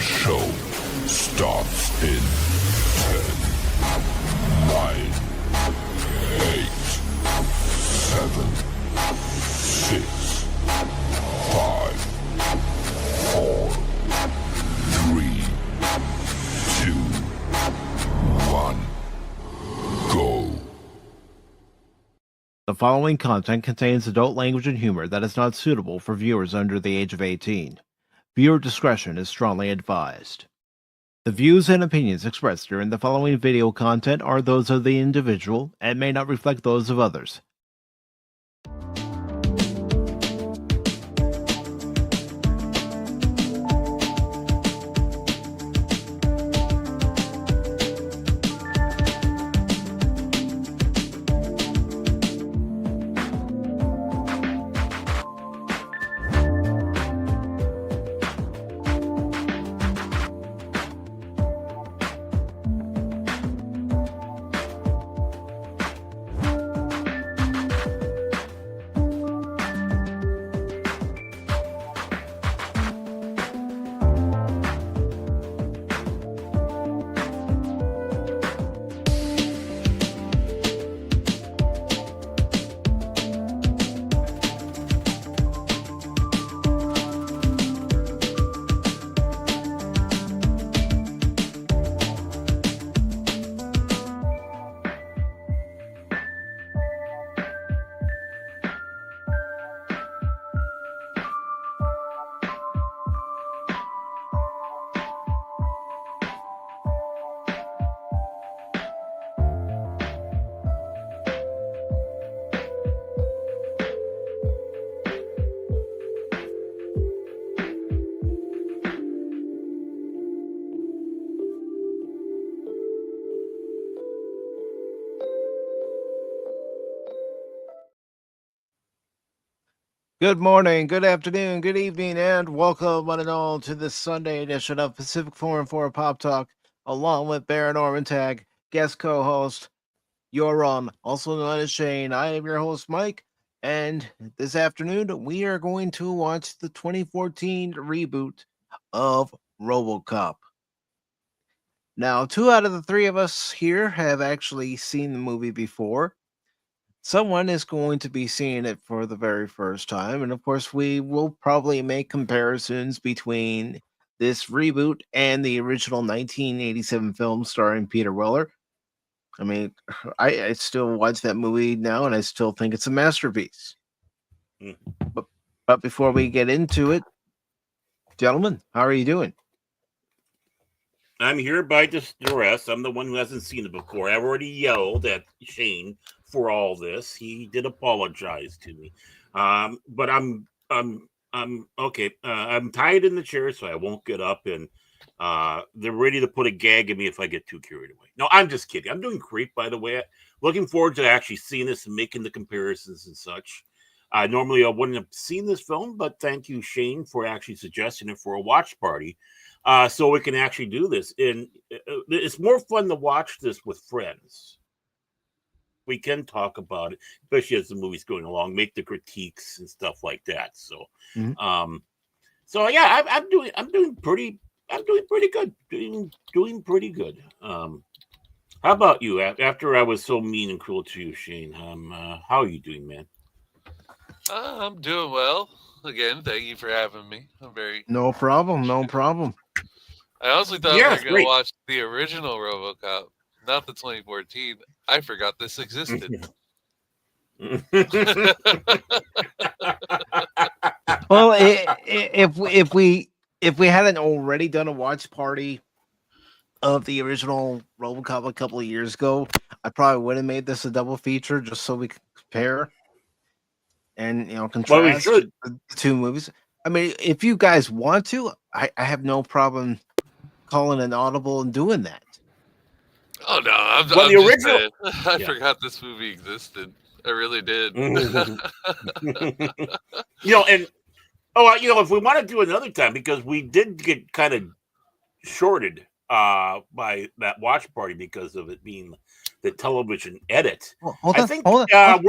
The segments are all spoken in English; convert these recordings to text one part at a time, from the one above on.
show starts in 10, 9, 8, 7, 6, 5, 4, 3, 2, 1, go. The following content contains adult language and humor that is not suitable for viewers under the age of 18. Viewer discretion is strongly advised. The views and opinions expressed during the following video content are those of the individual and may not reflect those of others. Good morning, good afternoon, good evening, and welcome one and all to this Sunday edition of Pacific414 Pop Talk, along with Baron Norman Tag, guest co-host, also known as Shane. I am your host, Mike, and this afternoon we are going to watch the 2014 reboot of Robocop. Now, 2 out of the 3 of us here have actually seen the movie before. Someone is going to be seeing it for the very first time, and of course we will probably make comparisons between this reboot and the original 1987 film starring Peter Weller. I mean, I still watch that movie now, and I still think it's a masterpiece. But before we get into it, gentlemen, how are you doing? I'm here by duress. I'm the one who hasn't seen it before. I've already yelled at Shane for all this. He did apologize to me, but I'm okay. I'm tied in the chair, so I won't get up, and they're ready to put a gag in me if I get too carried away. No, I'm just kidding. I'm doing great, by the way. Looking forward to actually seeing this and making the comparisons and such. Normally I wouldn't have seen this film, but thank you, Shane, for actually suggesting it for a watch party, so we can actually do this. And it's more fun to watch this with friends. We can talk about it, especially as the movie's going along, make the critiques and stuff like that. So, so yeah, I'm doing pretty good. Doing pretty good. How about you? After I was so mean and cruel to you, Shane, how are you doing, man? I'm doing well. Again, thank you for having me. I'm very No problem. I honestly thought we were going to watch the original RoboCop, not the 2014. I forgot this existed. Well, if we hadn't already done a watch party of the original RoboCop a couple of years ago, I probably would have made this a double feature just so we could compare and contrast the 2 movies. I mean, if you guys want to, I have no problem calling an audible and doing that. Oh no, I'm the original. I forgot this movie existed. I really did. And if we want to do another time, because we did get kind of shorted by that watch party because of it being the television edit. Hold on.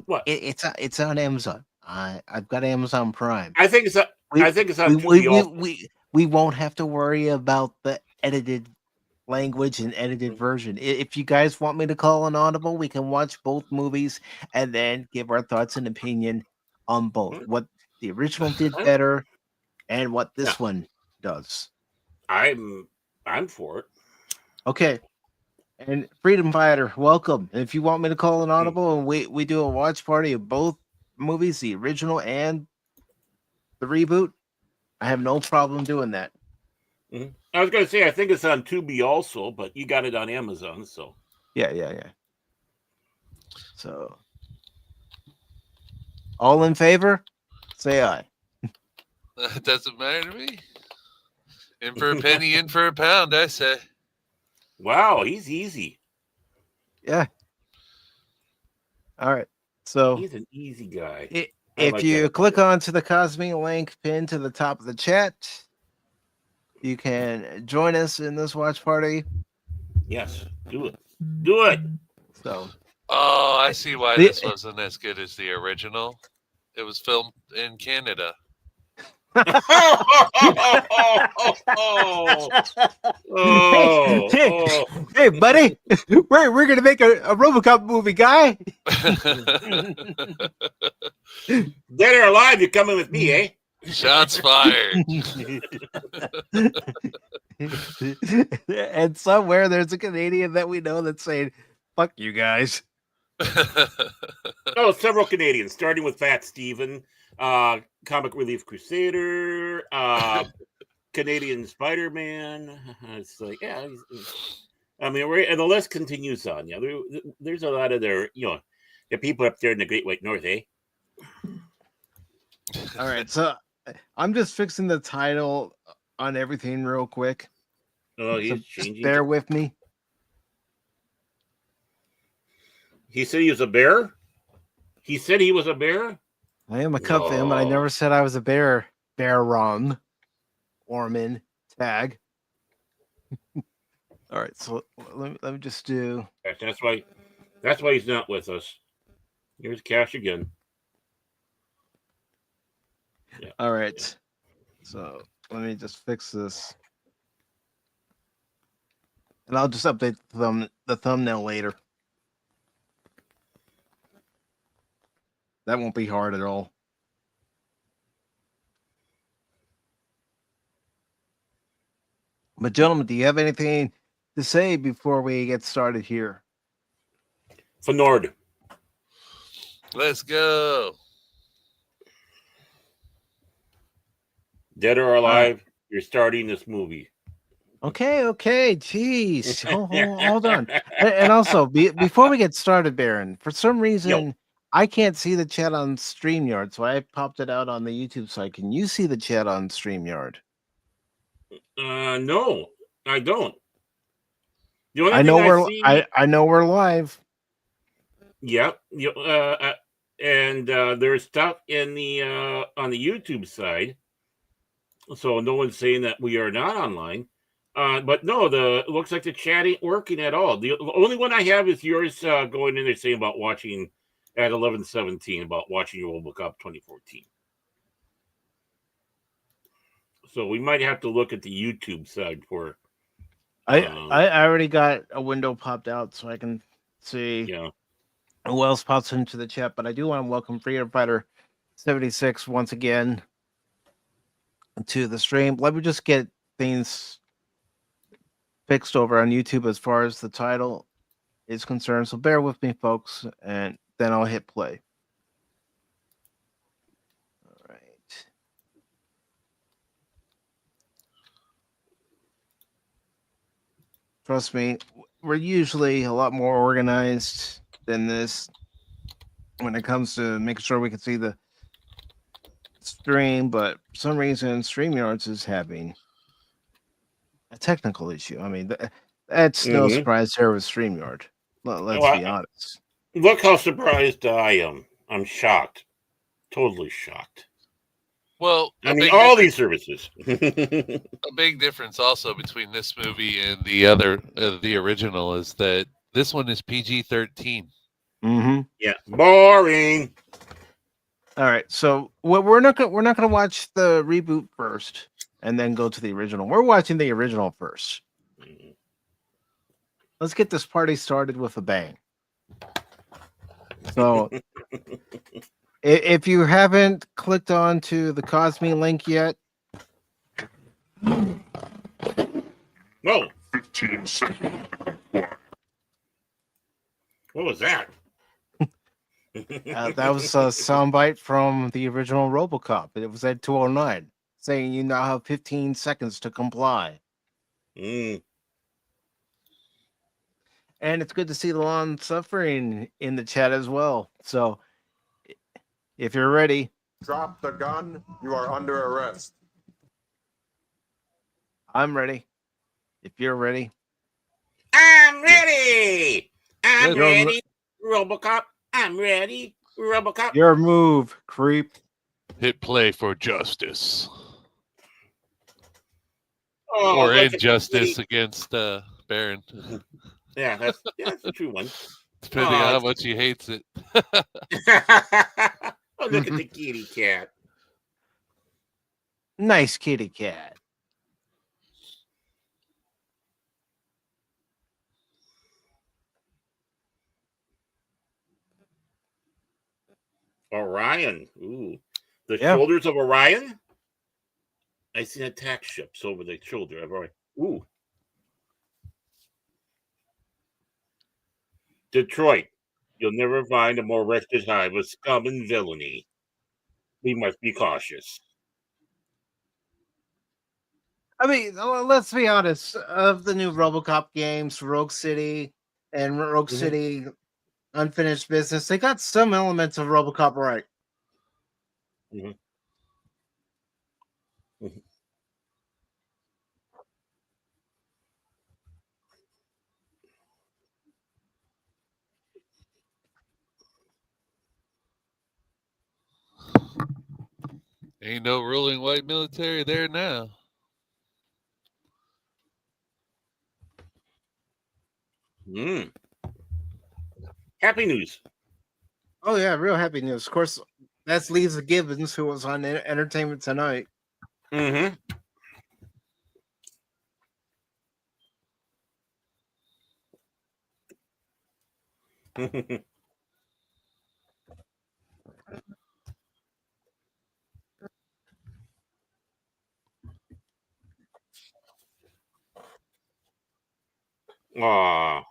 What? It's on Amazon. I've got Amazon Prime. I think it's I think it's on Tubi. We won't have to worry about the edited language and edited version. If you guys want me to call an audible, we can watch both movies and then give our thoughts and opinion on both. What the original did better and what this one does. I'm for it. Okay. And Freedom Fighter, welcome. And if you want me to call an audible and we do a watch party of both movies, the original and the reboot, I have no problem doing that. I was going to say, I think it's on Tubi also, but you got it on Amazon, so. Yeah. So, all in favor? Say aye. It doesn't matter to me. In for a penny, in for a pound, I say. Wow, he's easy. Yeah. All right. So he's an easy guy. If you click onto the Cosme link pinned to the top of the chat, you can join us in this watch party. Yes, do it. Do it. So. Oh, I see why this wasn't as good as the original. It was filmed in Canada. Hey, buddy, we're gonna make a Robocop movie, guy. Dead or alive, you're coming with me, eh? Shots fired. And somewhere there's a Canadian that we know that's saying, "Fuck you guys." Oh, several Canadians, starting with Fat Steven, Comic Relief Crusader, Canadian Spider-Man. It's like, yeah, I mean, and the list continues on. Yeah, there's a lot of the people up there in the Great White North, eh? All right, so I'm just fixing the title on everything real quick. Oh, he's so changing. Just bear with me. He said he was a bear? He said he was a bear? I am a Cub fan, but I never said I was a bear. Baron. Orman. Tag. All right, so let me just do... That's why he's not with us. Here's Cash again. Yeah. All right. So let me just fix this. And I'll just update the thumbnail later. That won't be hard at all. But gentlemen, do you have anything to say before we get started here? Fnord. Let's go. Dead or alive, you're starting this movie. Okay. Jeez. Hold on. And also, before we get started, Baron, for some reason, I can't see the chat on StreamYard, so I popped it out on the YouTube site. Can you see the chat on StreamYard? No, I don't. I know we're live. Yep. And there's stuff in the on the YouTube side, so no one's saying that we are not online. But no, it looks like the chat ain't working at all. The only one I have is yours going in there saying about watching at 11:17 about watching your Robocop 2014. So we might have to look at the YouTube side for. I already got a window popped out so I can see who else pops into the chat. But I do want to welcome Freedom Fighter 76 once again to the stream. Let me just get things fixed over on YouTube as far as the title is concerned. So bear with me, folks, and then I'll hit play. All right. Trust me, we're usually a lot more organized than this when it comes to making sure we can see the stream, but for some reason, StreamYards is having a technical issue. I mean, that's no surprise there with StreamYard. Let's be honest. Look how surprised I am. I'm shocked. Totally shocked. Well, I mean, all these services. A big difference also between this movie and the other, the original, is that this one is PG-13. Mm-hmm. Yeah, boring. All right, so we're not gonna watch the reboot first and then go to the original. We're watching the original first. Let's get this party started with a bang. So, if you haven't clicked on to the Cosme link yet, no. 15 seconds. What was that? that was a soundbite from the original Robocop. It was at 209, saying you now have 15 seconds to comply. Mm. And it's good to see the Lawn Suffering in the chat as well. So, if you're ready, drop the gun. You are under arrest. I'm ready. If you're ready, I'm ready. I'm Your- ready. Robocop. I'm ready. Robocop. your move, creep. Hit play for justice. Oh, Or look at the injustice kitty. against Baron. Yeah, that's a true one. Depending on how much he hates it. Oh, look at the kitty cat. Nice kitty cat. Orion. Ooh. The shoulders of Orion? I see attack ships over the shoulder of Orion. Ooh. Detroit. You'll never find a more wretched hive of scum and villainy. We must be cautious. I mean, let's be honest. Of the new RoboCop games, Rogue City and Rogue City Unfinished Business, they got some elements of RoboCop right. Ain't no ruling white military there now. Happy news. Oh yeah, real happy news. Of course, that's Lisa Gibbons, who was on Entertainment Tonight. Mm-hmm. Aw.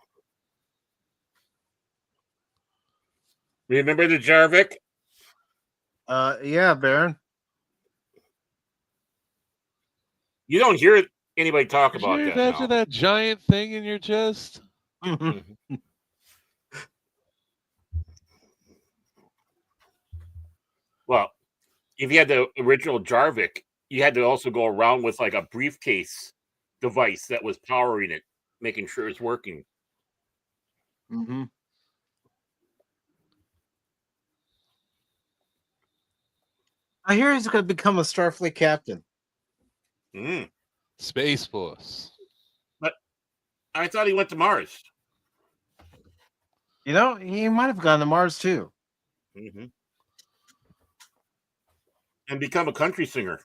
Remember the Jarvik? Yeah, Baron. You don't hear anybody talk about Could you that imagine now. that giant thing in your chest? Well, if you had the original Jarvik, you had to also go around with like a briefcase device that was powering it, making sure it's working. Mm-hmm. I hear he's going to become a Starfleet captain. Space Force. But I thought he went to Mars. You know, he might have gone to Mars too. And become a country singer.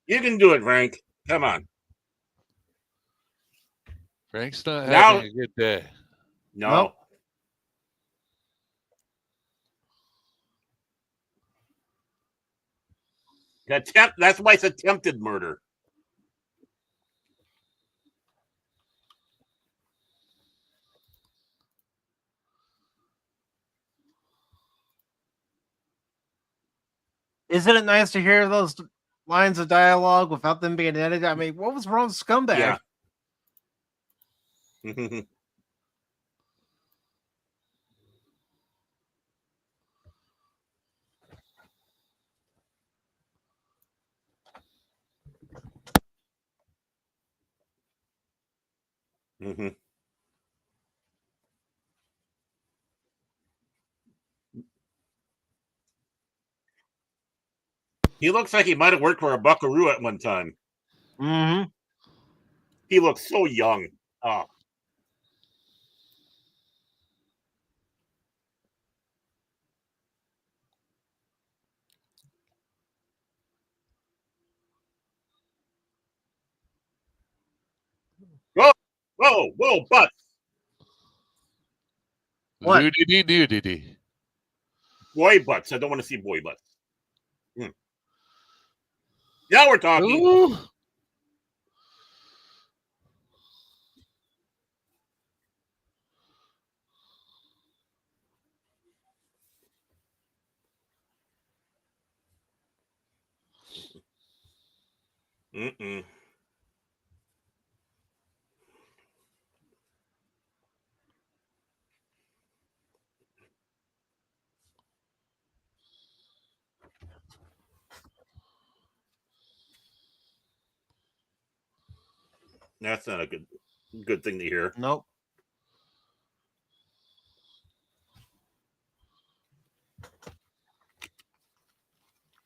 You can do it, Frank. Come on. Frank's not Now- having a good day. No. Nope. That's why it's attempted murder. Isn't it nice to hear those lines of dialogue without them being edited? I mean, what was wrong with Scumbag? Yeah. He looks like he might have worked for a buckaroo at one time. Mm-hmm. He looks so young. Oh. Whoa, butts. What? Doo-dee-dee-doo-dee-dee. Boy butts. I don't want to see boy butts. Now we're talking. Ooh. Mm-mm. That's not a good thing to hear. Nope.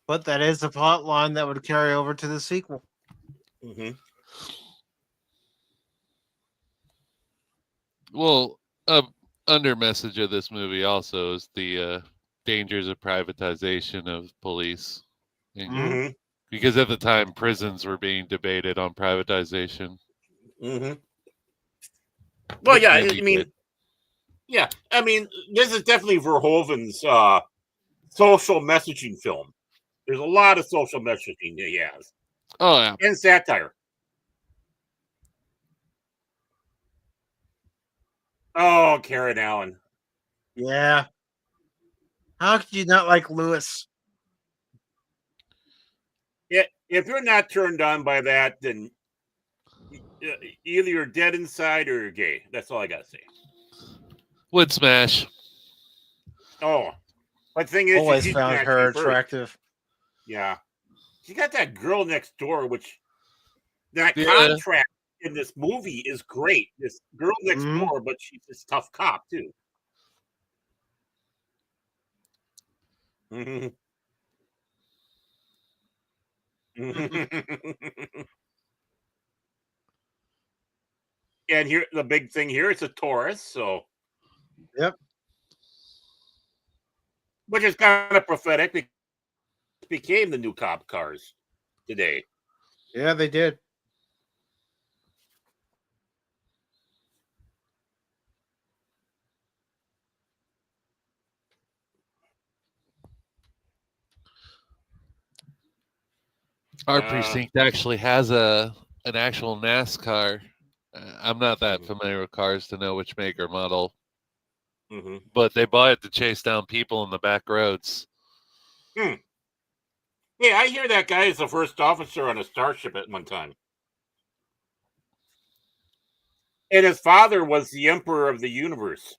But that is the plot line that would carry over to the sequel. Mm-hmm. Well, under message of this movie also is the dangers of privatization of police. Mm-hmm. Because at the time, prisons were being debated on privatization. Mm-hmm. Well, yeah, I mean, good. yeah, I mean, this is definitely Verhoeven's social messaging film. There's a lot of social messaging that he has. Oh, yeah. And satire. Oh, Karen Allen. Yeah. How could you not like Lewis? Yeah, if you're not turned on by that, then either you're dead inside or you're gay. That's all I gotta say. Would smash. Oh, but the thing is, Always she found smashed her me first. attractive. Yeah, she got that girl next door, which that contract in this movie is great. This girl next door, but she's this tough cop too. Mm-hmm. And here, the big thing here is a Taurus, so yep, which is kind of prophetic. Because it became the new cop cars today. Yeah, they did. Our precinct actually has an actual NASCAR. I'm not that familiar with cars to know which make or model, but they buy it to chase down people in the back roads. Yeah, I hear that guy is the first officer on a starship at one time. And his father was the emperor of the universe.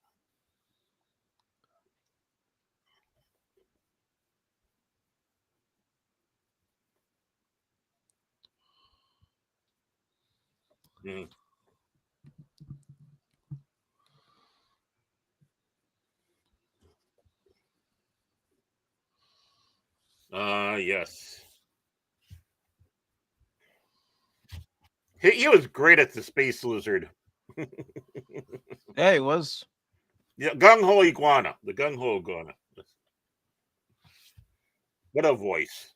Yes. He was great at the space lizard. Yeah, he was. Yeah, Gung Ho Iguana. The Gung Ho Iguana. What a voice.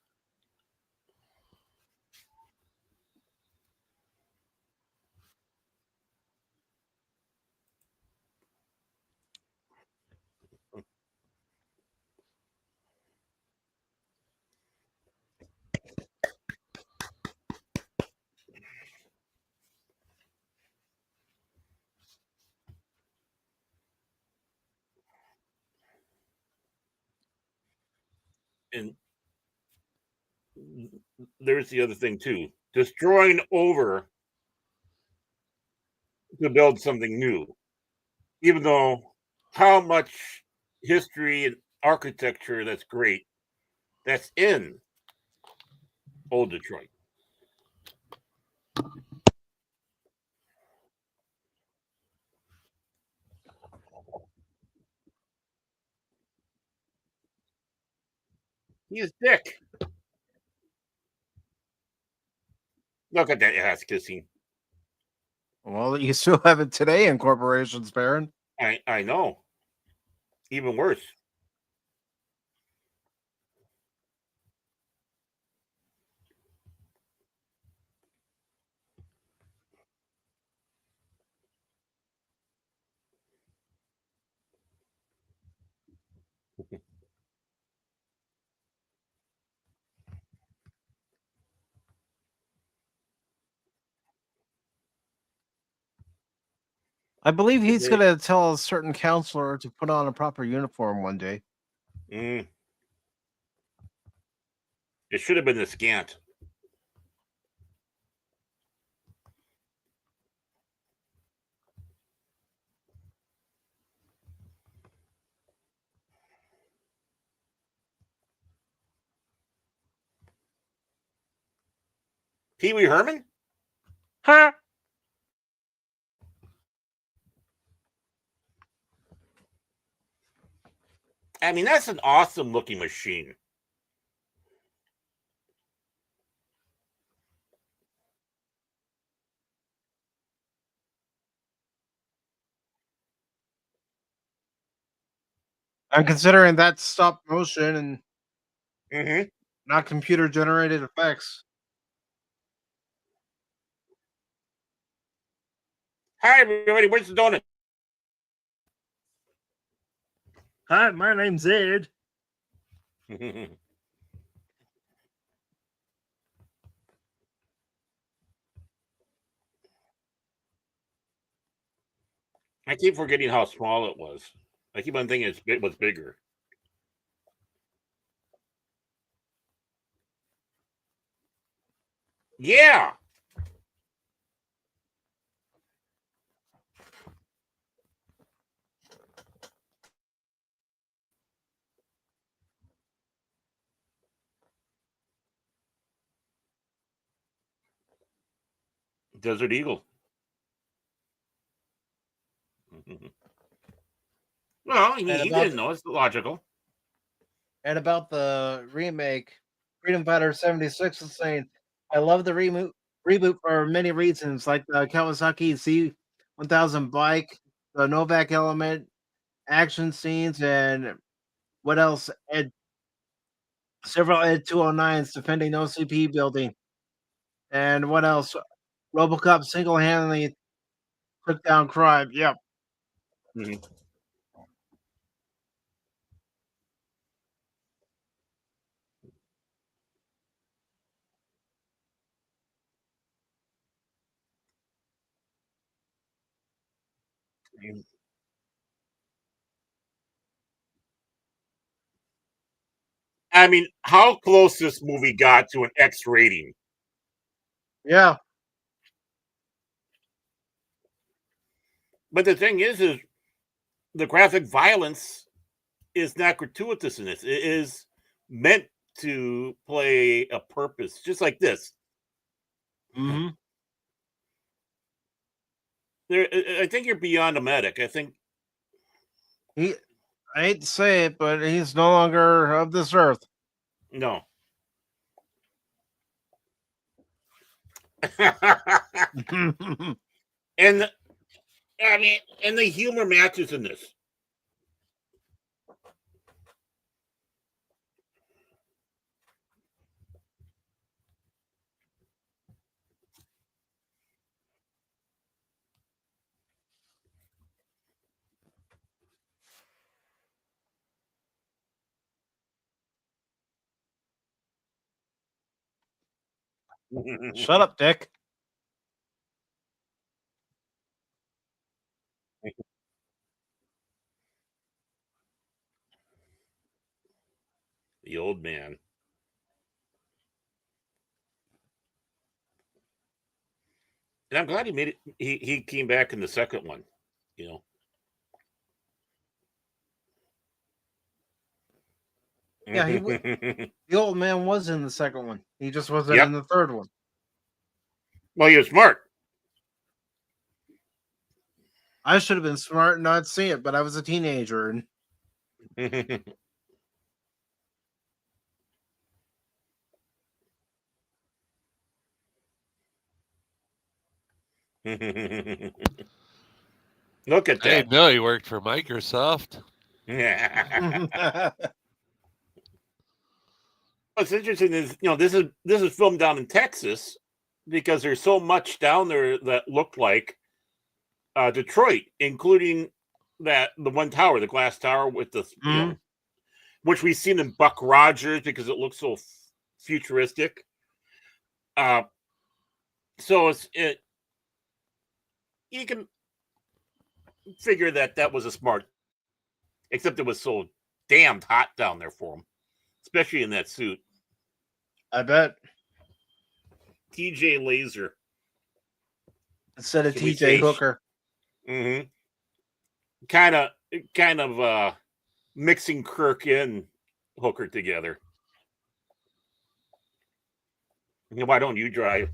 And there's the other thing too. Destroying over to build something new. Even though how much history and architecture that's great, that's in old Detroit. He is Dick. Look at that ass kissing. Well, you still have it today in corporations, Baron. I know. Even worse. I believe he's going to tell a certain counselor to put on a proper uniform one day. It should have been the scant. Pee Wee Herman? Huh? I mean, that's an awesome looking machine. I'm considering that stop motion and not computer generated effects. Hi, everybody. Where's the donut? Hi, my name's Ed. I keep forgetting how small it was. I keep on thinking it was bigger. Yeah. Desert Eagle. Well, he didn't know. It's logical. And about the remake, Freedom Fighter 76 is saying, I love the reboot for many reasons, like the Kawasaki Z1000 bike, the Novak element, action scenes, and what else? Several Ed 209s defending OCP building. And what else? Robocop single handedly took down crime. Yep. I mean, how close this movie got to an X rating? Yeah. But the thing is the graphic violence is not gratuitous in this. It is meant to play a purpose, just like this. Mm-hmm. I think you're beyond a medic. I think I hate to say it, but he's no longer of this earth. No. and I mean, and the humor matches in this. Shut up, Dick. The old man. And I'm glad he made it. He came back in the second one, you know. Yeah, the old man was in the second one. He just wasn't in the third one. Well, you're smart. I should have been smart and not seen it, but I was a teenager. And Look at I didn't that. know he worked for Microsoft. What's interesting is, this is filmed down in Texas because there's so much down there that looked like Detroit, including the one tower, the glass tower with the which we've seen in Buck Rogers because it looks so futuristic. So you can figure that was a smart, except it was so damned hot down there for him, especially in that suit. I bet. TJ Laser instead of TJ Hooker. Mm-hmm. Kind of mixing Kirk and Hooker together. Why don't you drive?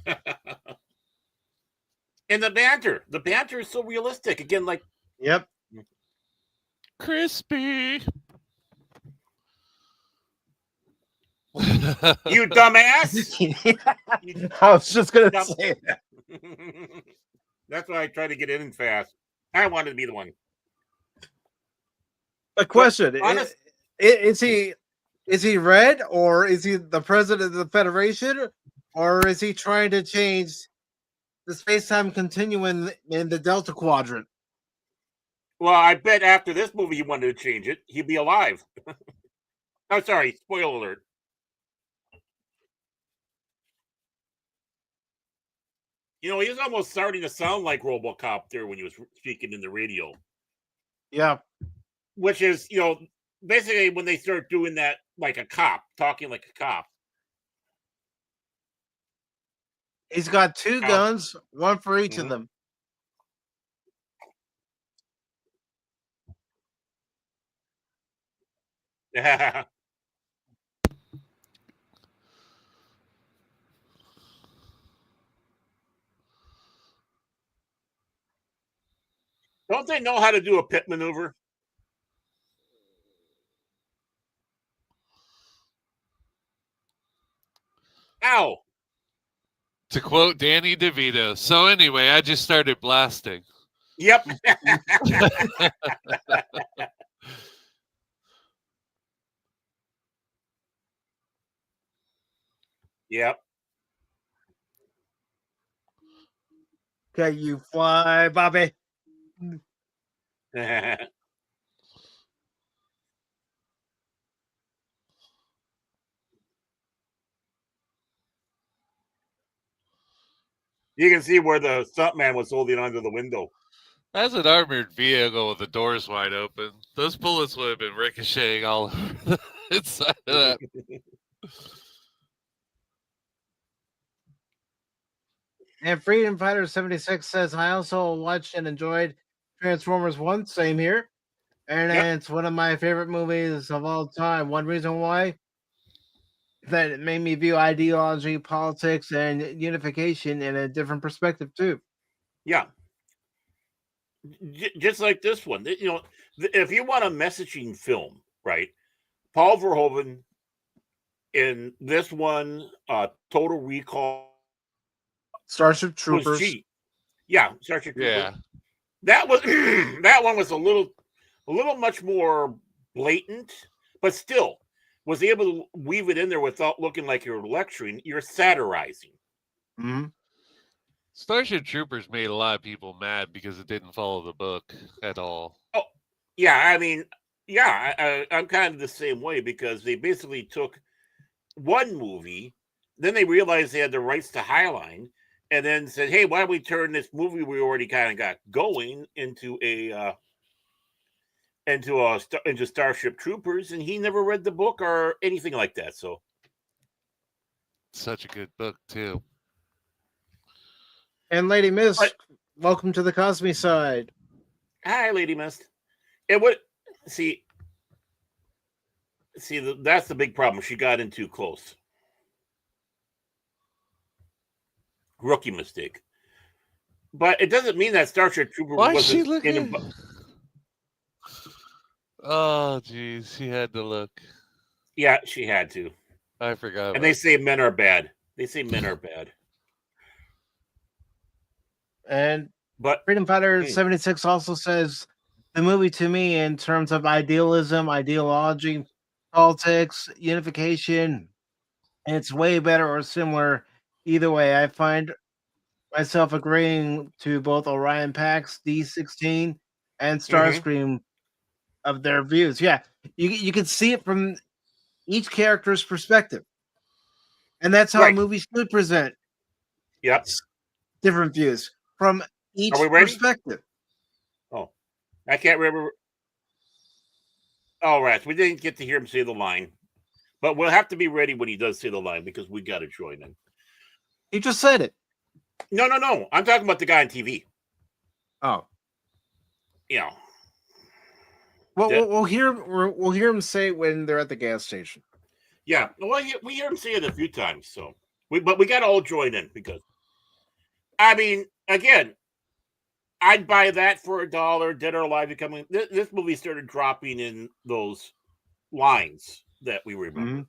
And the banter is so realistic. Again, like, yep, crispy. You dumbass! I was just gonna say that. That's why I tried to get in fast. I wanted to be the one. A question: is he red, or is he the president of the Federation, or is he trying to change the space-time continuum in the Delta Quadrant? Well, I bet after this movie he wanted to change it. He'd be alive. Oh, sorry. Spoiler alert. He was almost starting to sound like Robocop there when he was speaking in the radio. Yeah. Which is, basically when they start doing that like a cop, talking like a cop. He's got two guns, one for each of them. Yeah. Don't they know how to do a pit maneuver? Ow. To quote Danny DeVito. So anyway, I just started blasting. Yep. Yep. Can you fly, Bobby? You can see where the stuntman was holding onto the window. As an armored vehicle with the doors wide open, those bullets would have been ricocheting all over the inside of that. And Freedom Fighter 76 says, I also watched and enjoyed Transformers 1. Same here. And it's one of my favorite movies of all time. One reason why? That it made me view ideology, politics, and unification in a different perspective, too. Yeah. Just like this one. If you want a messaging film, right? Paul Verhoeven in this one, Total Recall, Starship Troopers. Starship Troopers. Yeah. That was that one was a little much more blatant, but still was able to weave it in there without looking like you're lecturing. You're satirizing. Mm-hmm. Starship Troopers made a lot of people mad because it didn't follow the book at all. Oh, yeah. I mean, I'm kind of the same way because they basically took one movie, then they realized they had the rights to Highline, and then said, hey, why don't we turn this movie we already kind of got going into Starship Troopers, and he never read the book or anything like that. So, such a good book too. And Lady Mist, welcome to the Cosme side. Hi, Lady Mist. It would see. That's the big problem. She got in too close. Rookie mistake. But it doesn't mean that Starship Trooper wasn't in a... Oh, geez. She had to look. Yeah, she had to. I forgot. And they say men are bad. They say men are bad. And But Freedom Fighter 76 also says the movie to me, in terms of idealism, ideology, politics, unification, it's way better or similar either way. I find myself agreeing to both Orion Pax D16 and Starscream of their views. Yeah, you can see it from each character's perspective, and that's how right. movies should present Yep. different views from each Are we ready? perspective. Oh, I can't remember. All right, we didn't get to hear him say the line, but we'll have to be ready when he does say the line because we got to join him. He just said it. No. I'm talking about the guy on TV. Oh, You know. well, we'll hear him say it when they're at the gas station. Yeah, well, we hear him say it a few times, so but we got to all join in because, I mean, again, I'd buy that for $1. Dead or Alive becoming this movie started dropping in those lines that we remember.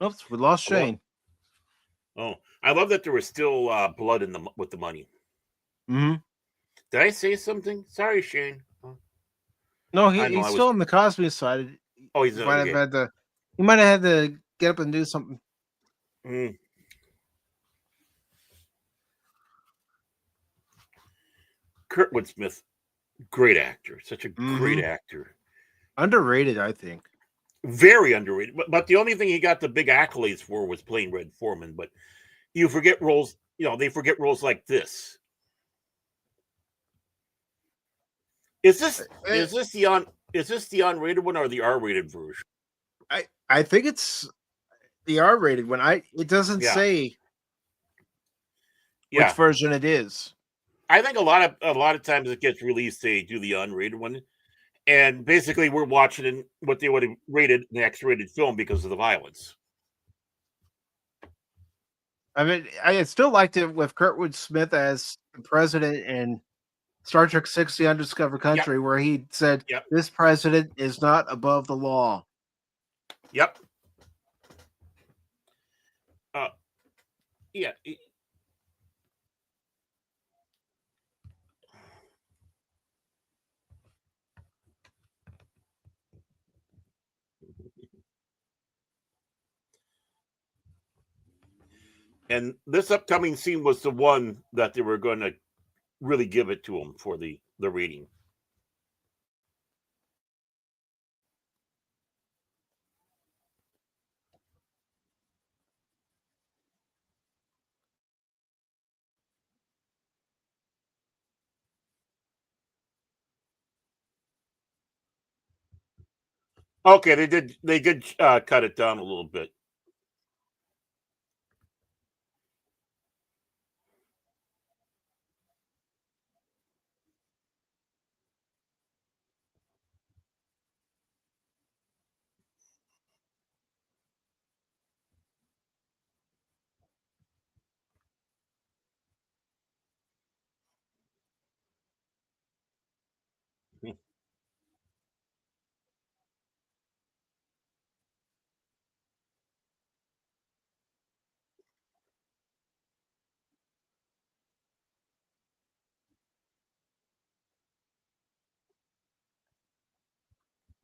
Oops, we lost Shane. Oh, I love that there was still blood in with the money. Did I say something? Sorry, Shane. No, he's still on the Cosby side. Oh, he's might have had to. He might have had to get up and do something. Kurtwood Smith, great actor, such a great actor. Underrated, I think. Very underrated. But the only thing he got the big accolades for was playing Red Foreman. But you forget roles. They forget roles like this. Is this the unrated one or the R-rated version? I think it's the R-rated one. It doesn't say which version it is. I think a lot of times it gets released, they do the unrated one, and basically we're watching what they would have rated an X-rated film because of the violence. I mean, I still liked it with Kurtwood Smith as the president in Star Trek VI: The Undiscovered Country, where he said, "This president is not above the law." Yep. Yeah. And this upcoming scene was the one that they were going to really give it to him for the rating. Okay, they did cut it down a little bit.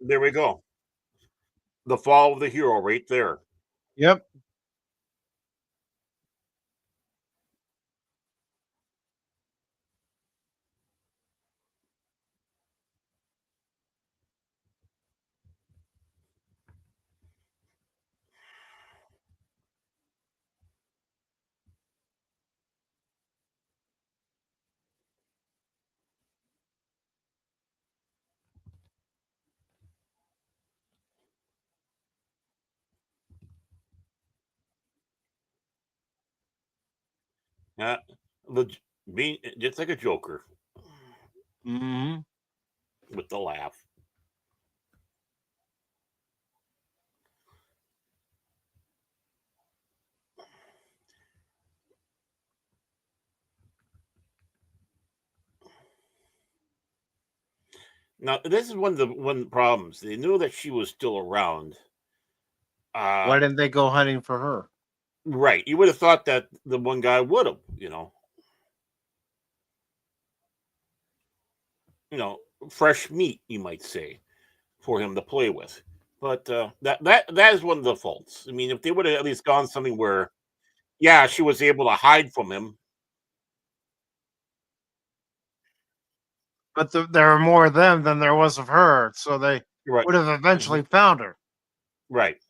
There we go. The fall of the hero right there. Yep. Just like a Joker. With the laugh. Now, this is one of the problems. They knew that she was still around. Why didn't they go hunting for her? Right. You would have thought that the one guy would have, fresh meat, you might say, for him to play with. But that is one of the faults. I mean, if they would have at least gone something where, yeah, she was able to hide from him. But there were more of them than there was of her, so they Right. would have eventually found her. Right.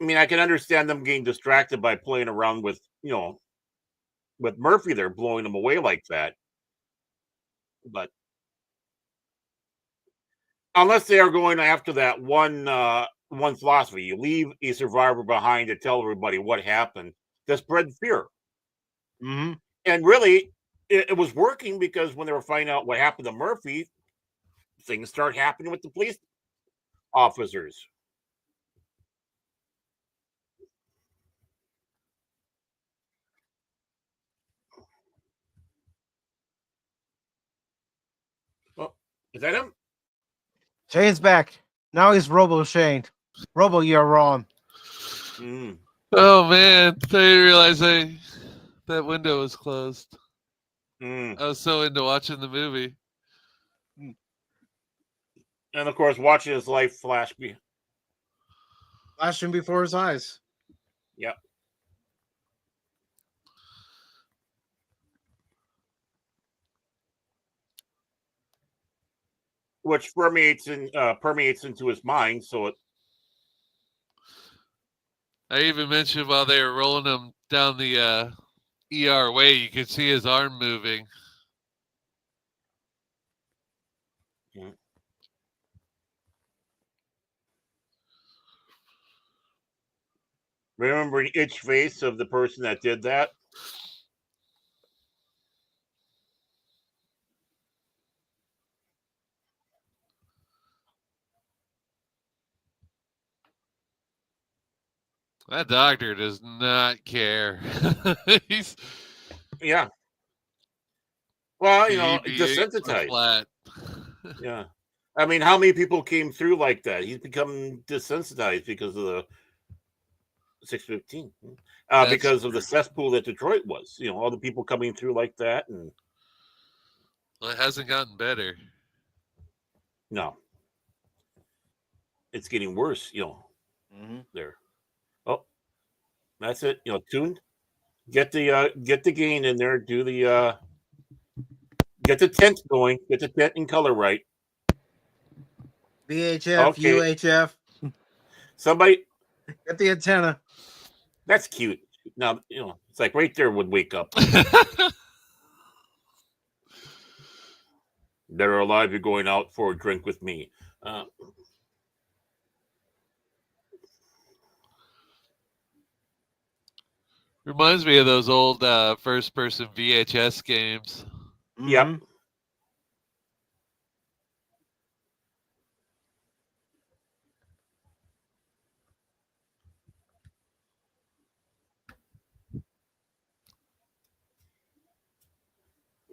I mean, I can understand them getting distracted by playing around with, with Murphy there, blowing him away like that. But unless they are going after that one philosophy, you leave a survivor behind to tell everybody what happened to spread fear. Mm-hmm. And really, it was working, because when they were finding out what happened to Murphy, things start happening with the police officers. Well, is that him? Shane's back. Now he's Robo Shane. Robo, you're wrong. Mm. Oh man, I didn't realize that window was closed. Mm. I was so into watching the movie. And of course, watching his life flashing before his eyes. Yep. Which permeates into his mind. So I even mentioned while they were rolling him down the ER way, you could see his arm moving. Mm. Remember the itch face of the person that did that? That doctor does not care. Yeah. Well, desensitized. Flat. Yeah. I mean, how many people came through like that? He's become desensitized because of the 615. Because of the cesspool that Detroit was. All the people coming through like that. And well, it hasn't gotten better. No. It's getting worse, Mm-hmm. There. Oh, that's it. Tune. Get the gain in there. Do the get the tent going. Get the tent in color right. VHF, okay. UHF. Somebody get the antenna. That's cute. Now, it's like right there would wake up. Dead or alive, you're going out for a drink with me. Reminds me of those old first-person VHS games. Mm-hmm. Yep.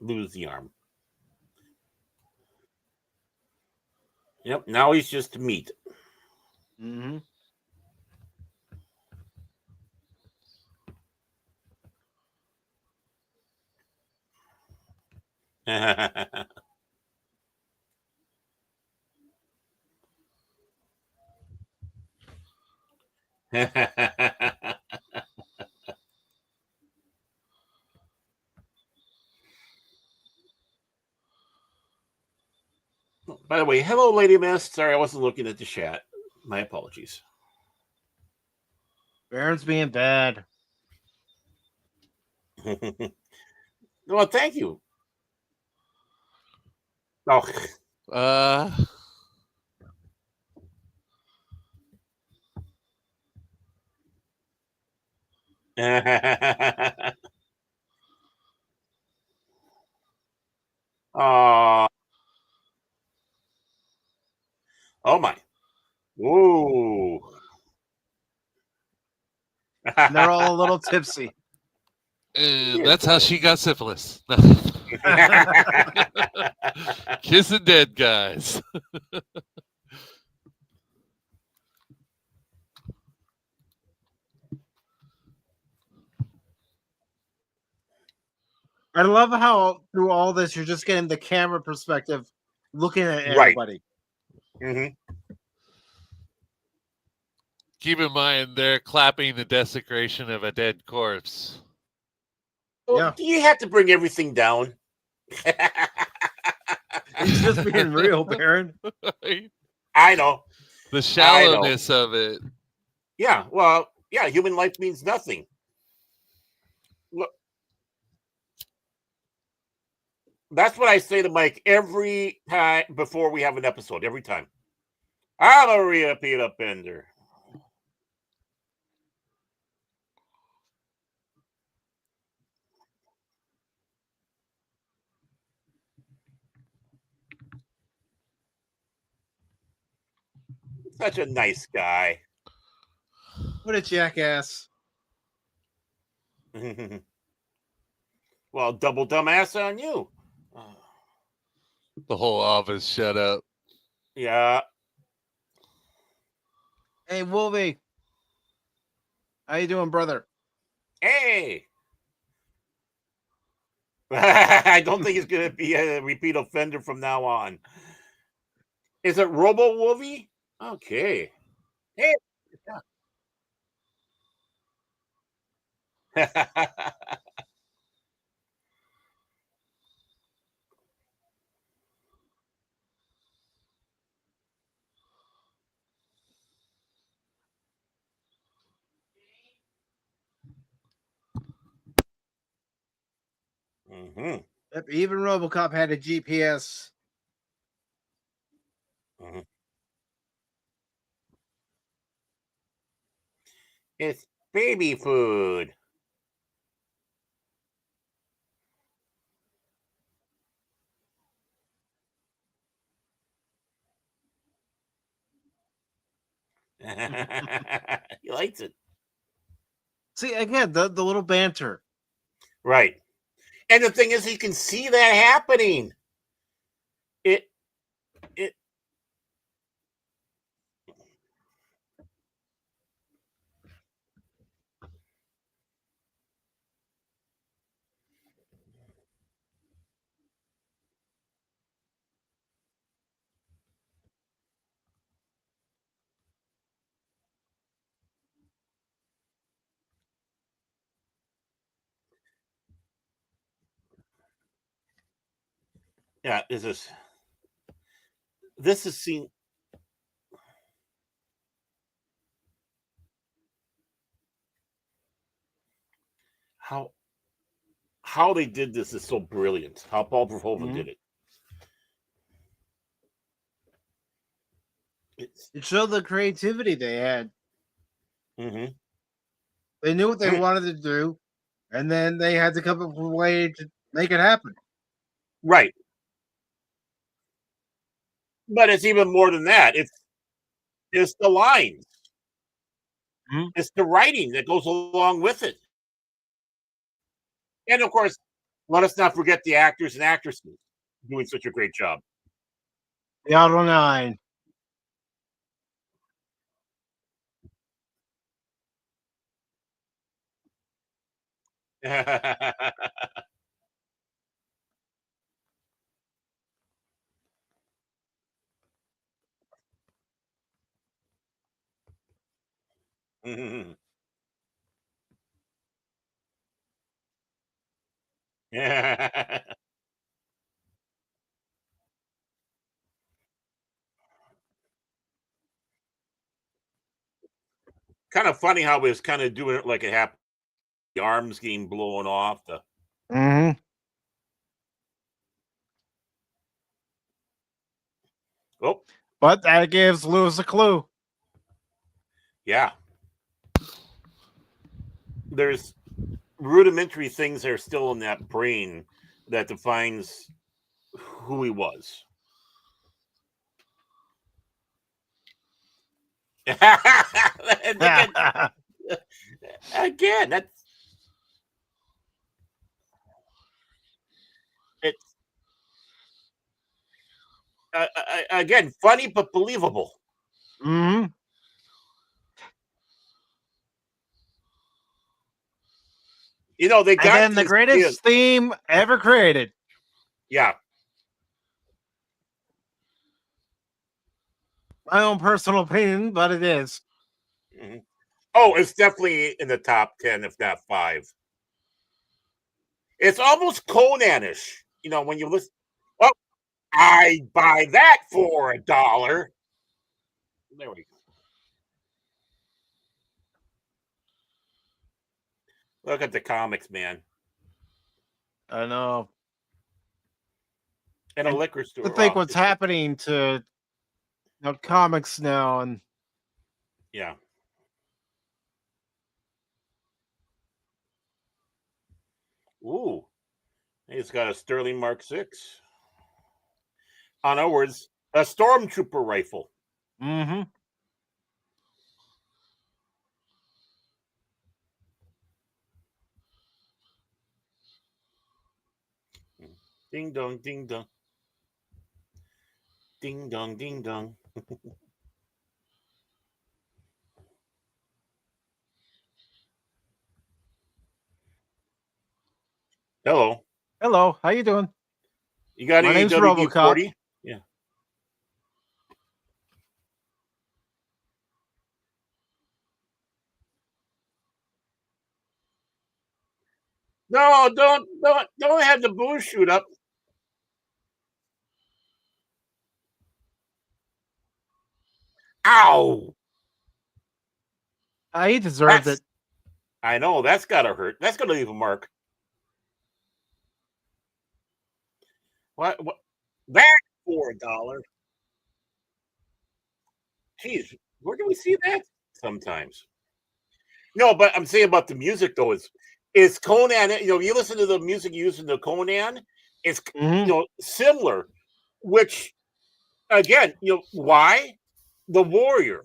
Lose the arm. Yep. Now he's just meat. Mm-hmm. By the way, hello, Lady Miss. Sorry, I wasn't looking at the chat. My apologies. Baron's being bad. Well, thank you. Oh. Oh my. Whoa. They're all a little tipsy. That's how she got syphilis. Kissing dead guys. I love how through all this you're just getting the camera perspective, looking at Right. everybody. Keep in mind, they're clapping the desecration of a dead corpse. Well, Yeah. do you have to bring everything down? It's just being real, Baron. I know. The shallowness of it. Yeah, well, yeah, human life means nothing. Look, that's what I say to Mike every time before we have an episode, every time. I'm a repeat offender. Such a nice guy. What a jackass. Well, double dumbass on you. The whole office shut up. Yeah. Hey, Wolvie. How you doing, brother? Hey. I don't think he's going to be a repeat offender from now on. Is it Robo Wolvie? Okay. Hey. Yep, even Robocop had a GPS. It's baby food. He likes it. See, again, the little banter. Right. And the thing is, you can see that happening. It yeah, this is seen. How they did this is so brilliant. How Paul Verhoeven did it. It showed the creativity they had. Mm-hmm. They knew what they wanted to do, and then they had to come up with a way to make it happen. Right. But it's even more than that. It's the lines. It's the writing that goes along with it. And of course, let us not forget the actors and actresses doing such a great job. The Auto 9. Kind of funny how he was kind of doing it like it happened. The arms getting blown off. Oh, but that gives Lewis a clue. Yeah. There's rudimentary things that are still in that brain that defines who he was. Again, again, funny but believable. Mm-hmm. You know, they got and then the greatest theme ever created. Yeah. My own personal opinion, but it is. Mm-hmm. Oh, it's definitely in the top 10, if not 5. It's almost Conan-ish, you know, when you listen. Oh, I buy that for $1. There we go. Look at the comics, man. I know. And a liquor store. To think what's happening to comics now, and yeah. Ooh, he's got a Sterling Mark 6. On outwards, a Stormtrooper rifle. Mm-hmm. Ding dong, ding dong. Ding dong, ding dong. Hello. Hello, how you doing? You got any WD-40? Yeah. No, don't have the booze shoot up. Ow! He deserved it. I know, that's gotta hurt. That's gonna leave a mark. What? That for $1? Jeez, where do we see that? Sometimes. No, but I'm saying about the music though is Conan. You know, you listen to the music used in the Conan. It's you know similar, which again, you know why? The warrior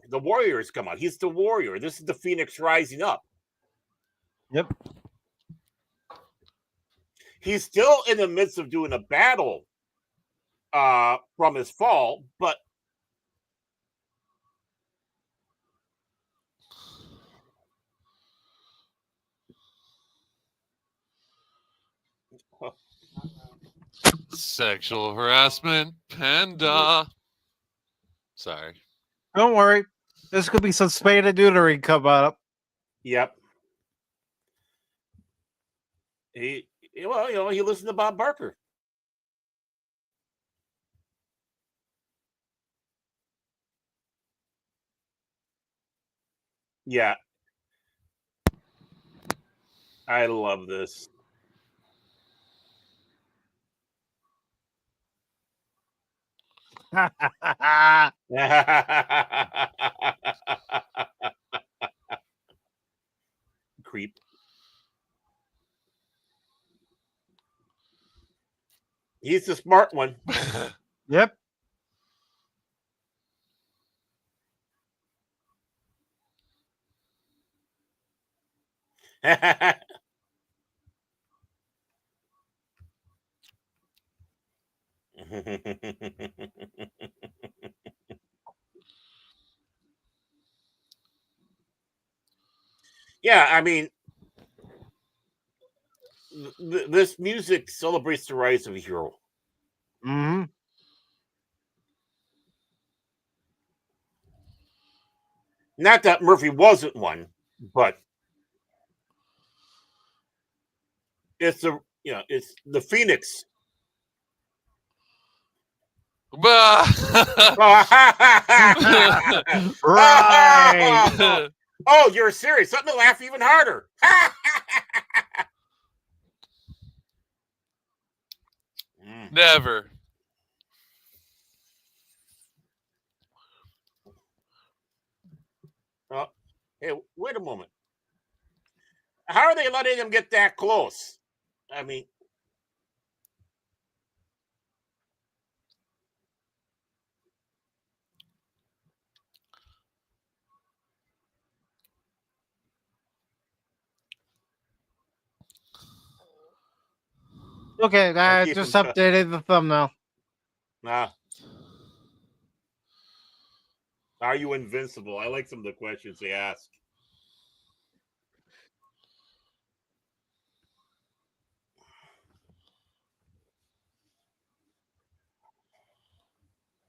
has come out. He's the warrior. This is the Phoenix rising up. Yep. He's still in the midst of doing a battle from his fall, but sexual harassment, panda. Sorry. Don't worry. This could be some spade and neutering come up. Yep. Well, you know, he listened to Bob Barker. Yeah. I love this. Creep. He's the smart one. Yep. Yeah, I mean, this music celebrates the rise of a hero. Mm-hmm. Not that Murphy wasn't one, but it's it's the Phoenix. Right. Oh, you're serious. Something to laugh even harder. Never. Hey, wait a moment. How are they letting him get that close? I mean, okay, I just updated the thumbnail. Nah. Are you invincible? I like some of the questions they ask.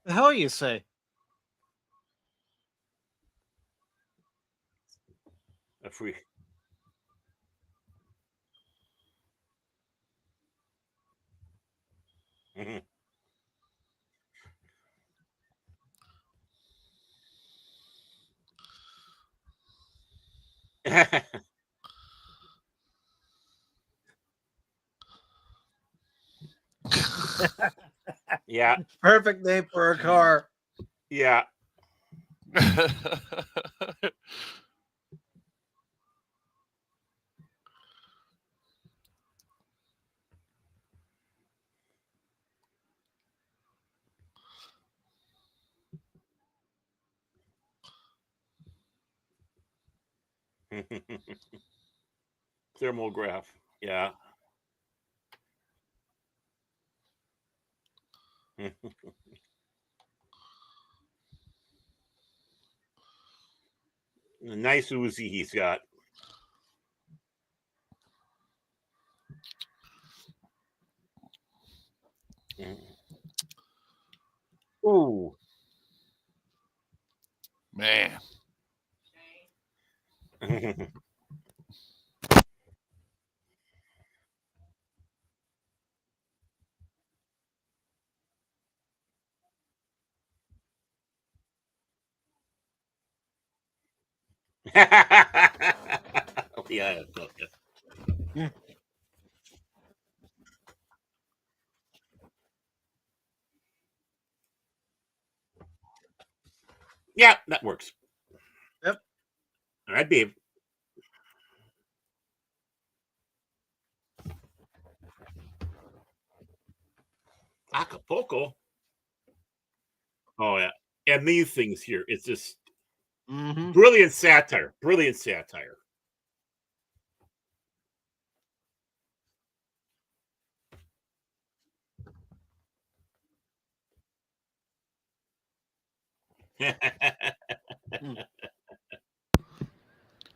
The hell you say? A free. Mhm. Yeah. Perfect name for a car. Yeah. Thermograph. Yeah. Nice Uzi he's got. Ooh. Man. Yeah. Yeah, that works. Yep. All right, babe. Acapulco. Oh yeah, and these things here, it's just brilliant satire. Brilliant satire.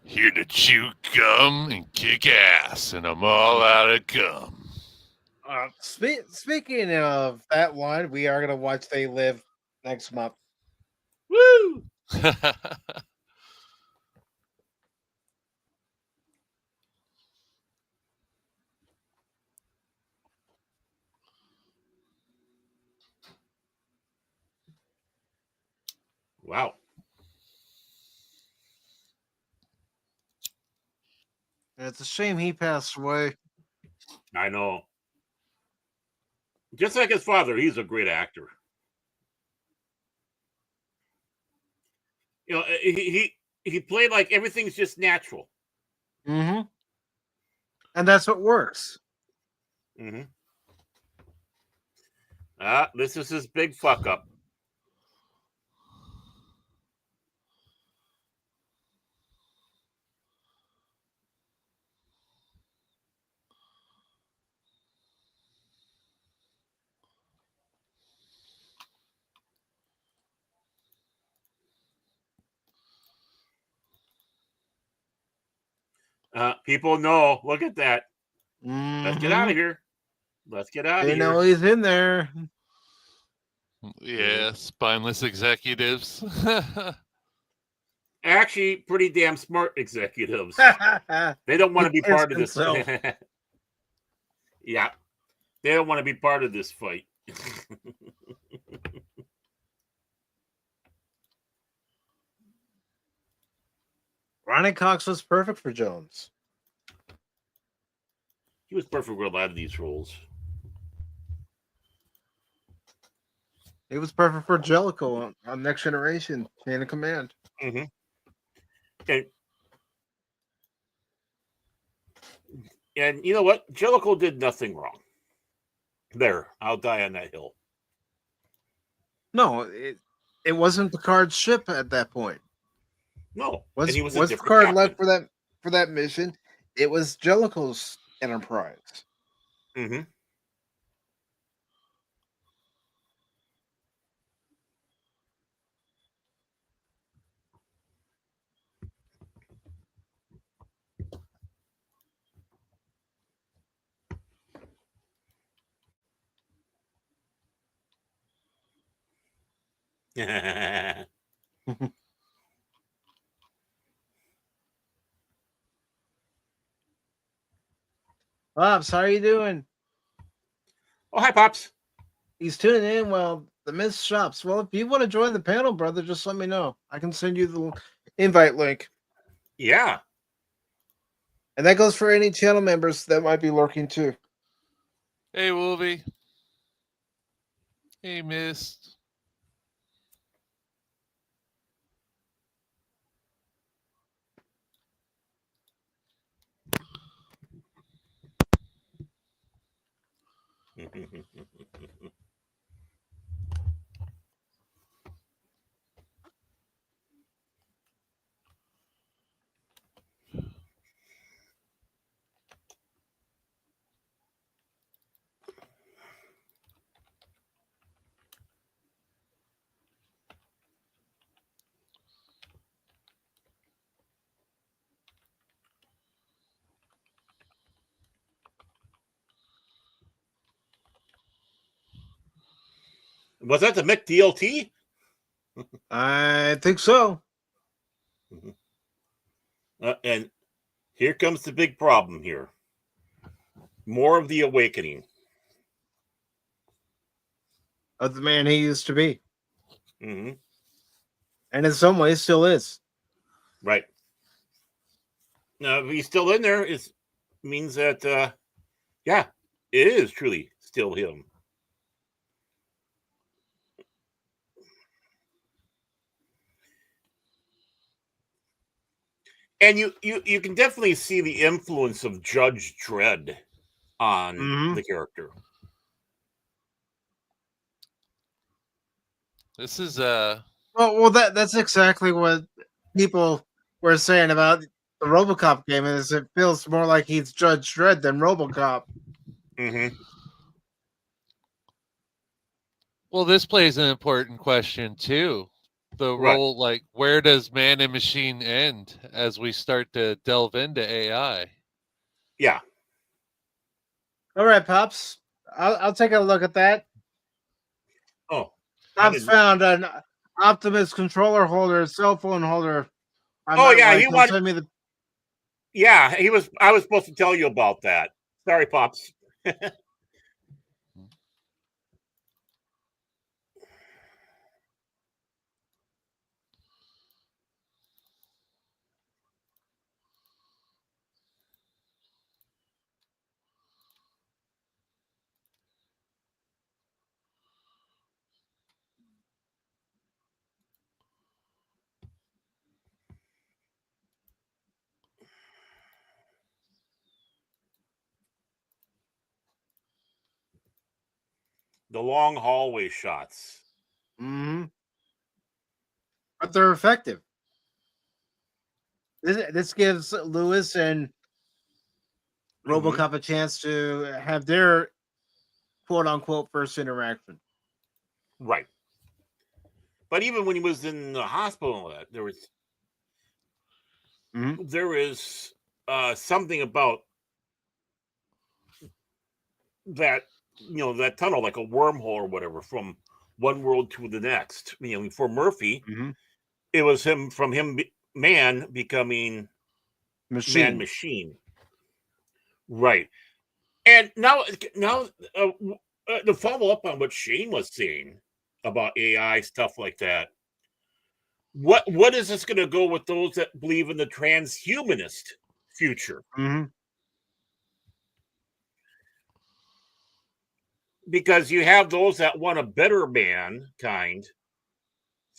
Here to chew gum and kick ass, and I'm all out of gum. Speaking of that one, we are gonna watch They Live next month. Woo! Wow. It's a shame he passed away. I know. Just like his father, he's a great actor. You know, he played like everything's just natural. Mm-hmm. And that's what works. Mm-hmm. This is his big fuck up. People know. Look at that. Let's get out of here. Let's get out of They here. know he's in there. Yeah, spineless executives. Actually, pretty damn smart executives. They don't want to be part of this. Yeah. They don't want to be part of this fight. Ronnie Cox was perfect for Jones. He was perfect for a lot of these roles. He was perfect for Jellicoe on Next Generation, Chain of Command. Mm-hmm. And you know what? Jellicoe did nothing wrong. There, I'll die on that hill. No, it wasn't Picard's ship at that point. No, Was and he was a different Picard captain. left for that mission? It was Jellicoe's Enterprise. Mm-hmm. Pops, how are you doing? Oh, hi, Pops. He's tuning in. Well, the Miss Shops. Well, if you want to join the panel, brother, just let me know. I can send you the invite link. Yeah. And that goes for any channel members that might be lurking too. Hey, Wolvie. Hey, Mist. Was that the Mick DLT? I think so. And here comes the big problem here. More of the awakening. Of the man he used to be. Mm-hmm. And in some ways still is. Right. Now, if he's still in there, it means that, yeah, it is truly still him. And you can definitely see the influence of Judge Dredd on the character. This is well that's exactly what people were saying about the Robocop game. Is it feels more like he's Judge Dredd than Robocop. Mm-hmm. Well, this plays an important question too. The role, like, where does man and machine end as we start to delve into AI? Yeah. All right, Pops. I'll take a look at that. Oh. Pops found an Optimus controller holder, cell phone holder. He wanted. Send me the. Yeah, I was supposed to tell you about that. Sorry, Pops. The long hallway shots. Mm-hmm. But they're effective. This gives Lewis and Robocop a chance to have their quote unquote first interaction. Right. But even when he was in the hospital, there is something about that, that tunnel, like a wormhole or whatever, from one world to the next. For Murphy, it was him man becoming machine. Right. And now to follow up on what Shane was saying about AI stuff like that, what is this going to go with those that believe in the transhumanist future? Because you have those that want a better mankind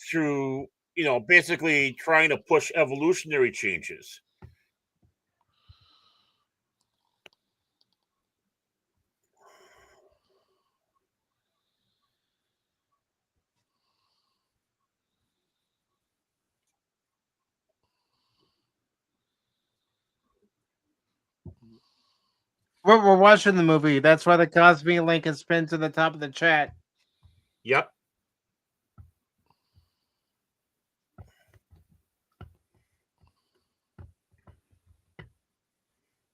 through, basically trying to push evolutionary changes. We're watching the movie. That's why the Cosby link is pinned to the top of the chat. Yep.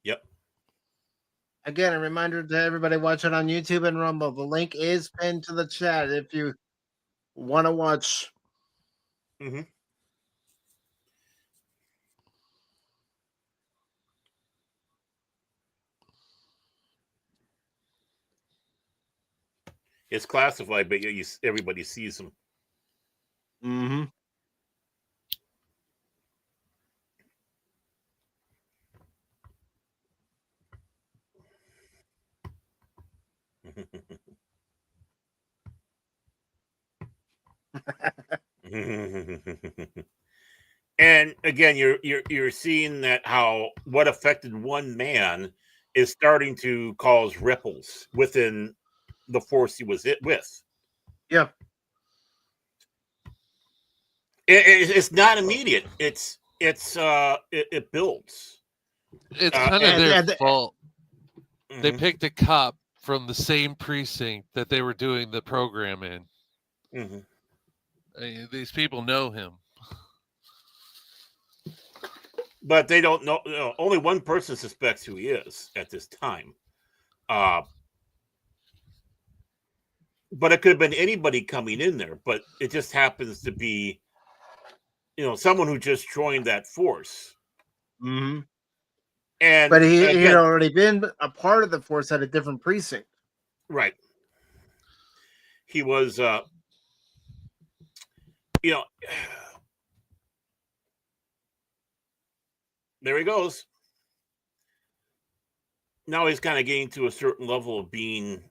Yep. Again, a reminder to everybody watching on YouTube and Rumble. The link is pinned to the chat. If you Want to watch? Mm-hmm. It's classified, but everybody sees them. Mm-hmm. And again, you're seeing that how what affected one man is starting to cause ripples within the force he was with. Yep. It's not immediate. It builds. It's kind of their fault. Mm-hmm. They picked a cop from the same precinct that they were doing the program in. Mm-hmm. I mean, these people know him. But they don't know. Only one person suspects who he is at this time. But it could have been anybody coming in there. But it just happens to be, someone who just joined that force. Mm-hmm. But he had already been a part of the force at a different precinct. Right. He was, there he goes. Now he's kind of getting to a certain level of being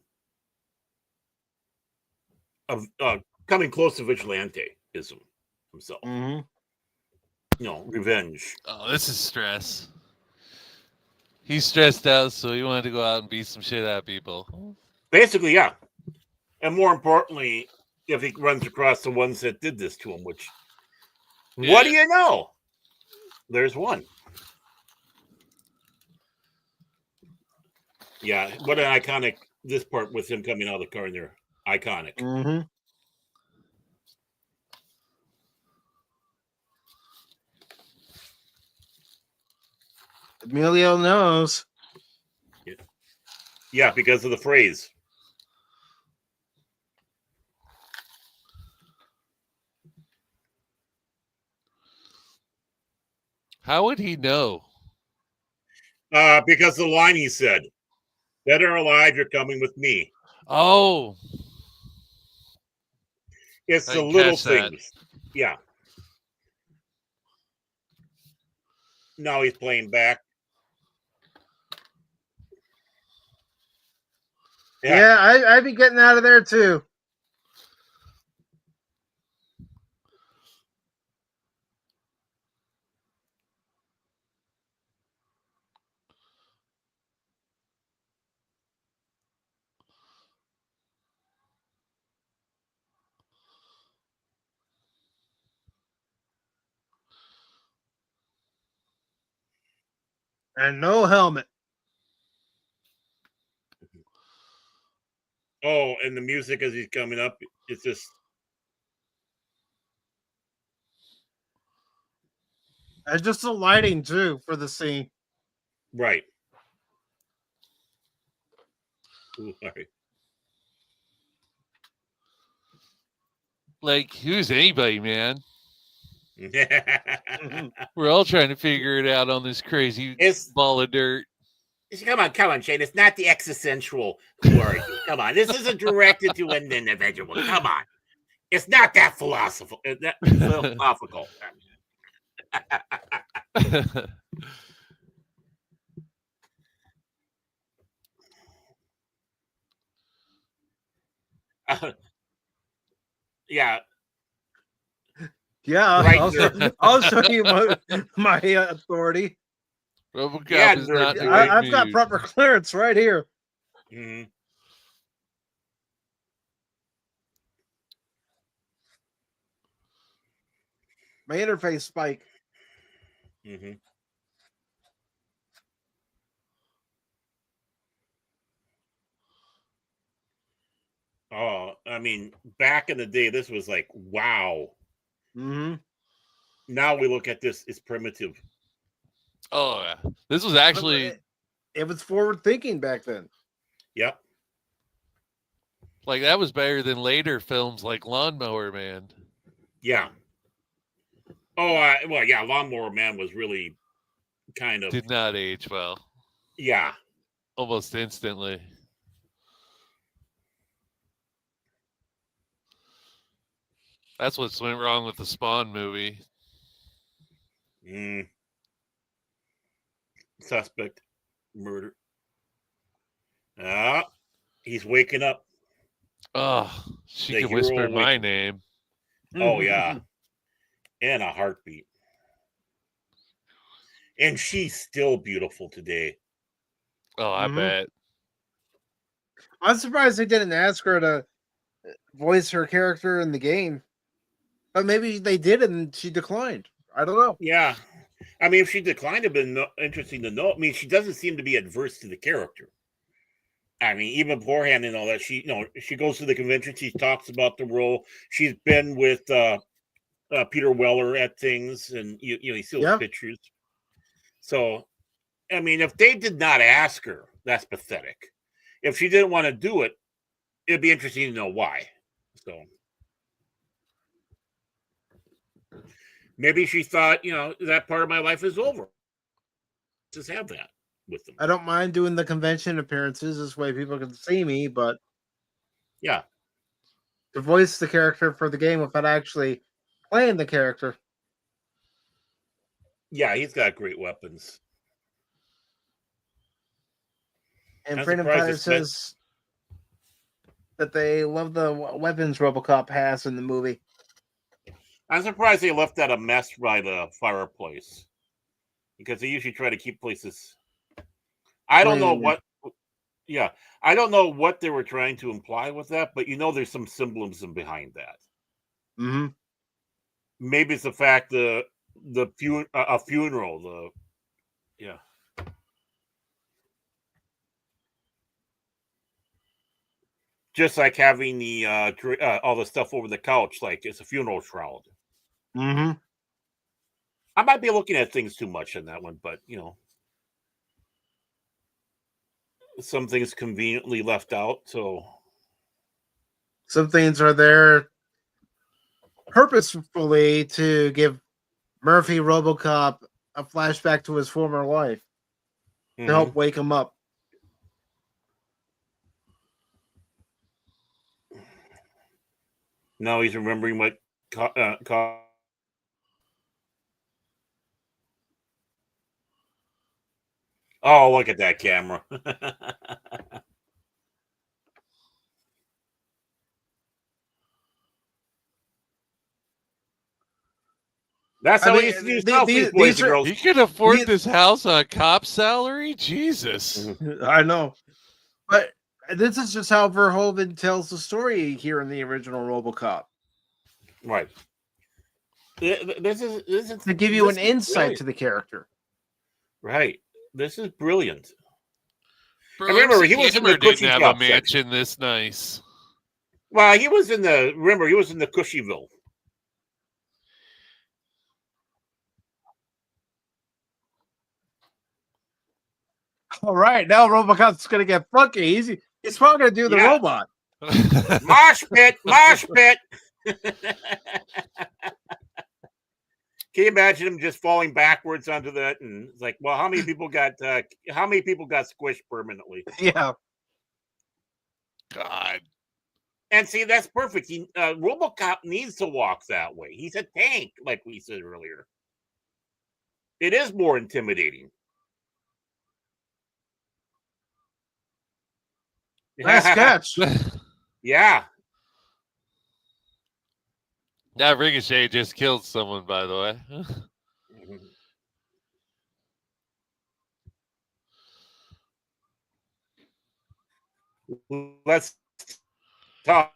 coming close to vigilanteism himself. Mm-hmm. Revenge. Oh, this is stress. He's stressed out, so he wanted to go out and beat some shit out of people. Basically, yeah. And more importantly, if he runs across the ones that did this to him, which, what do you know? There's one. Yeah, what an iconic, this part with him coming out of the car in there. Iconic. Mm-hmm. Emilio knows. Yeah, because of the phrase. How would he know? Because the line he said, "Dead or alive, you're coming with me." Oh. It's the little things. Yeah. Now he's playing back. Yeah, I'd be getting out of there too. And no helmet. Oh, and the music as he's coming up, it's just. And just the lighting too for the scene. Right. Ooh, sorry. Like, who's anybody, man? We're all trying to figure it out on this crazy ball of dirt. Come on, Shane. It's not the existential who are you. Come on. This isn't directed to an individual. Come on. It's not that philosophical. Yeah. Yeah, right I'll show you my authority. Robocop is not the I've got proper clearance right here. Mm-hmm. My interface spike. Mm-hmm. Oh, I mean, back in the day, this was like, wow. Mm-hmm. Now we look at this, it's primitive. Oh, yeah. This was actually... It was forward thinking back then. Yep. Like, that was better than later films like Lawnmower Man. Yeah. Oh, well, yeah, Lawnmower Man was really kind of... Did not age well. Yeah. Almost instantly. That's what's went wrong with the Spawn movie. Suspect murder. He's waking up. Oh, she The can hero whisper my awakened. name. Oh, yeah. And a heartbeat. And she's still beautiful today. Oh, I bet. I'm surprised they didn't ask her to voice her character in the game. But maybe they did and she declined. I don't know. Yeah. I mean, if she declined, it'd been interesting to know. I mean, she doesn't seem to be adverse to the character. I mean, even beforehand and all that, she goes to the convention. She talks about the role. She's been with Peter Weller at things, and you see those pictures. So, I mean, if they did not ask her, that's pathetic. If she didn't want to do it, it'd be interesting to know why. So maybe she thought, that part of my life is over. Just have that with them. I don't mind doing the convention appearances. This way people can see me, but yeah, to voice the character for the game without actually playing the character. Yeah, he's got great weapons. And Freedom Fighter says that they love the weapons Robocop has in the movie. I'm surprised they left that a mess by the fireplace, because they usually try to keep places. I don't know what. Yeah, I don't know what they were trying to imply with that, but there's some symbolism behind that. Mm-hmm. Maybe it's the fact a funeral. Yeah. Just like having the all the stuff over the couch, like it's a funeral shroud. Mm-hmm. I might be looking at things too much in that one, but some things conveniently left out. So some things are there purposefully to give Murphy Robocop a flashback to his former life to help wake him up. Now he's remembering what oh, look at that camera. That's how he used to do selfies, boys and girls. You can afford this house on a cop salary? Jesus. I know. But this is just how Verhoeven tells the story here in the original Robocop. Right. This is to give you an insight to the character. Right. This is brilliant. Bro, remember, he was in the Cushy didn't have a mansion this nice. Well, he was in the Cushyville. All right, now Robocop's gonna get funky. He's probably gonna do the robot. Mosh pit. Can you imagine him just falling backwards onto that? And it's like, well, how many people got squished permanently? Yeah. God. And see, that's perfect. Robocop needs to walk that way. He's a tank, like we said earlier. It is more intimidating. Nice catch. Yeah. That Ricochet just killed someone, by the way. Let's talk.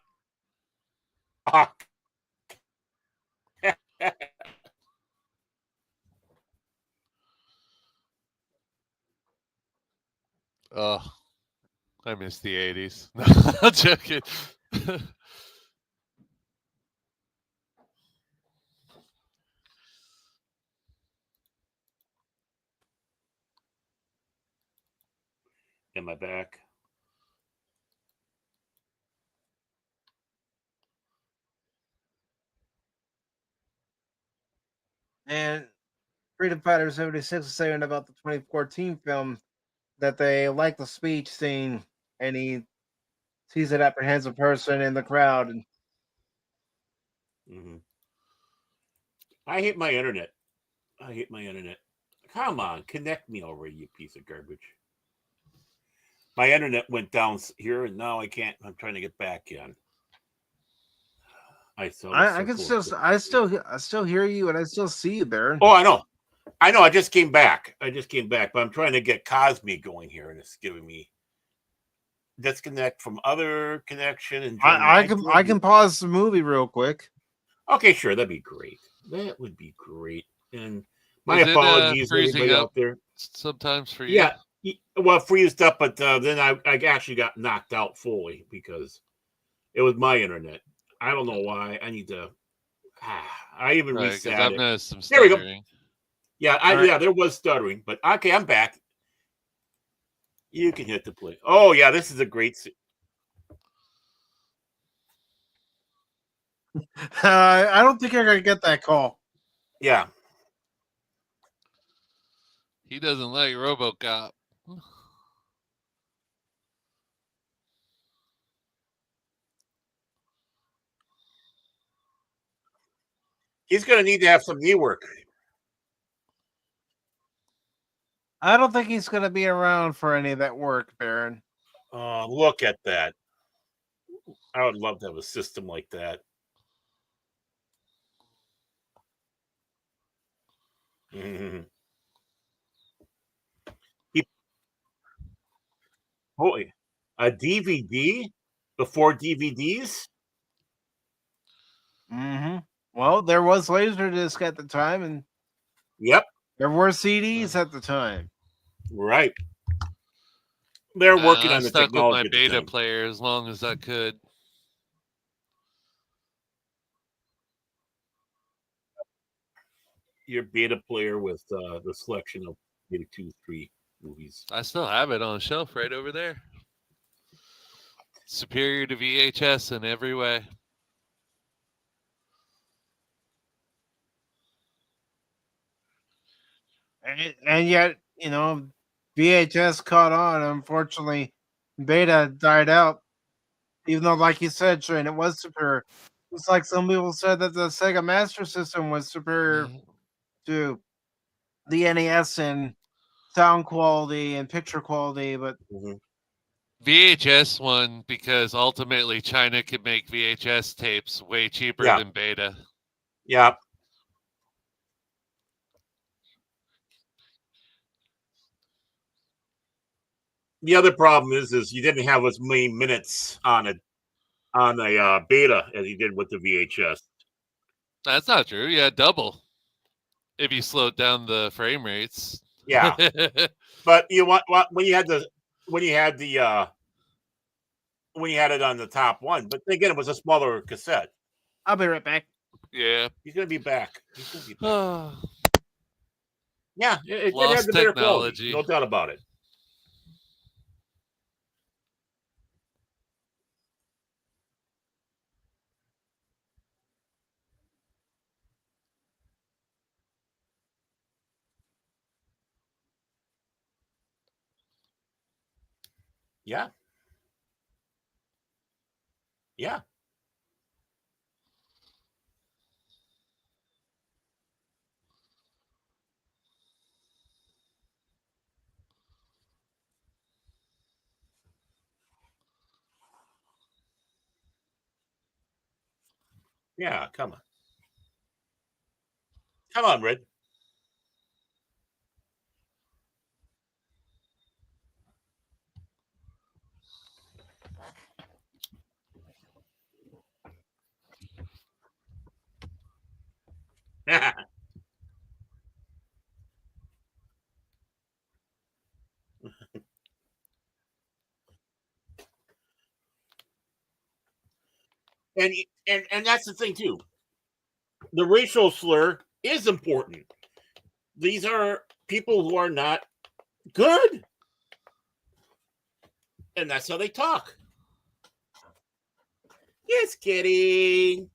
Oh, I miss the 80s. No, I'm joking. Am I back? And Freedom Fighter 76 is saying about the 2014 film that they like the speech scene, and he sees an apprehensive person in the crowd. And I hate my internet. Come on, connect me already, you piece of garbage. My internet went down here, and now I can't. I'm trying to get back in. I still hear you, and I still see you, Baron. Oh, I know. I just came back, but I'm trying to get Cosme going here, and it's giving me disconnect from other connection. And I can pause the movie real quick. Okay, sure, that'd be great. That would be great. And my apologies, everybody out there. Sometimes for you. Yeah, well, freezed up, but then I actually got knocked out fully because it was my internet. I don't know why. I need to. I even reset I've it. noticed some stuttering. stuttering. There we go. Yeah, yeah, there was stuttering, but okay, I'm back. You can hit the play. Oh yeah, this is a great. I don't think you're gonna get that call. Yeah. He doesn't like Robocop. He's going to need to have some knee work. I don't think he's going to be around for any of that work, Baron. Look at that. I would love to have a system like that. Holy, a DVD before DVDs? Well, there was Laserdisc at the time, and yep, there were CDs at the time. Right. They're working on the stuck technology. With my beta player as long as I could. Your beta player with the selection of maybe 2-3 movies. I still have it on a shelf right over there. Superior to VHS in every way. And yet, VHS caught on. Unfortunately, beta died out. Even though, like you said, Shane, it was superior. It's like some people said that the Sega Master System was superior to the NES in sound quality and picture quality, but VHS won because ultimately China could make VHS tapes way cheaper than beta. Yeah. The other problem is you didn't have as many minutes on a beta as you did with the VHS. That's not true. Yeah, double if you slowed down the frame rates. Yeah, but you want when you had it on the top one. But again, it was a smaller cassette. I'll be right back. Yeah, he's gonna be back. Yeah, it lost had the better quality, no doubt about it. Yeah. Yeah. Yeah, come on. Come on, Red. And that's the thing too. The racial slur is important. These are people who are not good, and that's how they talk. Just kidding.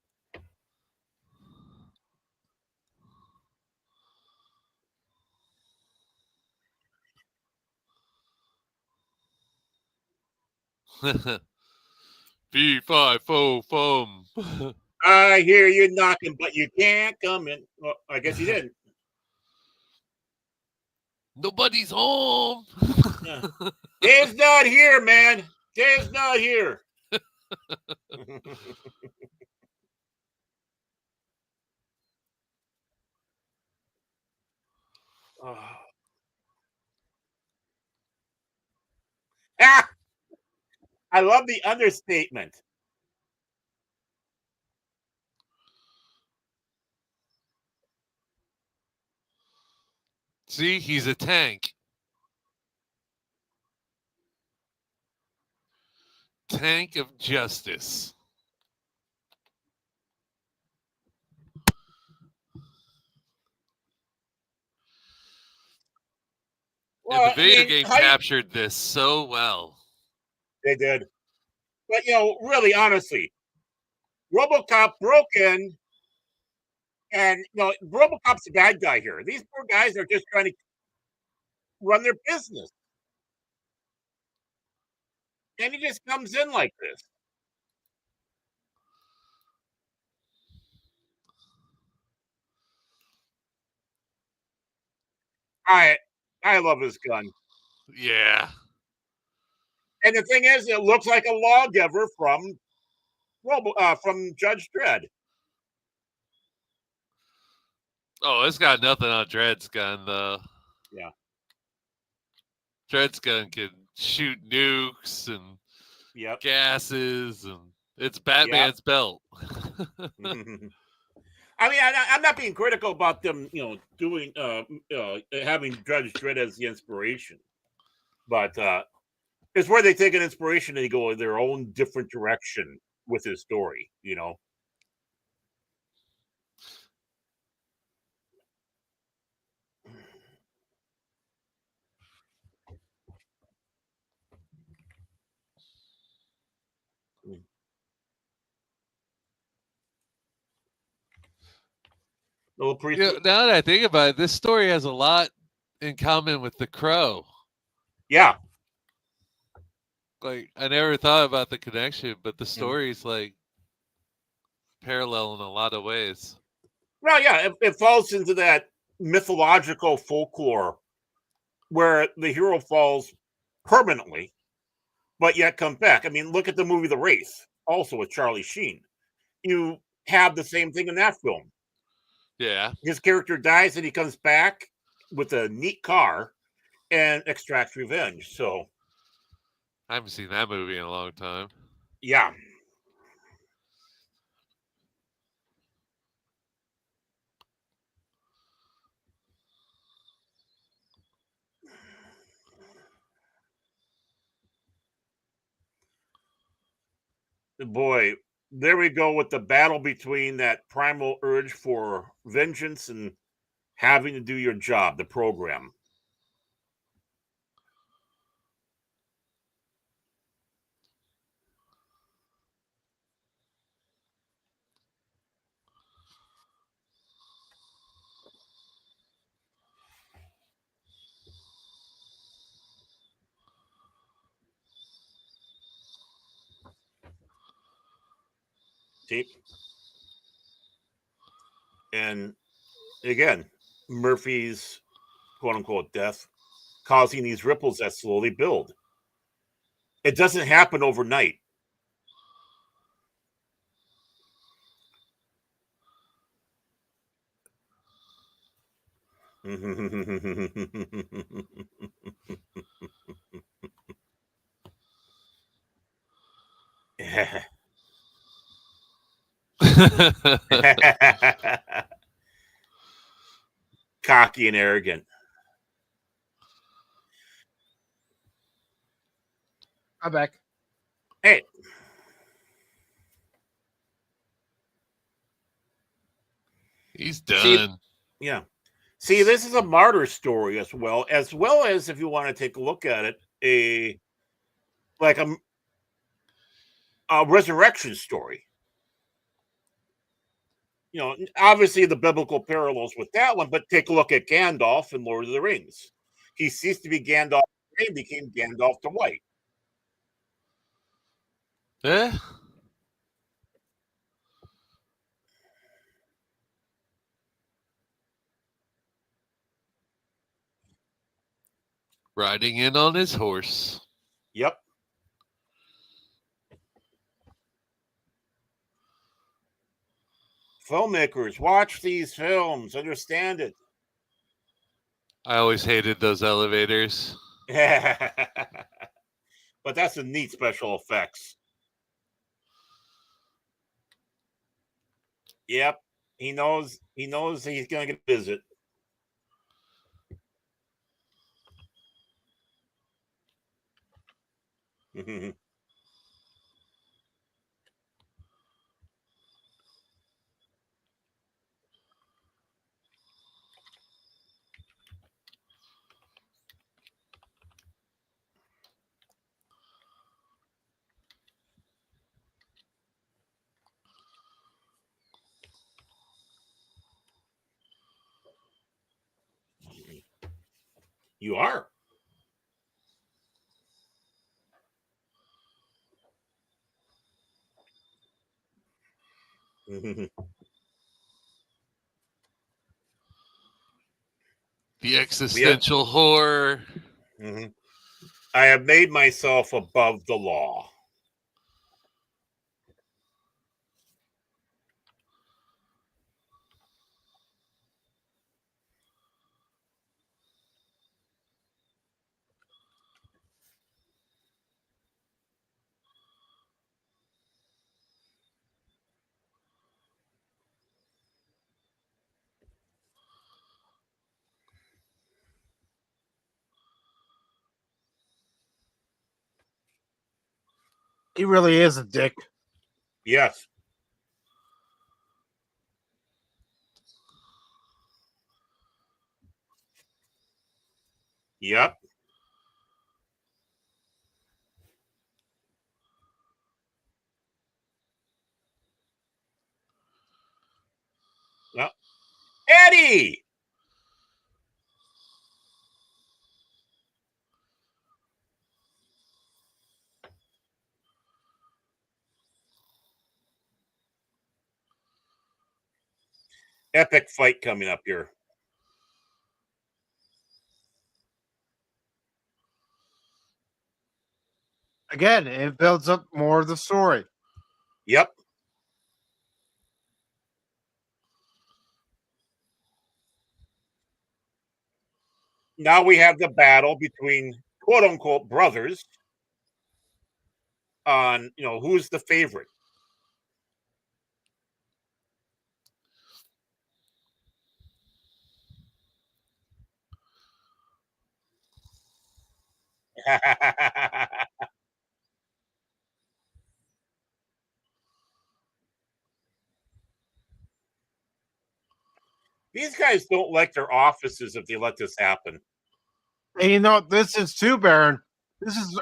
B5 foam. I hear you knocking, but you can't come in. Well, I guess you didn't. Nobody's home. Yeah. Dave's not here, man. Dave's not here. Oh. Ah! I love the understatement. See, he's a tank. Tank of justice. Well, and the Vader game captured this so well. They did. But, really, honestly, Robocop broke in, and, Robocop's the bad guy here. These poor guys are just trying to run their business. And he just comes in like this. I love his gun. Yeah. And the thing is, it looks like a lawgiver from Judge Dredd. Oh, it's got nothing on Dredd's gun, though. Yeah. Dredd's gun can shoot nukes and gases, and it's Batman's belt. I mean, I'm not being critical about them, doing having Judge Dredd as the inspiration, but it's where they take an inspiration and they go in their own different direction with his story, Now that I think about it, this story has a lot in common with The Crow. Yeah. Like, I never thought about the connection, but the story's like parallel in a lot of ways. Well, yeah, it falls into that mythological folklore where the hero falls permanently, but yet comes back. I mean, look at the movie The Wraith, also with Charlie Sheen. You have the same thing in that film. Yeah. His character dies and he comes back with a neat car and extracts revenge. So I haven't seen that movie in a long time. Yeah. Boy, there we go with the battle between that primal urge for vengeance and having to do your job, the program. See? And again, Murphy's quote unquote death causing these ripples that slowly build. It doesn't happen overnight. Cocky and arrogant. I'm back. Hey. He's done. Yeah. See, this is a martyr story as well as if you want to take a look at it, a resurrection story. Obviously the biblical parallels with that one, but take a look at Gandalf in Lord of the Rings. He ceased to be Gandalf the Grey and became Gandalf the White. Eh? Riding in on his horse. Yep. Filmmakers, watch these films. Understand it. I always hated those elevators. But that's a neat special effects. Yep. He knows he's gonna get a visit. You are. The existential horror. I have made myself above the law. He really is a dick. Yes. Yep. Yep. Eddie. Epic fight coming up here. Again, it builds up more of the story. Yep. Now we have the battle between quote unquote brothers on, who's the favorite. These guys don't like their offices if they let this happen. And this is too, Baron. This is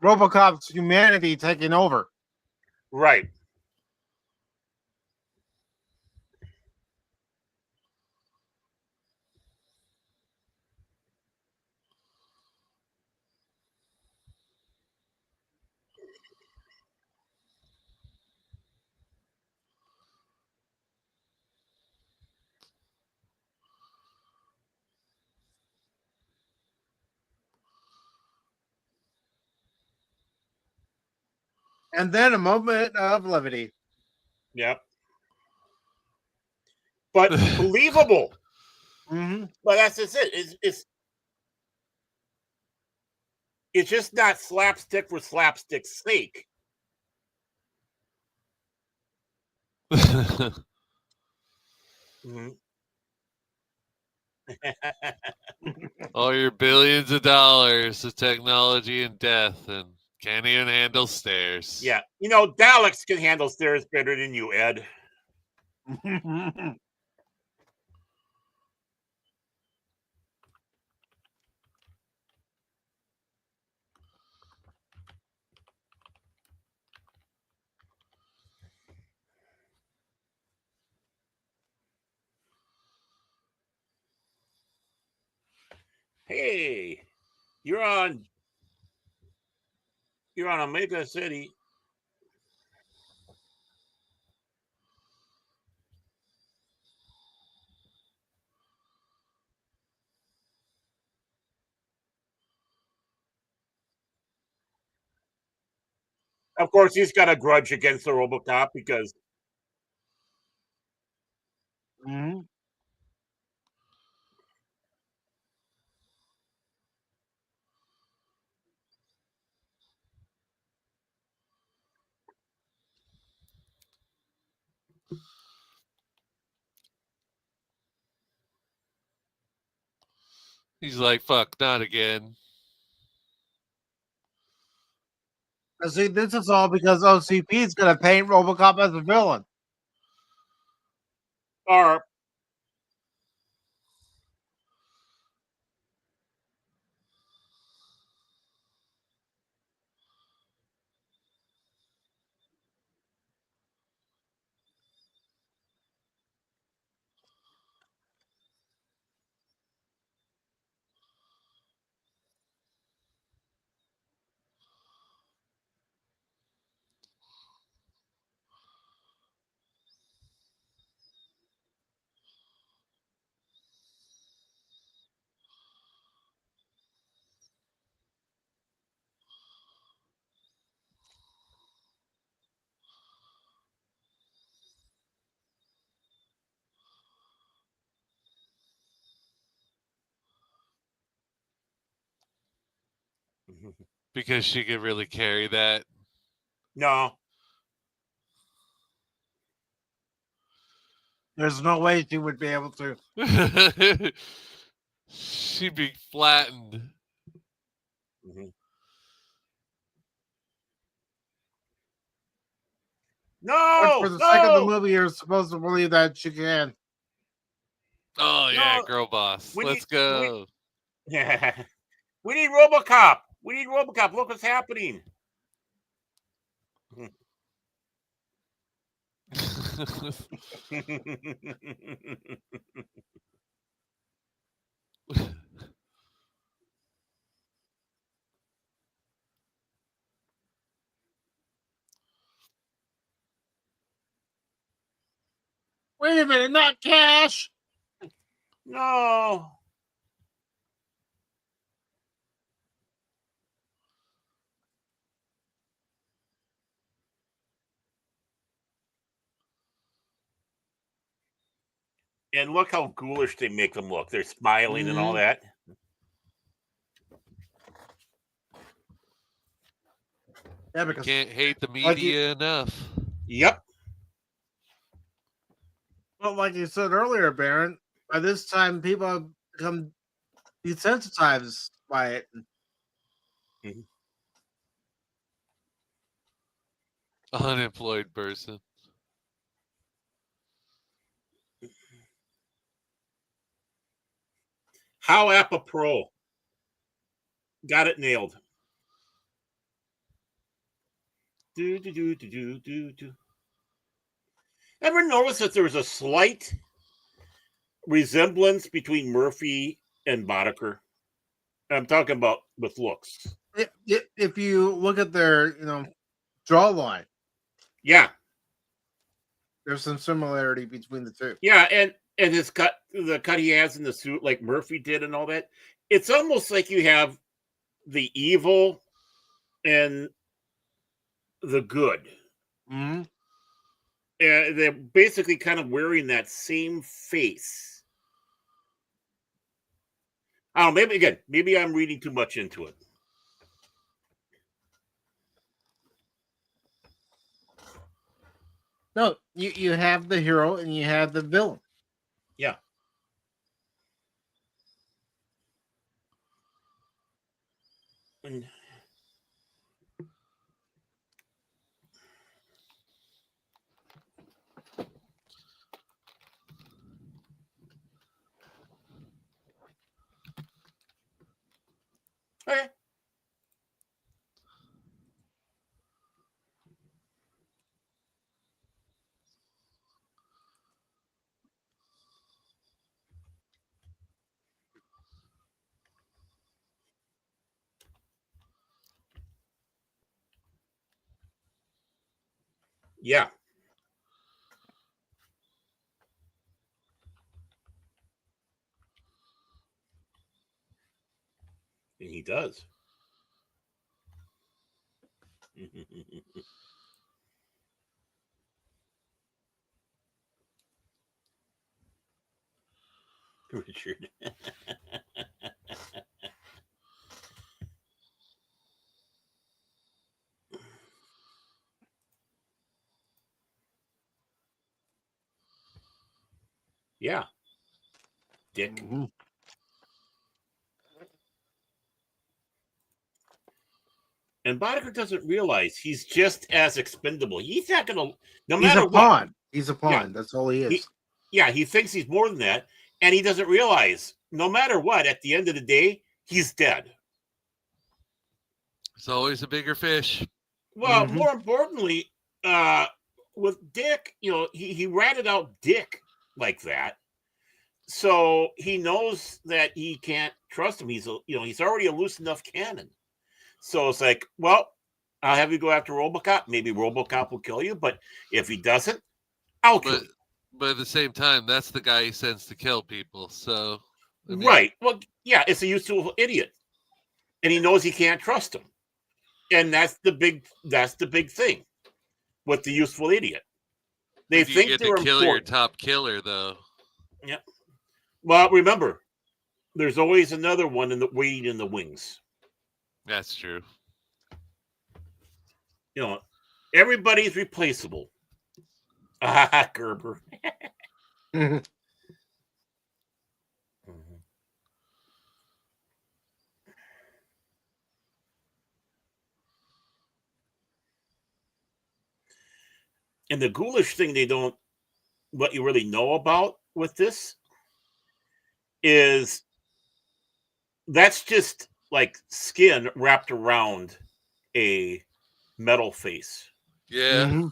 Robocop's humanity taking over. Right. And then a moment of levity. Yep. But believable. Mm-hmm. But that's just it. It's just not slapstick for slapstick's sake. All your billions of dollars of technology and death, and can't even handle stairs. Yeah. Daleks can handle stairs better than you, Ed. Hey, you're on Omega City. Of course, he's got a grudge against the Robocop because Mhm. He's like, fuck, not again. See, this is all because OCP is going to paint Robocop as a villain. or Because she could really carry that. no. There's no way she would be able to. She'd be flattened. But No, for the sake of the no. movie, you're supposed to believe that she can. Oh, yeah, No. girl boss. We Let's need- go. We need Robocop. We need Robocop. Look what's happening. Wait a minute, not cash. No. And look how ghoulish they make them look. They're smiling and all that. Yeah, because Can't hate the media enough. Yep. well, like you said earlier, Baron, by this time people have become desensitized by it. Unemployed person. How apropos. Got it nailed. Do. Ever notice that there was a slight resemblance between Murphy and Boddicker? I'm talking about with looks. If you look at their, jawline, Yeah. there's some similarity between the two. Yeah, and his cut, the cut he has in the suit, like Murphy did, and all that. It's almost like you have the evil and the good. Mm-hmm. And they're basically kind of wearing that same face. I don't know, maybe I'm reading too much into it. No, you have the hero and you have the villain. Yeah. And okay. Yeah. And he does. Richard. Yeah. Dick. Mm-hmm. And Boddicker doesn't realize he's just as expendable. He's not going to, no He's matter a what. pawn. He's a pawn. Yeah. That's all he is. He thinks he's more than that. And he doesn't realize, no matter what, at the end of the day, he's dead. It's always a bigger fish. Well, more importantly, with Dick, he ratted out Dick like that. So he knows that he can't trust him. He's already a loose enough cannon. So it's like, well, I'll have you go after Robocop. Maybe Robocop will kill you, but if he doesn't, I'll kill you. But at the same time, that's the guy he sends to kill people. So, right. Well, yeah, it's a useful idiot, and he knows he can't trust him, and that's the big thing with the useful idiot. They think they're important. Kill your top killer, though. Yeah. Well, remember, there's always another one waiting in the wings. That's true. Everybody's replaceable. Gerber. And the ghoulish thing what you really know about with this is that's just like skin wrapped around a metal face. Yeah. Mm-hmm.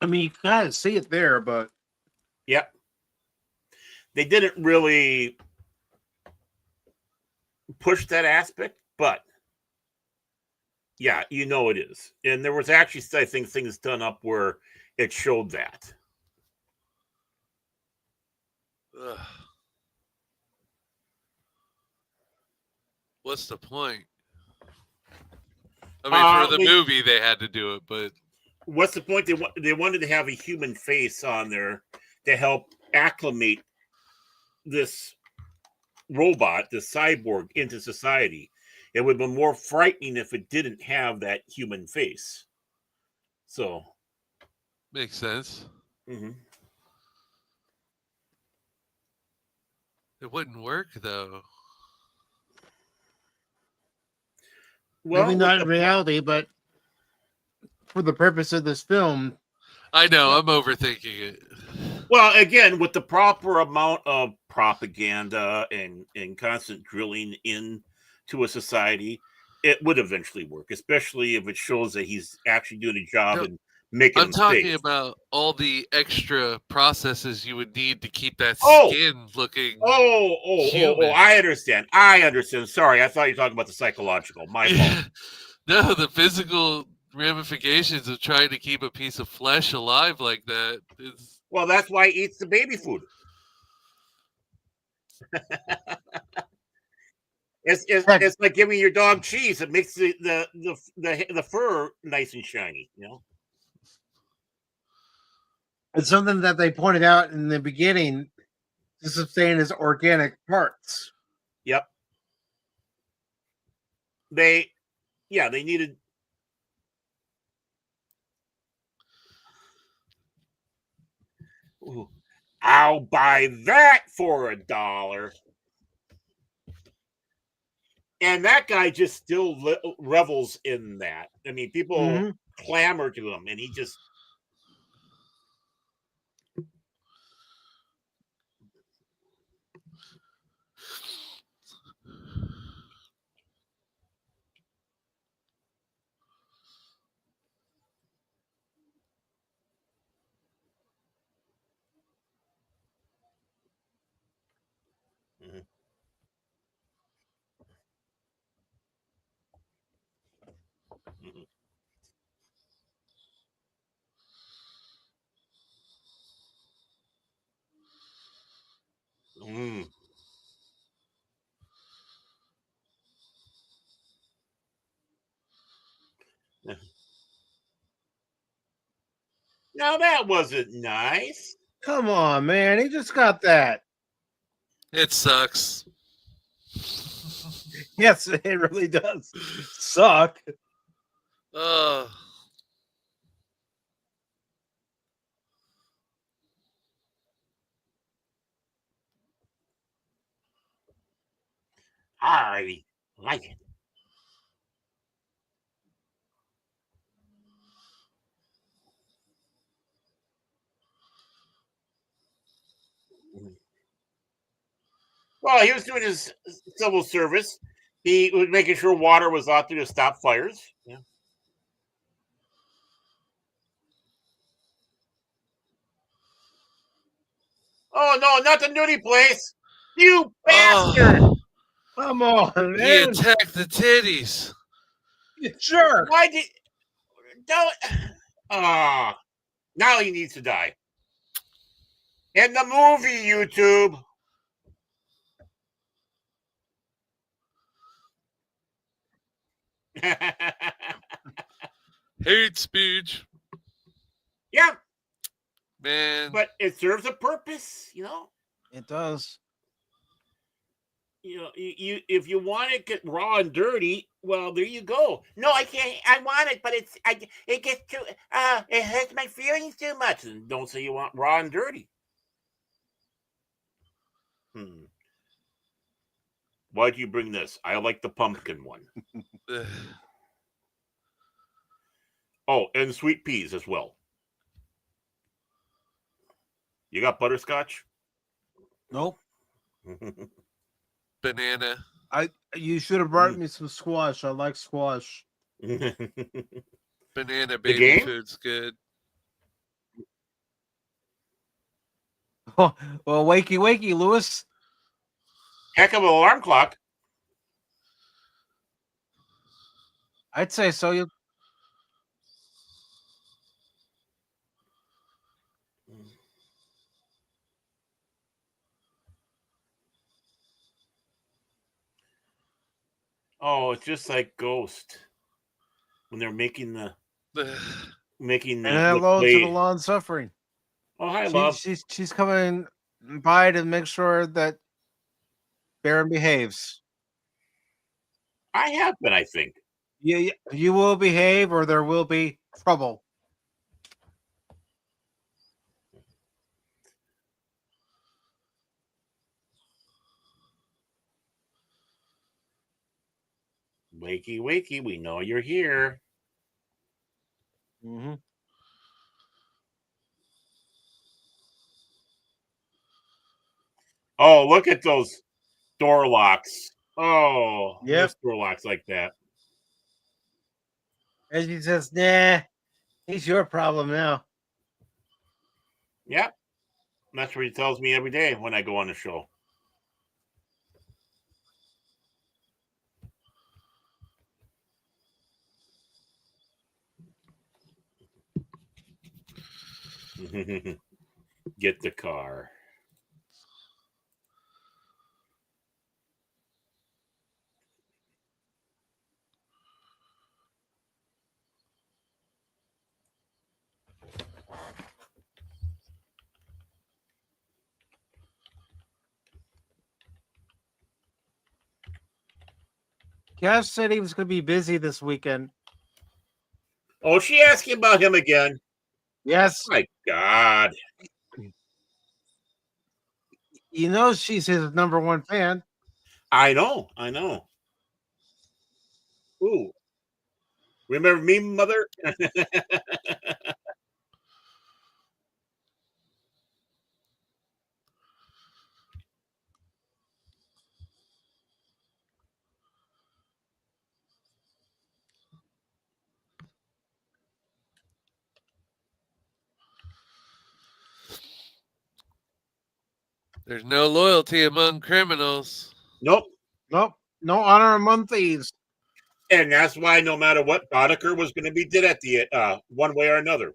I mean, you kind of see it there, but yep, they didn't really push that aspect, but yeah, it is. And there was actually, I think, things done up where it showed that. Ugh. What's the point? I mean, for the movie, they had to do it, but what's the point? They wanted to have a human face on there to help acclimate this robot, this cyborg, into society. It would have been more frightening if it didn't have that human face. So, makes sense. Mm-hmm. It wouldn't work, though. Well, maybe not in reality, but for the purpose of this film. I know, I'm overthinking it. Well, again, with the proper amount of propaganda and constant drilling into a society, it would eventually work, especially if it shows that he's actually doing a job and making I'm talking about all the extra processes you would need to keep that skin looking. Oh, I understand. Sorry, I thought you were talking about the psychological. My fault. No, the physical ramifications of trying to keep a piece of flesh alive like that is... Well, that's why he eats the baby food. It's like giving your dog cheese. It makes the fur nice and shiny, It's something that they pointed out in the beginning to sustain his organic parts. Yep. They needed. Ooh, I'll buy that for $1. And that guy just still revels in that. I mean, people clamor to him, and he just. Now that wasn't nice. Come on, man. He just got that. It sucks. Yes, it really does suck. Oh. I like it. Well, he was doing his civil service. He was making sure water was out there to stop fires. Yeah. Oh no, not the nudie place! You bastard! Oh, Come on, he man. attacked the titties. Sure. Why did don't? Ah, now he needs to die. In the movie, YouTube. Hate speech. Yeah, Man. but it serves a purpose, you know. It does. You know, you if you want it get raw and dirty, well, there you go. No, I can't. I want it, but it gets too. It hurts my feelings too much. And don't say you want raw and dirty. Why'd you bring this? I like the pumpkin one. Oh, and sweet peas as well. You got butterscotch? Nope. Banana. You should have brought me some squash. I like squash. Banana baby food's good. Well, wakey, Lewis. Heck of an alarm clock. I'd say so. You. Oh, it's just like Ghost when they're making the hello to the lawn suffering. Oh, hi, love. She's coming by to make sure that Baron behaves. I have been, I think. You will behave, or there will be trouble. Wakey, wakey, we know you're here. Mm-hmm. Oh, look at those door locks. Oh, yeah, door locks like that. And she says, nah, he's your problem now. Yep. That's what he tells me every day when I go on the show. Get the car. Cash said he was going to be busy this weekend. Oh, she asked you about him again. Yes. My God. You know she's his number one fan. I know. Ooh. Remember me, mother? There's no loyalty among criminals. Nope. No honor among thieves. And that's why no matter what, Boddicker was going to be dead at the one way or another.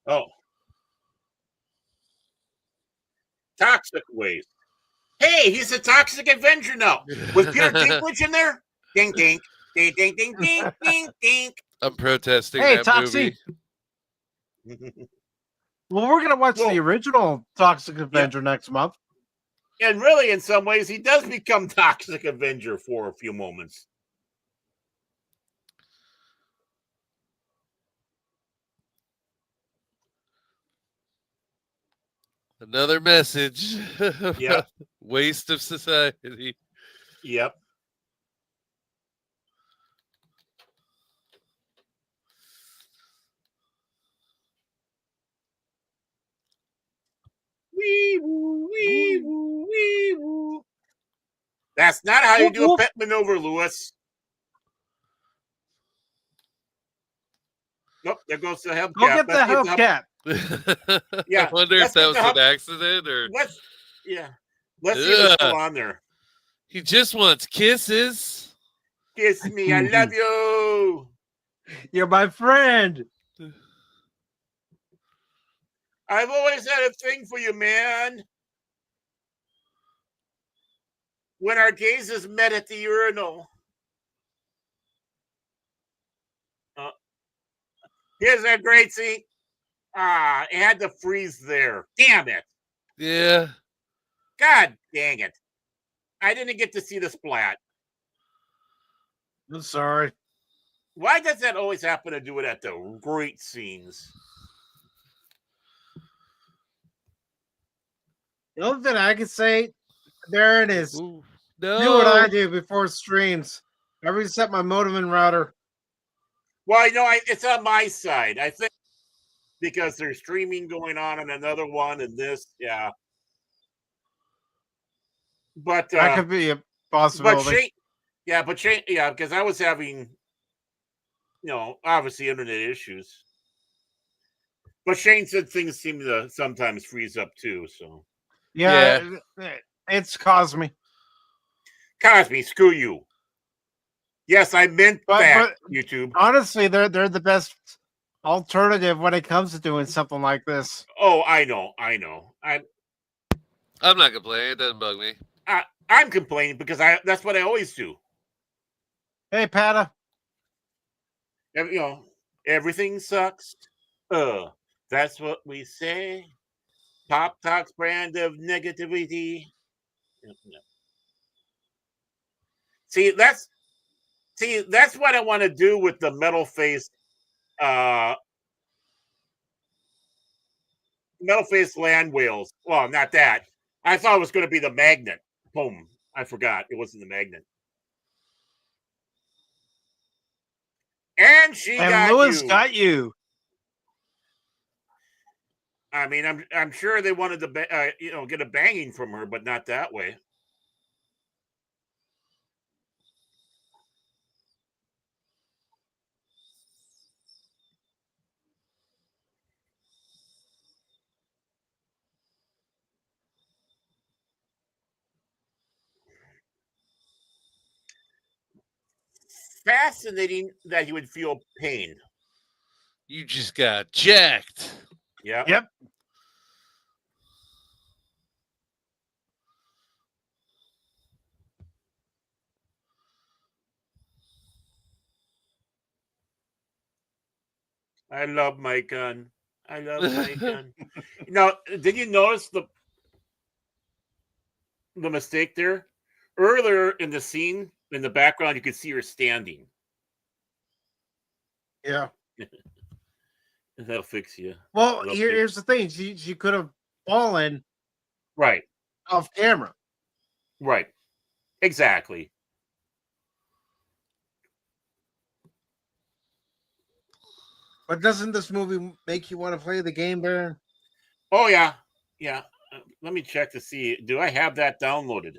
Oh. Toxic waste. Hey, he's a toxic Avenger now. With Peter Dinklage in there? Ding, ding, ding, ding, ding, ding, ding, ding. I'm protesting Hey, that Toxie. movie. Well, we're gonna watch the original Toxic Avenger next month. And really, in some ways, he does become Toxic Avenger for a few moments. Another message. Yep. Waste of society. Yep. Wee woo, wee woo, wee woo. That's not how you do a pet maneuver, Lewis. Nope, there goes the Hellcat. Go get the Hellcat. Yeah, I wonder if that was an accident or. Let's see what's still on there. He just wants kisses. Kiss me, I love you. You're my friend. I've always had a thing for you, man. When our gazes met at the urinal. Here's a great scene. It had to freeze there. Damn it. Yeah. God dang it. I didn't get to see the splat. I'm sorry. Why does that always happen to do it at the great scenes? The only thing I can say, there it is. Ooh, no. Do what I do before streams. I reset my modem and router. Well, it's on my side. I think because there's streaming going on another one and this, yeah. But that could be a possibility. But Shane, because I was having, obviously internet issues. But Shane said things seem to sometimes freeze up too. So yeah. It's Cosme. Cosme, screw you. Yes, I meant that. YouTube. Honestly, they're the best alternative when it comes to doing something like this. Oh, I know. I'm not complaining. It doesn't bug me. I'm complaining because that's what I always do. Hey, Pata. Everything sucks. That's what we say. Pop Talk's brand of negativity. See, that's what I want to do with the metal face land whales. Well, not that. I thought it was going to be the magnet. Boom. I forgot. It wasn't the magnet. And Lewis got you. I mean, I'm sure they wanted to get a banging from her, but not that way. Fascinating that he would feel pain. You just got jacked. Yeah. Yep. I love my gun. Now, did you notice the mistake there? Earlier in the scene, in the background, you could see her standing. Yeah. That'll fix you. Well, here's the thing. She could have fallen right off camera. Right. Exactly. But doesn't this movie make you want to play the game, Baron? Oh, yeah. Yeah. Let me check to see. Do I have that downloaded?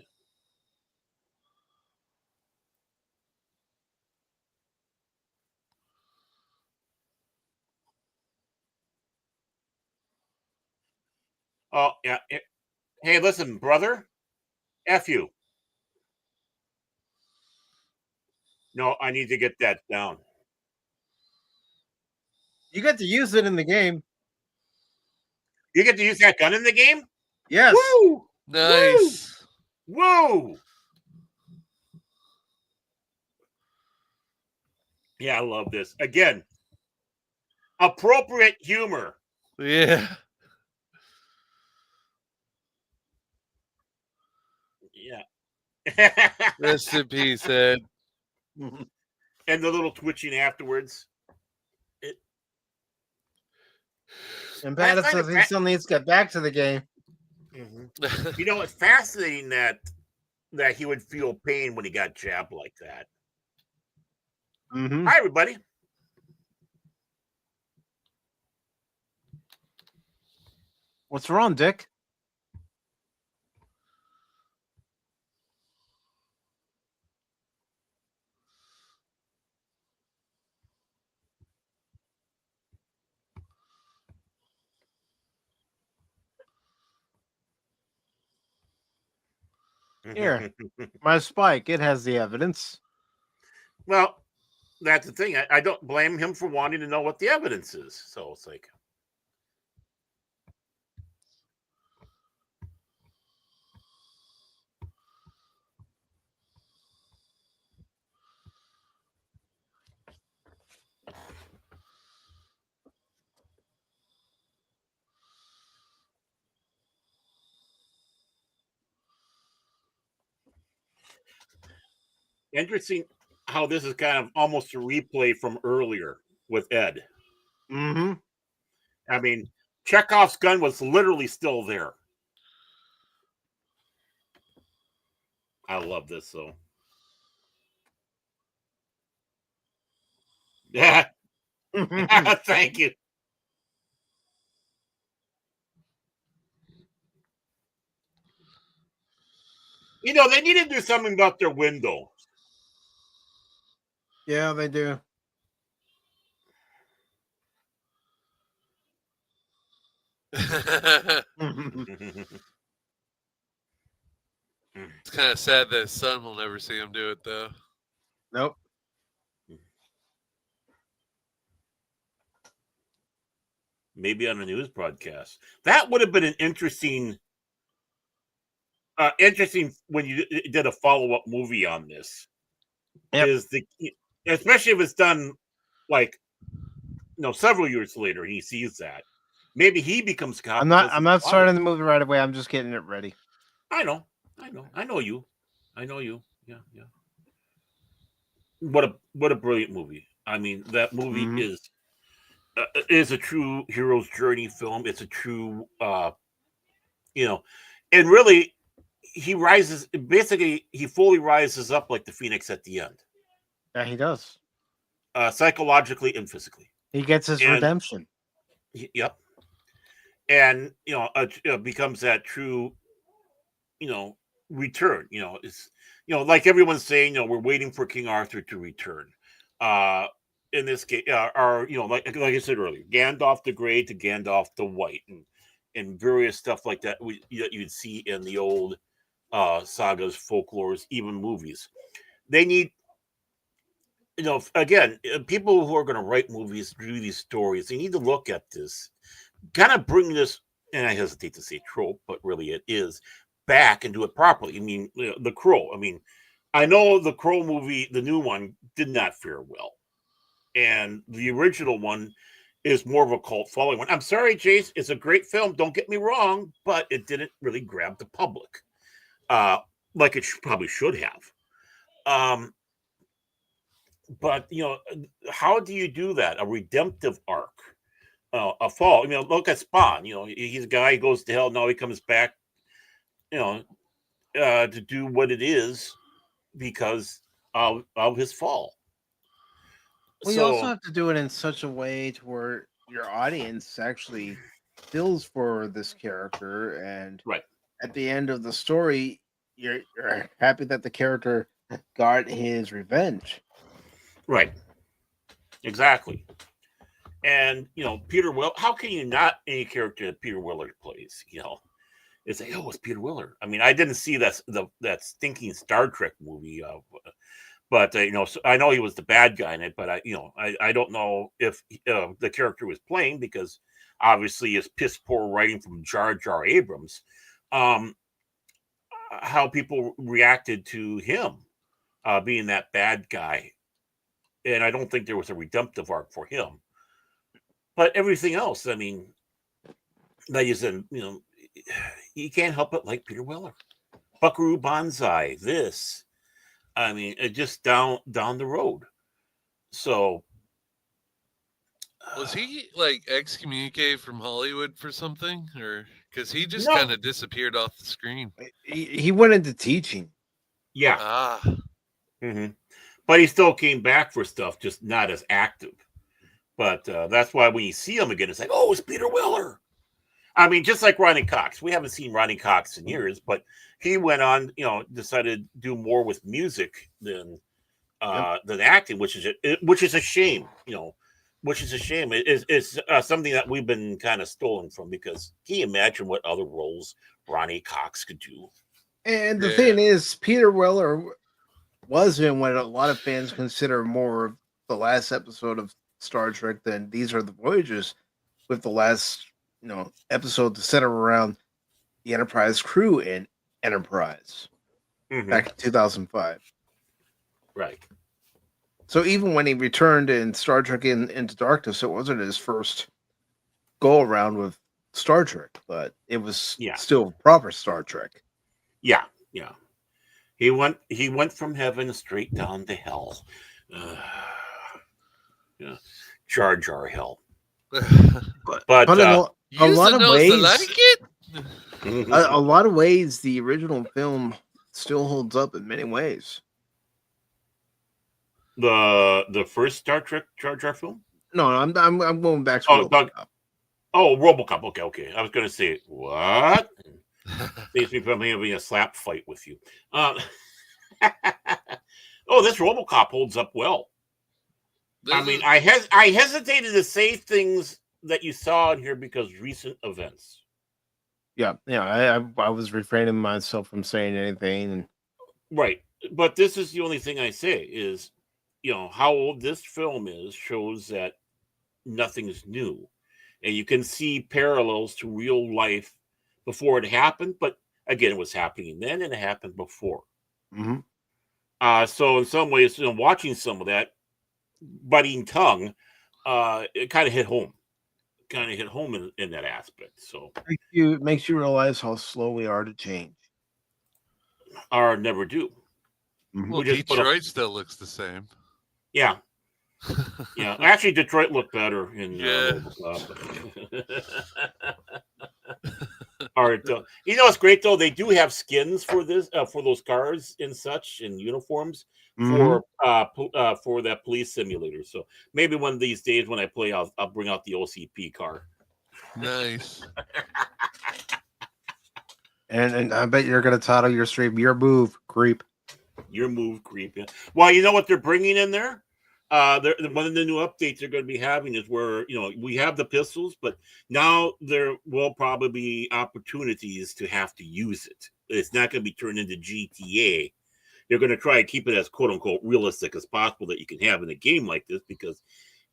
Oh, yeah. Hey, listen, brother. F you. No, I need to get that down. You get to use it in the game. You get to use that gun in the game? Yes. Woo! Nice. Woo! Yeah, I love this. Again, appropriate humor. Yeah. Yeah. Rest in peace, Ed. And the little twitching afterwards. And Pat says he still needs to get back to the game. Mm-hmm. You know, it's fascinating that he would feel pain when he got jabbed like that. Mm-hmm. Hi, everybody. What's wrong, Dick? Here, my spike. It has the evidence. Well, that's the thing. I don't blame him for wanting to know what the evidence is. So it's like, interesting how this is kind of almost a replay from earlier with Ed. Mm-hmm. I mean, Chekhov's gun was literally still there. I love this, though. Yeah. Thank you. You know, they need to do something about their window. Yeah, they do. It's kind of sad that his son will never see him do it, though. Nope. Maybe on a news broadcast. That would have been an interesting when you did a follow-up movie on this. Yep. Especially if it's done like several years later and he sees that. Maybe he becomes cop. I'm not starting the movie right away. I'm just getting it ready. I know you. Yeah. What a brilliant movie. I mean, that movie is a true hero's journey film. It's a true and really he rises, basically he fully rises up like the Phoenix at the end. Yeah, he does. Psychologically and physically. He gets his redemption. Yep. And becomes that true return. It's like everyone's saying, we're waiting for King Arthur to return. In this case, like I said earlier, Gandalf the Grey to Gandalf the White, and various stuff like that you'd see in the old sagas, folklores, even movies. They need, again, people who are going to write movies, do these stories, they need to look at this, kind of bring this, and I hesitate to say trope, but really it is, back and do it properly. I mean, The Crow. I mean, I know the Crow movie, the new one, did not fare well. And the original one is more of a cult following one. I'm sorry, Jace, it's a great film, don't get me wrong, but it didn't really grab the public like it probably should have. But how do you do that? A redemptive arc, a fall. Look at Spawn. He's a guy who goes to hell. Now he comes back. To do what it is because of his fall. Well, you also have to do it in such a way to where your audience actually feels for this character, and right at the end of the story, you're happy that the character got his revenge. Right. Exactly. And Peter Weller. How can you not any character that Peter Weller plays? It's like, it's Peter Weller. I mean, I didn't see that stinking Star Trek movie, but so I know he was the bad guy in it. But I don't know if the character was playing, because obviously it's piss poor writing from Jar Jar Abrams. how people reacted to him being that bad guy. And I don't think there was a redemptive arc for him. But everything else, I mean, that is, you can't help but like Peter Weller. Buckaroo Banzai, this. I mean, it just down the road. So was he like excommunicated from Hollywood for something, or because he just No. kind of disappeared off the screen? He went into teaching. Yeah. But he still came back for stuff, just not as active. But that's why when you see him again, it's like, oh, it's Peter Weller. I mean, just like Ronnie Cox. We haven't seen Ronnie Cox in years, but he went on, decided to do more with music than acting, which is a shame. Which is a shame. It's something that we've been kind of stolen from, because can you imagine what other roles Ronnie Cox could do? And the thing is, Peter Weller was in what a lot of fans consider more of the last episode of Star Trek than These Are the Voyages, with the last episode to center around the Enterprise crew in Enterprise back in 2005. Right. So even when he returned in Star Trek Into Darkness, it wasn't his first go around with Star Trek, but it was still proper Star Trek. Yeah. He went from heaven straight down to hell. Jar Jar hell. But a lot of ways, a lot of ways, the original film still holds up in many ways. The first Star Trek Jar Jar film? No, I'm going back to Robocop. Robocop. Okay. I was going to say what? Saves me from having a slap fight with you. This Robocop holds up well. I mean, I hesitated to say things that you saw in here because recent events. Yeah. I was refraining myself from saying anything. And right, but this is the only thing I say is, how old this film is shows that nothing is new, and you can see parallels to real life before it happened. But again, it was happening then, and it happened before. So in some ways, watching some of that biting tongue, it kind of hit home. In that aspect. So it makes you realize how slow we are to change. Or never do. Well, Detroit still looks the same. Yeah. Actually, Detroit looked better in All right, it's great though. They do have skins for this, for those cars and such, and uniforms for that police simulator. So maybe one of these days when I play, I'll bring out the OCP car. Nice. And I bet you're gonna title your stream "Your Move, Creep." Your move, creep. Yeah. Well, you know what they're bringing in there? One of the new updates they're going to be having is where, we have the pistols, but now there will probably be opportunities to have to use it. It's not going to be turned into GTA. They're going to try and keep it as quote unquote realistic as possible that you can have in a game like this, because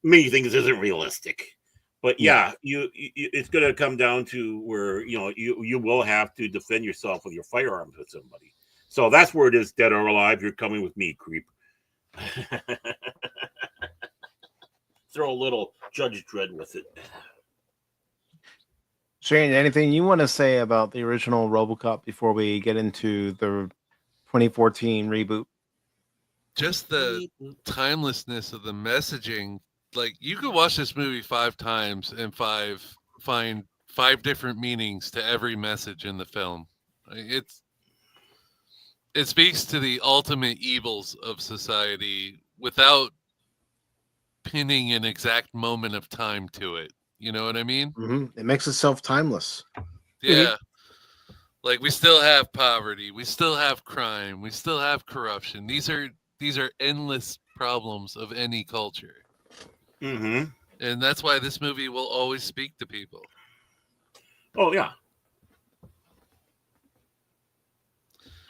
many things isn't realistic. But it's going to come down to where, you will have to defend yourself with your firearms with somebody. So that's where it is, dead or alive. You're coming with me, creep. Throw a little Judge Dredd with it. Shane, anything you want to say about the original Robocop before we get into the 2014 reboot? Just the timelessness of the messaging. Like, you could watch this movie 5 times and find 5 different meanings to every message in the film. It speaks to the ultimate evils of society without pinning an exact moment of time to it. You know what I mean? Mm-hmm. It makes itself timeless. Yeah. Like, we still have poverty. We still have crime. We still have corruption. These are endless problems of any culture. Mm-hmm. And that's why this movie will always speak to people. Oh, yeah.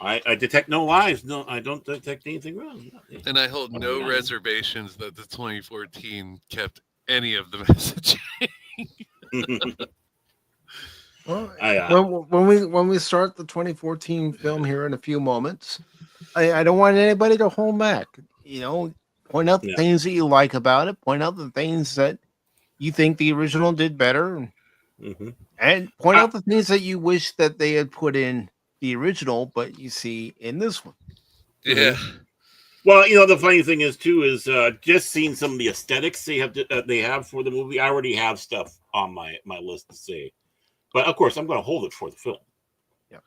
I detect no lies. No, I don't detect anything wrong. And I hold no reservations that the 2014 kept any of the messaging. Well, I, when we start the 2014 film here in a few moments, I don't want anybody to hold back. Point out the things that you like about it. Point out the things that you think the original did better, and point out the things that you wish that they had put in the original, but you see in this one. Yeah. Well, the funny thing is too is just seeing some of the aesthetics they have for the movie. I already have stuff on my list to say, but of course I'm going to hold it for the film. Yeah.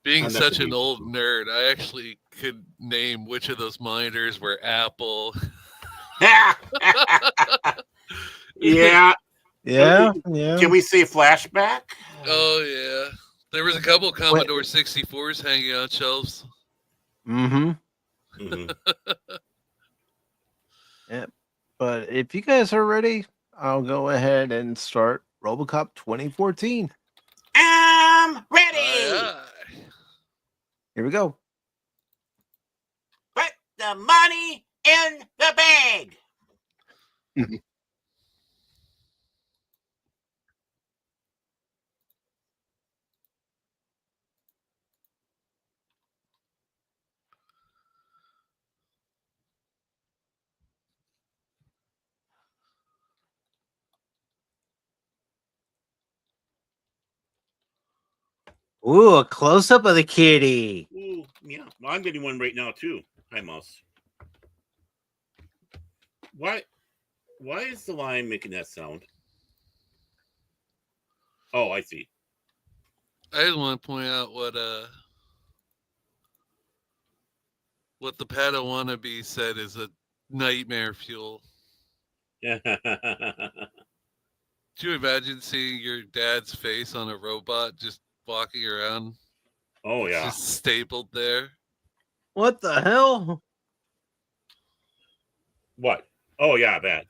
Being such an old nerd, I actually could name which of those monitors were Apple. Yeah. Can we say flashback? Oh yeah, there was a couple of Commodore 64s hanging on shelves. Yeah, but if you guys are ready, I'll go ahead and start Robocop 2014. I'm ready. Here we go. Put the money in the bag. Ooh, a close up of the kitty. Ooh, yeah. Well, I'm getting one right now too. Hi, Mouse. Why is the lion making that sound? Oh, I see. I just want to point out what the Padawannabe said is a nightmare fuel. Yeah. Do you imagine seeing your dad's face on a robot just walking around? Oh yeah. Just stapled there. What the hell? What? Oh yeah, that.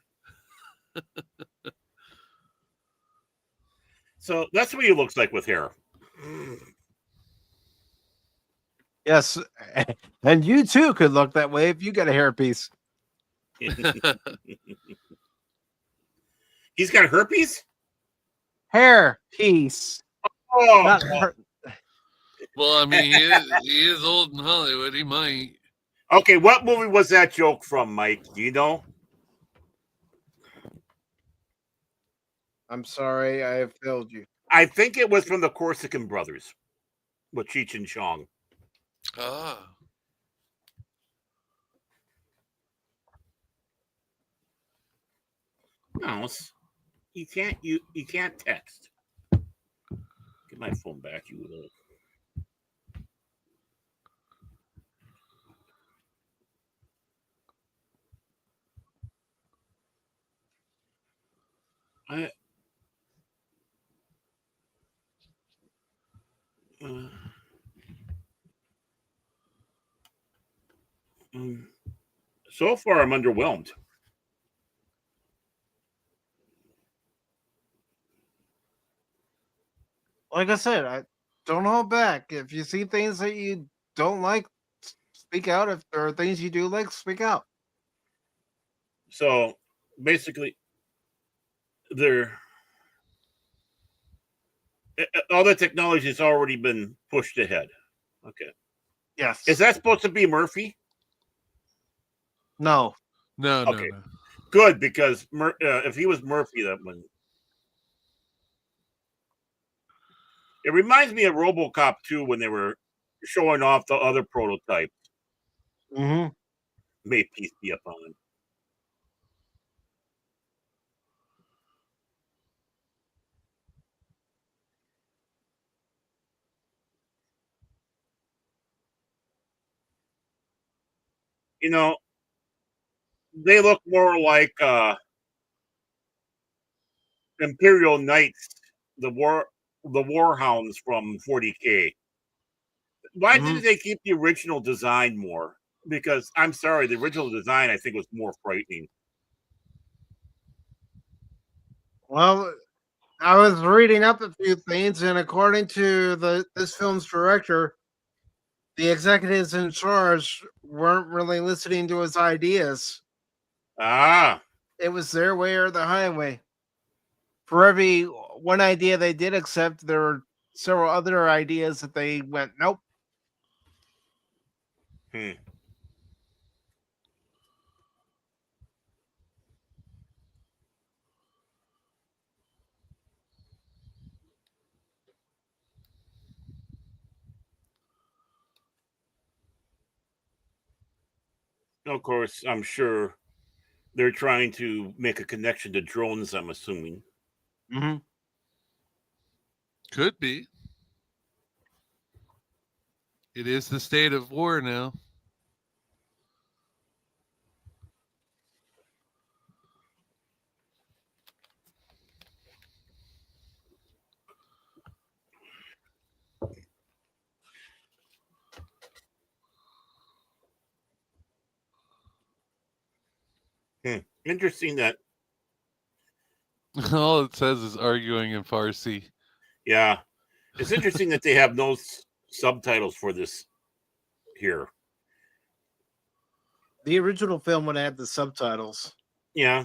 So that's what he looks like with hair. Yes, and you too could look that way if you got a hairpiece. He's got herpes? Hair piece. Oh. Not her- Well, I mean, he is old in Hollywood. He might. Okay, what movie was that joke from, Mike? Do you know? I'm sorry, I have failed you. I think it was from the Corsican Brothers with Cheech and Chong. Ah. No, you can't text. Get my phone back, you little. So far, I'm underwhelmed. Like I said, I don't hold back. If you see things that you don't like, speak out. If there are things you do like, speak out. So basically, all the technology has already been pushed ahead. Okay. Yes. Is that supposed to be Murphy? No. No. Okay. No. Good, because if he was Murphy, that one. It reminds me of Robocop 2 when they were showing off the other prototypes. May peace be upon him. They look more like Imperial Knights, the Warhounds from 40K. Why didn't they keep the original design more? Because I'm sorry, the original design I think was more frightening. Well, I was reading up a few things, and according to this film's director, the executives in charge weren't really listening to his ideas. Ah. It was their way or the highway. For every one idea they did accept. There were several other ideas that they went, nope. Of course, I'm sure they're trying to make a connection to drones, I'm assuming. Mm-hmm. Could be. It is the state of war now. Interesting that. All it says is arguing in Farsi. Yeah. It's interesting that they have no subtitles for this here. The original film would have the subtitles. Yeah.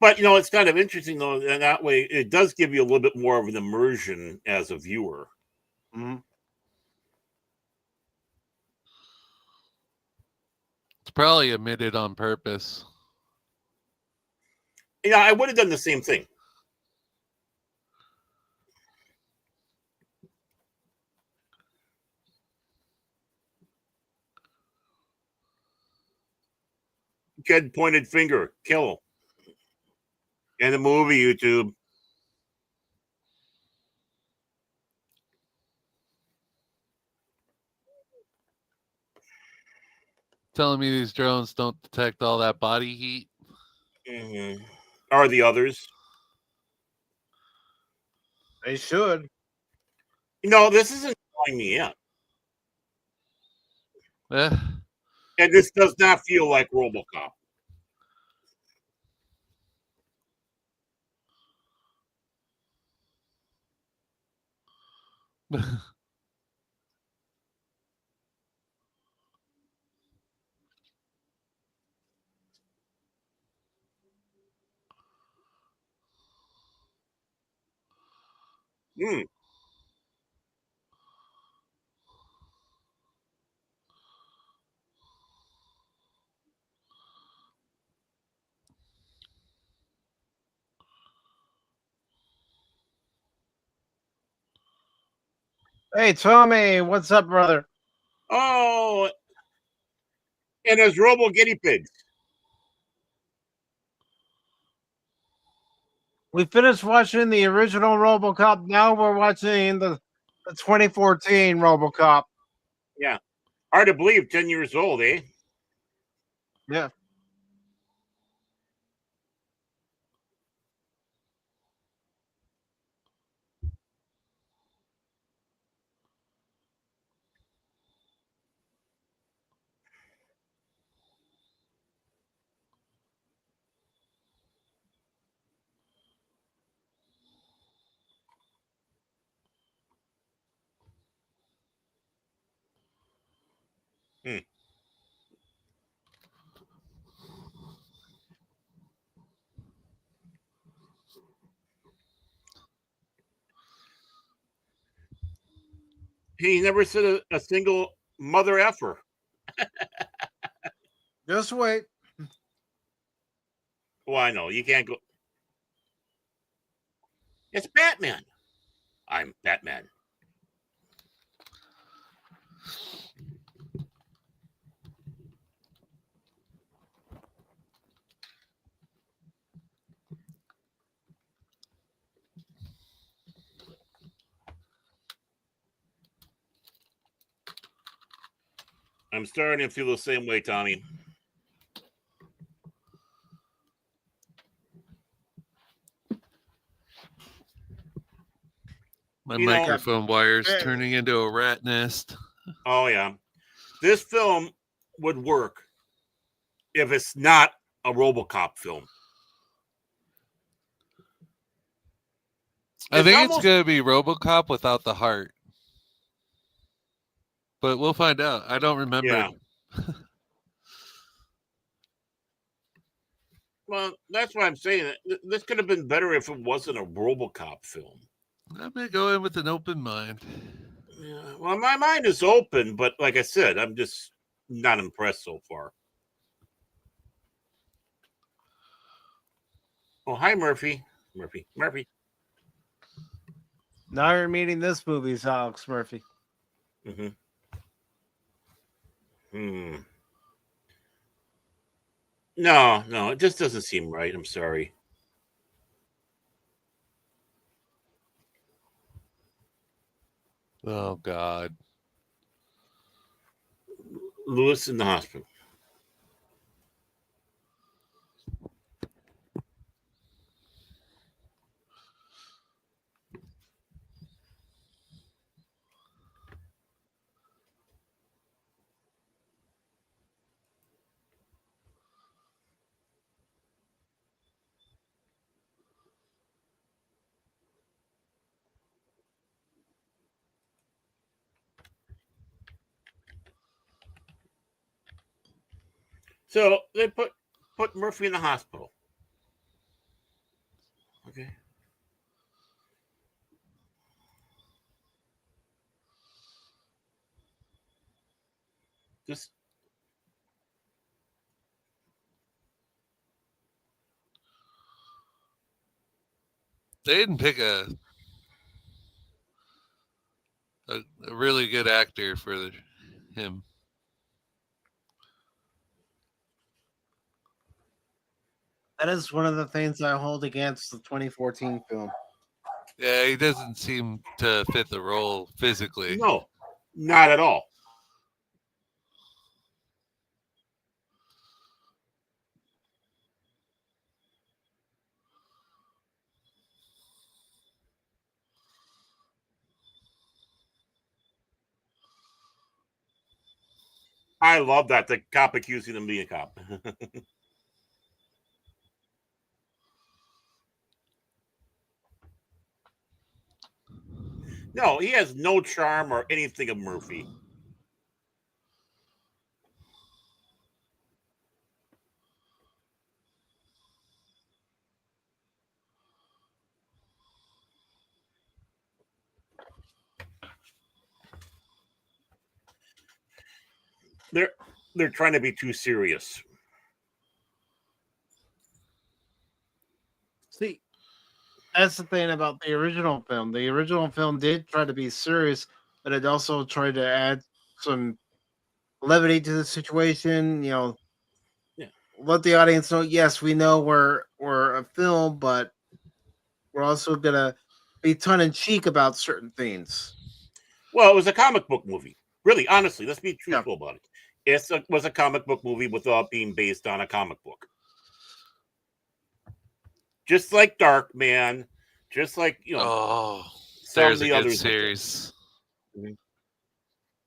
But, it's kind of interesting, though, and that way it does give you a little bit more of an immersion as a viewer. Mm-hmm. It's probably omitted on purpose. Yeah, I would have done the same thing. Kid pointed finger, kill. And the movie, YouTube. Telling me these drones don't detect all that body heat? Mm-hmm. Are the others? They should. This isn't drawing me in. And this does not feel like Robocop. Hey, Tommy, what's up, brother? Oh, and there's Robo Guinea Pigs. We finished watching the original Robocop. Now we're watching the 2014 Robocop. Yeah. Hard to believe, 10 years old, eh? Yeah. He never said a single mother effer. Just wait. Well, I know. You can't go. It's Batman. I'm Batman. I'm starting to feel the same way, Tommy. My microphone wire's turning into a rat nest. Oh, yeah. This film would work if it's not a Robocop film. I think it's going to be Robocop without the heart. But we'll find out. I don't remember. Yeah. Well, that's why I'm saying. This could have been better if it wasn't a Robocop film. I'm gonna go in with an open mind. Yeah, well, my mind is open, but like I said, I'm just not impressed so far. Oh, hi, Murphy. Murphy. Now you're meeting this movie's Alex Murphy. Hmm. No, it just doesn't seem right. I'm sorry. Oh God. Lewis in the hospital. So they put Murphy in the hospital. Okay. Just They didn't pick a really good actor for him. That is one of the things I hold against the 2014 film. Yeah, he doesn't seem to fit the role physically. no, not at all. I love that the cop accusing him of being a cop. No, he has no charm or anything of Murphy. They're trying to be too serious. See, that's the thing about the original film. The original film did try to be serious, but it also tried to add some levity to the situation. Yeah. Let the audience know. Yes, we know we're a film, but we're also gonna be tongue in cheek about certain things. Well, it was a comic book movie. Really, honestly, let's be truthful about it. It was a comic book movie without being based on a comic book. Just like Darkman, just like some there's of the a good others. series. Like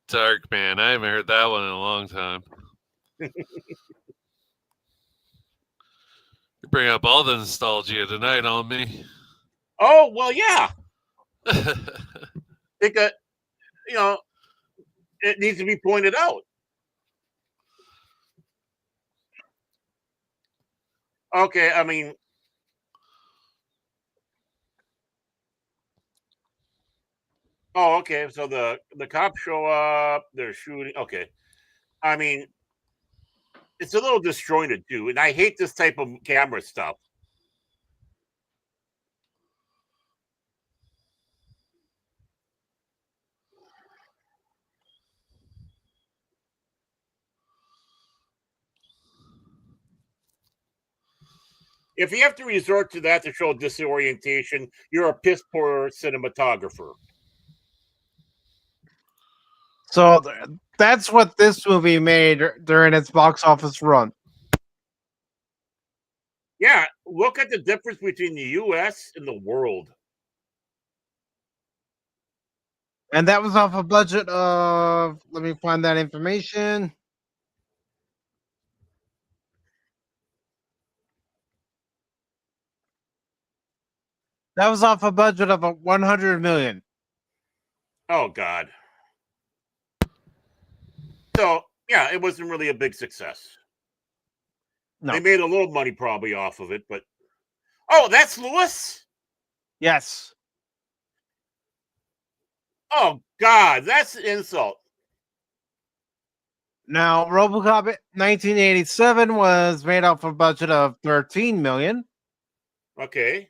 Darkman. I haven't heard that one in a long time. You bring up all the nostalgia tonight on me. Oh well, yeah. Because it needs to be pointed out. Okay, I mean, oh, okay. So the cops show up. They're shooting. Okay, I mean, it's a little disjointed too, and I hate this type of camera stuff. If you have to resort to that to show disorientation, you're a piss poor cinematographer. So that's what this movie made during its box office run. Yeah, look at the difference between the U.S. and the world. And that was off a budget of, let me find that information. That was off a budget of 100 million. Oh God. So yeah, it wasn't really a big success. No. They made a little money probably off of it, but oh, that's Lewis? Yes. Oh God, that's an insult. Now, Robocop 1987 was made off a budget of $13 million. Okay.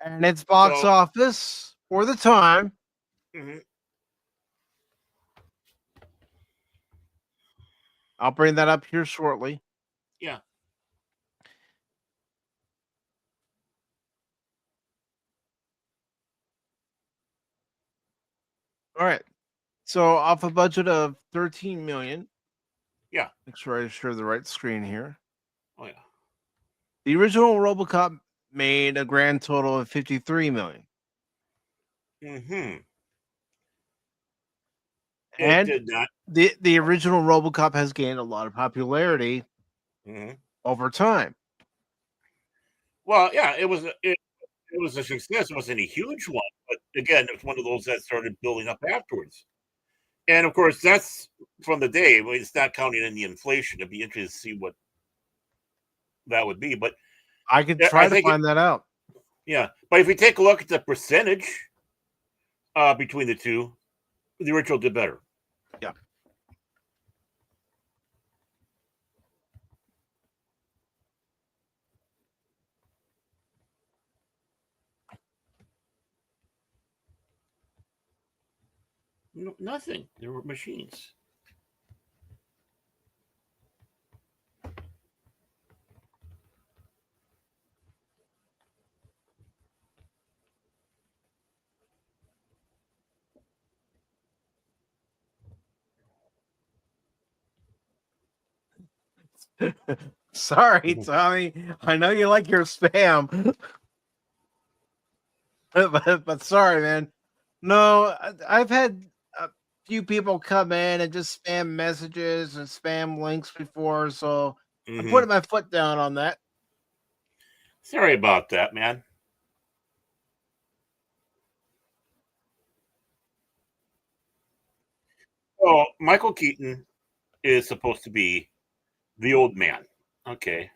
And its box office for the time. Mm-hmm. I'll bring that up here shortly. Yeah. All right. So off a budget of $13 million. Yeah. Make sure I share the right screen here. Oh yeah. The original Robocop made a grand total of $53 million. Mm-hmm. And it did not. The original Robocop has gained a lot of popularity over time. Well, yeah, it was a success. It wasn't a huge one, but again, it was one of those that started building up afterwards. And of course, that's from the day. I mean, it's not counting in the inflation. It'd be interesting to see what that would be. But I could try to find that out. Yeah, but if we take a look at the percentage between the two, the original did better. Yeah. No, nothing. There were machines. Sorry, Tommy. I know you like your spam. but sorry, man. No, I've had a few people come in and just spam messages and spam links before, so I'm putting my foot down on that. Sorry about that, man. Oh, Michael Keaton is supposed to be the old man. Okay.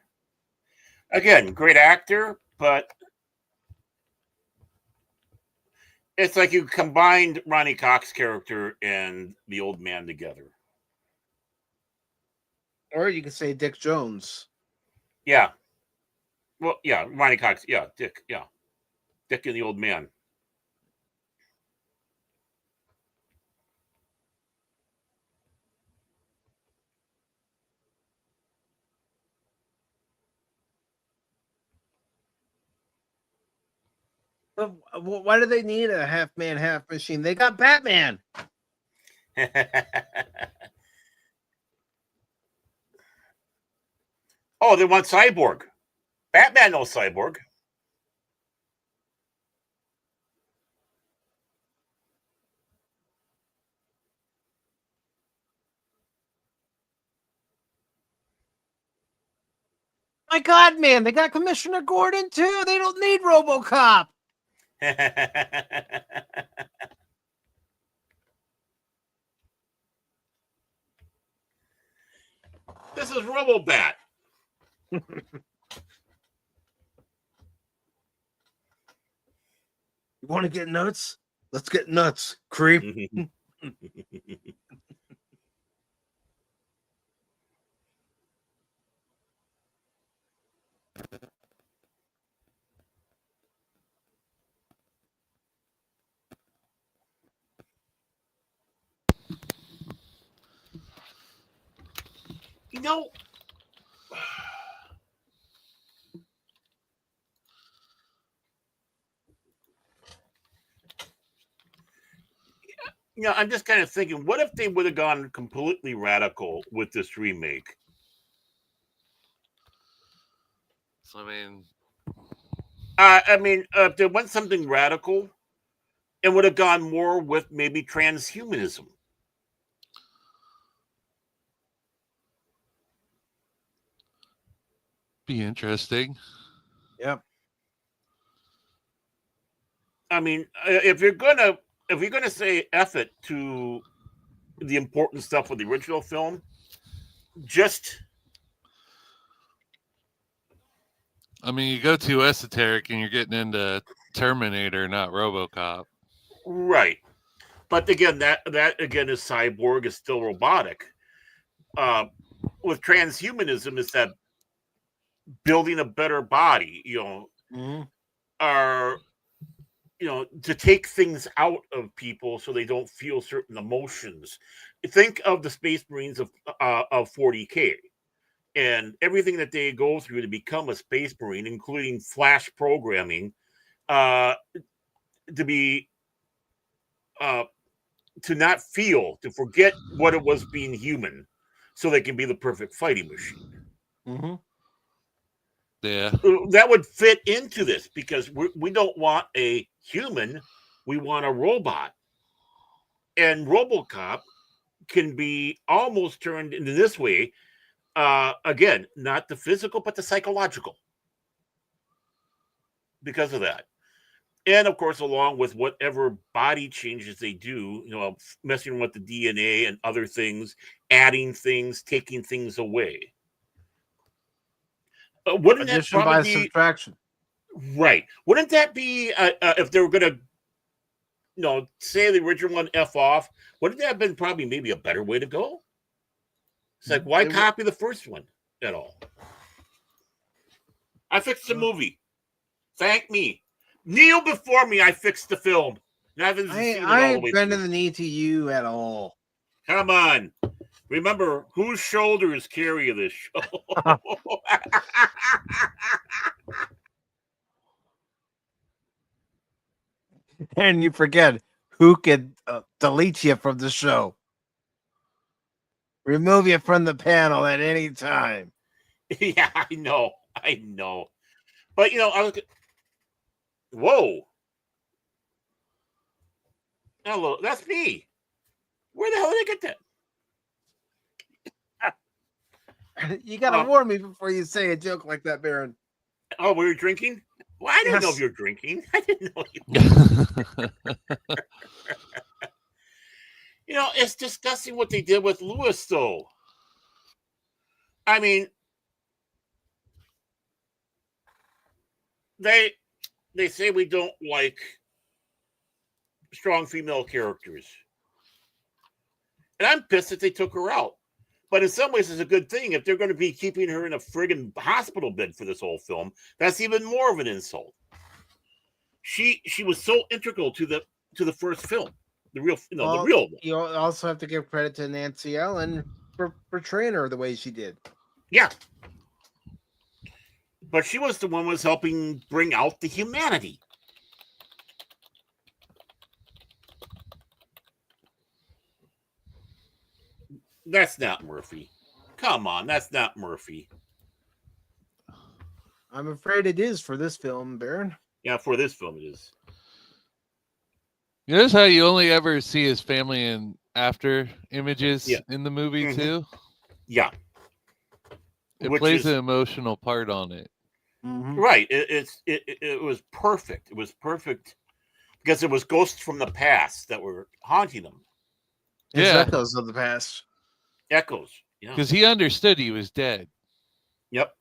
Again, great actor, but it's like you combined Ronnie Cox's character and the old man together. Or you could say Dick Jones. Yeah. Well, yeah, Ronnie Cox. Yeah, Dick. Yeah. Dick and the old man. Why do they need a half man, half machine? They got Batman. Oh, they want Cyborg. Batman knows Cyborg. My God, man, they got Commissioner Gordon too. They don't need Robocop. This is Robobat. You want to get nuts? Let's get nuts, creep. You know, I'm just kind of thinking, what if they would have gone completely radical with this remake? So, if they went something radical, it would have gone more with maybe transhumanism. Be interesting. Yep. I mean, if you're gonna say F it to the important stuff of the original film, just you go too esoteric and you're getting into Terminator, not Robocop. Right. But again, that again is cyborg, is still robotic. With transhumanism, is that building a better body, are to take things out of people so they don't feel certain emotions. Think of the Space Marines of 40K and everything that they go through to become a Space Marine, including flash programming, to be to not feel, to forget what it was being human, so they can be the perfect fighting machine. Mm-hmm. Yeah, that would fit into this because we don't want a human, we want a robot. And Robocop can be almost turned into this way. Again, not the physical, but the psychological. Because of that. And of course, along with whatever body changes they do, messing with the DNA and other things, adding things, taking things away. Wouldn't Addition that by probably be subtraction? Right? Wouldn't that be if they were going to, say the original one F off? Wouldn't that have been probably maybe a better way to go? It's like, why copy the first one at all? I fixed the movie. Thank me. Kneel before me. I fixed the film. I ain't bending the knee to you at all. Come on. Remember, whose shoulders carry this show? And you forget who could delete you from the show. Remove you from the panel at any time. Yeah, I know. But, I was... Whoa. Hello, that's me. Where the hell did I get that? You gotta warn me before you say a joke like that, Baron. Oh, we were drinking? Well, I didn't know if you were drinking. I didn't know you were. It's disgusting what they did with Lewis, though. I mean, they say we don't like strong female characters. And I'm pissed that they took her out. But in some ways, it's a good thing. If they're going to be keeping her in a friggin' hospital bed for this whole film, that's even more of an insult. She was so integral to the first film, the real one. You also have to give credit to Nancy Allen for portraying her the way she did. Yeah, but she was the one who was helping bring out the humanity. That's not Murphy. Come on, that's not Murphy. I'm afraid it is for this film, Baron. Yeah, for this film it is. Notice how you only ever see his family in after images in the movie too? Yeah. It plays an emotional part on it. Mm-hmm. Right. It was perfect. It was perfect because it was ghosts from the past that were haunting them. It's echoes of the past. Echoes. Yeah. Because he understood he was dead. Yep.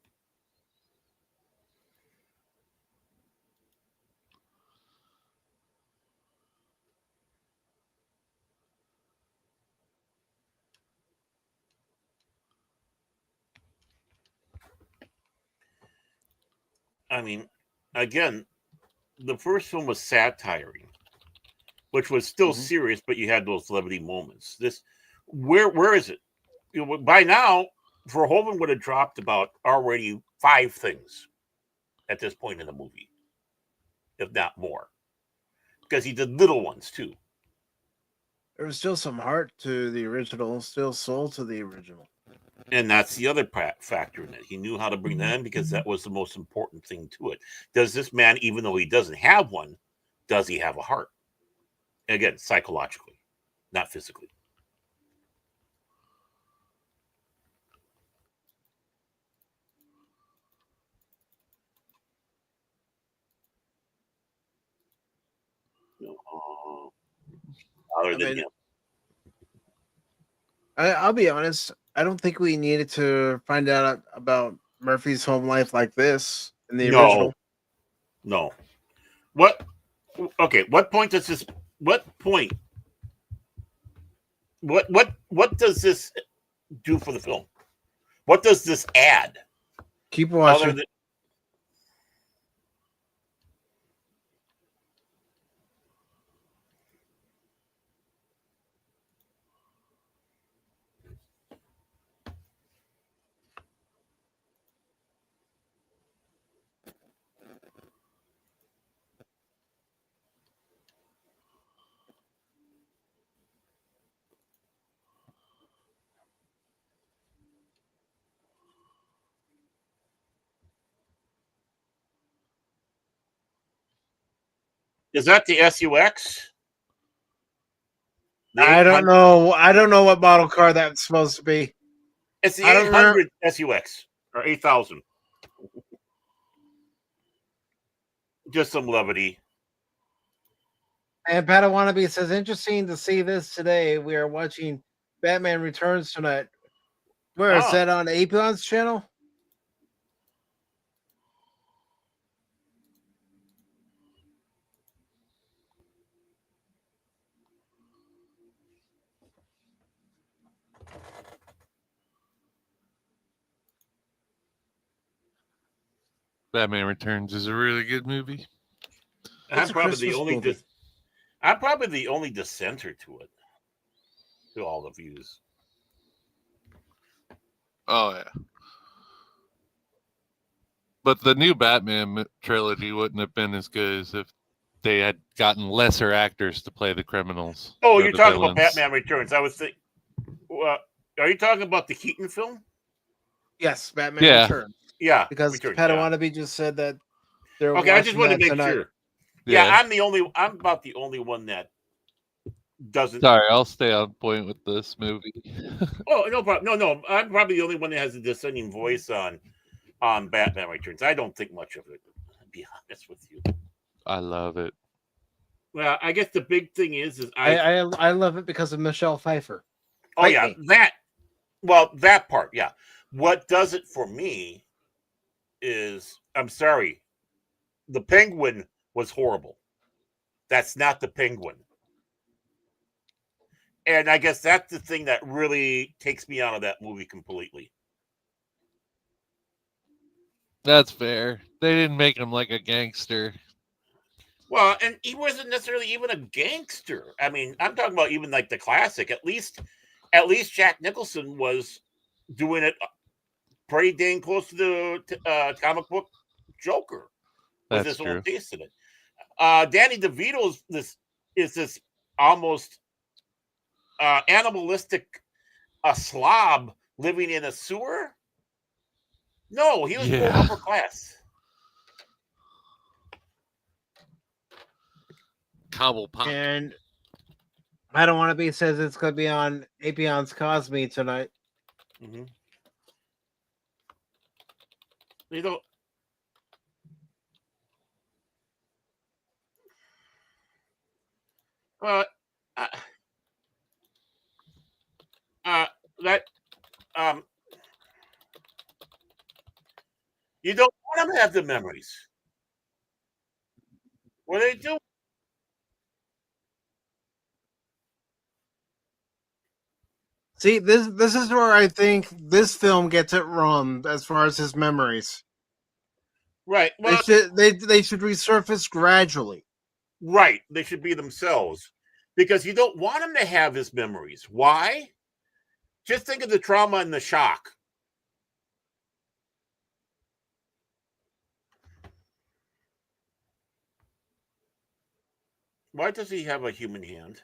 I mean, again, the first film was satiring, which was still serious, but you had those levity moments. This, where is it? By now, Verhoeven would have dropped about already 5 things at this point in the movie, if not more, because he did little ones too. There was still some heart to the original, still soul to the original. And that's the other factor in it. He knew how to bring that in because that was the most important thing to it. Does this man, even though he doesn't have one, does he have a heart? Again, psychologically, not physically. Other than him. I'll be honest. I don't think we needed to find out about Murphy's home life like this in the original. No. What? Okay. What point does this? What point What does this do for the film? What does this add? Keep watching. Is that the SUX? I don't know. I don't know what model car that's supposed to be. It's the 800 SUX or 8000. Just some levity. And Pat Wannabe says, interesting to see this today. We are watching Batman Returns tonight. Where is that on Apion's channel? Batman Returns is a really good movie. I'm probably the only dissenter to it. To all the views. Oh yeah. But the new Batman trilogy wouldn't have been as good as if they had gotten lesser actors to play the criminals. Oh, you're talking about Batman Returns. I was thinking, are you talking about the Keaton film? Yes, Batman Returns. Yeah, because Pat Wannabe just said that they're okay. I just want to make tonight. Sure. Yeah, I'm about the only one that doesn't. Sorry, I'll stay on point with this movie. Oh, no problem. No, I'm probably the only one that has a dissenting voice on Batman Returns. I don't think much of it, to be honest with you. I love it. Well, I guess the big thing is I love it because of Michelle Pfeiffer. Oh yeah, that part, yeah. What does it for me is, I'm sorry, the Penguin was horrible. That's not the Penguin. And I guess that's the thing that really takes me out of that movie completely. That's fair. They didn't make him like a gangster. Well, and he wasn't necessarily even a gangster. I mean, I'm talking about even like the classic. At least Jack Nicholson was doing it pretty dang close to the comic book Joker. With That's this true. old taste in it. Danny DeVito is this almost animalistic slob living in a sewer. No, he was more upper class. Cobblepot. And I don't want to be says it's going to be on Apion's Cosme tonight. Mm-hmm. You know, you don't want them to have the memories. What do they do? See, this is where I think this film gets it wrong as far as his memories. Right. Well, they should resurface gradually. Right. They should be themselves. Because you don't want him to have his memories. Why? Just think of the trauma and the shock. Why does he have a human hand?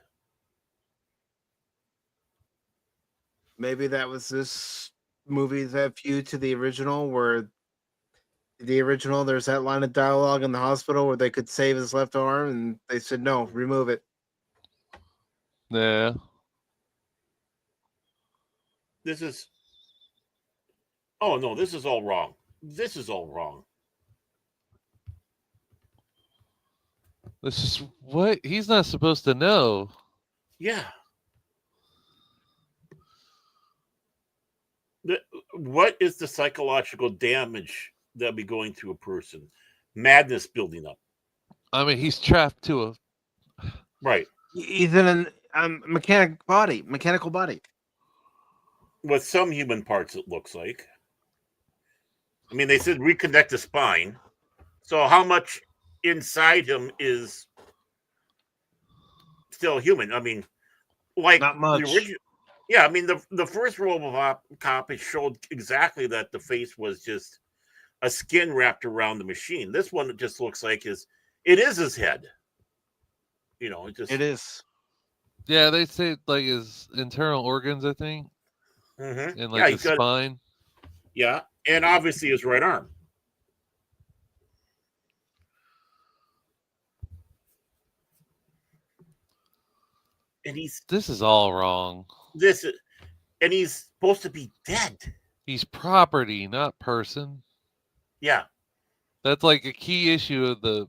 Maybe that was this movie's feud to the original, where there's that line of dialogue in the hospital where they could save his left arm, and they said, no, remove it. Yeah. Oh no, this is all wrong. This is all wrong. This is what he's not supposed to know. Yeah. What is the psychological damage that'll be going through a person? Madness building up. I mean, he's trapped to a... Right. He's in mechanical body. With some human parts, it looks like. I mean, they said reconnect the spine. So how much inside him is still human? I mean, like Not much. the original. Yeah, I mean, the first Robocop it showed exactly that the face was just a skin wrapped around the machine. This one, it just looks like it is his head. You know, it is. Yeah, they say like his internal organs, I think, and like his spine. Yeah, and obviously his right arm. And this is all wrong. And he's supposed to be dead. He's property, not person. Yeah. That's like a key issue of the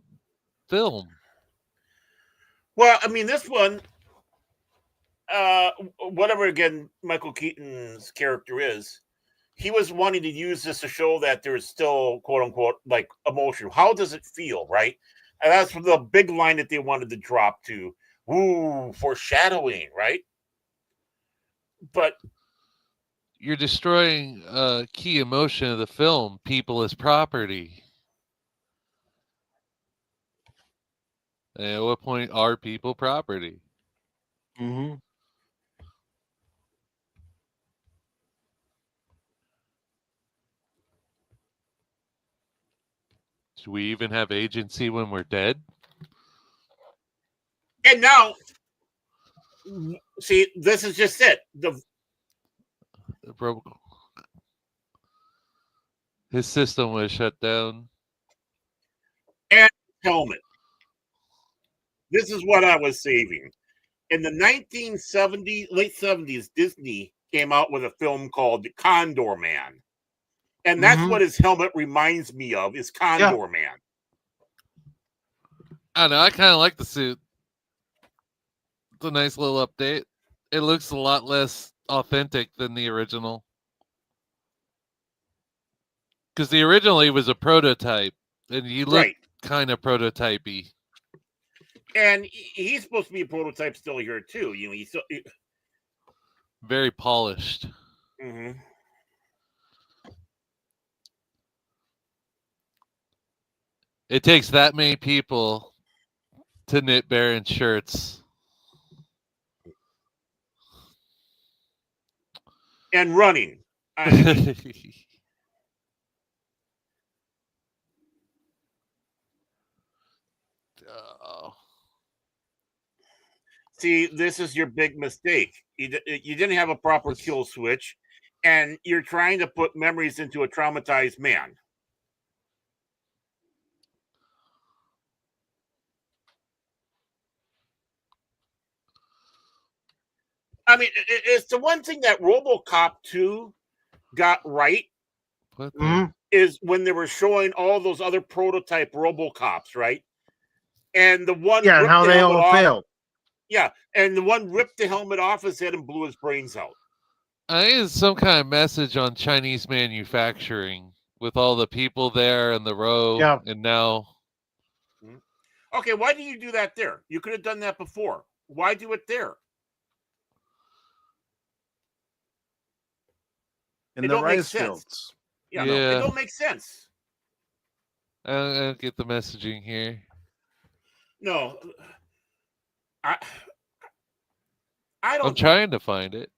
film. Well, I mean, this one, whatever, again, Michael Keaton's character is, he was wanting to use this to show that there's still, quote unquote, like emotion. How does it feel, right? And that's the big line that they wanted to drop to. Ooh, foreshadowing, right? But you're destroying a key emotion of the film. People as property. And at what point are people property? Mm-hmm. Do we even have agency when we're dead? And now, see, this is just it. His system was shut down. And helmet. This is what I was saving. In the 1970s, late 70s, Disney came out with a film called Condor Man. And that's what his helmet reminds me of, is Condor Man. I know, I kind of like the suit. It's a nice little update. It looks a lot less authentic than the original. Because the original was a prototype, and he looked kind of prototypey. And he's supposed to be a prototype still here too. You know, he's still very polished. Mm-hmm. It takes that many people to knit Baron shirts. And running. See, this is your big mistake. You didn't have a proper kill switch, and you're trying to put memories into a traumatized man. I mean, it's the one thing that Robocop 2 got right is when they were showing all those other prototype Robocops, right? And the one and how they all failed. Yeah, and the one ripped the helmet off his head and blew his brains out. I think it's some kind of message on Chinese manufacturing with all the people there and the row. Yeah. And now. Okay, why did you do that there? You could have done that before. Why do it there? In the rice fields. Yeah, no, it don't make sense. I don't get the messaging here. No. I don't. I'm trying to find it.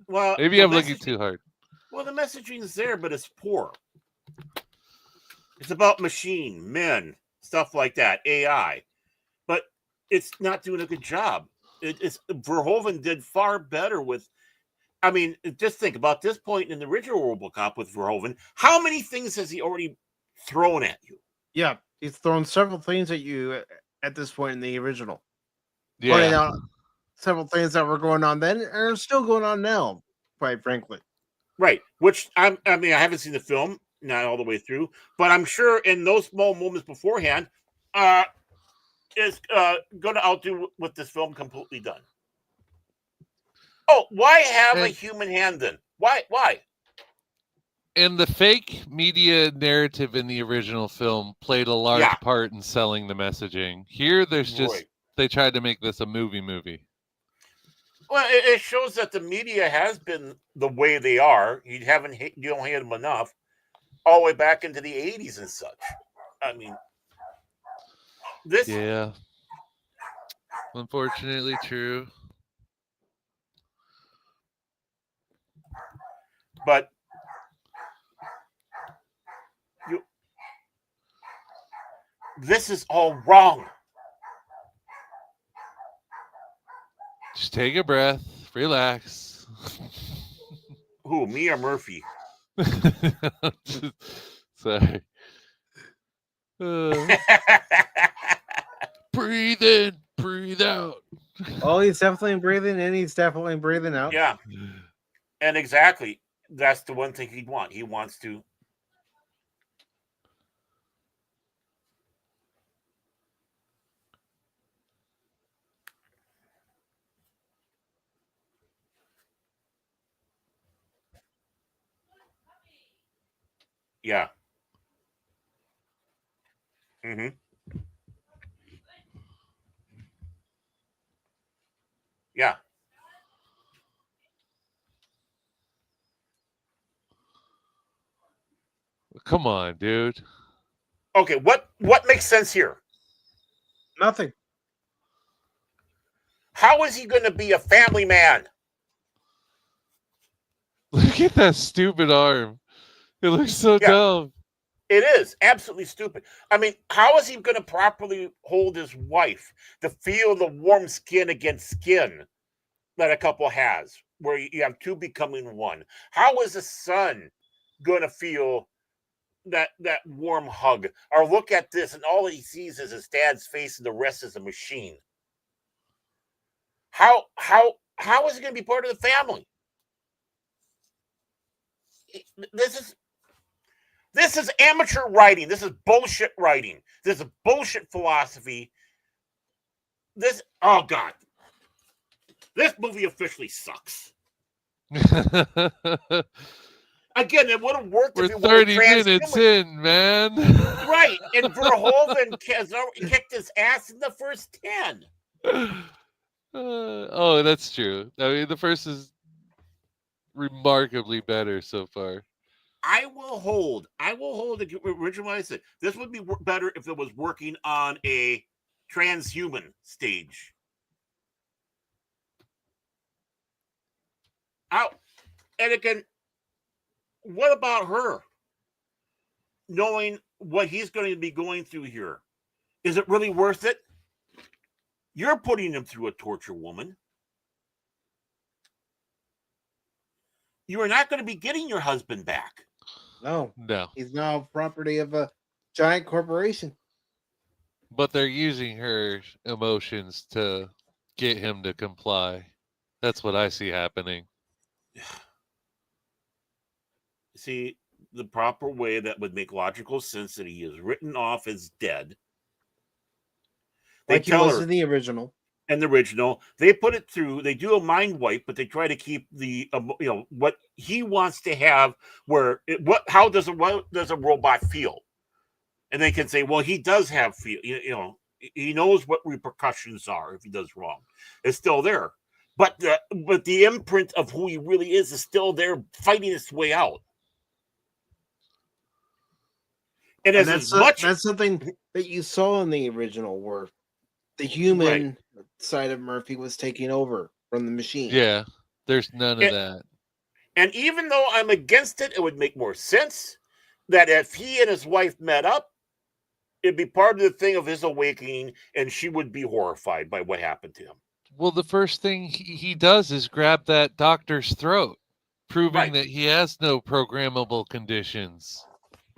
Well, maybe I'm looking too hard. Well, the messaging is there, but it's poor. It's about machine, men, stuff like that, AI, but it's not doing a good job. Verhoeven did far better with. I mean, just think about this point in the original RoboCop with Verhoeven. How many things has he already thrown at you? Yeah, he's thrown several things at you at this point in the original. Yeah. Pointing out several things that were going on then and are still going on now, quite frankly. Right. Which I haven't seen the film, not all the way through, but I'm sure in those small moments beforehand, is going to outdo what this film completely done. Oh, why have a human hand then? Why? And the fake media narrative in the original film played a large part in selling the messaging. Here, there's just they tried to make this a movie. Well, it shows that the media has been the way they are. You don't hate them enough, all the way back into the 80s and such. I mean, this. Yeah. Unfortunately, true. But this is all wrong. Just take a breath, relax. Who, me or Murphy? Sorry. Breathe in, breathe out. Oh, he's definitely breathing in. He's definitely breathing out. Yeah. And exactly. That's the one thing he'd want. He wants to. Yeah. Mm-hmm. Yeah. Come on, dude. Okay, what makes sense here? Nothing. How is he going to be a family man? Look at that stupid arm. It looks so dumb. It is absolutely stupid. I mean, how is he going to properly hold his wife to feel the warm skin against skin that a couple has, where you have two becoming one? How is a son going to feel that warm hug? Or look at this, and all he sees is his dad's face, and the rest is a machine. How is he going to be part of the family? This is amateur writing. This is bullshit writing. This is bullshit philosophy. Oh God. This movie officially sucks. Again, it would have worked if it were 30 minutes in, man. Right. And Verhoeven kicked his ass in the first 10. Oh, that's true. I mean, the first is remarkably better so far. I will hold the original. I said this would be better if it was working on a transhuman stage. Out, and again, what about her? Knowing what he's going to be going through here, is it really worth it? You're putting him through a torture, woman. You are not going to be getting your husband back. No. No. He's now property of a giant corporation. But they're using her emotions to get him to comply. That's what I see happening. See, the proper way that would make logical sense that he is written off as dead. Like he was in the original. And the original, they put it through. They do a mind wipe, but they try to keep the what he wants to have. How does a robot feel? And they can say, well, he does have feel. He knows what repercussions are if he does wrong. It's still there, but the imprint of who he really is still there, fighting its way out. And that's something that you saw in the original, where the human side of Murphy was taking over from the machine. Yeah, there's none of that. And even though I'm against it, it would make more sense that if he and his wife met up, it'd be part of the thing of his awakening, and she would be horrified by what happened to him. Well, the first thing he does is grab that doctor's throat, proving that he has no programmable conditions.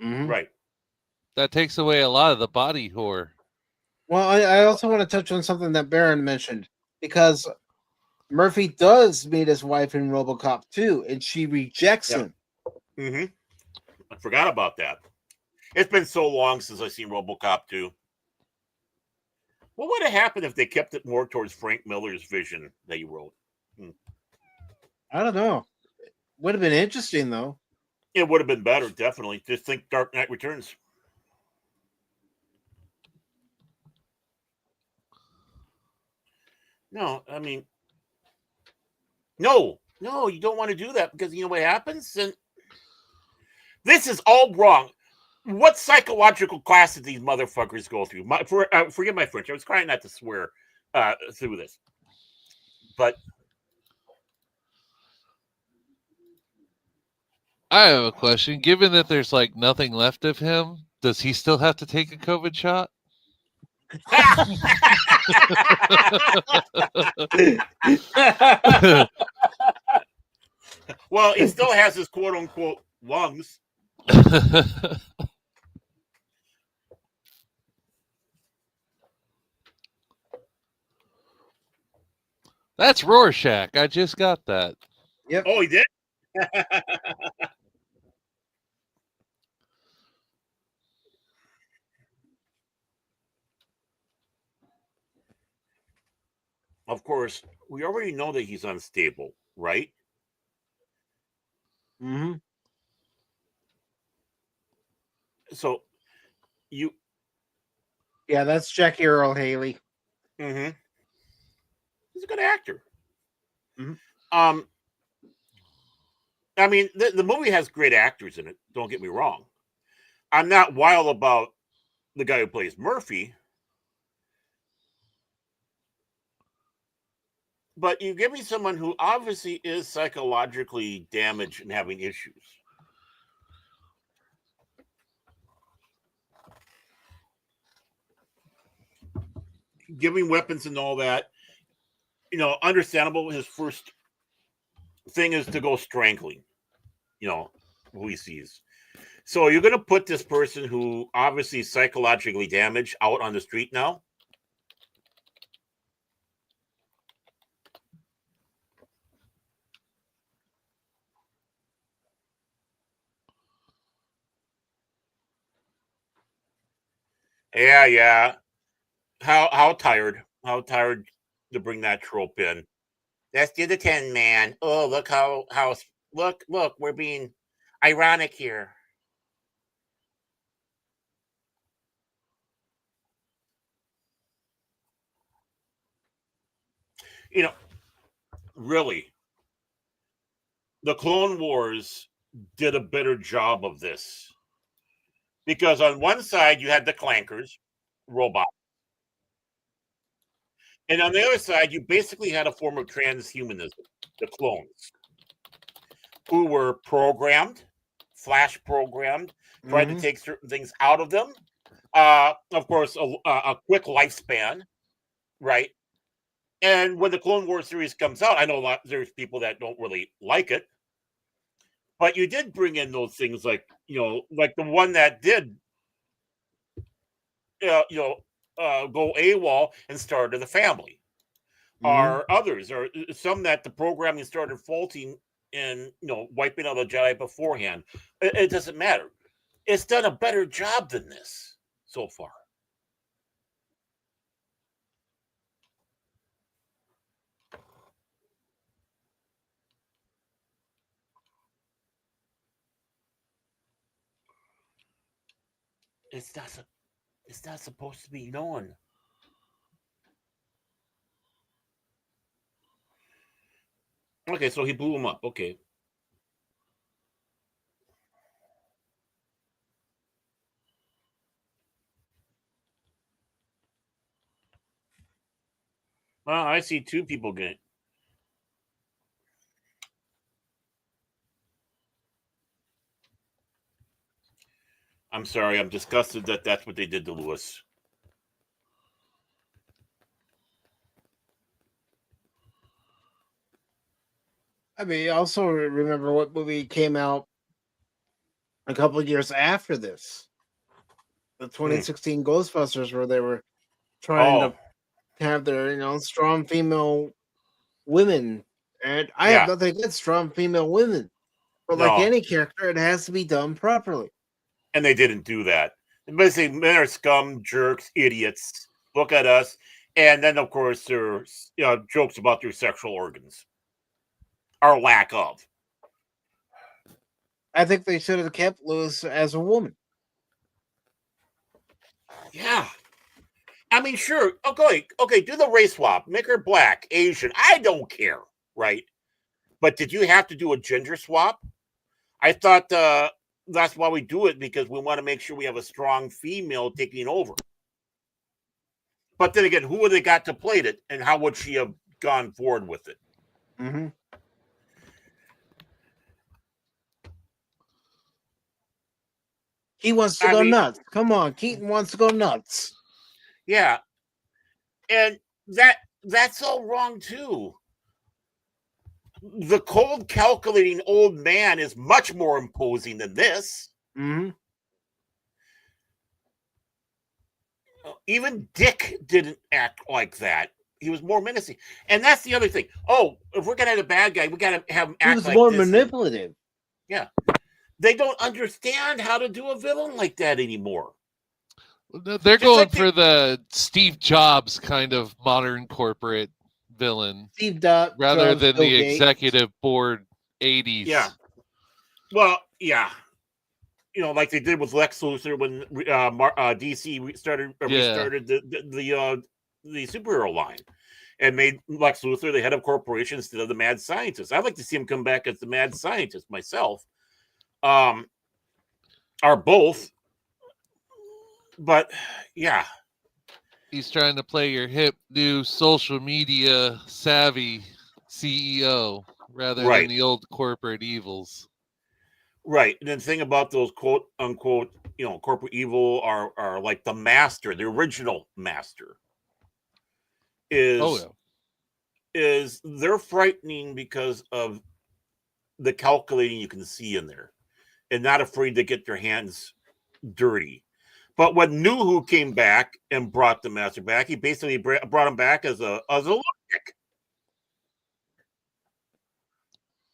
Mm-hmm. Right. That takes away a lot of the body horror. Well, I also want to touch on something that Baron mentioned, because Murphy does meet his wife in Robocop 2, and she rejects him. Mm-hmm. I forgot about that. It's been so long since I've seen Robocop 2. What would have happened if they kept it more towards Frank Miller's vision that he wrote? I don't know. Would have been interesting, though. It would have been better, definitely. Just think Dark Knight Returns. No, I mean, No, you don't want to do that because you know what happens? And this is all wrong. What psychological class did these motherfuckers go through? Forget my French. I was trying not to swear through this. But I have a question. Given that there's like nothing left of him, does he still have to take a COVID shot? Well, he still has his quote unquote lungs. That's Rorschach. I just got that. Yep. Oh, he did? Of course, we already know that he's unstable, right? Mm-hmm. So you... Yeah, that's Jackie Earle Haley. Mm-hmm. He's a good actor. Mm-hmm. I mean, the movie has great actors in it. Don't get me wrong. I'm not wild about the guy who plays Murphy. But you give me someone who obviously is psychologically damaged and having issues. Giving weapons and all that, you know, understandable. His first thing is to go strangling, you know, who he sees. So you're going to put this person who obviously is psychologically damaged out on the street now? Yeah. How tired? How tired to bring that trope in? Let's do the 10 man. Oh, look how look, we're being ironic here. You know, really, the Clone Wars did a better job of this. Because on one side you had the clankers, robots. And on the other side, you basically had a form of transhumanism, the clones, who were programmed, flash programmed, tried to take certain things out of them. Of course, a quick lifespan, right? And when the Clone Wars series comes out, I know there's people that don't really like it, but you did bring in those things like, you know, like the one that did, go AWOL and started the family. Are others, or some that the programming started faulting and, you know, wiping out the Jedi beforehand. It doesn't matter. It's done a better job than this so far. It's not supposed to be known. Okay, so he blew him up. Okay. Well, I see two people get it. I'm sorry. I'm disgusted that that's what they did to Lewis. I mean, also remember what movie came out a couple of years after this, the 2016 Ghostbusters, where they were trying to have their, you know, strong female women, and I have nothing against strong female women, but like any character, it has to be done properly. And they didn't do that. Basically, men are scum, jerks, idiots. Look at us, and then of course there's, you know, jokes about their sexual organs, or lack of. I think they should have kept Lewis as a woman. Yeah. I mean, sure. Okay, do the race swap. Make her black, Asian. I don't care, right? But did you have to do a gender swap? I thought that's why we do it, because we want to make sure we have a strong female taking over. But then again, who would they got to play it, and how would she have gone forward with it? Mm-hmm. He wants to go nuts. Come on, Keaton wants to go nuts. Yeah, and that's all wrong too. The cold, calculating old man is much more imposing than this. Mm-hmm. Even Dick didn't act like that. He was more menacing. And that's the other thing. Oh, if we're going to have a bad guy, we got to have him act like this. He was more manipulative. Yeah. They don't understand how to do a villain like that anymore. They're going for the Steve Jobs kind of modern corporate villain. Steve Jobs, rather than Bill the Gates. executive board 80s. Yeah. Well, yeah. You know, like they did with Lex Luthor when DC restarted the superhero line and made Lex Luthor the head of corporation instead of the mad scientist. I'd like to see him come back as the mad scientist myself. Are both. But yeah. He's trying to play your hip new social media savvy CEO rather than the old corporate evils. Right. And the thing about those quote unquote, corporate evil are like the master, the original master is they're frightening because of the calculating you can see in there and not afraid to get their hands dirty. But when New Who came back and brought the master back, he basically brought him back as a lunatic.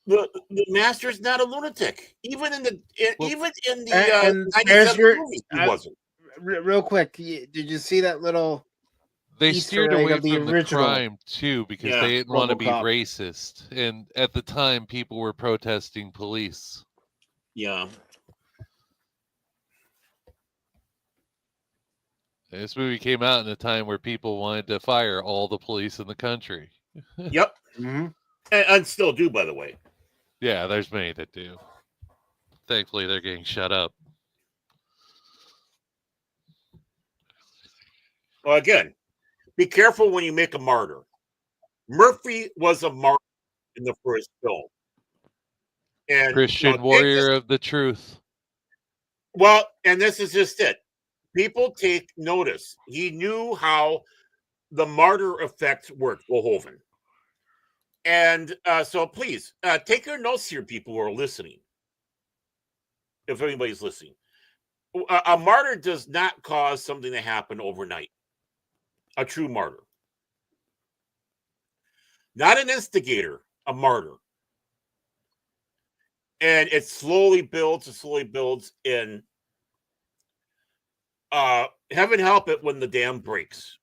The master's not a lunatic. Even in the 97 movies, he wasn't. Real quick, did you see that little? They steered away from the crime too because they didn't want to be racist, and at the time, people were protesting police. Yeah. This movie came out in a time where people wanted to fire all the police in the country. Yep. Mm-hmm. And still do, by the way. Yeah, there's many that do. Thankfully, they're getting shut up. Well, again, be careful when you make a martyr. Murphy was a martyr in the first film. And Christian warrior of the truth. Well, and this is just it. People take notice. He knew how the martyr effect worked, Verhoeven. And so please, take your notes here, people who are listening. If anybody's listening. A martyr does not cause something to happen overnight. A true martyr. Not an instigator, a martyr. And it slowly builds in heaven help it when the dam breaks.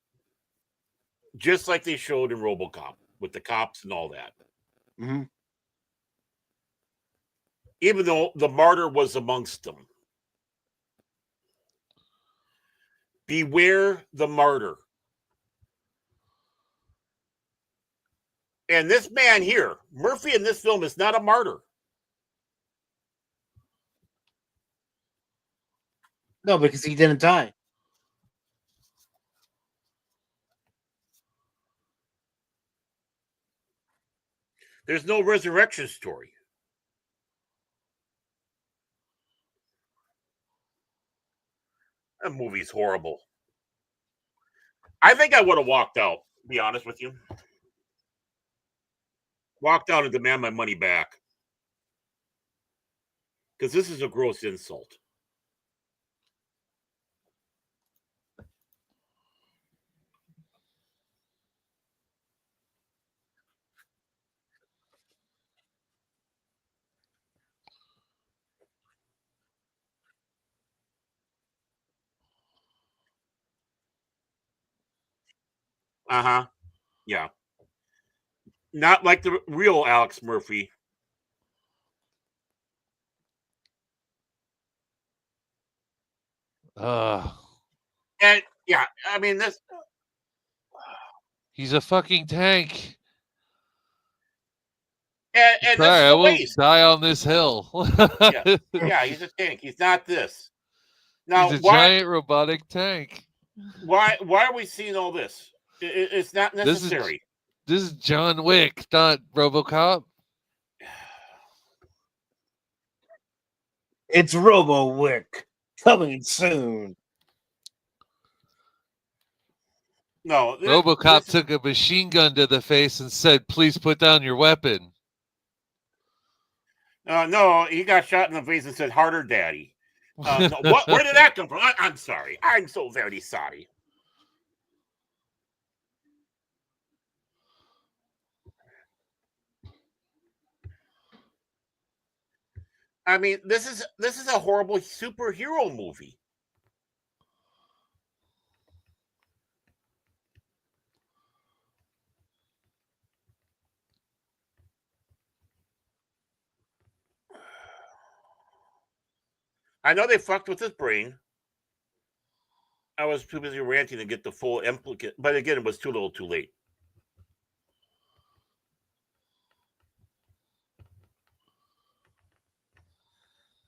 Just like they showed in Robocop with the cops and all that. Mm-hmm. Even though the martyr was amongst them. Beware the martyr. And this man here, Murphy in this film is not a martyr. No, because he didn't die. There's no resurrection story. That movie's horrible. I think I would have walked out, to be honest with you. Walked out and demand my money back. Because this is a gross insult. Uh-huh. Yeah. Not like the real Alex Murphy. And yeah, I mean this. He's a fucking tank. And this Sorry, is I a will waste. die on this hill. Yeah, he's a tank. He's not this. Now, He's a giant robotic tank. Why are we seeing all this? It's not necessary. This is John Wick, not Robocop. It's Robo-Wick coming soon. No, Robocop took a machine gun to the face and said, "Please put down your weapon." No, he got shot in the face and said, "Harder, Daddy." No, where did that come from? I'm sorry. I'm so very sorry. I mean, this is a horrible superhero movie. I know they fucked with his brain. I was too busy ranting to get the full implicate, but again, it was too little, too late.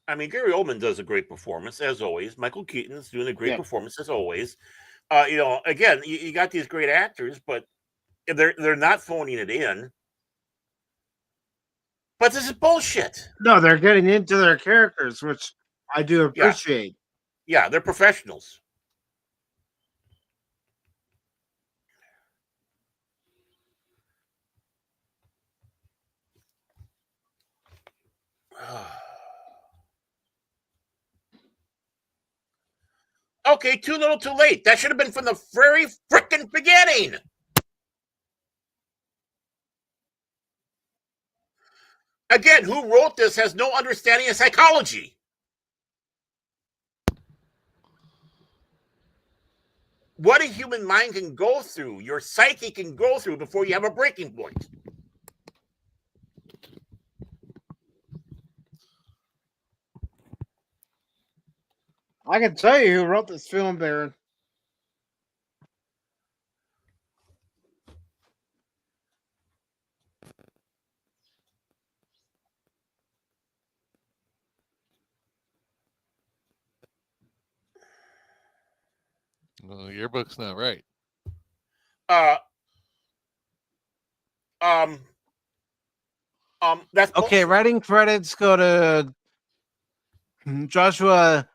I mean, Gary Oldman does a great performance as always. Michael Keaton's doing a great performance as always. Again, you got these great actors, but they're not phoning it in. But this is bullshit. No, they're getting into their characters, which I do appreciate. Yeah, they're professionals. Okay, too little, too late. That should have been from the very freaking beginning. Again, who wrote this has no understanding of psychology. What a human mind can go through, your psyche can go through before you have a breaking point. I can tell you who wrote this film, Baron. Well, your book's not right. That's okay. bullshit. Writing credits go to Joshua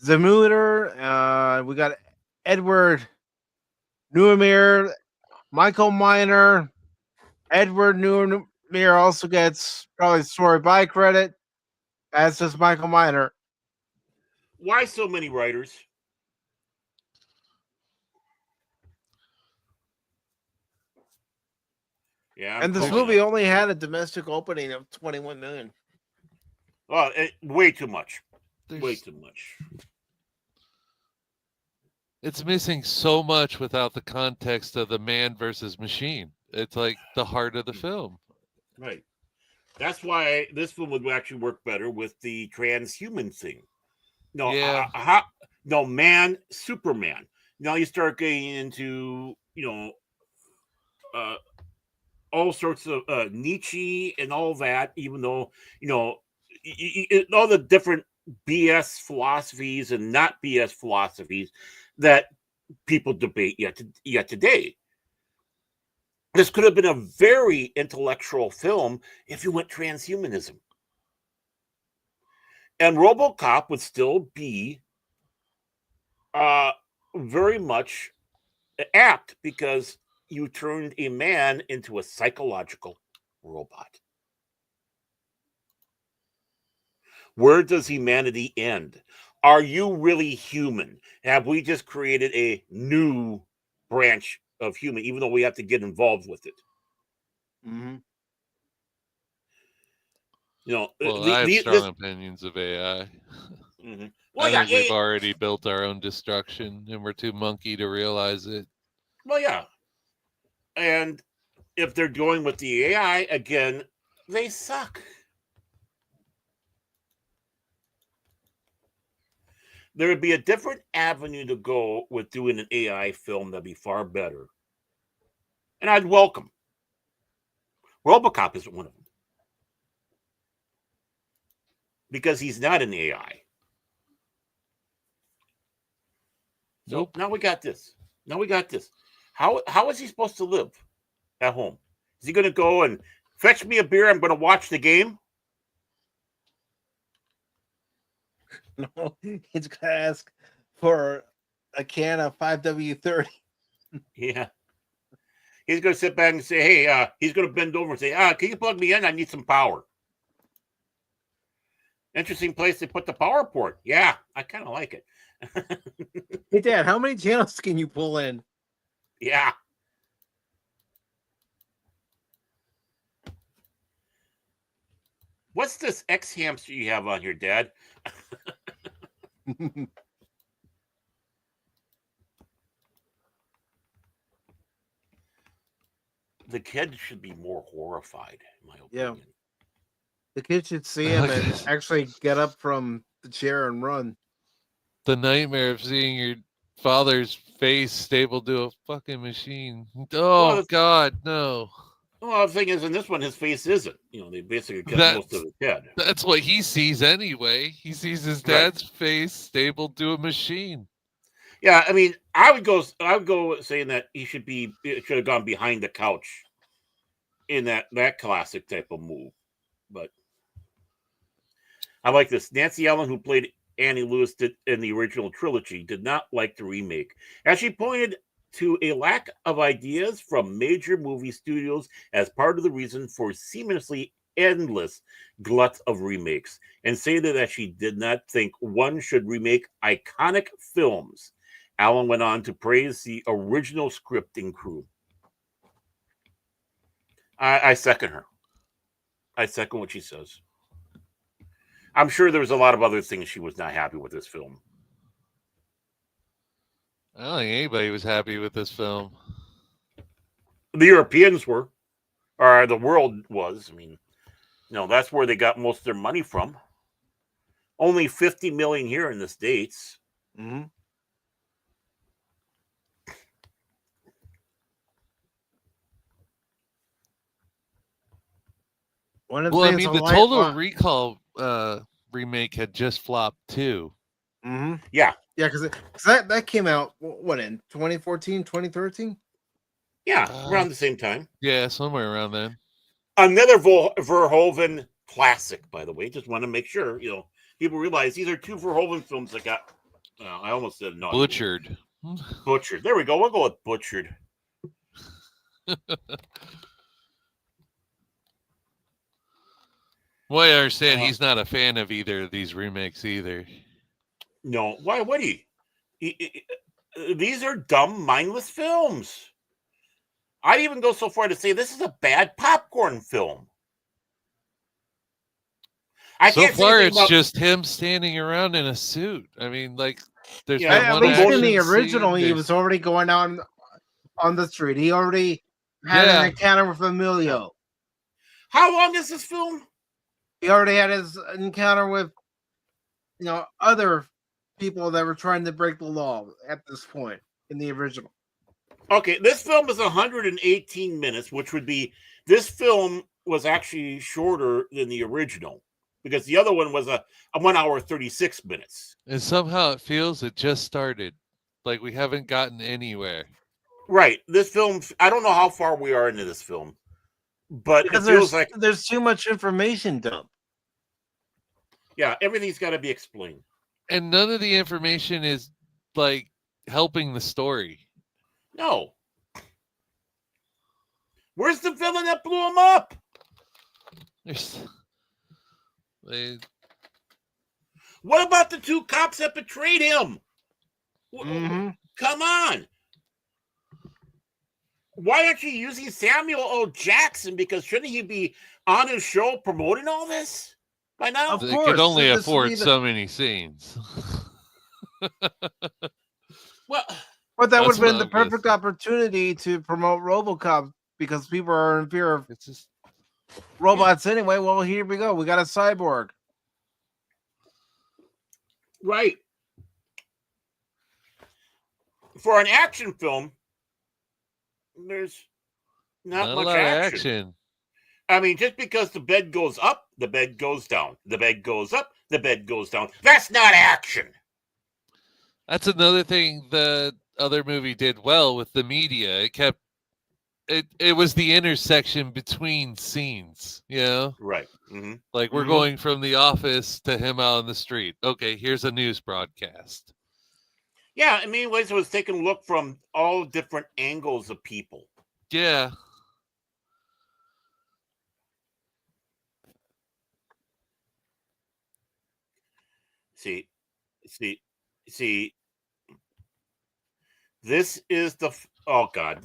Zemmuller. We got Edward Newmere, Michael Miner. Edward Newmere also gets probably story by credit, as does Michael Miner. Why so many writers? Yeah, and this movie only had a domestic opening of 21 million. Well, way too much. Way too much. It's missing so much without the context of the man versus machine. It's like the heart of the film. Right. That's why this film would actually work better with the transhuman thing. No, no, man, Superman. Now you start getting into, all sorts of Nietzsche and all that, even though, all the different BS philosophies and not BS philosophies that people debate yet today. This could have been a very intellectual film if you went transhumanism. And Robocop would still be very much apt because you turned a man into a psychological robot. Where does humanity end? Are you really human? Have we just created a new branch of human, even though we have to get involved with it? Mm-hmm. I have strong opinions of AI. Mm-hmm. Well, I think we've already built our own destruction, and we're too monkey to realize it. Well, yeah. And if they're going with the AI, again, they suck. There would be a different avenue to go with doing an AI film that'd be far better. And I'd welcome. Robocop isn't one of them. Because he's not an AI. So Nope. now we got this. How is he supposed to live at home? Is he going to go and fetch me a beer? I'm going to watch the game. No, he's gonna ask for a can of 5W30. Yeah. He's going to sit back and say, hey, he's going to bend over and say, can you plug me in? I need some power. Interesting place to put the power port. Yeah, I kind of like it. Hey, Dad, how many channels can you pull in? Yeah. What's this X hamster you have on here, Dad? The kid should be more horrified, in my opinion. Yeah. The kid should see him and actually get up from the chair and run. The nightmare of seeing your father's face stapled to a fucking machine. Oh, God, no. Well, the thing is, in this one, his face isn't. They basically cut most of his head. That's what he sees anyway. He sees his dad's face stapled to a machine. Yeah, I mean, I would go saying that it should have gone behind the couch in that classic type of move. But I like this. Nancy Allen, who played Annie Lewis in the original trilogy, did not like the remake, as she pointed to a lack of ideas from major movie studios as part of the reason for seamlessly endless glut of remakes, and stated that she did not think one should remake iconic films. Allen went on to praise the original scripting crew. I second her. I second what she says. I'm sure there was a lot of other things she was not happy with this film. I don't think anybody was happy with this film. The Europeans were, or the world was. I mean, that's where they got most of their money from. Only 50 million here in the States. Mm-hmm. The Total Recall remake had just flopped too. Mm-hmm. Yeah, because that came out in 2014, 2013. Yeah, around the same time. Yeah, somewhere around then. Another Verhoeven classic, by the way. Just want to make sure people realize these are two Verhoeven films that got. I almost said no. Butchered. Butchered. There we go. We'll go with butchered. Well, I understand he's not a fan of either of these remakes either. No, why would he? These are dumb, mindless films. I'd even go so far to say this is a bad popcorn film. So far, it's just him standing around in a suit. I mean, there's at least in the original, he was already going out on the street. He already had an encounter with Emilio. How long is this film? He already had his encounter with, other people that were trying to break the law at this point in the original. Okay, this film is 118 minutes, which would be, this film was actually shorter than the original because the other one was a 1 hour, 36 minutes. And somehow it feels it just started. Like we haven't gotten anywhere. Right. This film, I don't know how far we are into this film, but because it feels like there's too much information dumped. Yeah, everything's got to be explained. And none of the information is helping the story. No. Where's the villain that blew him up? What about the two cops that betrayed him? Mm-hmm. Come on. Why aren't you using Samuel L. Jackson? Because shouldn't he be on his show promoting all this by now? They could only afford so many scenes. Well, but that would have been the perfect opportunity to promote Robocop because people are in fear of robots anyway. Well, here we go. We got a cyborg. Right. For an action film, there's not much a lot action. of action. I mean, just because the bed goes up, the bed goes down. The bed goes up, the bed goes down. That's not action. That's another thing the other movie did well with the media. It was the intersection between scenes, you know? Right. Mm-hmm. Like we're going from the office to him out on the street. Okay, here's a news broadcast. Yeah, in many ways, it was taking a look from all different angles of people. Yeah. See. This is the. Oh, God.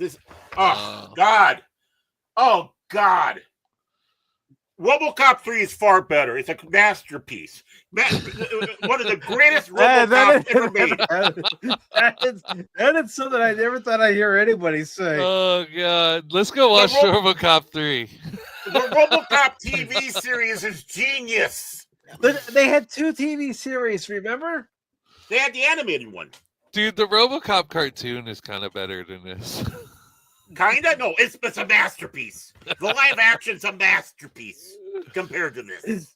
God. Oh, God. Robocop 3 is far better. It's a masterpiece. One of the greatest Robocops ever made. That is something I never thought I'd hear anybody say. Oh, God. Let's go watch Robocop 3. The Robocop TV series is genius. They had 2 TV series, remember? They had the animated one. Dude, the Robocop cartoon is kind of better than this. Kinda? No, it's a masterpiece. The live action's a masterpiece compared to this.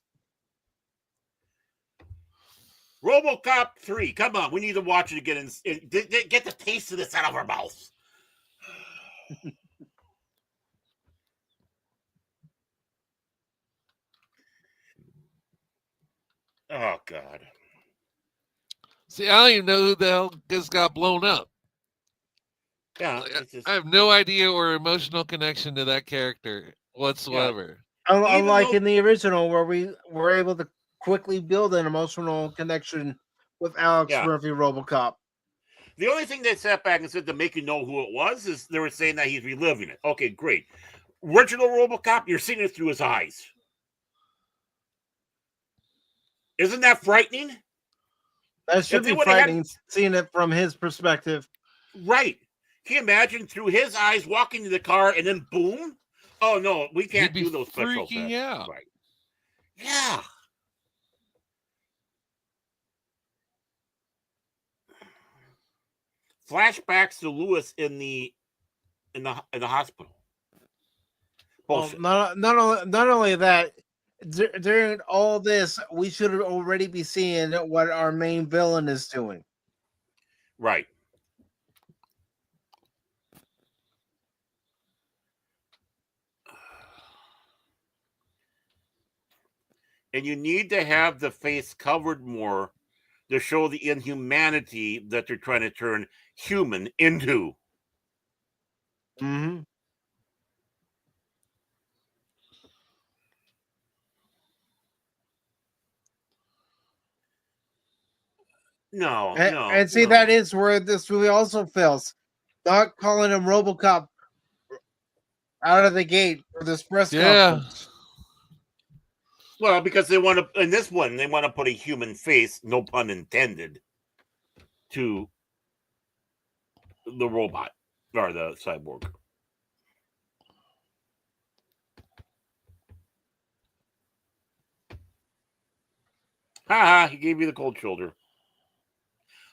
Robocop 3. Come on, we need to watch it again and get the taste of this out of our mouths. Oh, God. See, I don't even know who the hell just got blown up. Yeah, I have no idea or emotional connection to that character whatsoever. Yeah. Unlike in the original, where we were able to quickly build an emotional connection with Alex Murphy Robocop. The only thing they sat back and said to make you know who it was is they were saying that he's reliving it. Okay, great. Original Robocop, you're seeing it through his eyes. Isn't that frightening? That should be frightening, seeing it from his perspective. Right. Can you imagine through his eyes walking to the car and then boom? Oh, no, we can't do those special effects. Yeah. Right. Yeah. Flashbacks to Lewis in the hospital. Well, not only that, during all this, we should already be seeing what our main villain is doing. Right. And you need to have the face covered more to show the inhumanity that they're trying to turn human into. Mm-hmm. No, and see, that is where this movie also fails. Not calling him Robocop out of the gate for this press conference. Well, because they want to, in this one, they want to put a human face, no pun intended, to the robot or the cyborg. He gave you the cold shoulder.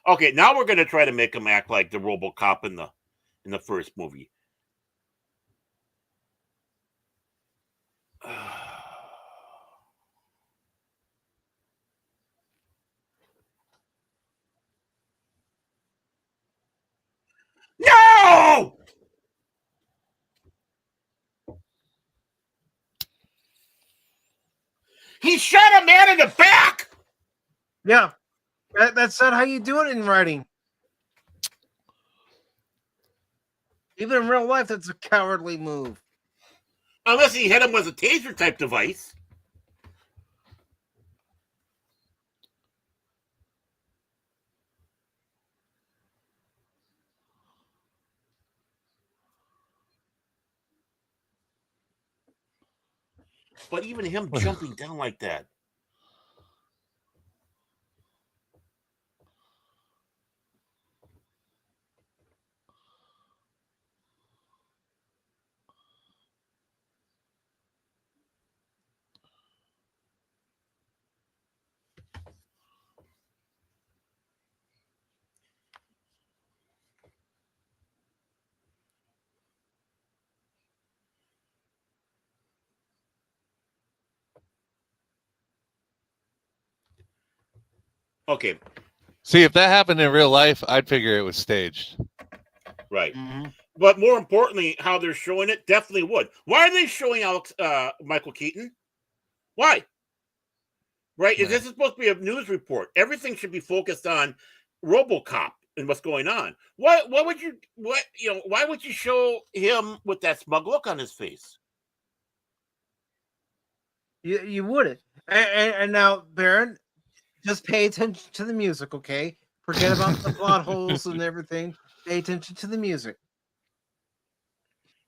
Okay, now we're going to try to make him act like the Robocop in the first movie. No! He shot a man in the back! Yeah. That's not how you do it in writing. Even in real life, that's a cowardly move. Unless he hit him with a taser type device. But even him jumping down like that. Okay. See, if that happened in real life, I'd figure it was staged. Right. Mm-hmm. But more importantly, how they're showing it definitely would. Why are they showing Michael Keaton? Why? Right? Yeah. This is supposed to be a news report. Everything should be focused on Robocop and what's going on. Why would you show him with that smug look on his face? You wouldn't. And now, Baron, just pay attention to the music, okay? Forget about the plot holes and everything. Pay attention to the music.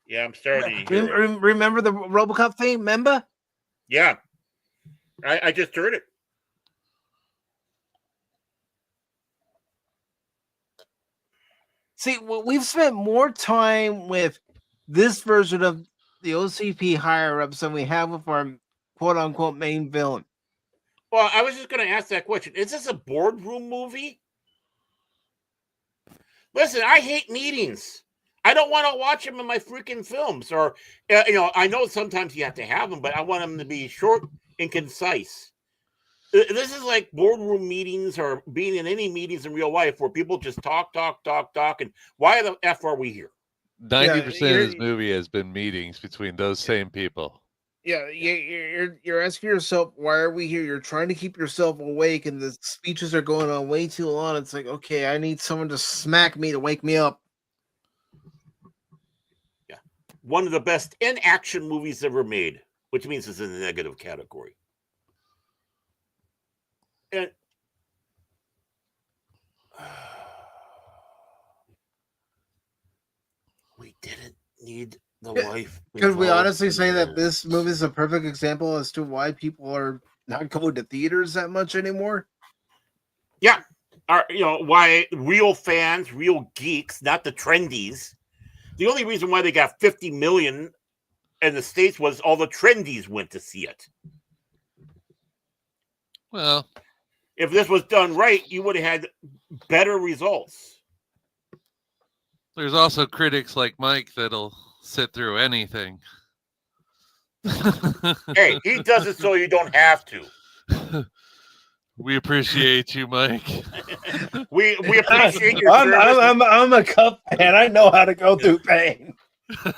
Yeah, I'm starting to hear it. Remember the Robocop theme? Remember? Yeah. I just heard it. See, we've spent more time with this version of the OCP higher-ups than we have with our quote-unquote main villain. Well, I was just going to ask that question. Is this a boardroom movie? Listen, I hate meetings. I don't want to watch them in my freaking films. Or, I know sometimes you have to have them, but I want them to be short and concise. This is like boardroom meetings or being in any meetings in real life where people just talk. And why the F are we here? 90% of this movie has been meetings between those same people. Yeah, you're asking yourself, why are we here? You're trying to keep yourself awake, and the speeches are going on way too long. It's like, okay, I need someone to smack me to wake me up. Yeah. One of the best in-action movies ever made, which means it's in the negative category. And we didn't need the wife. Could we honestly say that this movie is a perfect example as to why people are not going to theaters that much anymore? Yeah. Why real fans, real geeks, not the trendies. The only reason why they got 50 million in the States was all the trendies went to see it. Well, if this was done right, you would have had better results. There's also critics like Mike that'll sit through anything. Hey, he does it so you don't have to. We appreciate you, Mike. we appreciate your I'm a Cup fan. I know how to go through pain.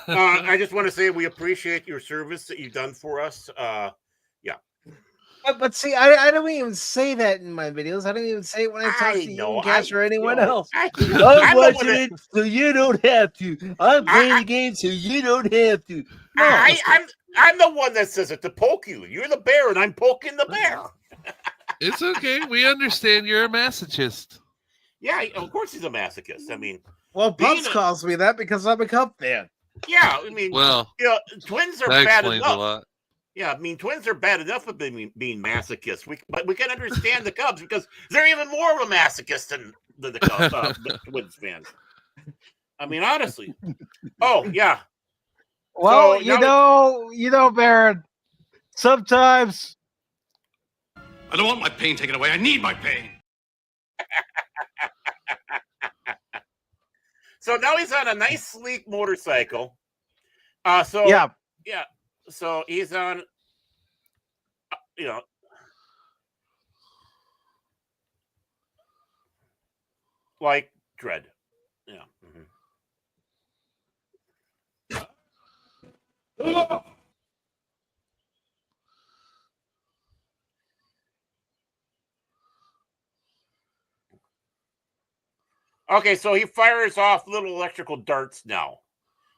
I just want to say we appreciate your service that you've done for us. But see, I don't even say that in my videos. I don't even say it when I talk to you, Cash, or anyone else. I'm watching it so you don't have to. I'm playing the game so you don't have to. No. I'm the one that says it to poke you. You're the bear, and I'm poking the bear. It's okay. We understand you're a masochist. Yeah, of course he's a masochist. I mean, well, Pups calls me that because I'm a Cup fan. Yeah, I mean, twins are bad enough. A lot. Yeah, I mean, twins are bad enough of being masochists. But we can understand the Cubs because they're even more of a masochist than the Cubs, the Twins fans. I mean, honestly. Oh, yeah. Well, so, you know, Baron, sometimes I don't want my pain taken away. I need my pain. So now he's on a nice, sleek motorcycle. Yeah. So he's on, like Dread. Yeah. Mm-hmm. Okay, so he fires off little electrical darts now.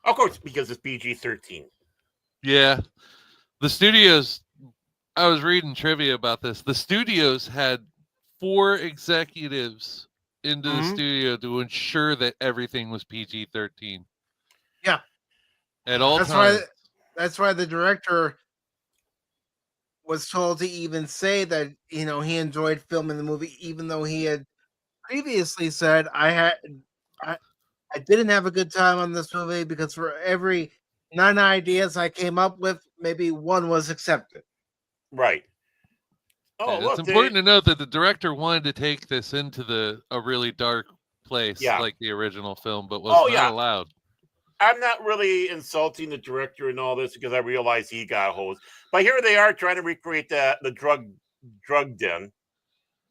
Of course, because it's PG-13. Yeah. The studios, I was reading trivia about this. The studios had 4 executives into the studio to ensure that everything was PG-13. Yeah. At all times. That's why the director was told to even say that, he enjoyed filming the movie, even though he had previously said, I didn't have a good time on this movie because for every 9 ideas I came up with, maybe 1 was accepted. Right. Oh, and it's important to note that the director wanted to take this into a really dark place, like the original film, but was not allowed. I'm not really insulting the director and all this because I realize he got hosed. But here they are trying to recreate the drug den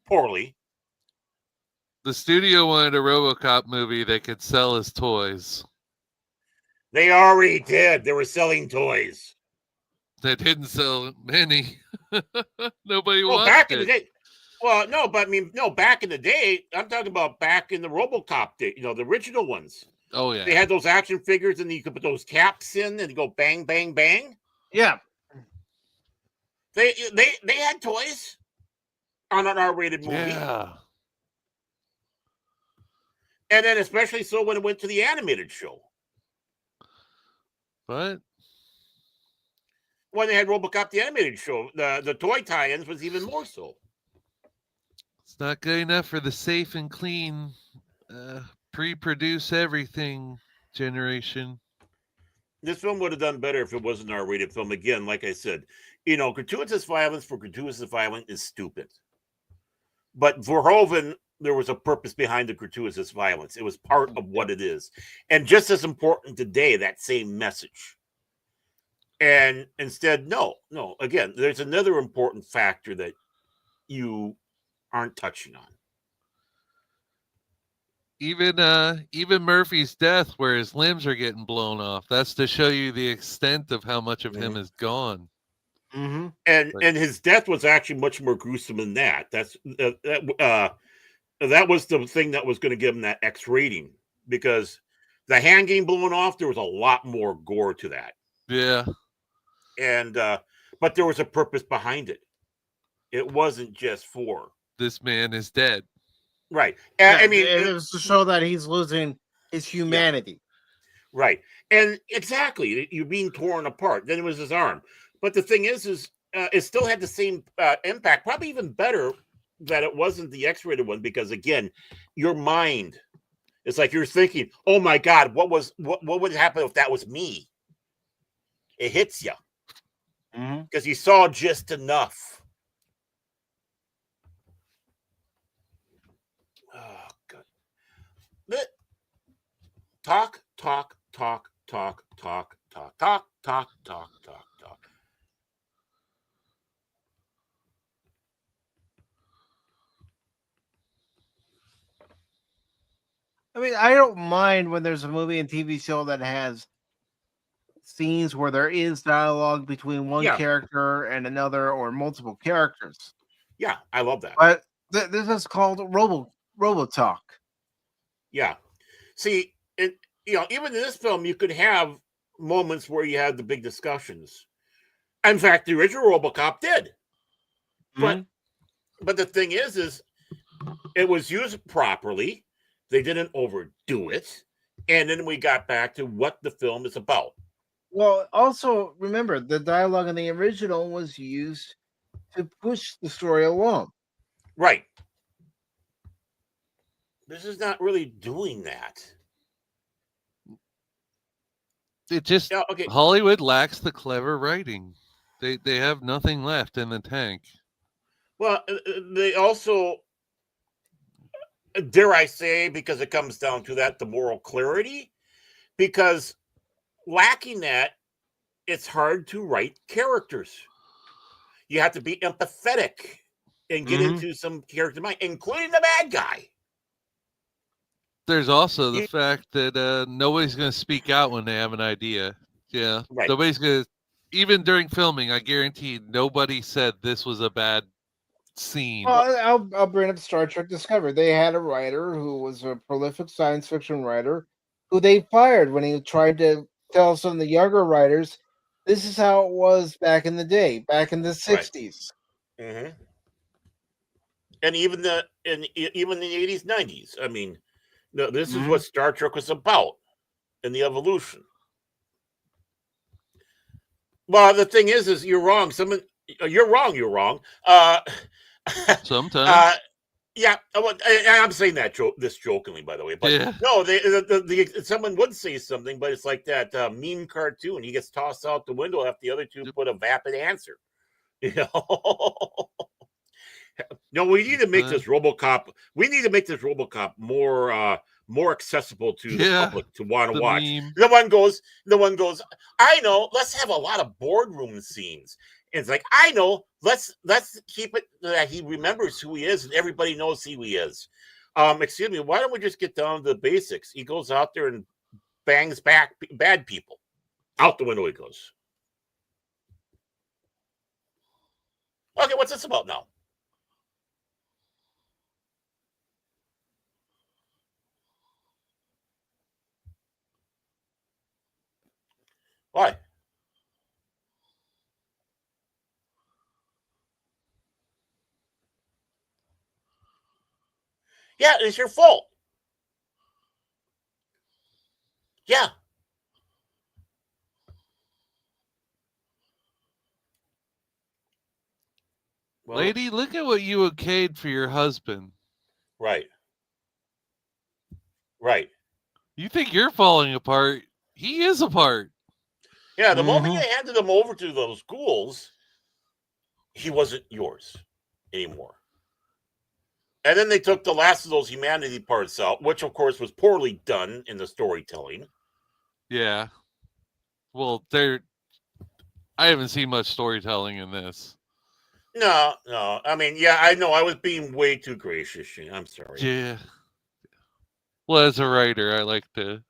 poorly. The studio wanted a RoboCop movie they could sell as toys. They already did. They were selling toys. They didn't sell many. Nobody Well, watched back it. in the day. Well, no, but I mean, no, back in the day, I'm talking about back in the RoboCop day, the original ones. Oh, yeah. They had those action figures and you could put those caps in and go bang, bang, bang. Yeah. They had toys on an R-rated movie. Yeah. And then especially so when it went to the animated show. But when they had RoboCop the animated show, the toy tie-ins was even more so. It's not good enough for the safe and clean, pre-produce everything generation. This film would have done better if it wasn't an R-rated film. Again, like I said, gratuitous violence for gratuitous violence is stupid. But Verhoeven, there was a purpose behind the gratuitous violence. It was part of what it is. And just as important today, that same message. And instead, no. Again, there's another important factor that you aren't touching on. Even Murphy's death, where his limbs are getting blown off, that's to show you the extent of how much of him is gone. Mm-hmm. And his death was actually much more gruesome than that. That was the thing that was going to give him that X rating, because the hand getting blown off, there was a lot more gore to that. Yeah. And but there was a purpose behind it. It wasn't just for this man is dead. Right. Yeah, I mean, it was to show that he's losing his humanity. Yeah. Right. And exactly, you're being torn apart. Then it was his arm. But the thing is it still had the same impact, probably even better that it wasn't the X-rated one, because again, your mind, it's like you're thinking, oh my God, what would happen if that was me? It hits you. Because you saw just enough. Oh, God. Talk. I mean, I don't mind when there's a movie and TV show that has scenes where there is dialogue between one character and another, or multiple characters. Yeah, I love that. But this is called Robo Talk. Yeah. See, even in this film, you could have moments where you had the big discussions. In fact, the original RoboCop did. But the thing is it was used properly. They didn't overdo it. And then we got back to what the film is about. Well, also remember, the dialogue in the original was used to push the story along. Right. This is not really doing that. It just Hollywood lacks the clever writing. They have nothing left in the tank. Well, they also, dare I say, because it comes down to that, the moral clarity, because lacking that, it's hard to write characters. You have to be empathetic and get into some character mind, including the bad guy. There's also the fact that nobody's going to speak out when they have an idea. Yeah. Right. Nobody's going to, even during filming, I guarantee nobody said this was a bad scene. Well, I'll bring up Star Trek Discovery. They had a writer who was a prolific science fiction writer who they fired when he tried to tell some of the younger writers, this is how it was back in the day, back in the 60s. Right. And even in the 80s, 90s. I mean, no, this is what Star Trek was about in the evolution. Well, the thing is you're wrong. You're wrong. Sometimes. Yeah, I'm saying that this jokingly, by the way. But no, someone would say something, but it's like that meme cartoon. He gets tossed out the window after the other two put a vapid answer. No, we need to make this RoboCop. We need to make this RoboCop more accessible to the public to want to watch. Meme. The one goes. I know. Let's have a lot of boardroom scenes. It's like, I know, let's keep it that he remembers who he is and everybody knows who he is. Excuse me, why don't we just get down to the basics? He goes out there and bangs back bad people. Out the window he goes. Okay, what's this about now? Why? Yeah, it's your fault. Yeah. Well, lady, look at what you okayed for your husband. Right. Right. You think you're falling apart. He is apart. Yeah, the moment you handed him over to those ghouls, he wasn't yours anymore. And then they took the last of those humanity parts out, which of course was poorly done in the storytelling. Yeah. Well, I haven't seen much storytelling in this. No. I mean, yeah, I know I was being way too gracious, Shane. I'm sorry. Yeah. Well, as a writer, I like to.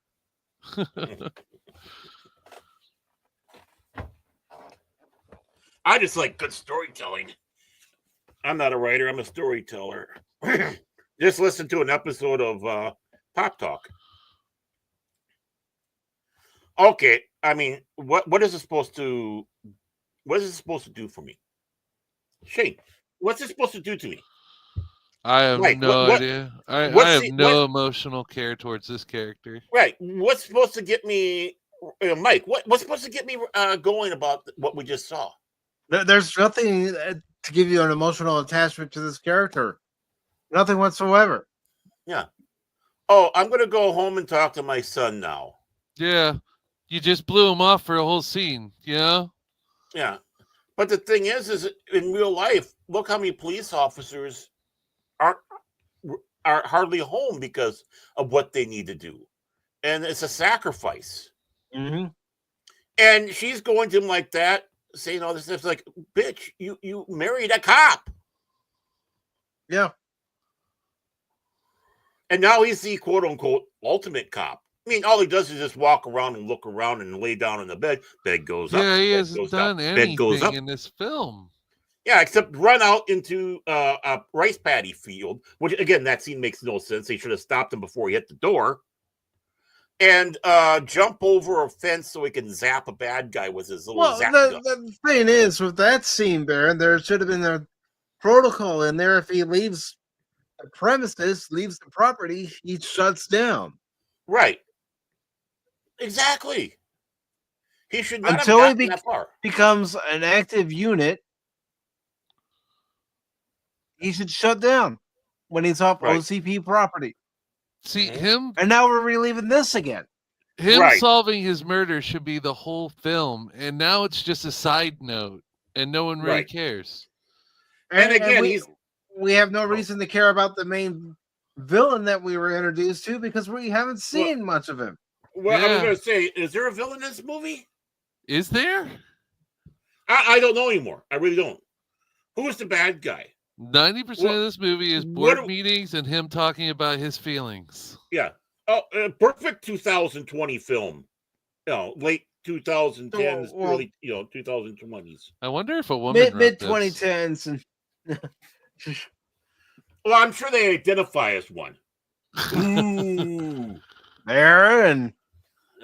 I just like good storytelling. I'm not a writer, I'm a storyteller. Just listen to an episode of Pop Talk. Okay, I mean, what is it supposed to do for me? Shane, what's it supposed to do to me? I have Mike, no idea. I have no emotional care towards this character. Right. What's supposed to get me, Mike? What's supposed to get me going about what we just saw? There's nothing to give you an emotional attachment to this character. Nothing whatsoever. Yeah. Oh, I'm going to go home and talk to my son now. Yeah. You just blew him off for a whole scene, you know? Yeah. But the thing is in real life, look how many police officers are hardly home because of what they need to do. And it's a sacrifice. Mm-hmm. And she's going to him like that, saying all this stuff like, bitch, you married a cop. Yeah. And now he's the quote unquote ultimate cop. I mean, all he does is just walk around and look around and lay down in the bed. Bed goes up. Yeah, he hasn't done anything in this film. Yeah, except run out into a rice paddy field, which, again, that scene makes no sense. They should have stopped him before he hit the door. And jump over a fence so he can zap a bad guy with his little zap gun. The thing is, with that scene, Baron, there should have been a protocol in there. If he leaves the premises, leaves the property, he shuts down. Right. Exactly. He should not until have he gotten that far. Becomes an active unit. He should shut down when he's off OCP property. See him, and now we're reliving this again. Him solving his murder should be the whole film, and now it's just a side note, and no one really cares. And again, we have no reason to care about the main villain that we were introduced to because we haven't seen much of him. Well, I was going to say, is there a villain in this movie? Is there? I don't know anymore. I really don't. Who is the bad guy? 90% of this movie is board meetings and him talking about his feelings. Yeah. Oh, perfect 2020 film. You know, late 2010s, early 2020s. I wonder if a woman mid 2010s and well, I'm sure they identify as one. Ooh. There and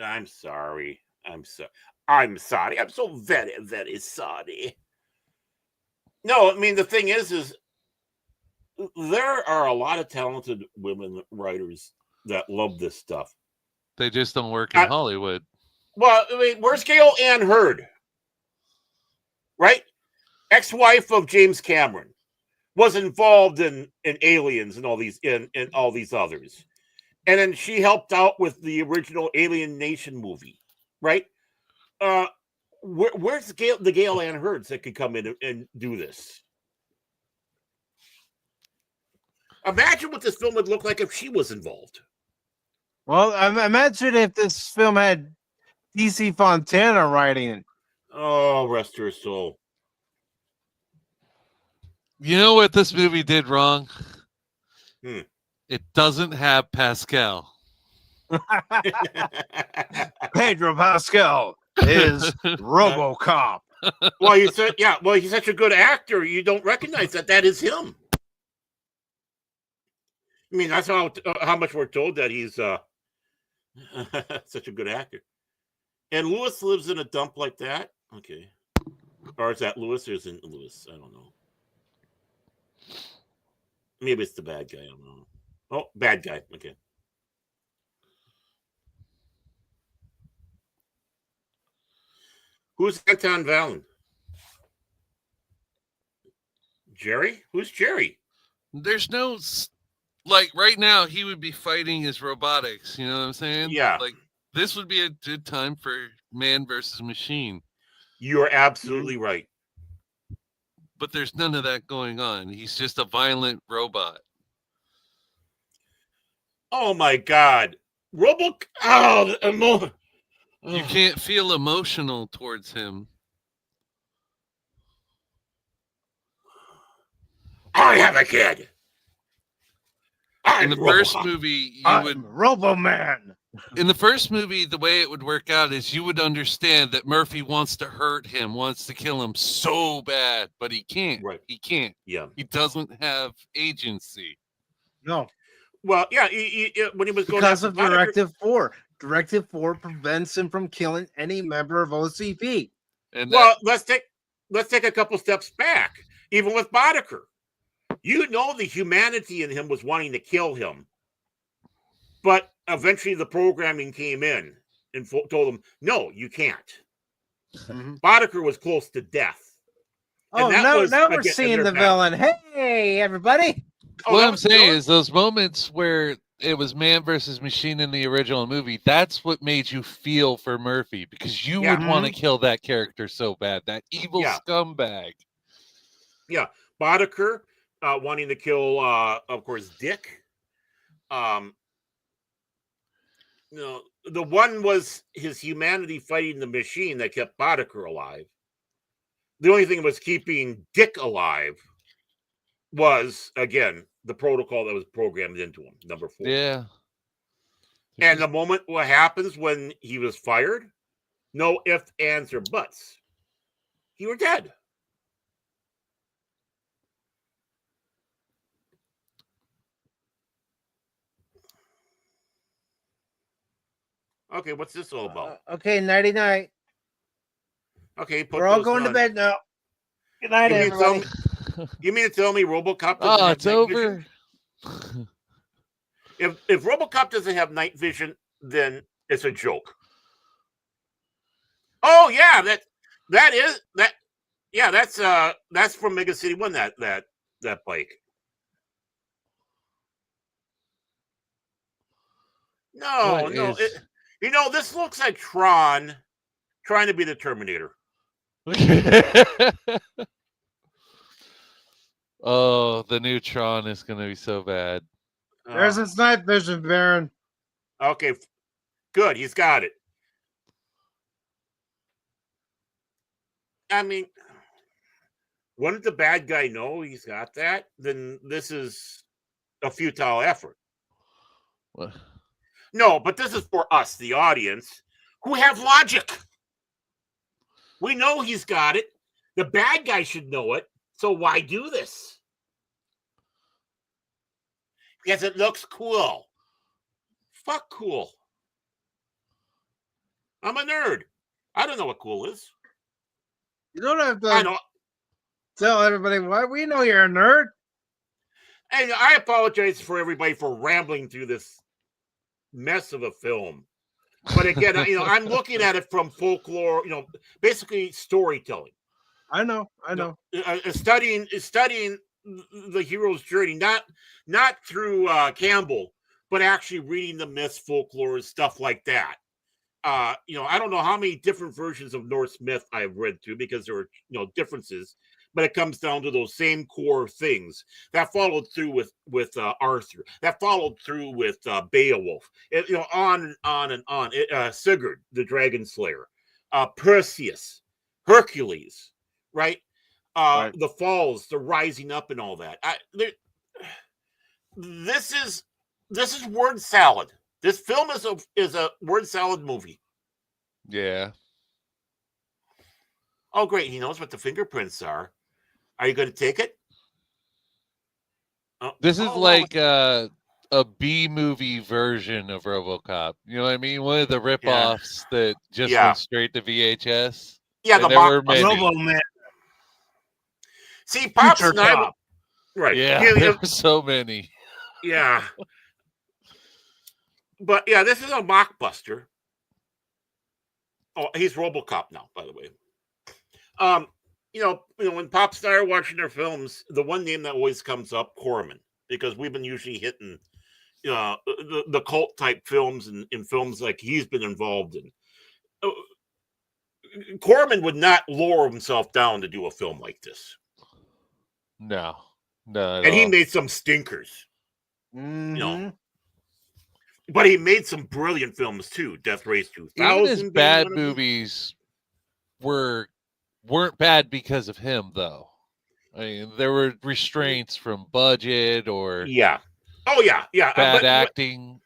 I'm sorry. I'm sorry. I'm so very, very sorry. No, I mean, the thing is there are a lot of talented women writers that love this stuff. They just don't work in Hollywood. Well, I mean, where's Gail Ann Hurd? Right? Ex-wife of James Cameron. Was involved in Aliens and all these in all these others. And then she helped out with the original Alien Nation movie. Right? Where's the Gail Ann Hurds that could come in and do this? Imagine what this film would look like if she was involved. Well, imagine if this film had DC Fontana writing it. Oh, rest her soul. You know what this movie did wrong? It doesn't have Pascal. Pedro Pascal is Robocop. Well, you said, yeah. Well, he's such a good actor, you don't recognize that is him. I mean, that's how much we're told that he's such a good actor. And Lewis lives in a dump like that. Okay, or is that Lewis or isn't Lewis? I don't know. Maybe it's the bad guy. I don't know. Oh, bad guy. Okay. Who's Anton Valen? Jerry? Who's Jerry? There's no, like, right now he would be fighting his robotics. You know what I'm saying? Yeah. Like, this would be a good time for man versus machine. You're absolutely right. But there's none of that going on. He's just a violent robot. Oh my God. You can't feel emotional towards him. I have a kid. In the first movie, you would Roboman. In the first movie, the way it would work out is you would understand that Murphy wants to hurt him, wants to kill him so bad, but he can't. Right. He can't. Yeah. He doesn't have agency. No. Well, yeah. When he was going because of Directive 4. Directive 4 prevents him from killing any member of OCP. And let's take a couple steps back. Even with Boddicker, the humanity in him was wanting to kill him, but eventually the programming came in and told him, "No, you can't." Mm-hmm. Boddicker was close to death. Oh, now we're seeing the villain. Hey, everybody! What I'm saying is those moments where it was man versus machine in the original movie, that's what made you feel for Murphy, because you would want to kill that character so bad, that evil scumbag. Yeah, Boddicker wanting to kill, of course, Dick. The one was his humanity fighting the machine that kept Boddicker alive. The only thing that was keeping Dick alive was, again, the protocol that was programmed into him, number 4. Yeah. And the moment what happens when he was fired, no ifs, ands, or buts. He were dead. Okay, what's this all about? Okay, nighty-night. Okay, we're all going to bed now. Good night, everybody. You mean to tell me Robocop? Oh, it's over. If Robocop doesn't have night vision, then it's a joke. Oh yeah, that's from Mega City 1. That bike. No. This looks like Tron trying to be the Terminator. Oh, the new Tron is going to be so bad. There's his night vision, Baron. Okay, good. He's got it. I mean, wouldn't the bad guy know he's got that? Then this is a futile effort. What? No, but this is for us, the audience, who have logic. We know he's got it. The bad guy should know it. So why do this? Because it looks cool. Fuck cool. I'm a nerd. I don't know what cool is. You don't have to tell everybody why. We know you're a nerd. And I apologize for everybody for rambling through this mess of a film. But again, I'm looking at it from folklore, basically storytelling. I know. Studying the hero's journey, not through Campbell, but actually reading the myths, folklore, stuff like that. I don't know how many different versions of Norse myth I've read through, because there are differences, but it comes down to those same core things that followed through with Arthur, that followed through with Beowulf, on and on. Sigurd, the Dragon Slayer, Perseus, Hercules, right? The falls, the rising up, and all that. This is this is word salad. This film is a word salad movie. Yeah. Oh, great. He knows what the fingerprints are. Are you going to take it? This is like a B movie version of Robocop. You know what I mean? One of the ripoffs that just went straight to VHS. Yeah, and there were many. Robo-Man. See, Pops Future and I, Cop. right? Yeah, there were so many. Yeah, but yeah, this is a mockbuster. Oh, he's Robocop now, by the way. You know, when Pops started watching their films, the one name that always comes up, Corman, because we've been usually hitting the cult type films and films like he's been involved in. Corman would not lower himself down to do a film like this. No, and he made some stinkers. Mm-hmm. You know, but he made some brilliant films too. Death Race 2000. Even his bad movies weren't bad because of him, though. I mean, there were restraints from budget or bad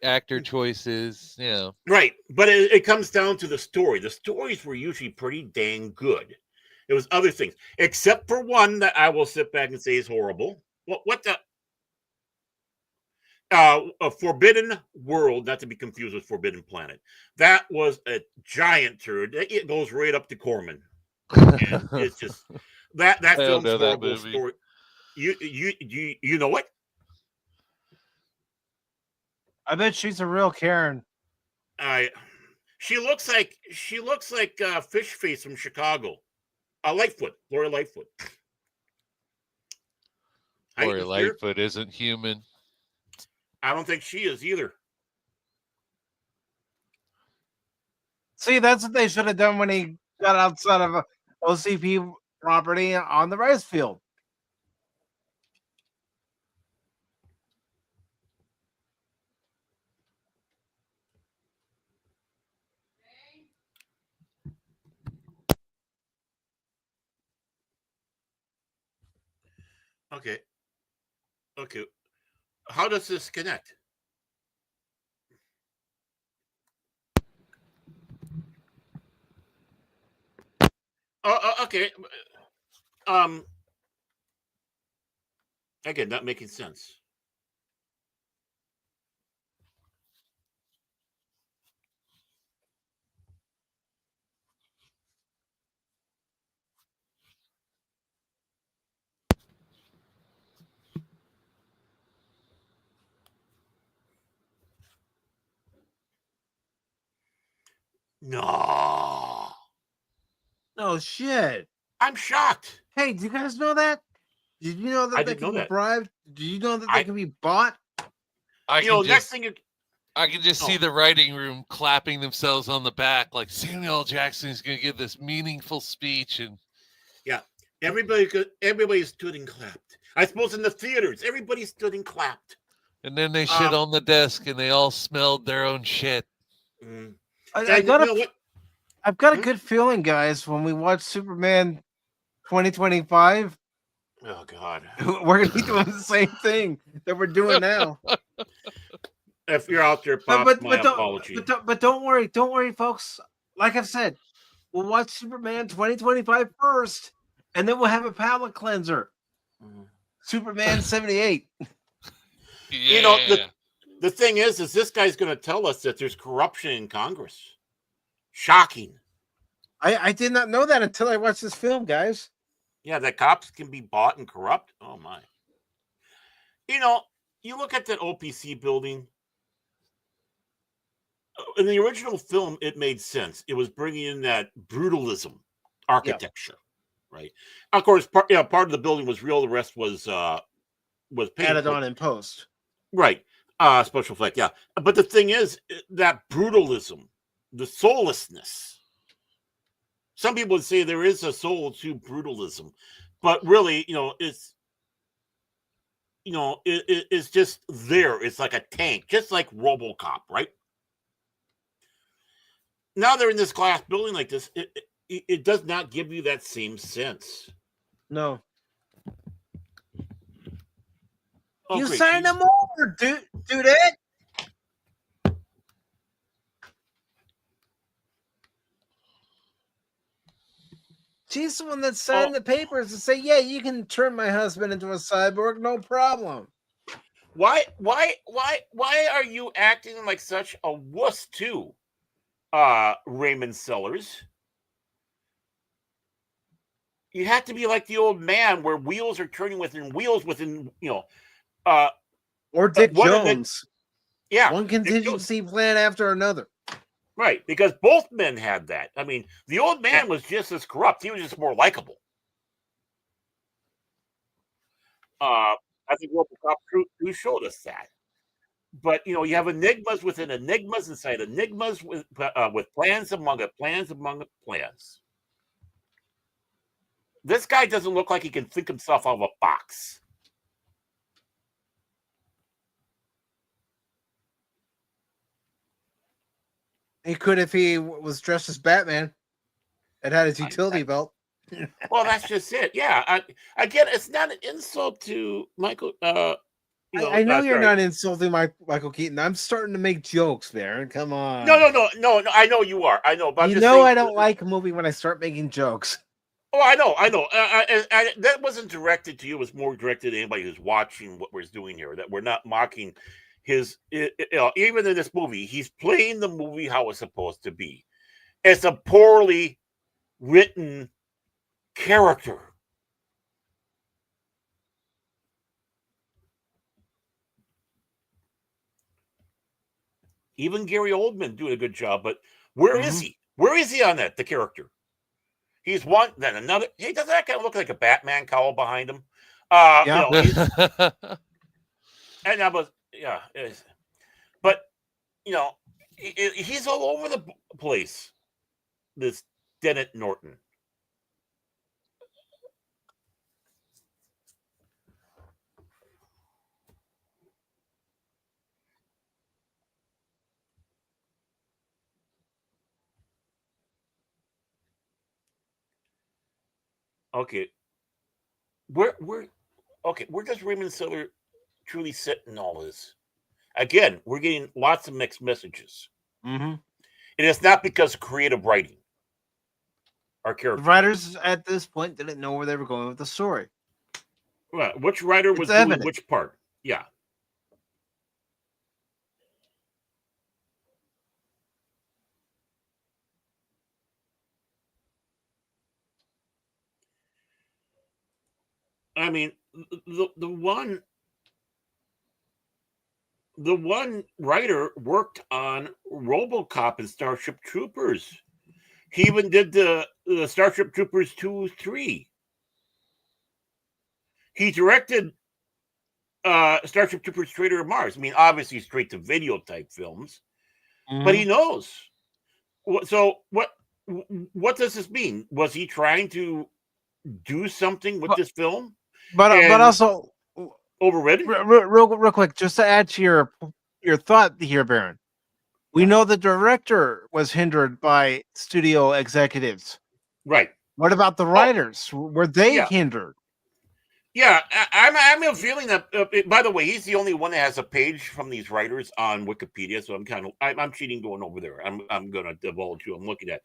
actor choices. Yeah, right. But it comes down to the story. The stories were usually pretty dang good. It was other things, except for one that I will sit back and say is horrible. What the? A Forbidden World, not to be confused with Forbidden Planet. That was a giant turd. It goes right up to Corman. And it's just that film's horrible story. You know what? I bet she's a real Karen. She looks like Fish Face from Chicago. Lightfoot, Lori Lightfoot. Lori Lightfoot isn't human. I don't think she is either. See, that's what they should have done when he got outside of a OCP property on the rice field. Okay. How does this connect? Okay. Again, not making sense. No. Oh shit. I'm shocked. Hey, do you guys know that? Did you know that they can be bribed? Do you know that they can be bought? I can just see the writing room clapping themselves on the back like Samuel Jackson is going to give this meaningful speech. And yeah, everybody stood and clapped. I suppose in the theaters, everybody stood and clapped. And then they shit on the desk and they all smelled their own shit. I've got a good feeling, guys, when we watch Superman 2025. Oh God, we're gonna be doing the same thing that we're doing now. If you're out there, Pop, my apology. But don't worry, folks. Like I've said, we'll watch Superman 2025 first, and then we'll have a palate cleanser. Superman 78. Yeah. You know, the thing is this guy's going to tell us that there's corruption in Congress. Shocking. I did not know that until I watched this film, guys. Yeah, that cops can be bought and corrupt. Oh my. You know, you look at that OPC building. In the original film, it made sense. It was bringing in that brutalism architecture, right? Of course, part of the building was real. The rest was added on in post, right? Special effect, yeah. But the thing is, that brutalism, the soullessness. Some people would say there is a soul to brutalism, but really, it's just there. It's like a tank, just like Robocop, right? Now they're in this glass building like this. It does not give you that same sense. No. Oh, you great. signed them over, dude. She's the one that signed the papers to say, yeah, you can turn my husband into a cyborg, no problem. Why are you acting like such a wuss too, Raymond Sellers? You have to be like the old man where wheels are turning within, or Dick Jones. One contingency plan after another. Right, because both men had that. I mean, the old man was just as corrupt. He was just more likable. I think Robocop 2 showed us that. But you have enigmas within enigmas inside enigmas with plans among plans. This guy doesn't look like he can think himself out of a box. He could if he was dressed as Batman and had his utility belt. Well, that's just it. Yeah. Again, it's not an insult to Michael. I know you're not insulting Michael Keaton. I'm starting to make jokes, Baron. Come on. No. I know you are. I know, but I don't like a movie when I start making jokes. Oh, I know. That wasn't directed to you. It was more directed to anybody who's watching what we're doing here. That we're not mocking his. Even in this movie, he's playing the movie how it's supposed to be. It's a poorly written character. Even Gary Oldman doing a good job, but where is he? Where is he on that? The character. He's one, then another. Hey, doesn't that kind of look like a Batman cowl behind him? Yeah. And I was, yeah. But he's all over the place. This Dennett Norton. Okay. Where does Raymond Sellers truly sit in all this? Again, we're getting lots of mixed messages. Mm-hmm. And it's not because of creative writing. Our character. The writers at this point didn't know where they were going with the story. Right. Which writer was doing which part? Yeah. I mean, the one writer worked on Robocop and Starship Troopers. He even did the Starship Troopers 2, 3. He directed Starship Troopers Traitor of Mars. I mean, obviously straight to video type films, but he knows. So what does this mean? Was he trying to do something with this film? But also overridden. Real quick, just to add to your thought here, Baron. We know the director was hindered by studio executives. Right. What about the writers? Were they hindered? Yeah, I'm a feeling that. By the way, he's the only one that has a page from these writers on Wikipedia, so I'm cheating going over there. I'm going to divulge you. I'm looking at,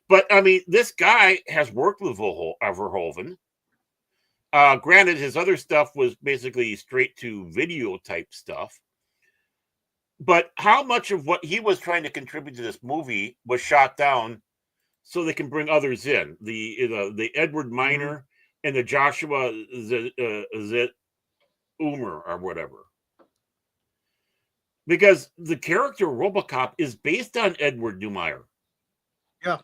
but I mean, this guy has worked with Verhoeven. Granted, his other stuff was basically straight to video type stuff. But how much of what he was trying to contribute to this movie was shot down so they can bring others in? The Edward Miner and the Joshua Zet Umer or whatever. Because the character Robocop is based on Edward Neumeier. Yeah.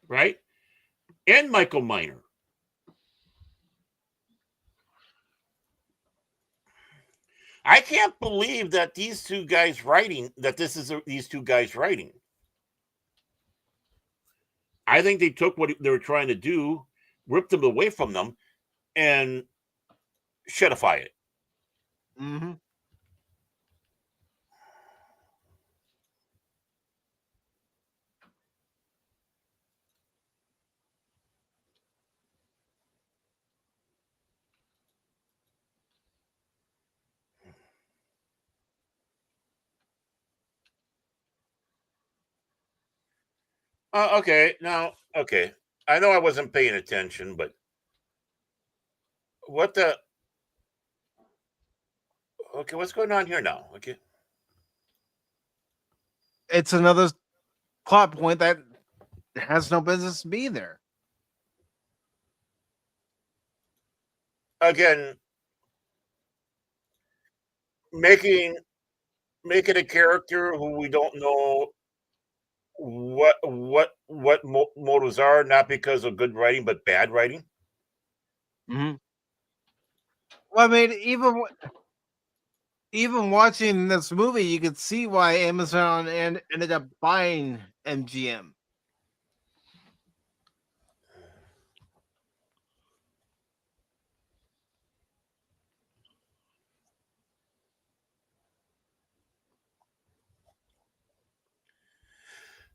Right? And Michael Miner. I can't believe that these two guys writing, these two guys writing. I think they took what they were trying to do, ripped them away from them, and shitify it. Mm-hmm. Okay. Now, okay. I know I wasn't paying attention, but what the? Okay, what's going on here now? Okay, It's another plot point that has no business to be there. again, making a character who we don't know what motives are, not because of good writing but bad writing. Mm-hmm. Well, I mean, even watching this movie, you could see why Amazon ended up buying MGM.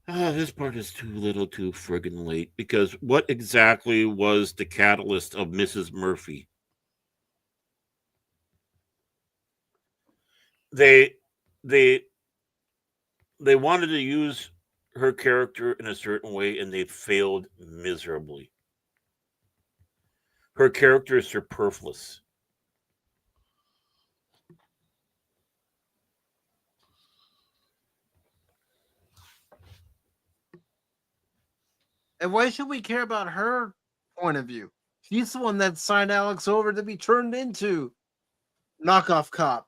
This part is too little too friggin' late, because what exactly was the catalyst of Mrs. Murphy? They they they wanted to use her character in a certain way, and they failed miserably. Her character is superfluous. And why should we care about her point of view? She's the one that signed Alex over to be turned into knockoff cop.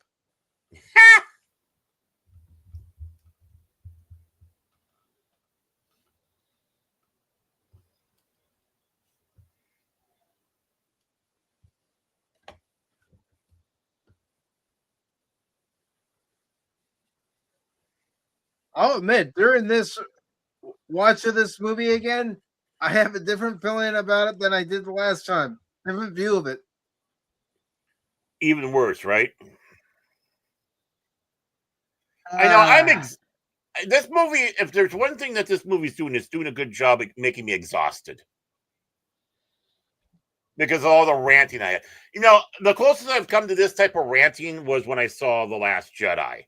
I'll admit, during this watch of this movie again, I have a different feeling about it than I did the last time. Different view of it. Even worse, right? I know. This movie. If there's one thing that this movie's doing, it's doing a good job at making me exhausted because of all the ranting I had. You know, the closest I've come to this type of ranting was when I saw The Last Jedi.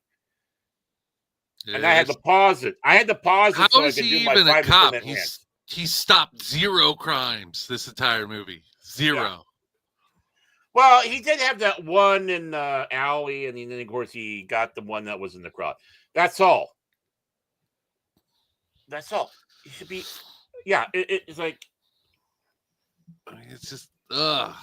And I had to pause it. I had to pause it so I could do my 5 to 10 minute rant. He stopped 0 crimes this entire movie. 0. Yeah. Well, he did have that one in the alley, and then of course he got the one that was in the crowd. That's all. That's all. It should be. Yeah, it's like. It's just. Ugh.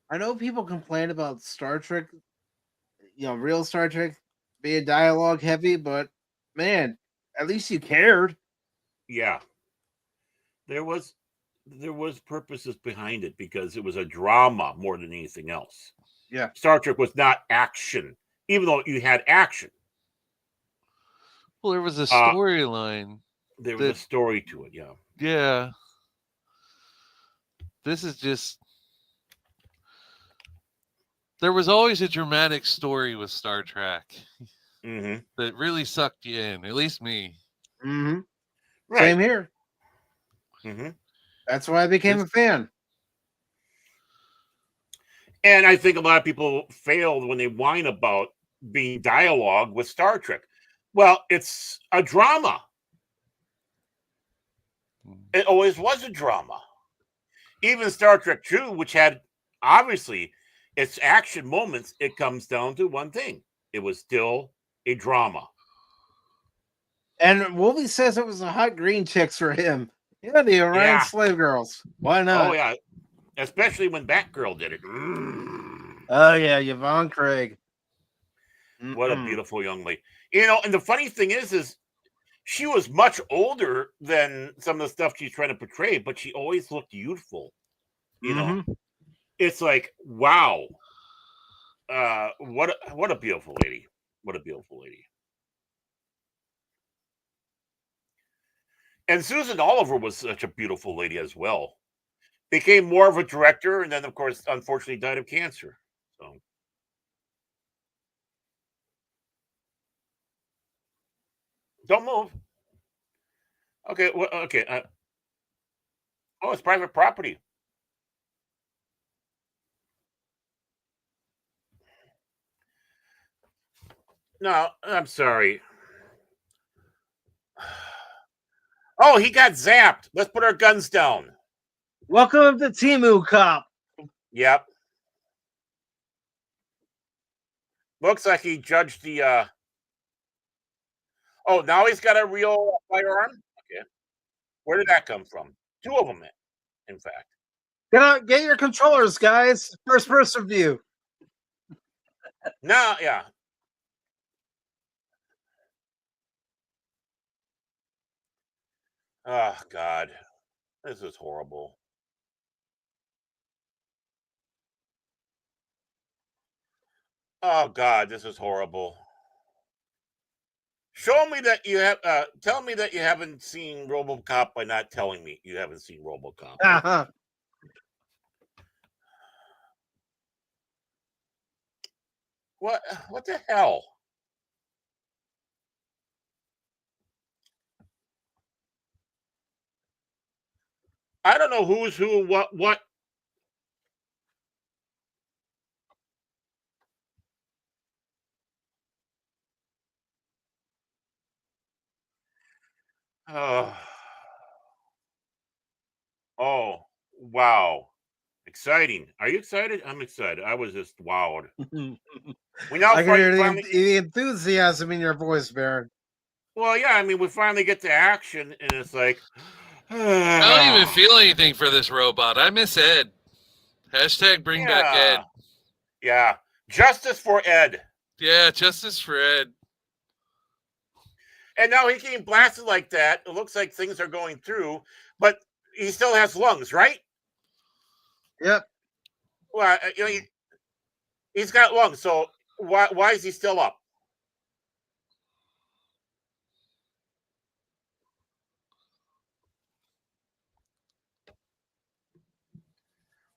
I know people complain about Star Trek, real Star Trek being dialogue heavy, but man, at least you cared. Yeah. There was purposes behind it because it was a drama more than anything else. Yeah. Star Trek was not action, even though you had action. Well, there was a storyline. There was a story to it, yeah. Yeah. This is just. There was always a dramatic story with Star Trek that really sucked you in, at least me. Mm-hmm. Right. Same here. Mm-hmm. That's why I became a fan. And I think a lot of people failed when they whine about being dialogue with Star Trek. Well, it's a drama. It always was a drama. Even Star Trek 2, which had obviously its action moments, it comes down to one thing. It was still a drama. And Wolvie says it was the hot green chicks for him. Yeah, the Orion slave girls. Why not? Oh, yeah. Especially when Batgirl did it. Oh, yeah, Yvonne Craig. What a beautiful young lady. And the funny thing is she was much older than some of the stuff she's trying to portray, but she always looked youthful. You know, it's like, wow. What a beautiful lady. What a beautiful lady. And Susan Oliver was such a beautiful lady as well. Became more of a director, and then, of course, unfortunately died of cancer. So, don't move. Okay. Well, okay. Oh, it's private property. No, I'm sorry. Oh, he got zapped. Let's put our guns down. Welcome to Timu Cop. Yep. Looks like he judged the. Oh, now he's got a real firearm? Okay. Where did that come from? Two of them, in fact. Get your controllers, guys. First person view. No, yeah. Oh, God. This is horrible. Oh, God, this is horrible. Show me that you have. Tell me that you haven't seen Robocop by not telling me you haven't seen Robocop. Uh-huh. What the hell? I don't know who's who, what. Oh, wow. Exciting. Are you excited? I'm excited. I was just wowed. We now I can hear finally the enthusiasm in your voice, Baron. Well, yeah, I mean, we finally get to action, and it's like, I don't even feel anything for this robot. I miss Ed. Hashtag bring back Ed. Yeah. Justice for Ed. Yeah, justice for Ed. And now he's getting blasted like that. It looks like things are going through, but he still has lungs, right? Yep. Well, you know, he's got lungs, so why is he still up?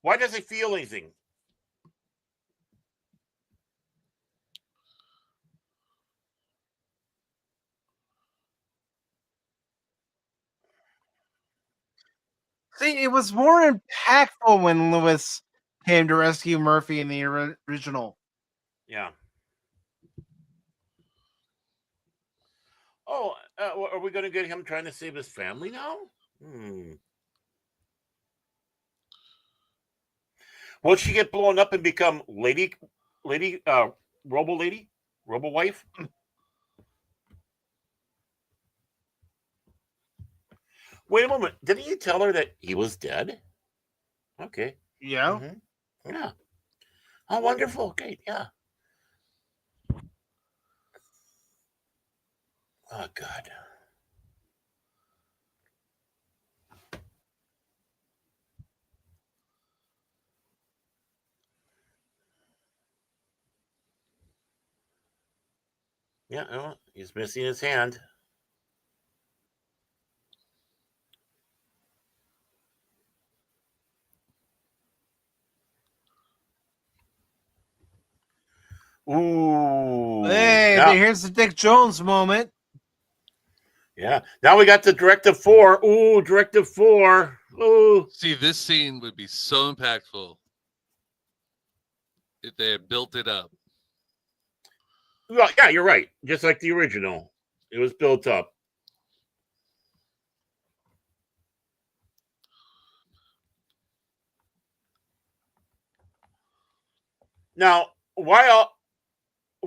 Why does he feel anything? See, it was more impactful when Lewis came to rescue Murphy in the original. Yeah. Oh, are we going to get him trying to save his family now? Will she get blown up and become Robo Wife? Wait a moment. Didn't you tell her that he was dead? Okay. Yeah. Mm-hmm. Yeah. Oh, wonderful. Okay. Yeah. Oh, God. Yeah, oh, he's missing his hand. Ooh. Hey, here's the Dick Jones moment. Yeah. Now we got the Directive 4. Ooh, Directive 4. Ooh. See, this scene would be so impactful if they had built it up. Well, yeah, you're right. Just like the original. It was built up. Now, why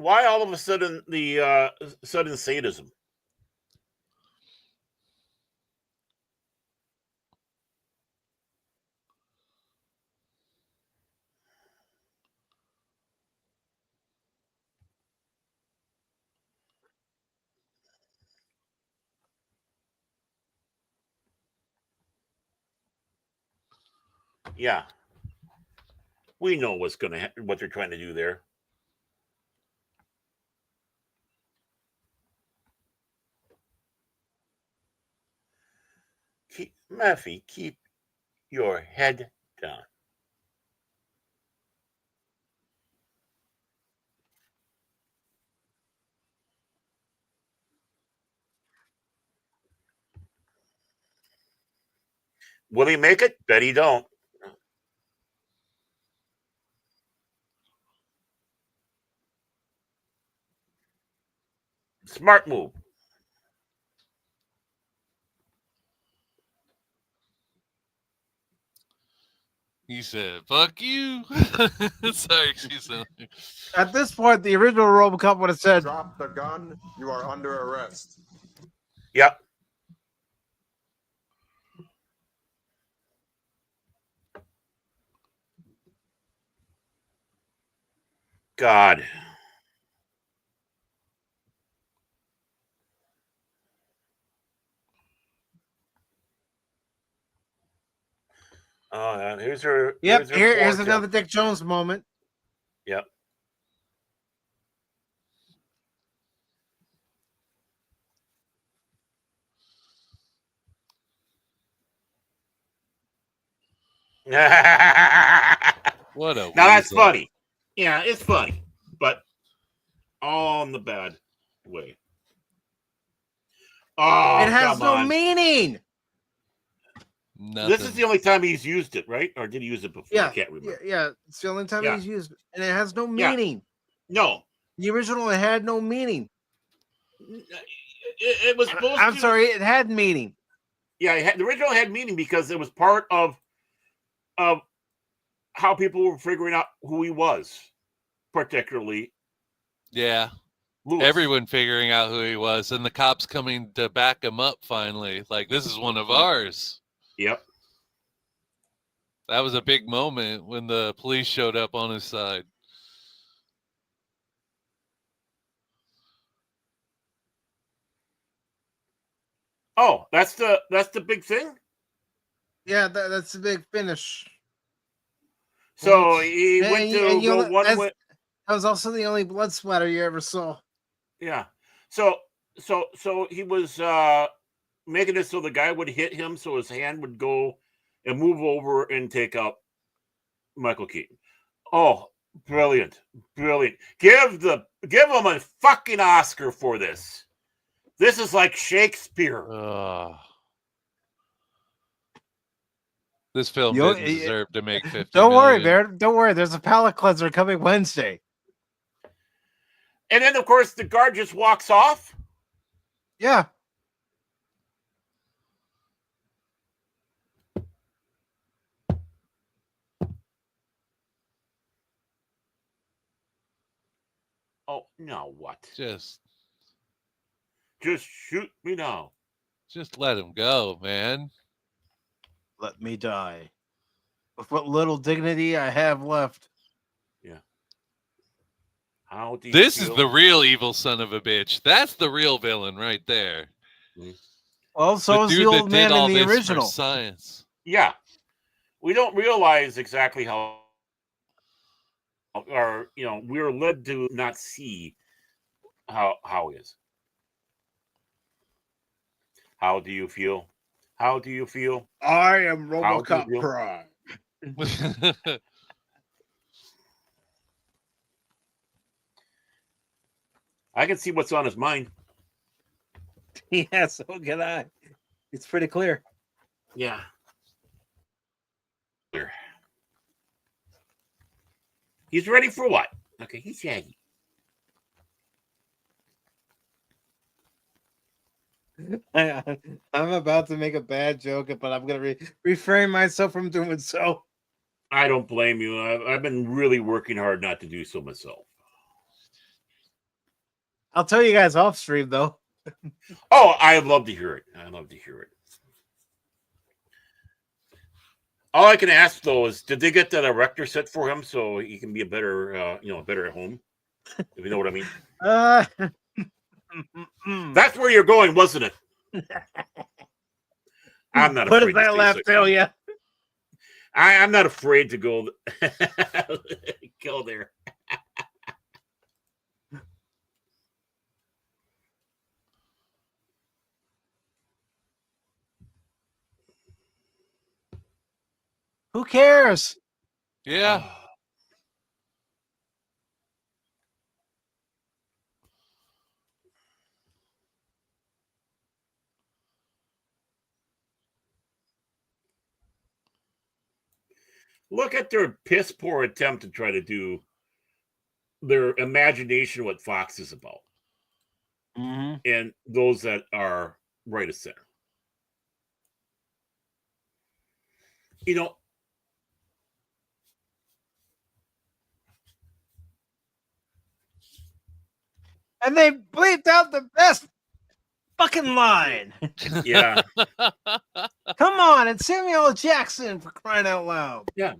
all of a sudden the sudden sadism? Yeah. We know what they're trying to do there. Murphy, keep your head down. Will he make it? Bet he don't. Smart move. He said, "Fuck you." Sorry, excuse me. At this point, the original Robocop would have said, Drop the gun. You are under arrest. Yep. God. Here's her. "Yep, Here's her here's another Dick Jones moment." Yep. What a now that's weasel. funny. Yeah, it's funny, but all in the bad way. Oh, It has come no on. meaning. Nothing. This is the only time he's used it, right? Or did he use it before? Yeah, I can't remember. Yeah, it's the only time Yeah. he's used it, and it has no Yeah. meaning. No, The original had no meaning. it was supposed I'm to. sorry, it had meaning. Yeah, the original had meaning because it was part of how people were figuring out who he was, particularly. Yeah. Lewis. Everyone figuring out who he was, and the cops coming to back him up finally. Like, this is one of ours. Yep. That was a big moment when the police showed up on his side. Oh, that's the big thing. Yeah, that's the big finish. So he And went you- to and you go know, one that's- way. That was also the only blood splatter you ever saw. Yeah. So he was making it so the guy would hit him, so his hand would go and move over and take out Michael Keaton. Oh, brilliant, brilliant! Give him a fucking Oscar for this. This is like Shakespeare. This film didn't deserve to make 50 Don't worry, million. Bear. Don't worry. There's a palate cleanser coming Wednesday. And then, of course, the guard just walks off. Yeah. Oh, now what? Just shoot me now. Just let him go, man. Let me die. With what little dignity I have left. Yeah. How do you This feel? is the real evil son of a bitch. That's the real villain right there. Well, so is the dude that old man did all in the this for original. science. Yeah. We don't realize exactly how, or we're led to not see how he is. How do you feel? How do you feel? I am How do you Robocop feel? Prime. I can see what's on his mind. Yeah, so can I. It's pretty clear. Yeah. He's ready for what? Okay, he's Shaggy. I'm about to make a bad joke, but I'm going to refrain myself from doing so. I don't blame you. I've been really working hard not to do so myself. I'll tell you guys off stream, though. Oh, I'd love to hear it. I'd love to hear it. All I can ask though is, did they get that erector set for him so he can be a better, better at home? If you know what I mean. That's where you're going, wasn't it? I'm not. What afraid does that laugh tell you? I'm not afraid to go go there. Who cares? Yeah. Look at their piss poor attempt to try to do their imagination what Fox is about. Mm-hmm. And those that are right of center. And they bleeped out the best fucking line. Yeah. Come on, it's Samuel L. Jackson, for crying out loud. Yeah.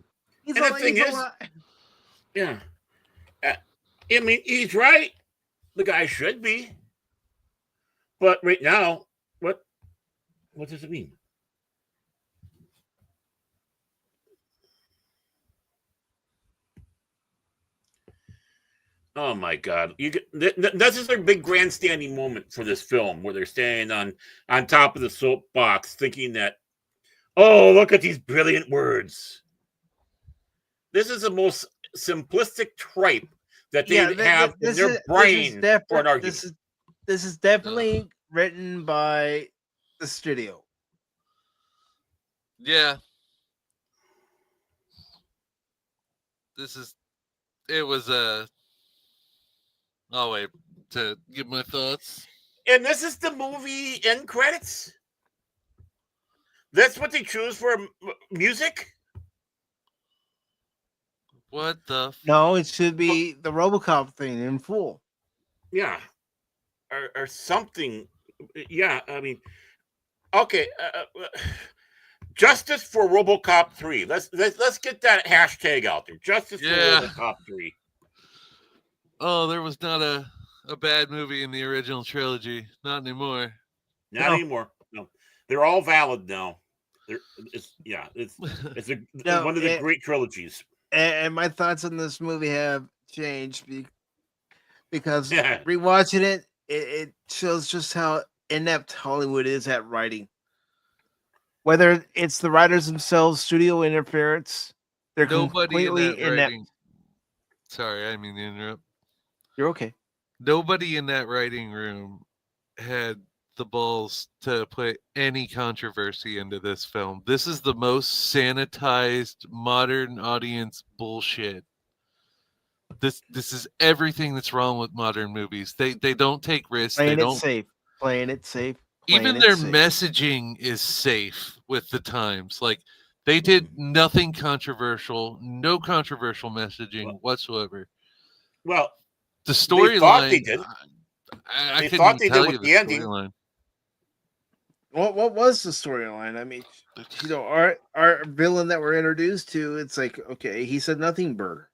He's And the thing is, yeah. I mean, he's right. The guy should be. But right now, what does it mean? Oh my God! This is their big grandstanding moment for this film, where they're standing on top of the soapbox, thinking that, oh, look at these brilliant words. This is the most simplistic tripe that they have in their brain for an argument. This is definitely written by the studio. Yeah. It was a. I'll wait to give my thoughts. And this is the movie end credits? That's what they choose for music? What the? No, it should be the Robocop thing in full. Yeah. Or something. Yeah, I mean, okay. Justice for Robocop 3. Let's get that hashtag out there. Justice for Robocop 3. Oh, there was not a bad movie in the original trilogy. Not anymore. Not anymore. No, they're all valid now. It's one of the great trilogies. And my thoughts on this movie have changed because rewatching it shows just how inept Hollywood is at writing. Whether it's the writers themselves, studio interference, they're completely inept. Sorry, I didn't mean to interrupt. You're okay. Nobody in that writing room had the balls to put any controversy into this film. This is the most sanitized modern audience bullshit. This is everything that's wrong with modern movies. They don't take risks. Playing it safe. Even their messaging is safe with the times. Like, they did nothing controversial, no controversial messaging whatsoever. Well, the storyline. They did. I thought they did with the ending. What was the storyline? I mean, our villain that we're introduced to, it's like, okay, he's a nothing burger.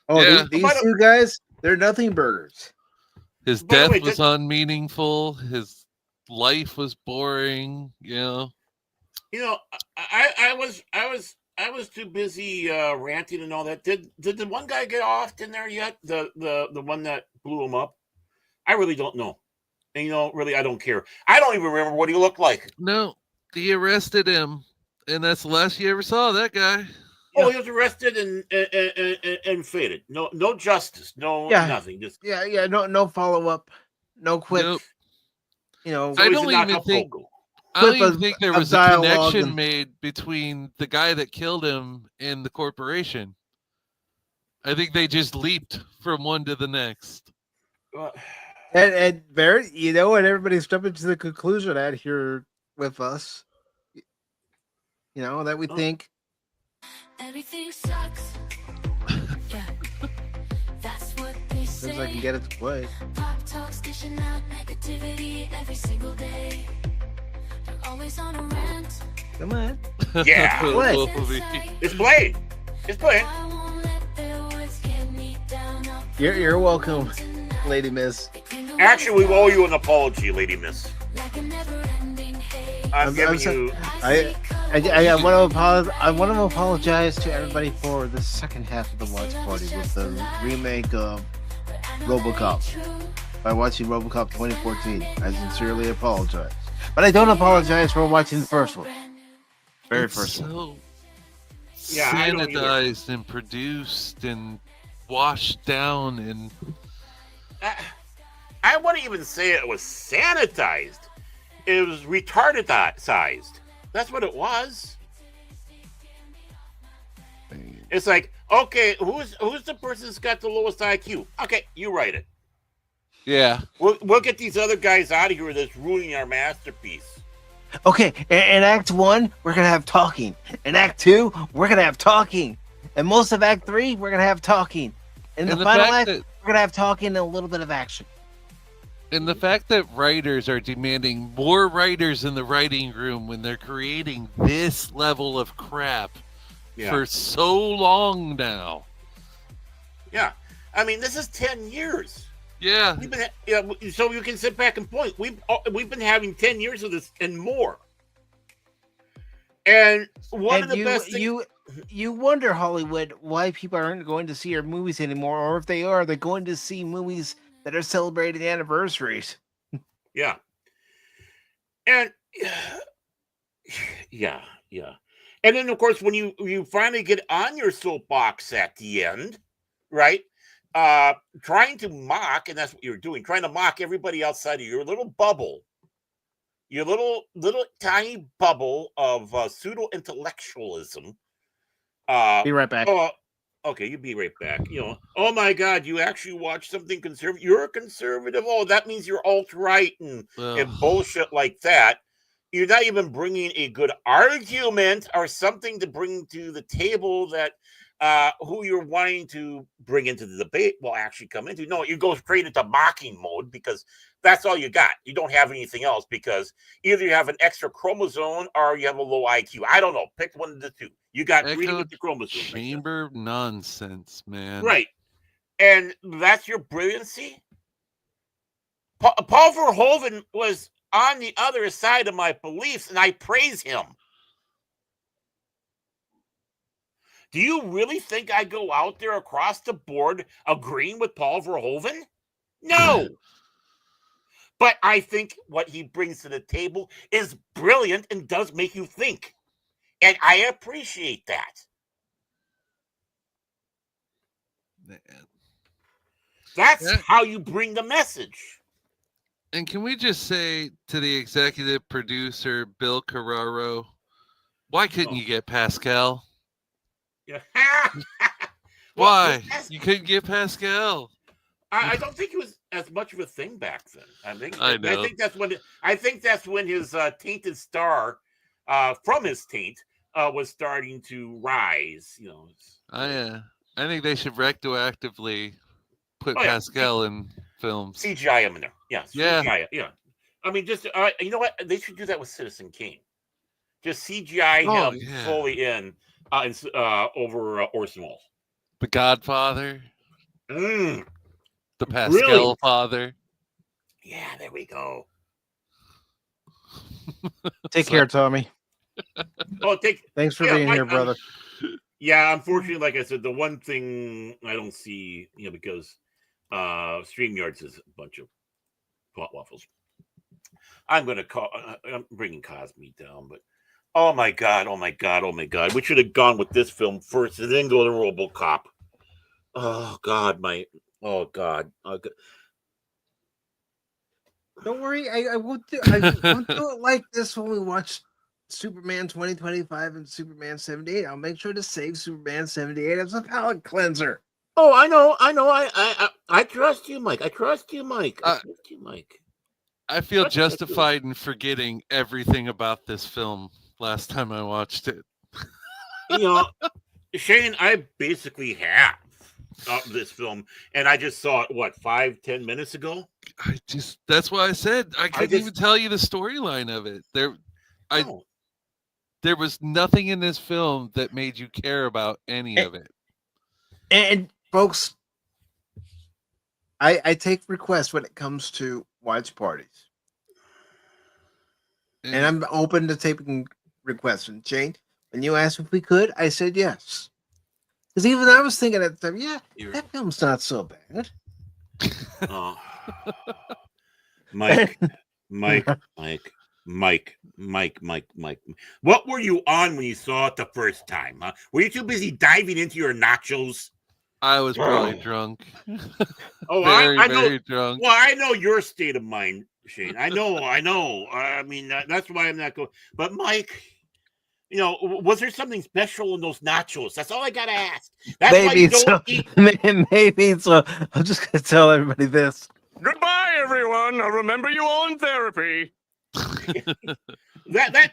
Oh, these two guys, they're nothing burgers. His death was unmeaningful. His life was boring. I was too busy ranting and all that. Did the one guy get off in there yet? The one that blew him up? I really don't know. And really, I don't care. I don't even remember what he looked like. No, they arrested him, and that's the last you ever saw of that guy. Oh, he was arrested and faded. No justice. Nothing. Just no follow up. No quick. Nope. So I don't even think there was a connection made between the guy that killed him and the corporation. I think they just leaped from one to the next. And Barrett, and everybody's jumping to the conclusion at here with us. That we think everything sucks. Yeah, that's what they say. Seems like I can get it to play. Pop Talk's dishing out negativity every single day. They're always on a rant. Come on. Yeah. Play. It's played. It's played. You're welcome, Lady Miss. Actually, we owe you an apology, Lady Miss. I want to apologize to everybody for the second half of the watch party with the remake of Robocop. By watching Robocop 2014, I sincerely apologize. But I don't apologize for watching the first one. First one. Sanitized and produced and washed down and... I wouldn't even say it was sanitized. It was retarded-sized. That's what it was. It's like, okay, who's the person that's got the lowest IQ? Okay, you write it. Yeah. We'll get these other guys out of here that's ruining our masterpiece. Okay, in Act 1, we're going to have talking. In Act 2, we're going to have talking. And most of Act 3, we're going to have talking. In the final act, we're going to have talking and a little bit of action. And the fact that writers are demanding more writers in the writing room when they're creating this level of crap for so long now. Yeah. I mean, this is 10 years. Yeah. We've been, so you can sit back and point. We've been having 10 years of this and more. And one of the best things... You wonder, Hollywood, why people aren't going to see your movies anymore, or if they are, they're going to see movies that are celebrating anniversaries. Yeah. And yeah. And then, of course, when you finally get on your soapbox at the end, right? Trying to mock, and that's what you're doing, trying to mock everybody outside of your little bubble, your little tiny bubble of pseudo-intellectualism. Be right back. Oh, okay, you be right back. Oh my God, you actually watch something conservative. You're a conservative. Oh, that means you're alt-right and bullshit like that. You're not even bringing a good argument or something to bring to the table that who you're wanting to bring into the debate will actually come into. No, you go straight into mocking mode because that's all you got. You don't have anything else because either you have an extra chromosome or you have a low IQ. I don't know. Pick one of the two. You got reading with the chromosome. Chamber nonsense, man. Right. And that's your brilliancy. Paul Verhoeven was on the other side of my beliefs, and I praise him. Do you really think I go out there across the board agreeing with Paul Verhoeven? No. But I think what he brings to the table is brilliant and does make you think. And I appreciate that. Man. That's how you bring the message. And can we just say to the executive producer, Bill Carraro, why couldn't you get Pascal? Yeah. Why? You couldn't get Pascal. I don't think it was as much of a thing back then. I know. I think that's when his tainted star from his taint was starting to rise. I think they should retroactively put Pascal in films. CGI him in there. Yes. Yeah. CGI, yeah. I mean, just you know what? They should do that with Citizen Kane. Just CGI him fully in over Orson Welles. The Godfather. The Pascal Brilliant. father. Yeah, there we go. Take care, Tommy. Thanks for being here, brother. Yeah, unfortunately, like I said, the one thing I don't see, because StreamYards is a bunch of pot waffles. I'm bringing Cosme down, but oh my God. We should have gone with this film first and then go to Robocop. Oh God. Don't worry, I won't do it like this when we watch Superman 2025 and Superman 78. I'll make sure to save Superman 78 as a palate cleanser. Oh, I know. I trust you, Mike. I feel justified in forgetting everything about this film last time I watched it. Shane, I basically have this film, and I just saw it 5-10 minutes ago. That's why I said I couldn't even tell you the storyline of it. There was nothing in this film that made you care about any of it. And folks, I take requests when it comes to watch parties. And I'm open to taking requests. And Jane, when you asked if we could, I said yes. Because even I was thinking at the time, that film's not so bad. Oh. Mike. What were you on when you saw it the first time? Huh? Were you too busy diving into your nachos? I was probably drunk. Oh, very drunk. Well, I know your state of mind, Shane. I know. I mean, that's why I'm not going. But Mike, was there something special in those nachos? That's all I gotta ask. That's why you don't eat. Maybe so. I'm just gonna tell everybody this. Goodbye, everyone. I'll remember you all in therapy. That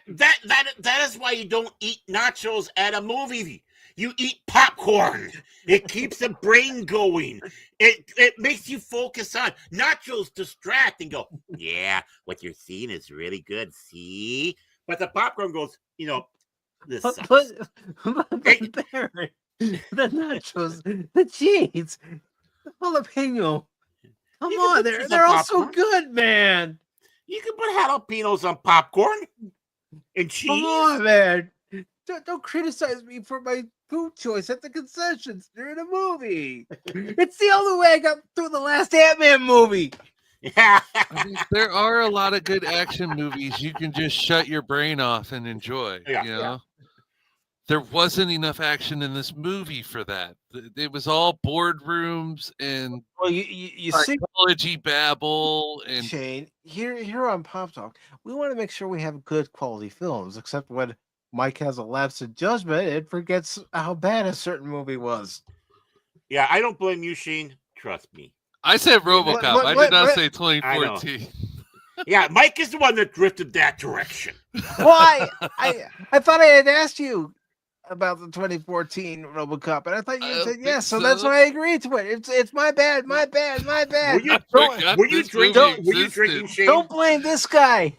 is why you don't eat nachos at a movie. You eat popcorn. It keeps the brain going. It makes you focus on. Nachos distract and go, yeah, what you're seeing is really good. See? But the popcorn goes, this sucks. But Barry, the nachos, the cheese, the jalapeno. Come on, they're all so good, man. You can put jalapenos on popcorn and cheese. Come on, man. Don't criticize me for my food choice at the concessions during a movie. It's the only way I got through the last Ant-Man movie. I mean, there are a lot of good action movies you can just shut your brain off and enjoy. There wasn't enough action in this movie for that. It was all boardrooms and you see, psychology babble and Shane, here on Pop Talk, we want to make sure we have good quality films, except when Mike has a lapse in judgment and forgets how bad a certain movie was. Yeah, I don't blame you, Shane. Trust me. I said Robocop. I did not say 2014. Yeah, Mike is the one that drifted that direction. Well, I thought I had asked you about the 2014 Robocop, and I thought you said yes, so that's why I agreed to it. It's my bad. Were you drinking, Shane? Don't blame this guy.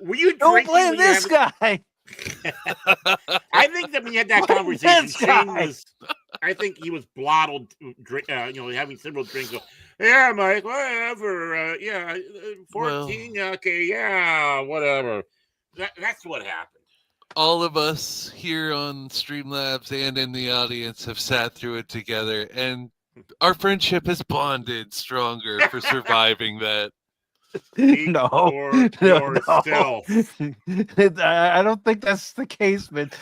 Were you Don't blame this guy. I think that when you had that conversation, Shane was. I think he was blottled, having several drinks. So, yeah, Mike, whatever. 14. Okay, yeah, whatever. That's what happened. All of us here on Streamlabs and in the audience have sat through it together, and our friendship has bonded stronger for surviving that. No. Yourself. I don't think that's the case, but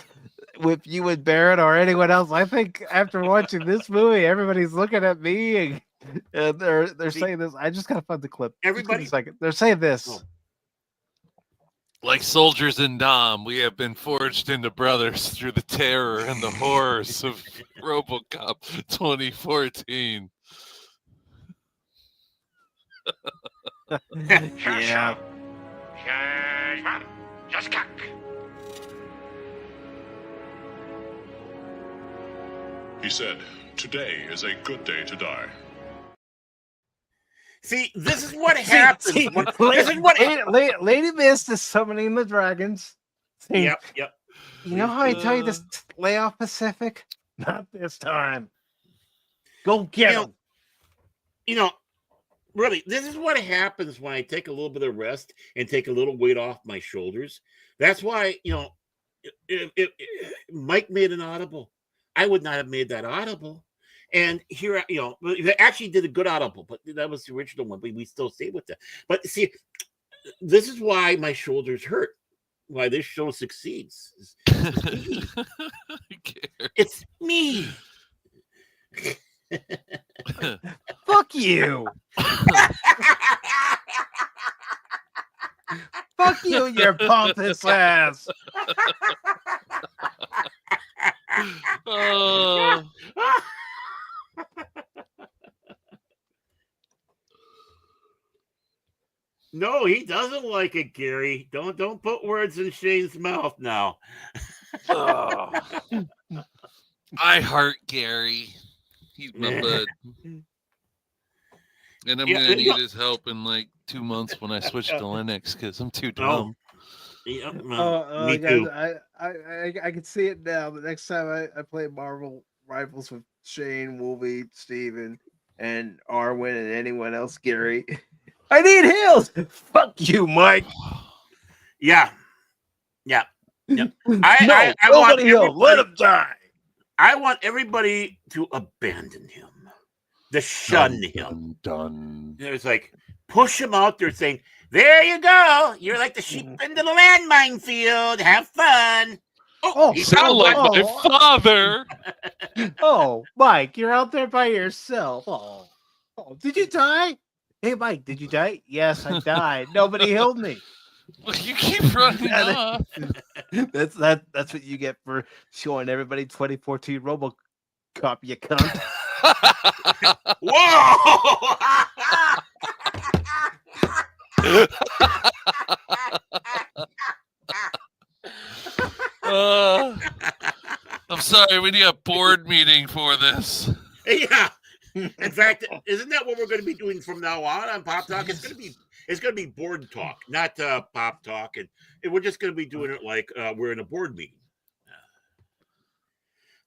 with you and Barrett or anyone else, I think after watching this movie, everybody's looking at me and they're saying this. I just gotta find the clip. Everybody, they're saying this. Oh. Like soldiers in Dom, we have been forged into brothers through the terror and the horrors of Robocop 2014. Yeah. He said, "Today is a good day to die." See, this is what happens. This is what Lady Mist is summoning the dragons. Yep. You know how I tell you this? Lay off Pacific. Not this time. Go get him. Really, this is what happens when I take a little bit of rest and take a little weight off my shoulders. That's why, if Mike made an audible, I would not have made that audible. And here, they actually did a good audible, but that was the original one. But we still stay with that. But see, this is why my shoulders hurt. Why this show succeeds. It's me. Fuck you. Fuck you, your pompous ass. Oh. No, he doesn't like it, Gary. Don't put words in Shane's mouth now. Oh. I heart Gary. He's my bud. And I'm gonna need his help in like 2 months when I switch to Linux because I'm too dumb. Me too. I can see it now. The next time I play Marvel Rivals with Shane, Wolby, Steven, and Arwen, and anyone else, Gary, I need heals. Fuck you, Mike. Yeah. I want heal. Let him die. I want everybody to abandon him, to shun him. Done. It's like push him out there, saying, "There you go. You're like the sheep into the landmine field. Have fun." You sound like my father. Oh, Mike, you're out there by yourself. Oh, did you die? Hey, Mike, did you die? Yes, I died. Nobody healed me. Well, you keep running off. That's what you get for showing everybody 2014 Robocop, you cunt. Whoa! I'm sorry, we need a board meeting for this. Yeah. In fact, isn't that what we're going to be doing from now on Pop Talk? It's going to be board talk, not Pop Talk, and we're just going to be doing it like we're in a board meeting.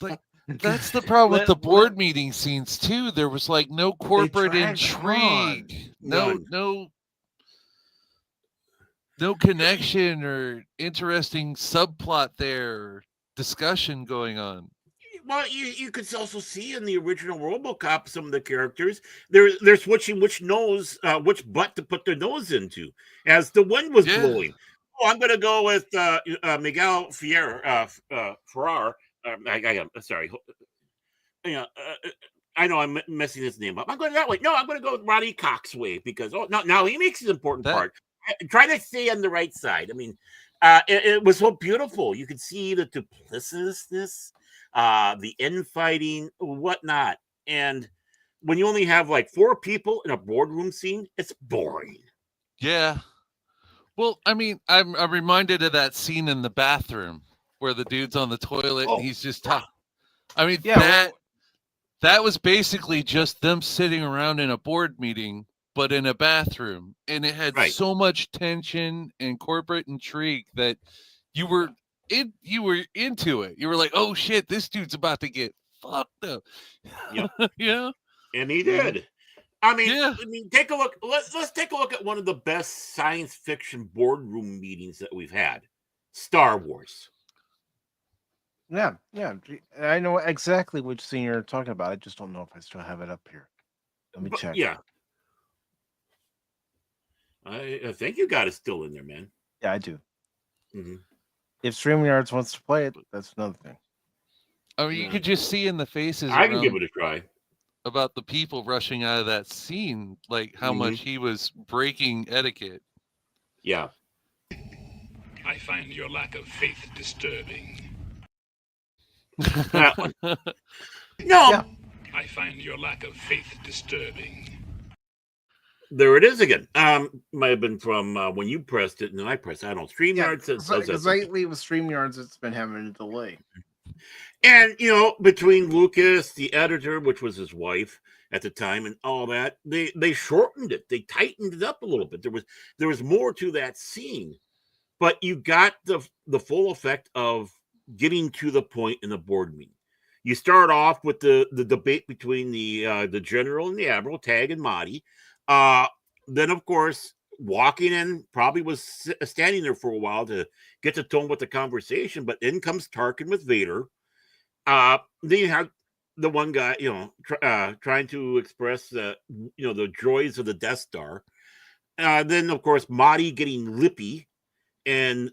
Like that's the problem with the board meeting scenes too. There was like no corporate intrigue, no connection or interesting subplot there, discussion going on. Well, you could also see in the original Robocop some of the characters they're switching which butt to put their nose into as the wind was blowing. Oh, I'm going to go with Miguel Ferrer. Sorry. I know I'm messing his name up. I'm going that way. No, I'm going to go with Ronnie Cox way because now he makes an important part. Try to stay on the right side. I mean, it was so beautiful. You could see the duplicitousness. The infighting, whatnot. And when you only have like 4 people in a boardroom scene, it's boring. Yeah. Well, I mean, I'm reminded of that scene in the bathroom where the dude's on the toilet and he's just talking. I mean, that was basically just them sitting around in a board meeting, but in a bathroom. And it had so much tension and corporate intrigue that you were into it. You were like, oh shit, this dude's about to get fucked up. Yep. Yeah. And he did. I mean, take a look. Let's take a look at one of the best science fiction boardroom meetings that we've had. Star Wars. Yeah. I know exactly which scene you're talking about. I just don't know if I still have it up here. Let me check. Yeah. I think you got it still in there, man. Yeah, I do. Mm-hmm. If StreamYards wants to play it, that's another thing. I mean, you could just see in the faces. I can give it a try. About the people rushing out of that scene, like how much he was breaking etiquette. Yeah. I find your lack of faith disturbing. That one. No. Yeah. I find your lack of faith disturbing. There it is again. Might have been from when you pressed it and then I pressed it. I don't know. StreamYard says because lately with StreamYards, it's been having a delay. And between Lucas, the editor, which was his wife at the time, and all that, they shortened it. They tightened it up a little bit. There was more to that scene, but you got the full effect of getting to the point in the board meeting. You start off with the debate between the general and the admiral, Tag and Marty. Then, of course, walking in, probably was standing there for a while to get the tone with the conversation, but in comes Tarkin with Vader. Then you have the one guy, trying to express the joys of the Death Star. Then, of course, Marty getting lippy and,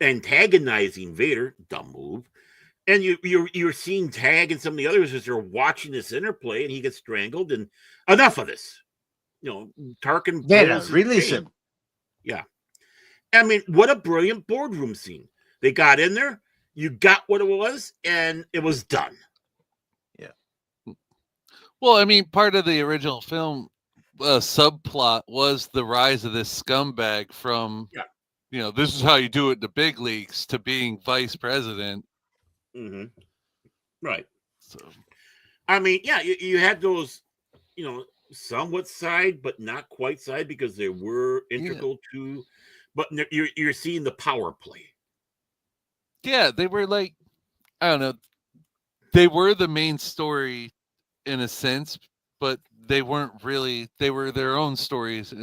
antagonizing Vader. Dumb move. And you're seeing Tag and some of the others as they're watching this interplay, and he gets strangled. And enough of this. Tarkin. Yeah, release him. Yeah. I mean, what a brilliant boardroom scene. They got in there, you got what it was, and it was done. Yeah. Well, I mean, part of the original film subplot was the rise of this scumbag from, this is how you do it in the big leagues, to being vice president. Mm-hmm. Right. So, I mean, yeah, you had those, somewhat side, but not quite side because they were integral to. But you're seeing the power play. Yeah, they were like, I don't know, they were the main story in a sense, but they weren't really. They were their own stories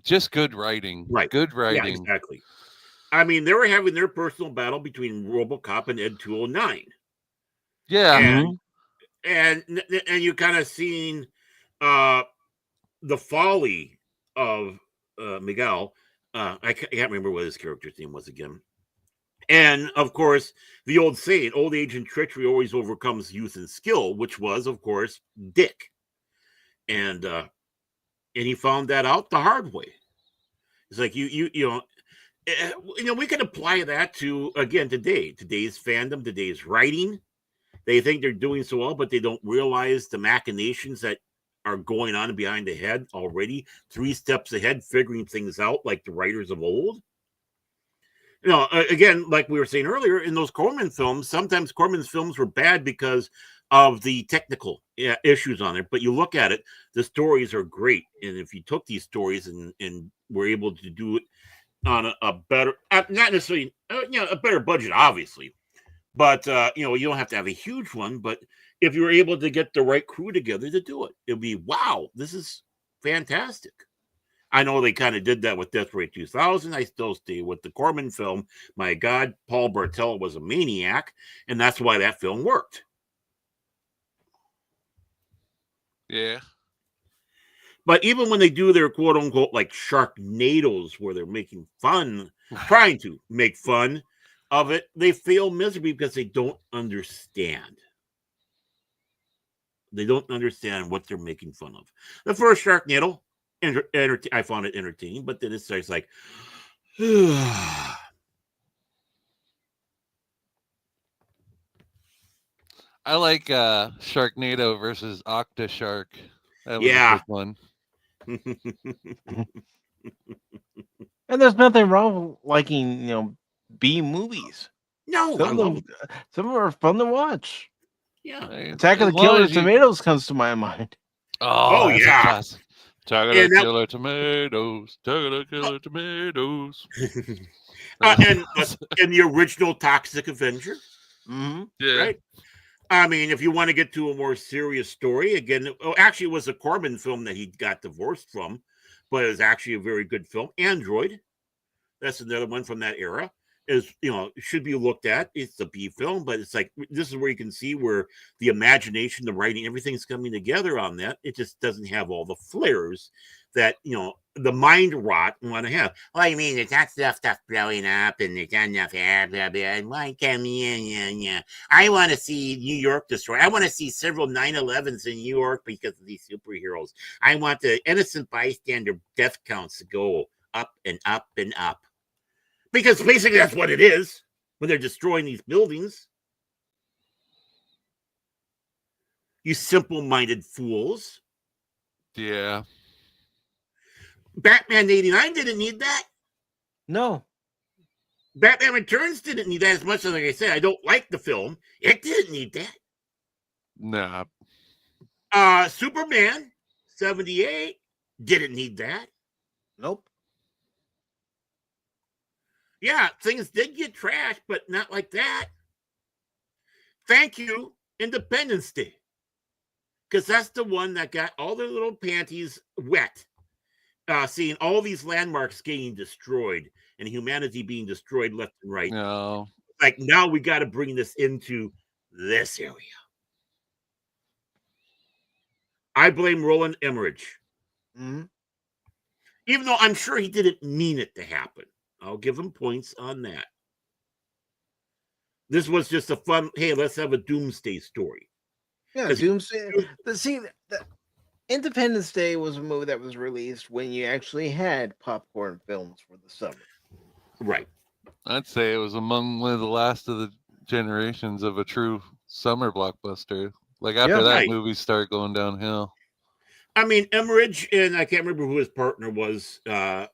just good writing. Right. Good writing. Yeah, exactly. I mean, they were having their personal battle between Robocop and Ed 209. Yeah. And you kind of seen the folly of Miguel. I can't remember what his character's name was again. And, of course, the old saying, old age and treachery always overcomes youth and skill, which was, of course, Dick. And he found that out the hard way. It's like, we can apply that to, again, today's fandom, today's writing. They think they're doing so well, but they don't realize the machinations that are going on behind the head already, 3 steps ahead, figuring things out like the writers of old. again, like we were saying earlier, in those Corman films, sometimes Corman's films were bad because of the technical issues on it. But you look at it, the stories are great. And if you took these stories and were able to do it on a better, not necessarily, a better budget, obviously, but, you don't have to have a huge one. But if you were able to get the right crew together to do it, it'd be, wow, this is fantastic. I know they kind of did that with Death Ray 2000. I still stay with the Corman film. My God, Paul Bartel was a maniac, and that's why that film worked. Yeah. But even when they do their quote unquote like Sharknadoes, where they're making fun, trying to make fun of it, they fail miserably because they don't understand. They don't understand what they're making fun of. The first Sharknado, I found it entertaining, but then it starts like, I like Sharknado versus Octashark. That was Yeah. a good one. And there's nothing wrong with liking, B movies. No, Some of them are fun to watch. Yeah. Attack of the Killer Tomatoes comes to my mind. Oh, that's yeah. a classic. Attack of the Killer Tomatoes. Attack of the Killer Tomatoes. And the original Toxic Avenger. Mm-hmm. Yeah. Right? I mean, if you want to get to a more serious story, again, actually, it was a Corman film that he got divorced from, but it was actually a very good film. Android, that's another one from that era, is, should be looked at. It's a B film, but it's like, this is where you can see where the imagination, the writing, everything's coming together on that. It just doesn't have all the flares that, the mind rot want to have. Well, you mean it's not stuff blowing up and there's not enough air, blah, blah, and why can't yeah. I want to see New York destroyed. I want to see several 9/11s in New York because of these superheroes. I want the innocent bystander death counts to go up and up and up. Because basically that's what it is when they're destroying these buildings. You simple-minded fools. Yeah. Batman 89 didn't need that. No. Batman Returns didn't need that as much as, like I said, I don't like the film. It didn't need that. Nah. Superman 78 didn't need that. Nope. Yeah, things did get trashed, but not like that. Thank you, Independence Day. Because that's the one that got all their little panties wet. Seeing all these landmarks getting destroyed and humanity being destroyed left and right. No. Like, now we got to bring this into this area. I blame Roland Emmerich. Mm-hmm. Even though I'm sure he didn't mean it to happen. I'll give him points on that. This was just a fun, hey, let's have a doomsday story. Yeah, Doomsday. Independence Day was a movie that was released when you actually had popcorn films for the summer. Right. I'd say it was among one of the last of the generations of a true summer blockbuster. Like after that, movies started going downhill. I mean, Emmerich, and I can't remember who his partner was. And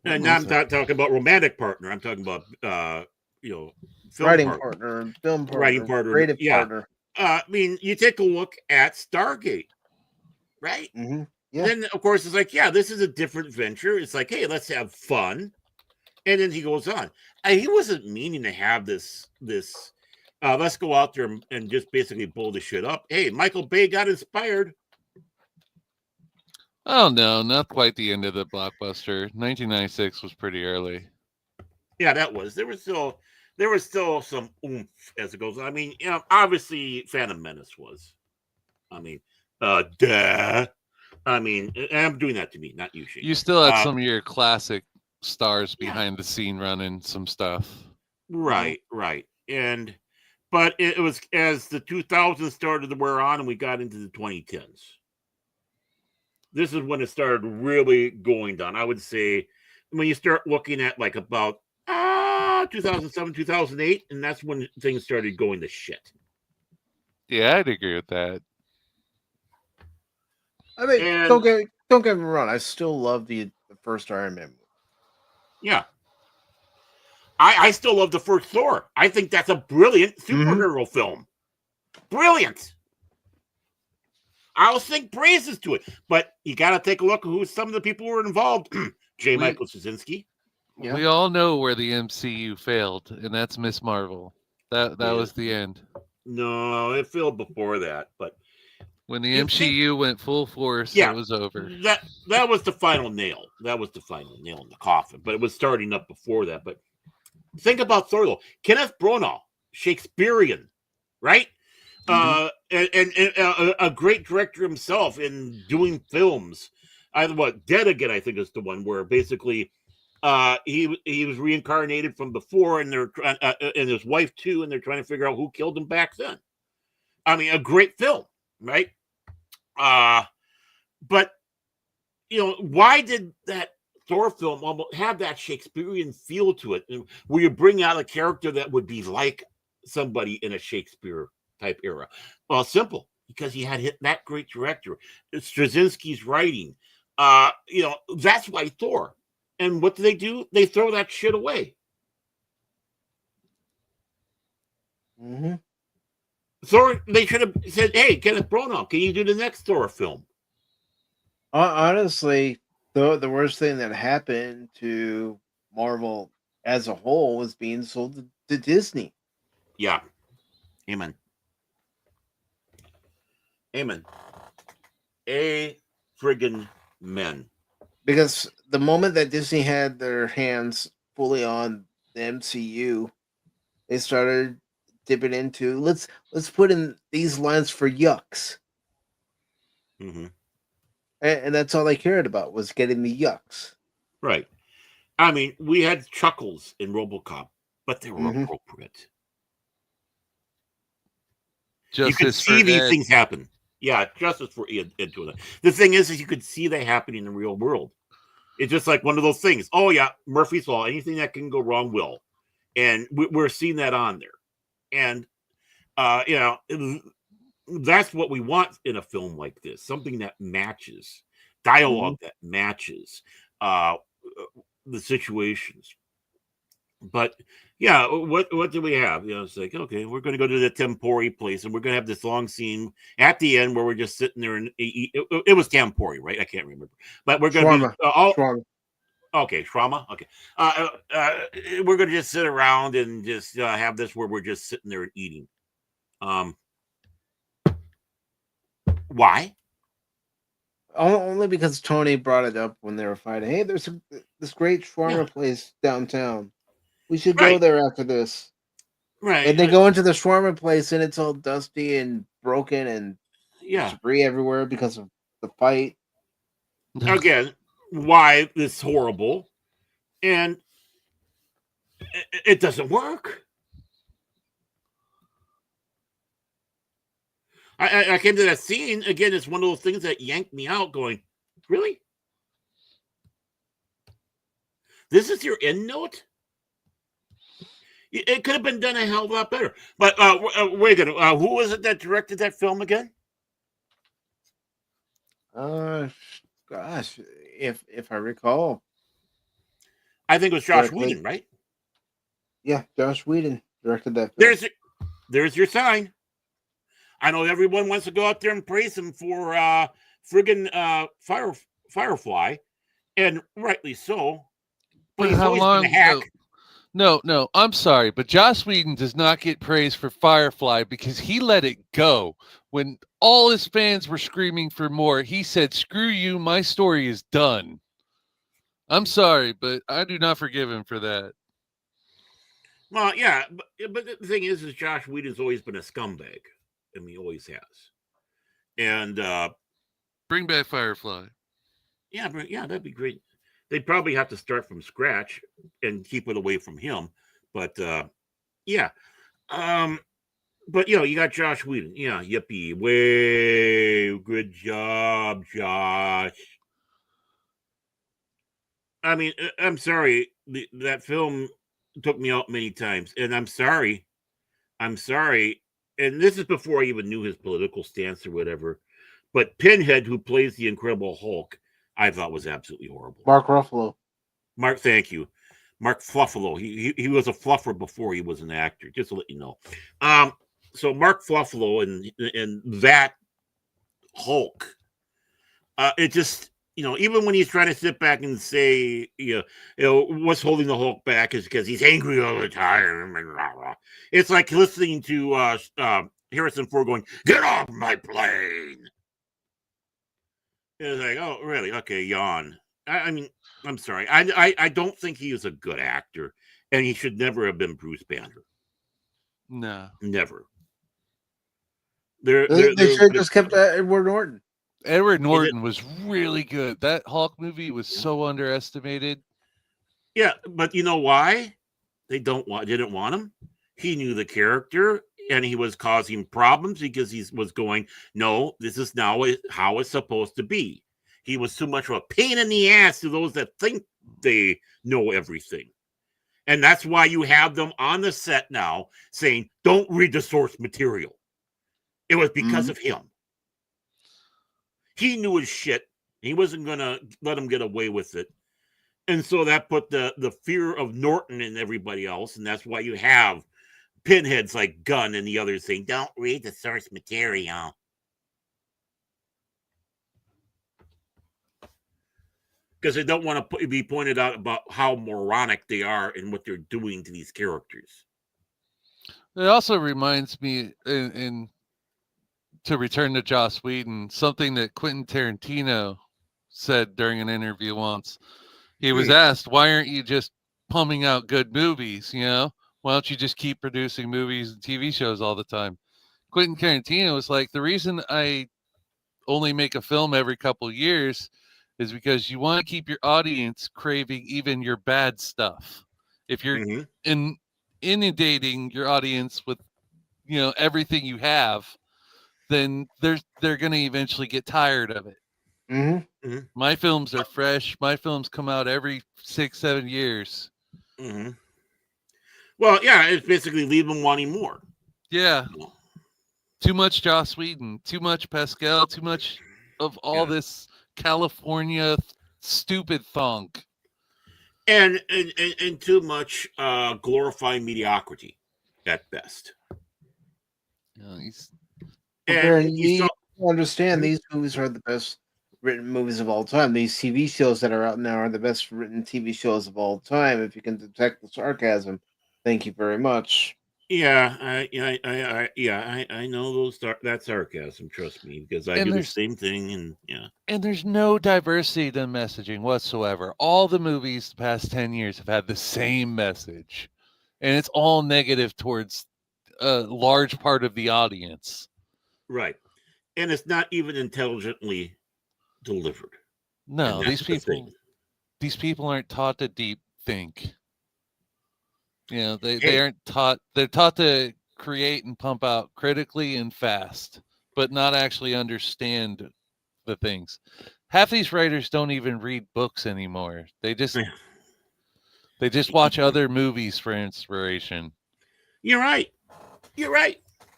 now I'm not talking about romantic partner. I'm talking about, film writing partner, film partner, writing partner, creative partner. I mean, you take a look at Stargate, right? Mm-hmm. Yeah. Then, of course, it's like, yeah, this is a different venture. It's like, hey, let's have fun. And then he goes on. He wasn't meaning to have this. Let's go out there and just basically blow the shit up. Hey, Michael Bay got inspired. Oh, no, not quite the end of the blockbuster. 1996 was pretty early. Yeah, that was. There was still some oomph as it goes on. I mean, obviously Phantom Menace was. I mean, duh. I mean, I'm doing that to me, not you, Shane. You still had some of your classic stars behind the scene running some stuff. Right. But it was as the 2000s started to wear on and we got into the 2010s. This is when it started really going down. I would say when you start looking at like about 2007, 2008, and that's when things started going to shit. Yeah, I'd agree with that. I mean, don't get me wrong. I still love the first Iron Man movie. Yeah. I still love the first Thor. I think that's a brilliant superhero film. Brilliant. I'll sing praises to it, but you got to take a look at who some of the people who were involved. Michael Straczynski. Yeah. We all know where the MCU failed, and that's Miss Marvel. That was the end. No, it failed before that, but when the MCU went full force, it was over. That was the final nail. That was the final nail in the coffin, but it was starting up before that. But think about Thor, though. Kenneth Branagh, Shakespearean, right? And a great director himself in doing films. Dead Again, I think, is the one where basically he was reincarnated from before, and they're and his wife too, and they're trying to figure out who killed him back then. I mean, a great film, right? But why did that Thor film almost have that Shakespearean feel to it, where you bring out a character that would be like somebody in a Shakespeare type era? Well, simple, because he had hit that great director. Straczynski's writing. That's why Thor. And what do? They throw that shit away. Thor, they should have said, hey, Kenneth Branagh, can you do the next Thor film? Honestly, the worst thing that happened to Marvel as a whole was being sold to Disney. Yeah. Amen. A friggin' men. Because the moment that Disney had their hands fully on the MCU, they started dipping into let's put in these lines for yucks. And that's all they cared about, was getting the yucks. Right. I mean, we had chuckles in Robocop, but they were appropriate. You could see these things happen. Yeah, justice for Ed. The thing is you could see that happening in the real world. It's just like one of those things. Oh, yeah, Murphy's Law. Anything that can go wrong will. And we're seeing that on there. And, that's what we want in a film like this. Something that matches. Dialogue that matches the situations. But, yeah, what do we have? It's like, okay, we're going to go to the Tempori place, and we're going to have this long scene at the end where we're just sitting there and eat. It was Tempori, right? I can't remember. But we're going to Shawarma. Okay, Shawarma. Okay. We're going to just sit around and just have this where we're just sitting there and eating. Why? Only because Tony brought it up when they were fighting. Hey, there's this great shawarma place downtown. We should go there after this. Right. And they go into the shawarma place, and it's all dusty and broken, and debris everywhere because of the fight. Again, why this horrible? And it doesn't work. I came to that scene again. It's one of those things that yanked me out. Going, really? This is your end note? It could have been done a hell of a lot better. But wait a minute. Who was it that directed that film again? Gosh, if I recall, I think it was Josh Whedon, right? Yeah, Josh Whedon directed that film. There's your sign. I know everyone wants to go out there and praise him for friggin' Firefly, and rightly so. But he's always been a hack. No, I'm sorry, but Joss Whedon does not get praise for Firefly because he let it go. When all his fans were screaming for more, he said, screw you, my story is done. I'm sorry, but I do not forgive him for that. Well, yeah, but the thing is Josh Whedon's always been a scumbag. I mean, he always has. And bring back Firefly. Yeah, that'd be great. They'd probably have to start from scratch and keep it away from him. But yeah. But you got Josh Whedon. Yeah, yippee. Way good job, Josh. I mean, I'm sorry. That film took me out many times. And I'm sorry. And this is before I even knew his political stance or whatever. But Pinhead, who plays the Incredible Hulk, I thought was absolutely horrible. Mark Ruffalo. Thank you. Mark Fluffalo. He was a fluffer before he was an actor, just to let you know. So Mark Fluffalo and that Hulk, it just, even when he's trying to sit back and say, what's holding the Hulk back is because he's angry all the time. And rah, rah. It's like listening to Harrison Ford going, "Get off my plane." It's like, oh, really? Okay, yawn. I mean, I'm sorry. I don't think he is a good actor, and he should never have been Bruce Banner. No, never. They should have just kept Edward Norton. Edward Norton was really good. That Hulk movie was so underestimated. Yeah, but you know why? Didn't want him. He knew the character, and he was causing problems because he was going, no, this is now how it's supposed to be. He was too much of a pain in the ass to those that think they know everything. And that's why you have them on the set now saying, don't read the source material. It was because of him. He knew his shit. He wasn't going to let him get away with it. And so that put the fear of Norton in everybody else. And that's why you have pinheads like Gunn and the others saying, don't read the source material. Because they don't want to be pointed out about how moronic they are in what they're doing to these characters. It also reminds me, to return to Joss Whedon, something that Quentin Tarantino said during an interview once. He was asked, why aren't you just pumping out good movies? Why don't you just keep producing movies and TV shows all the time? Quentin Tarantino was like, the reason I only make a film every couple of years is because you want to keep your audience craving even your bad stuff. If you're inundating your audience with, everything you have, then they're going to eventually get tired of it. My films are fresh. My films come out every 6-7 years. Well, yeah, it's basically leave them wanting more. Yeah. Too much Joss Whedon, too much Pascal, too much of all this California stupid thunk. And too much glorifying mediocrity at best. You understand these movies are the best written movies of all time. These TV shows that are out now are the best written TV shows of all time. If you can detect the sarcasm, thank you very much. Yeah, I know that sarcasm. Trust me, because I do the same thing. And and there's no diversity to messaging whatsoever. All the movies the past 10 years have had the same message, and it's all negative towards a large part of the audience. Right, and it's not even intelligently delivered. No, these people aren't taught to deep think. They aren't taught. They're taught to create and pump out critically and fast, but not actually understand the things. Half these writers don't even read books anymore. They just watch other movies for inspiration. You're right.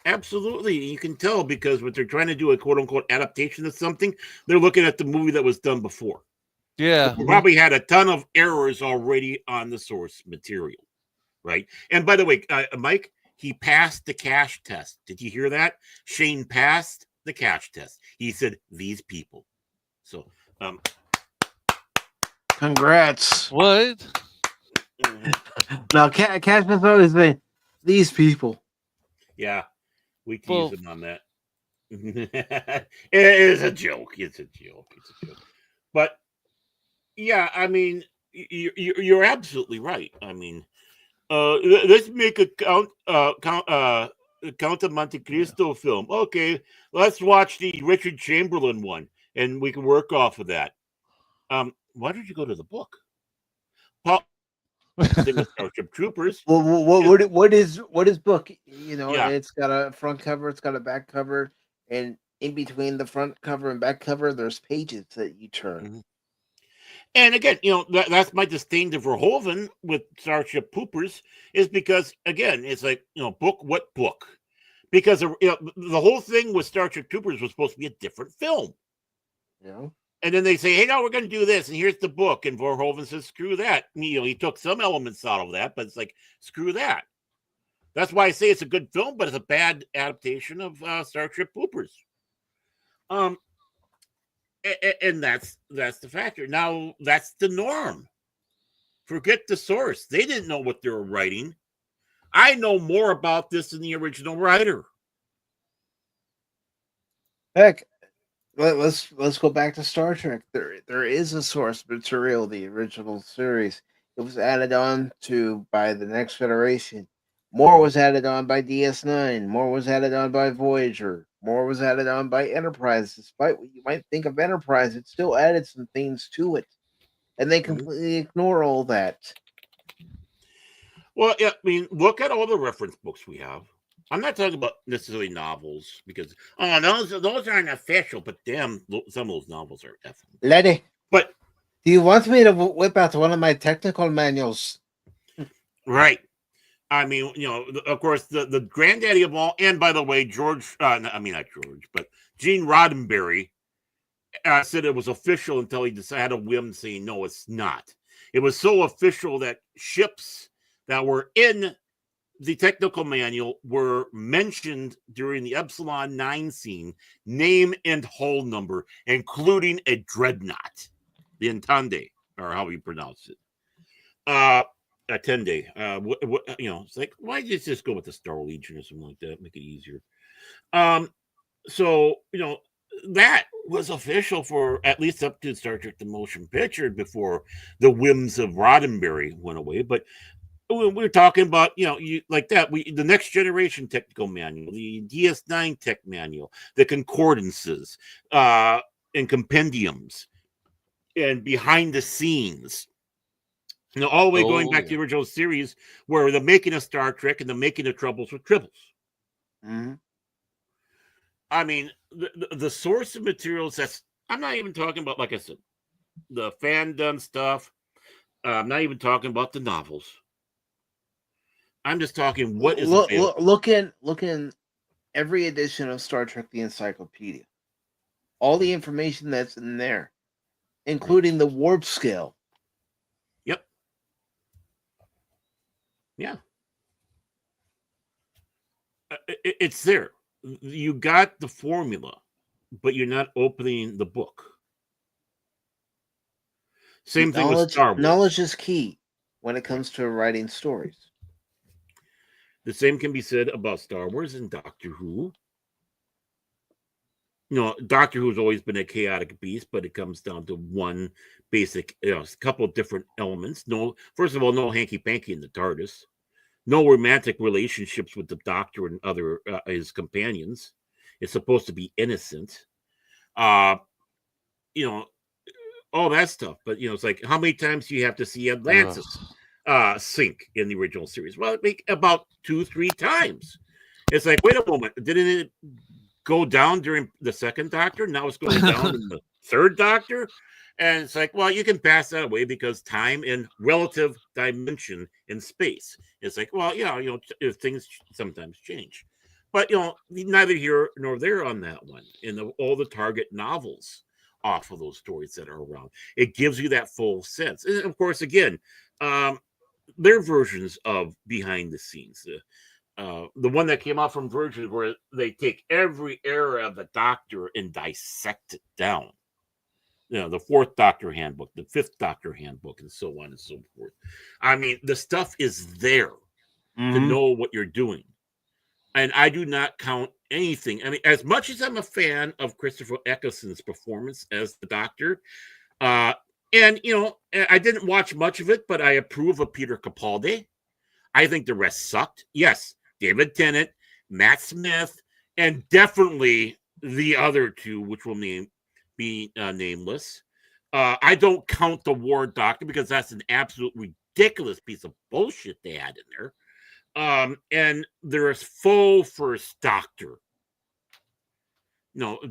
Absolutely. You can tell because when they're trying to do a quote unquote adaptation of something, they're looking at the movie that was done before. Yeah. They probably had a ton of errors already on the source material. Right. And by the way, Mike, he passed the cash test. Did you hear that? Shane passed the cash test. He said, these people. So, congrats. What? Now, cash test always say, these people. Yeah. We tease him on that. It is a joke. It's a joke. But, yeah, I mean, you're absolutely right. I mean, let's make a Count of Monte Cristo film. Okay, let's watch the Richard Chamberlain one, and we can work off of that. Why did you go to the book? Paul, Starship Troopers. Well, what is book? It's got a front cover, it's got a back cover, and in between the front cover and back cover, there's pages that you turn. And again, that's my disdain to Verhoeven with Starship Troopers is because, again, it's like, what book? Because the whole thing with Starship Troopers was supposed to be a different film. Yeah. And then they say, hey, no, we're going to do this. And here's the book. And Verhoeven says, screw that. He took some elements out of that, but it's like, screw that. That's why I say it's a good film, but it's a bad adaptation of Starship Troopers. And that's the factor. Now, that's the norm. Forget the source. They didn't know what they were writing. I know more about this than the original writer. Heck, let's go back to Star Trek. There is a source material, the original series. It was added on to by the Next Generation. More was added on by DS9. More was added on by Voyager. More was added on by Enterprise. Despite what you might think of Enterprise, it still added some things to it. And they completely ignore all that. Well, I mean, look at all the reference books we have. I'm not talking about necessarily novels because, those aren't official, but damn, some of those novels are effing. Lady, but do you want me to whip out one of my technical manuals? Right. I mean, of course, the granddaddy of all, and by the way, not George, but Gene Roddenberry said it was official until he had a whim saying, no, it's not. It was so official that ships that were in the technical manual were mentioned during the Epsilon 9 scene, name and hull number, including a dreadnought, the Entente, or how you pronounce it. Attende. It's like, why did you just go with the Star Legion or something like that? Make it easier. So, that was official for at least up to Star Trek the Motion Picture before the whims of Roddenberry went away. But we're talking about, the Next Generation technical manual, the DS9 tech manual, the concordances, and compendiums, and behind the scenes. All the way going back to the original series where the making of Star Trek and the making of Troubles with Tribbles. Mm-hmm. I mean, the source of materials, I'm not even talking about, like I said, the fandom stuff. I'm not even talking about the novels. I'm just talking what is look in every edition of Star Trek the Encyclopedia. All the information that's in there, including the warp scale. Yep. Yeah. It's there. You got the formula, but you're not opening the book. Same thing with Star Wars. Knowledge is key when it comes to writing stories. The same can be said about Star Wars and Doctor Who. Doctor Who's always been a chaotic beast, but it comes down to one basic, a couple of different elements. First of all, no hanky-panky in the TARDIS. No romantic relationships with the Doctor and other his companions. It's supposed to be innocent. All that stuff. But it's like, how many times do you have to see Atlantis sink in the original series? Well, about 2-3 times. It's like, wait a moment, didn't it go down during the second Doctor? Now it's going down in the third Doctor. And it's like, well, you can pass that away because time and relative dimension in space. It's like, well, if things sometimes change. But, neither here nor there on that one. In all the Target novels off of those stories that are around, it gives you that full sense. And, of course, again, their versions of behind the scenes. The one that came out from Virgin, where they take every era of the Doctor and dissect it down. The fourth Doctor handbook, the fifth Doctor handbook, and so on and so forth. I mean, the stuff is there to know what you're doing. And I do not count anything. I mean, as much as I'm a fan of Christopher Eccleston's performance as the Doctor, and, I didn't watch much of it, but I approve of Peter Capaldi. I think the rest sucked. Yes, David Tennant, Matt Smith, and definitely the other two, which will be nameless. I don't count the War Doctor because that's an absolute ridiculous piece of bullshit they had in there. And there is full first Doctor.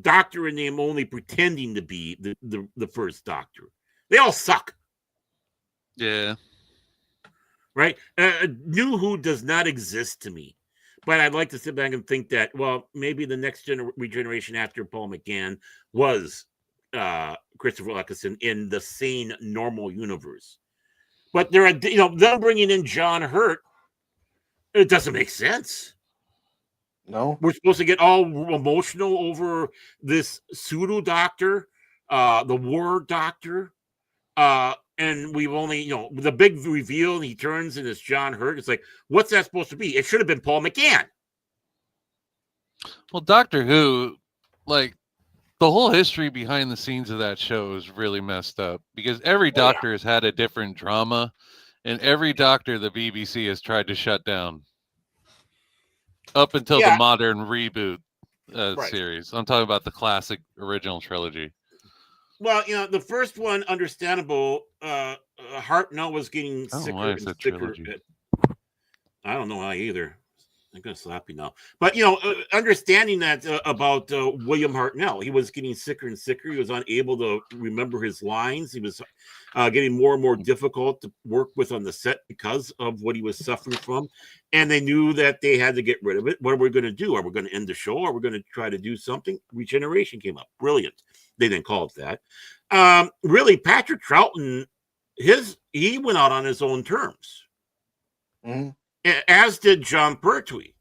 Doctor in name only pretending to be the first Doctor. They all suck. Yeah. Right? New Who does not exist to me. But I'd like to sit back and think that, well, maybe the next regeneration after Paul McGann was Christopher Eccleston in the sane, normal universe. But they're, them bringing in John Hurt, it doesn't make sense. No, we're supposed to get all emotional over this pseudo doctor, the war doctor, and we've only, the big reveal. He turns and it's John Hurt. It's like, what's that supposed to be? It should have been Paul McGann. Well, Doctor Who, like, the whole history behind the scenes of that show is really messed up because every doctor has had a different drama, and every doctor the BBC has tried to shut down up until the modern reboot series. I'm talking about the classic original trilogy. Well, the first one, understandable. Hartnell was getting sicker and sicker. I don't know why either. I'm gonna slap you now. But understanding that about William Hartnell, he was getting sicker and sicker. He was unable to remember his lines. He was getting more and more difficult to work with on the set because of what he was suffering from. And they knew that they had to get rid of it. What are we going to do? Are we going to end the show? Are we going to try to do something? Regeneration came up. Brilliant. They didn't call it that. Really, Patrick Troughton, he went out on his own terms. Mm-hmm. As did John Pertwee.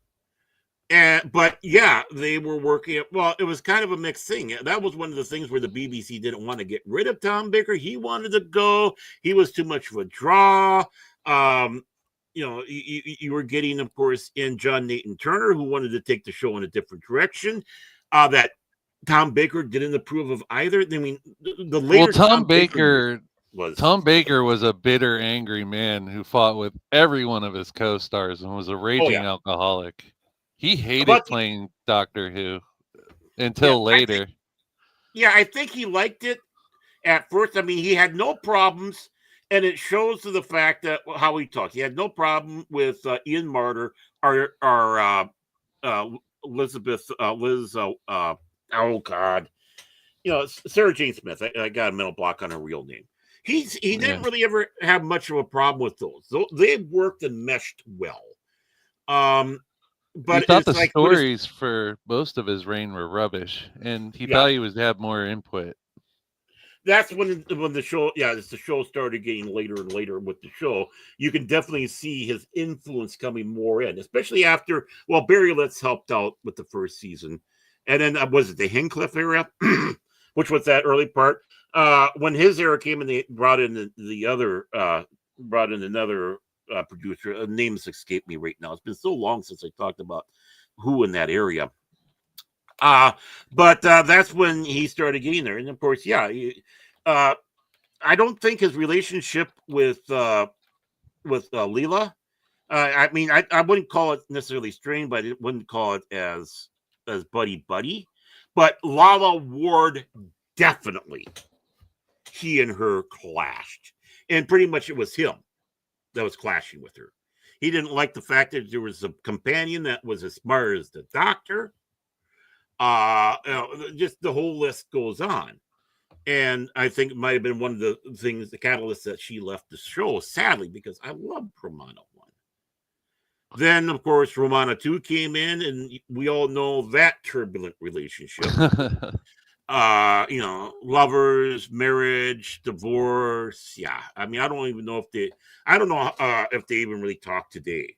But yeah, they were working. Well, it was kind of a mixed thing. That was one of the things where the BBC didn't want to get rid of Tom Baker. He wanted to go. He was too much of a draw. You were getting, of course, in John Nathan Turner, who wanted to take the show in a different direction. That Tom Baker didn't approve of either. I mean, the later Tom Baker was a bitter, angry man who fought with every one of his co-stars and was a raging alcoholic. He hated playing Doctor Who until later. I think he liked it at first. I mean, he had no problems, and it shows to the fact that how he talked. He had no problem with Ian Marter or Elizabeth Liz. Oh God, Sarah Jane Smith. I got a mental block on her real name. He didn't really ever have much of a problem with those. They worked and meshed well. But he thought the stories for most of his reign were rubbish, and he thought he was to have more input. That's when the show, as the show started getting later and later with the show, you can definitely see his influence coming more in, especially after, Barry Letts helped out with the first season. And then was it the Hinchcliffe era, which was that early part? When his era came and they brought in another producer. Names escape me right now. It's been so long since I talked about who in that area. But that's when he started getting there. And of course, I don't think his relationship with Leela, I mean, I wouldn't call it necessarily strained, but I wouldn't call it as buddy. But Lala Ward, definitely, he and her clashed. And pretty much it was him that was clashing with her. He didn't like the fact that there was a companion that was as smart as the doctor. Just the whole list goes on. And I think it might have been one of the things, the catalyst that she left the show, sadly, because I loved Romana 1. Then, of course, Romana 2 came in, and we all know that turbulent relationship. Lovers, marriage, divorce. Yeah. I mean, I don't even know if they even really talk today.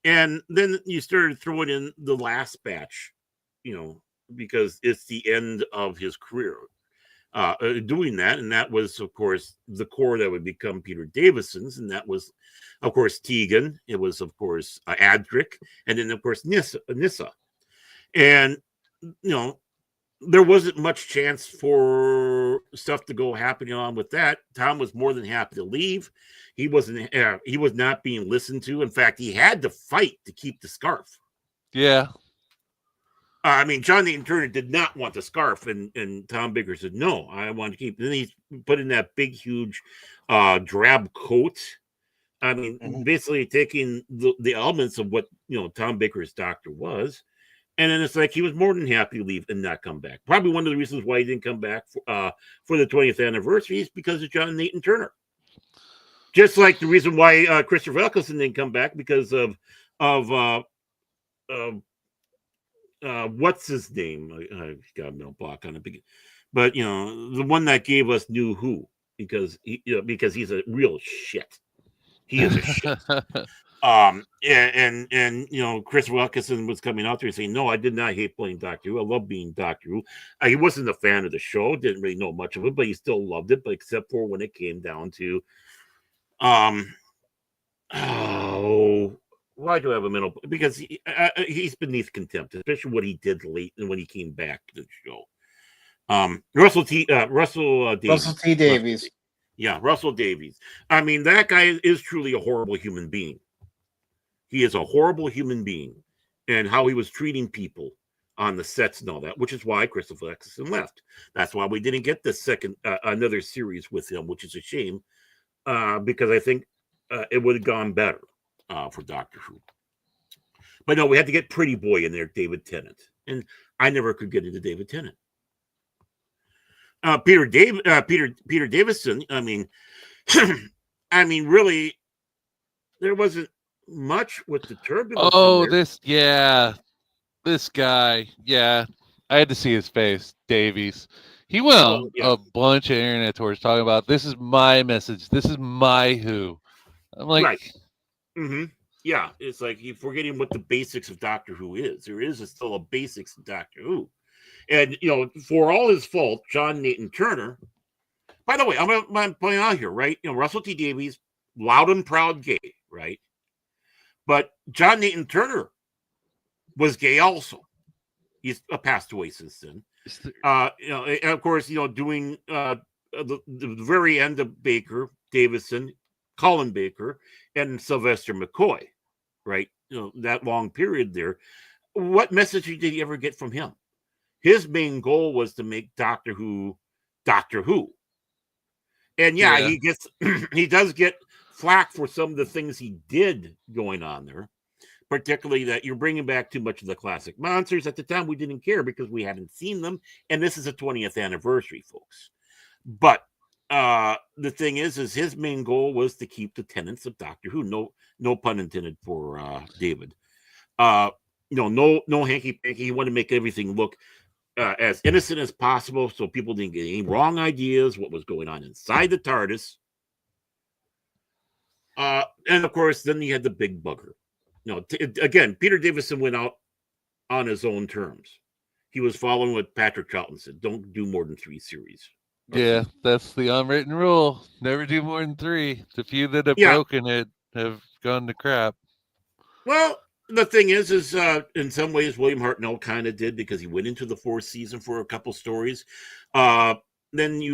And then you started throwing in the last batch, because it's the end of his career doing that. And that was, of course, the core that would become Peter Davison's. And that was, of course, Tegan. It was, of course, Adric. And then, of course, Nyssa. And, there wasn't much chance for stuff to go happening on with that. Tom was more than happy to leave. He was not being listened to. In fact, he had to fight to keep the scarf. Yeah. I mean, John Nathan Turner did not want the scarf, and Tom Baker said, no, I want to keep it. Then he put in that big, huge drab coat. I mean, basically taking the elements of what, Tom Baker's doctor was. And then it's like he was more than happy to leave and not come back. Probably one of the reasons why he didn't come back for the 20th anniversary is because of John Nathan Turner. Just like the reason why Christopher Eccleston didn't come back because of what's his name? I got no block on it. but the one that gave us New Who because he's a real shit. He is a shit. And Chris Wilkinson was coming out there saying, no, I did not hate playing Doctor Who. I love being Doctor Who. He wasn't a fan of the show, didn't really know much of it, but he still loved it, but except for when it came down to why do I have a mental? Because he's beneath contempt, especially what he did late and when he came back to the show. Russell T. Davies. Yeah, Russell Davies. I mean, that guy is truly a horrible human being. He is a horrible human being, and how he was treating people on the sets and all that, which is why Christopher Eccleston left. That's why we didn't get the second another series with him, which is a shame, because I think it would have gone better for Doctor Who. But no, we had to get Pretty Boy in there, David Tennant, and I never could get into David Tennant. Peter Davison. I mean, really, there wasn't much with the turbulence. Oh, this guy. Yeah, I had to see his face, Davies. He went on a bunch of internet tours talking about, this is my message. This is my Who. I'm like, right. Mm-hmm. Yeah, it's like you're forgetting what the basics of Doctor Who is. There is still a basics of Doctor Who. And, for all his fault, John Nathan Turner, by the way, I'm going to point out here, right? Russell T. Davies, loud and proud gay, right? But John Nathan Turner was gay also. He's passed away since then. And of course, doing the very end of Baker, Davison, Colin Baker, and Sylvester McCoy, right? That long period there. What message did he ever get from him? His main goal was to make Doctor Who Doctor Who. And he does get flack for some of the things he did going on there, particularly that you're bringing back too much of the classic monsters. At the time, we didn't care because we hadn't seen them, and this is a 20th anniversary, folks. But the thing is his main goal was to keep the tenets of Doctor Who. No pun intended for David. No hanky-panky. He wanted to make everything look as innocent as possible, so people didn't get any wrong ideas what was going on inside the TARDIS. And of course, then you had the big bugger. Again, Peter Davison went out on his own terms. He was following what Patrick Troughton said: don't do more than 3 series. Yeah, that's the unwritten rule. Never do more than 3. The few that have broken it have gone to crap. Well, the thing is in some ways, William Hartnell kind of did, because he went into the 4th season for a couple stories. Patrick Troughton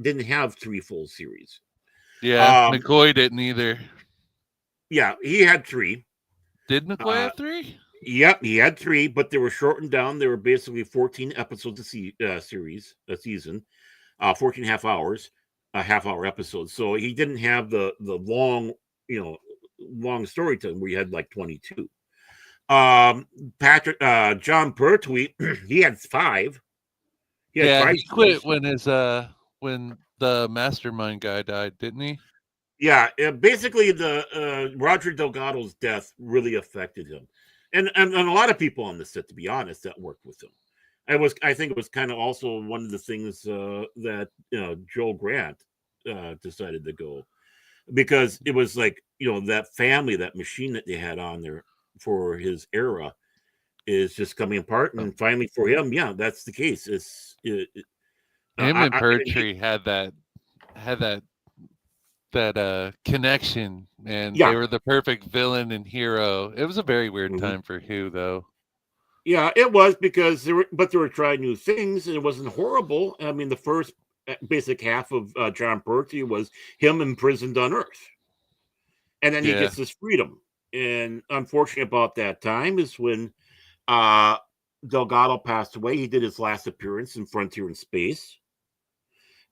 didn't have 3 full series. Yeah, McCoy didn't either. Yeah, he had 3. Did McCoy have 3? Yep, he had 3, but they were shortened down. They were basically 14 episodes a season, 14 half-hour episodes. So he didn't have the long, long storytelling where you had like 22. John Pertwee, he had 5. He quit when the mastermind guy died, didn't he? Yeah, basically the Roger Delgado's death really affected him. And a lot of people on the set, to be honest, that worked with him. I think it was kind of also one of the things that Joel Grant decided to go, because it was like that family, that machine that they had on there for his era is just coming apart, and finally for him, that's the case. Him and Pertwee had that connection, and they were the perfect villain and hero. It was a very weird time for Who, though. Yeah, it was, because they were trying new things, and it wasn't horrible. I mean, the first basic half of John Pertwee was him imprisoned on Earth, and then he gets his freedom. And unfortunate about that time is when Delgado passed away. He did his last appearance in Frontier in Space,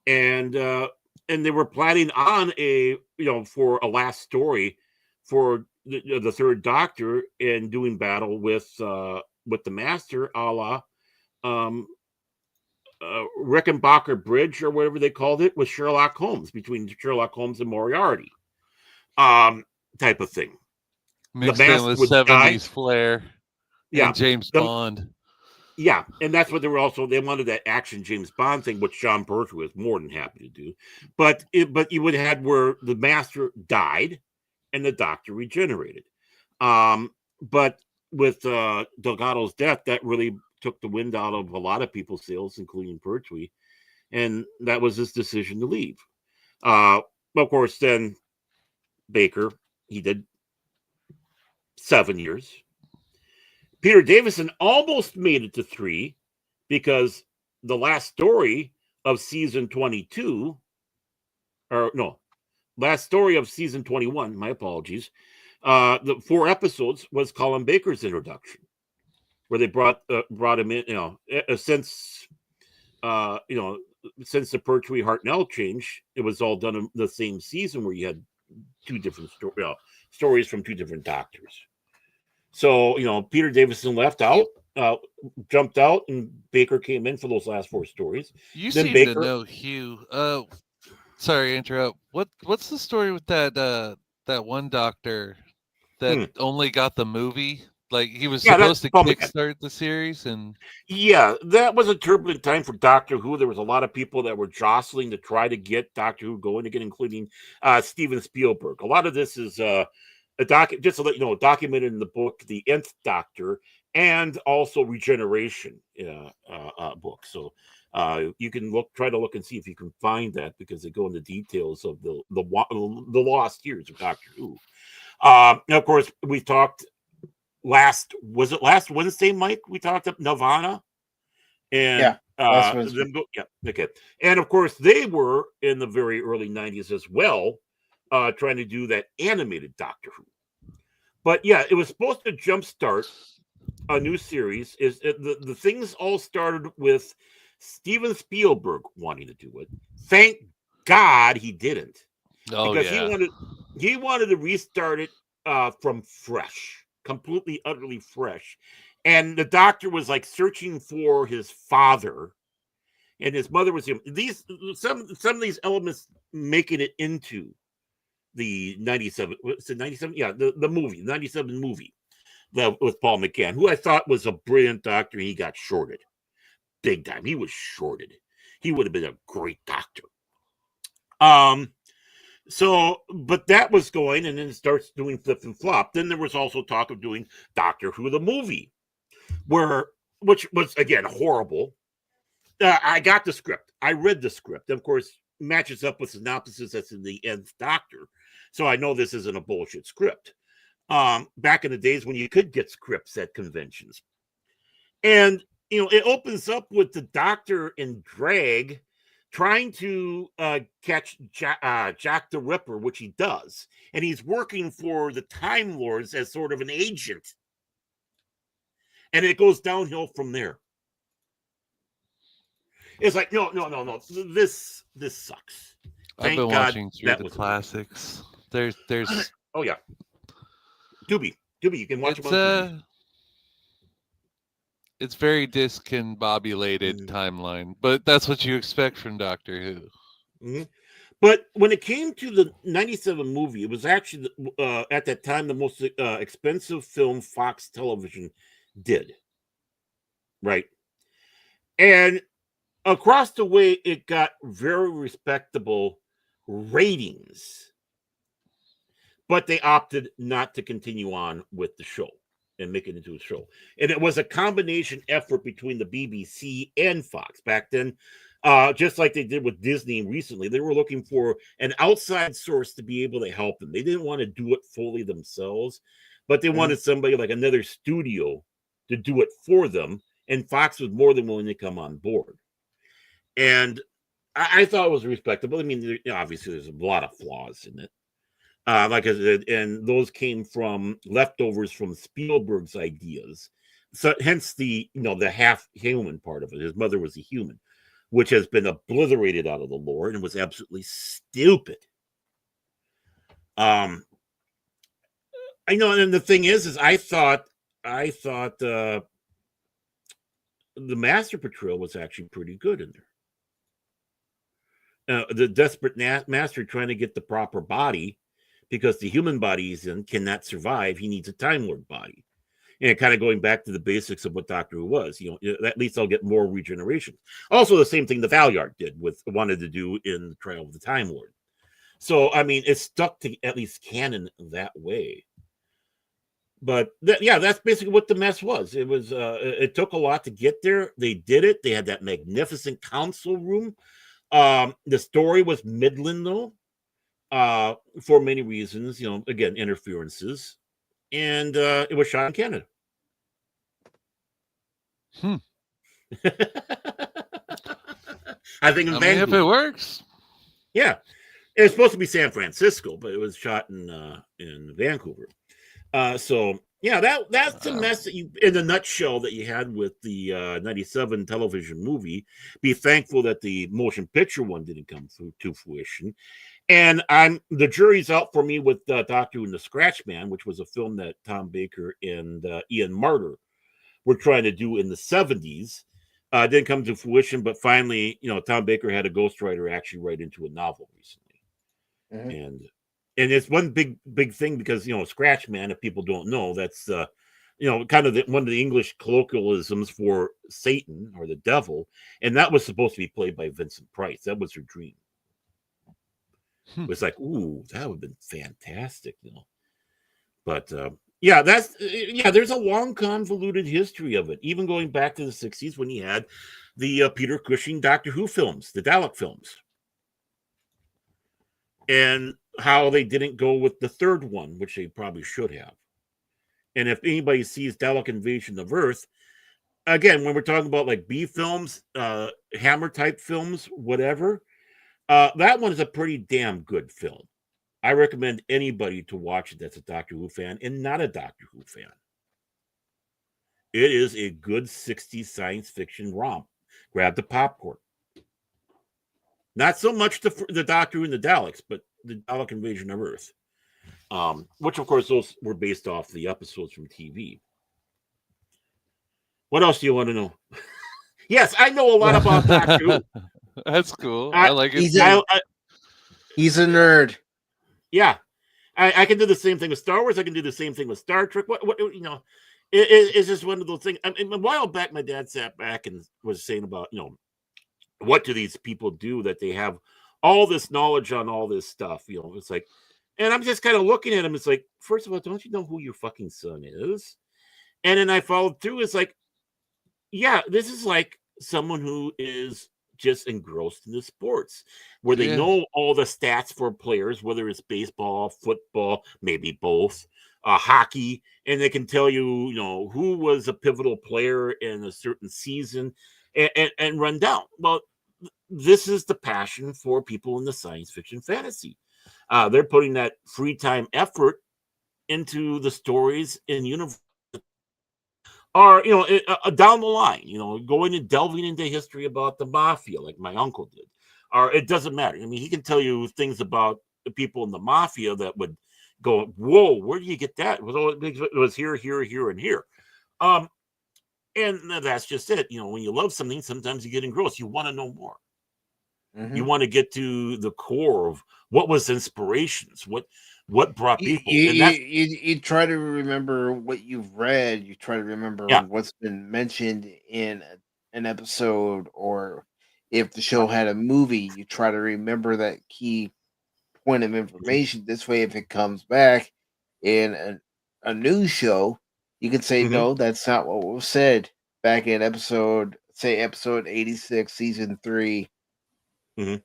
and they were planning on for a last story for the 3rd Doctor, and doing battle with the Master, a la Rickenbacker Bridge, or whatever they called it, with Sherlock Holmes, between Sherlock Holmes and Moriarty, type of thing. Mixed in with 70s flair, and James Bond. Yeah, and that's what they wanted that action James Bond thing, which Sean Pertwee was more than happy to do. But you would have had where the Master died and the Doctor regenerated. But with Delgado's death, that really took the wind out of a lot of people's sails, including Pertwee, and that was his decision to leave. Of course, then Baker, he did 7 years. Peter Davison almost made it to 3 because the last story of season 22, last story of season 21, my apologies, the 4 episodes was Colin Baker's introduction, where they brought him in, since the Pertwee Hartnell change, it was all done in the same season where you had 2 different stories from 2 different doctors. So, Peter Davison left out, jumped out, and Baker came in for those last 4 stories. You then seem Baker, to know Hugh. Sorry to interrupt. What's the story with that one doctor that only got the movie? Like, he was supposed to kickstart the series, and that was a turbulent time for Doctor Who. There was a lot of people that were jostling to try to get Doctor Who going again, including Steven Spielberg. A lot of this is just to let you know, documented in the book The Nth Doctor and also Regeneration book. So you can try to look and see if you can find that, because they go into details of the lost years of Doctor Who. Now, of course, we talked last Wednesday, Mike? We talked about Nirvana. And okay. And of course, they were in the very early 90s as well, trying to do that animated Doctor Who. But yeah, it was supposed to jumpstart a new series. The things all started with Steven Spielberg wanting to do it. Thank God he didn't. Because he wanted to restart it from fresh, completely, utterly fresh. And the Doctor was like searching for his father, and his mother was him. Some of these elements making it into the 97. Was it 97? Yeah, the movie, 97 movie that with Paul McGann, who I thought was a brilliant Doctor. He got shorted big time. He was shorted. He would have been a great Doctor. So, but that was going, and then it starts doing flip and flop. Then there was also talk of doing Doctor Who the movie, which was again horrible. I got the script. I read the script. Of course, matches up with synopsis that's in the Nth Doctor. So I know this isn't a bullshit script. Back in the days when you could get scripts at conventions. And, it opens up with the Doctor in drag trying to catch Jack the Ripper, which he does. And he's working for the Time Lords as sort of an agent. And it goes downhill from there. It's like, no. This sucks. I've been watching through the classics. There's oh yeah. Tubi, you can watch them on Tubi. It's very discombobulated timeline, but that's what you expect from Doctor Who. Mm-hmm. But when it came to the 97 movie, it was actually at that time the most expensive film Fox Television did. Right. And across the way, it got very respectable ratings. But they opted not to continue on with the show and make it into a show. And it was a combination effort between the BBC and Fox. Back then, just like they did with Disney recently, they were looking for an outside source to be able to help them. They didn't want to do it fully themselves, but they wanted somebody like another studio to do it for them. And Fox was more than willing to come on board. And I thought it was respectable. I mean, obviously, there's a lot of flaws in it. Like I said, and those came from leftovers from Spielberg's ideas. So hence the half human part of it. His mother was a human, which has been obliterated out of the lore and was absolutely stupid. I know, and the thing is I thought the Master Patrol was actually pretty good in there. The desperate Master trying to get the proper body, because the human body he's in cannot survive. He needs a Time Lord body. And kind of going back to the basics of what Doctor Who was, at least I'll get more regeneration. Also, the same thing the Valyard wanted to do in the Trial of the Time Lord. So, I mean, it's stuck to at least canon that way. But that's basically what the mess was. It was. It took a lot to get there. They did it. They had that magnificent council room. The story was middling though, for many reasons. Again, interferences, and it was shot in Canada. I think in Vancouver. If it works, yeah, it was supposed to be San Francisco, but it was shot in Vancouver. So yeah, that's the mess that you, in a nutshell, that you had with the 97 television movie. Be thankful that the motion picture one didn't come to fruition. And the jury's out for me with Doctor Who and the Scratch Man, which was a film that Tom Baker and Ian Marter were trying to do in the 70s. Didn't come to fruition, but finally, Tom Baker had a ghostwriter actually write into a novel recently. Mm-hmm. And it's one big thing because, Scratch Man, if people don't know, that's, kind of one of the English colloquialisms for Satan or the devil. And that was supposed to be played by Vincent Price. That was her dream. It was like, ooh, that would have been fantastic, But, there's a long convoluted history of it, even going back to the 60s when he had the Peter Cushing Doctor Who films, the Dalek films. And how they didn't go with the third one, which they probably should have. And if anybody sees Dalek Invasion of Earth, again, when we're talking about like B films, Hammer type films, whatever, that one is a pretty damn good film. I recommend anybody to watch it that's a Doctor Who fan and not a Doctor Who fan. It is a good 60s science fiction romp. Grab the popcorn. Not so much the Doctor Who and the Daleks, but the Dalek Invasion of Earth, which, of course, those were based off the episodes from TV. What else do you want to know? Yes, I know a lot about Doctor Who. That's cool. I like it. He's a nerd. Yeah. I can do the same thing with Star Wars. I can do the same thing with Star Trek. It's just one of those things. I mean, a while back, my dad sat back and was saying about, what do these people do that they have all this knowledge on all this stuff? It's like, and I'm just kind of looking at him. It's like, first of all, don't you know who your fucking son is? And then I followed through. It's like, yeah, this is like someone who is just engrossed in the sports, where they know all the stats for players, whether it's baseball, football, maybe both, hockey, and they can tell you, who was a pivotal player in a certain season, and run down. Well, this is the passion for people in the science fiction fantasy. They're putting that free time effort into the stories in universe, or down the line, going and delving into history about the mafia, like my uncle did. Or it doesn't matter. I mean, he can tell you things about the people in the mafia that would go, whoa, where do you get that? It was here, here, here, and here. And that's just it. When you love something, sometimes you get engrossed. You want to know more. Mm-hmm. You want to get to the core of what was inspirations, what brought people. You try to remember what you've read. You try to remember what's been mentioned in an episode, or if the show had a movie, you try to remember that key point of information. This way, if it comes back in a new show, you can say, no, that's not what was said back in episode 86, season 3. Mm-hmm.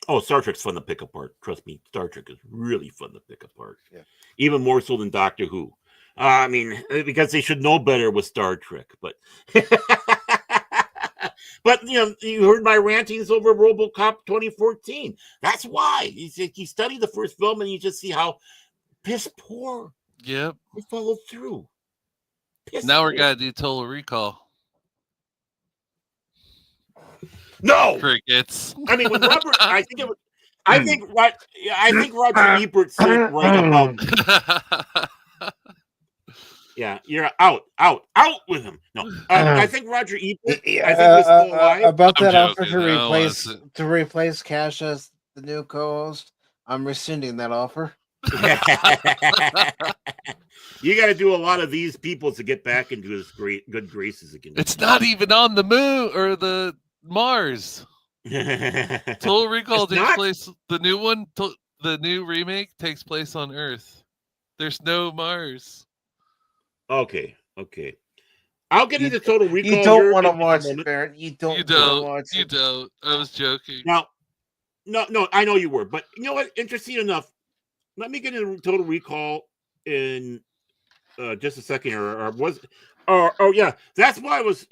Oh, Star Trek's fun to pick apart. Trust me, Star Trek is really fun to pick apart. Yeah. Even more so than Doctor Who. I mean, because they should know better with Star Trek. But, but you heard my rantings over Robocop 2014. That's why. You study the first film and you just see how piss poor. Yep. They followed through. Now we're gonna do Total Recall. No crickets. I mean, when Robert, I think Roger Ebert said right about. Yeah, you're out with him. No, I think Roger Ebert. I think was still alive. About that offer to replace Cash as the new co-host. I'm rescinding that offer. You got to do a lot of these people to get back into his good graces again. It's not even on the moon or the Mars. Total Recall takes place. The new one, the new remake takes place on Earth. There's no Mars. Okay. I'll get into Total Recall. You don't want to watch it, Barrett. You don't. Watch it. You don't. I was joking. Now, no, I know you were, but you know what? Interesting enough. Let me get into Total Recall in just a second, yeah, that's why I was,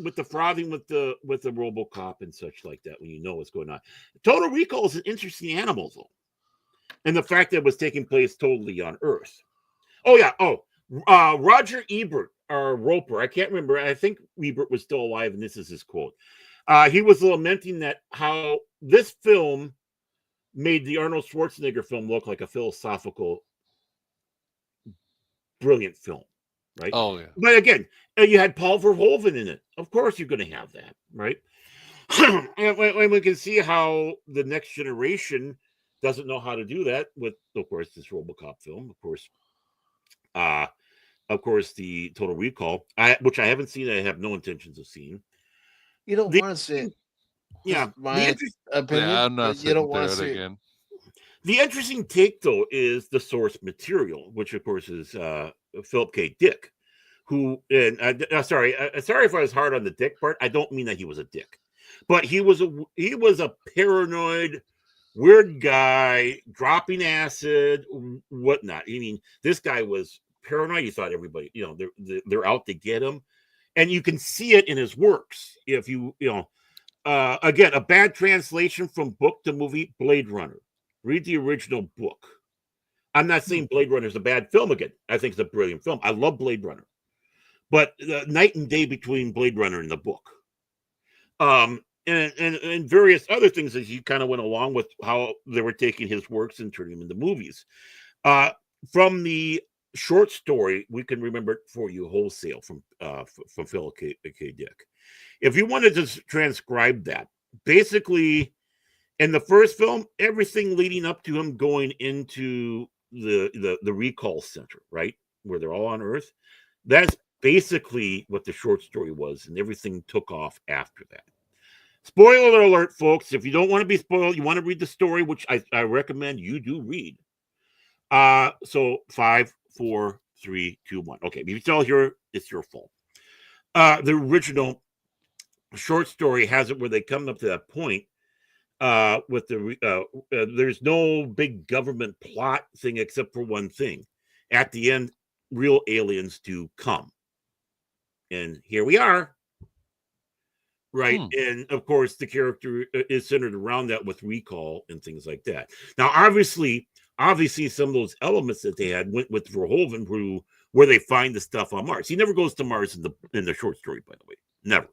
with the frothing with the Robocop and such like that, when you know what's going on. Total Recall is an interesting animal, though, and the fact that it was taking place totally on Earth. Oh yeah, Roger Ebert or Roper, I can't remember. I think Ebert was still alive, and this is his quote. He was lamenting that how this film made the Arnold Schwarzenegger film look like a philosophical, brilliant film, right? Oh, yeah. But again, you had Paul Verhoeven in it. Of course you're going to have that, right? And we can see how the next generation doesn't know how to do that with, of course, this Robocop film, of course, the Total Recall, which I haven't seen. I have no intentions of seeing. You don't want to see it. Yeah, my opinion. Yeah, I'm not. You don't want to see it. The interesting take, though, is the source material, which of course is Philip K. Dick, who, and sorry if I was hard on the Dick part. I don't mean that he was a dick, but he was a paranoid, weird guy, dropping acid, whatnot. I mean, this guy was paranoid. He thought everybody, they're out to get him, and you can see it in his works. If again, a bad translation from book to movie, Blade Runner. Read the original book. I'm not saying Blade Runner is a bad film again. I think it's a brilliant film. I love Blade Runner. But night and day between Blade Runner and the book. And various other things as you kind of went along with how they were taking his works and turning them into movies. From the short story, we can remember it for you wholesale from Phil K. Dick. If you wanted to transcribe that, basically, in the first film, everything leading up to him going into the recall center, right, where they're all on Earth, that's basically what the short story was, and everything took off after that. Spoiler alert, folks. If you don't want to be spoiled, you want to read the story, which I recommend you do read. So 5, 4, 3, 2, 1. Okay, if you tell here, it's your fault. The original short story has it where they come up to that point with there's no big government plot thing except for one thing. At the end, real aliens do come. And here we are. Right. And of course, the character is centered around that with recall and things like that. Now, obviously, some of those elements that they had went with Verhoeven, where they find the stuff on Mars. He never goes to Mars in the short story, by the way. Never.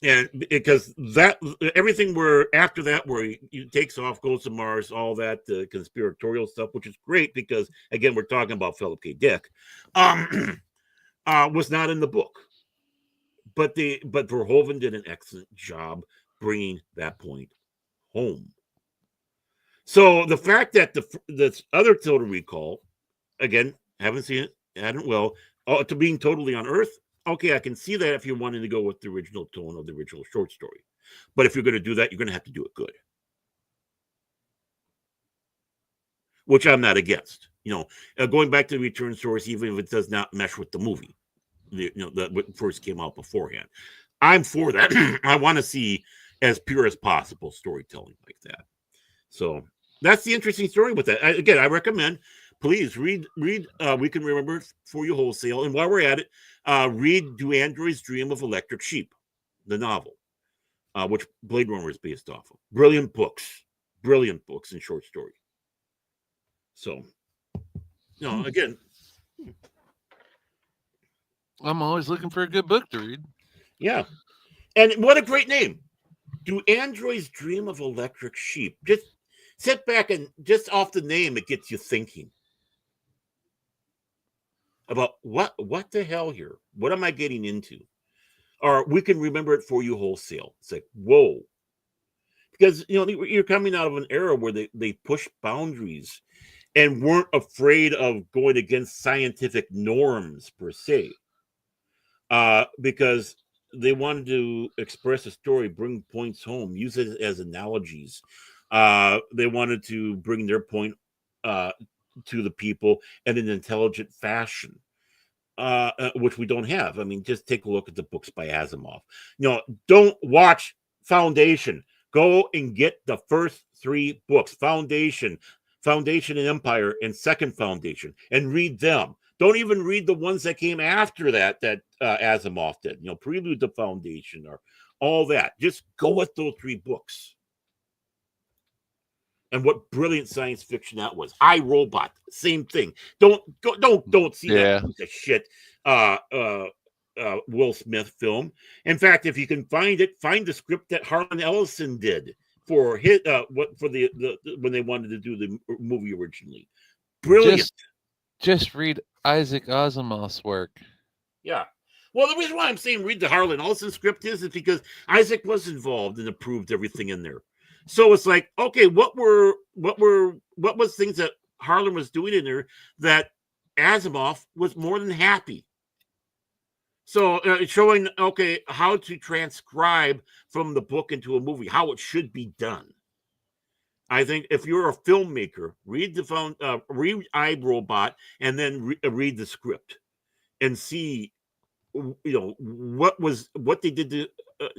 And because that everything where after that, where he takes off, goes to Mars, all that conspiratorial stuff, which is great because again, we're talking about Philip K. Dick, was not in the book, but Verhoeven did an excellent job bringing that point home. So the fact that this other Total Recall, again, haven't seen it, hadn't will, to being totally on Earth. Okay, I can see that if you're wanting to go with the original tone of the original short story. But if you're going to do that, you're going to have to do it good. Which I'm not against. Going back to the return source, even if it does not mesh with the movie, that first came out beforehand. I'm for that. I want to see as pure as possible storytelling like that. So that's the interesting story with that. Again, I recommend, please read We Can Remember It for you wholesale. And while we're at it, read Do Androids Dream of Electric Sheep, the novel, which Blade Runner is based off of. Brilliant books and short story. So, again, I'm always looking for a good book to read. Yeah. And what a great name. Do Androids Dream of Electric Sheep? Just sit back and just off the name, it gets you thinking about what the hell here? What am I getting into? Or We Can Remember It for you wholesale. It's like, whoa. because you're coming out of an era where they pushed boundaries and weren't afraid of going against scientific norms per se, because they wanted to express a story, bring points home, use it as analogies. They wanted to bring their point to the people in an intelligent fashion, which we don't have. I mean, just take a look at the books by Asimov. Don't watch Foundation. Go and get the first 3 books, Foundation and Empire, and Second Foundation, and read them. Don't even read the ones that came after that Asimov did. Prelude to Foundation or all that. Just go with those 3 books. And what brilliant science fiction that was. I, Robot, same thing. Don't see that piece of shit Will Smith film. In fact, if you can find it, find the script that Harlan Ellison did for his when they wanted to do the movie originally. Brilliant. Just read Isaac Asimov's work. Yeah. Well, the reason why I'm saying read the Harlan Ellison script is because Isaac was involved and approved everything in there. So it's like, okay, what was things that Harlan was doing in there that Asimov was more than happy. So showing, okay, how to transcribe from the book into a movie, how it should be done. I think if you're a filmmaker, read iRobot and then read the script and see, what they did to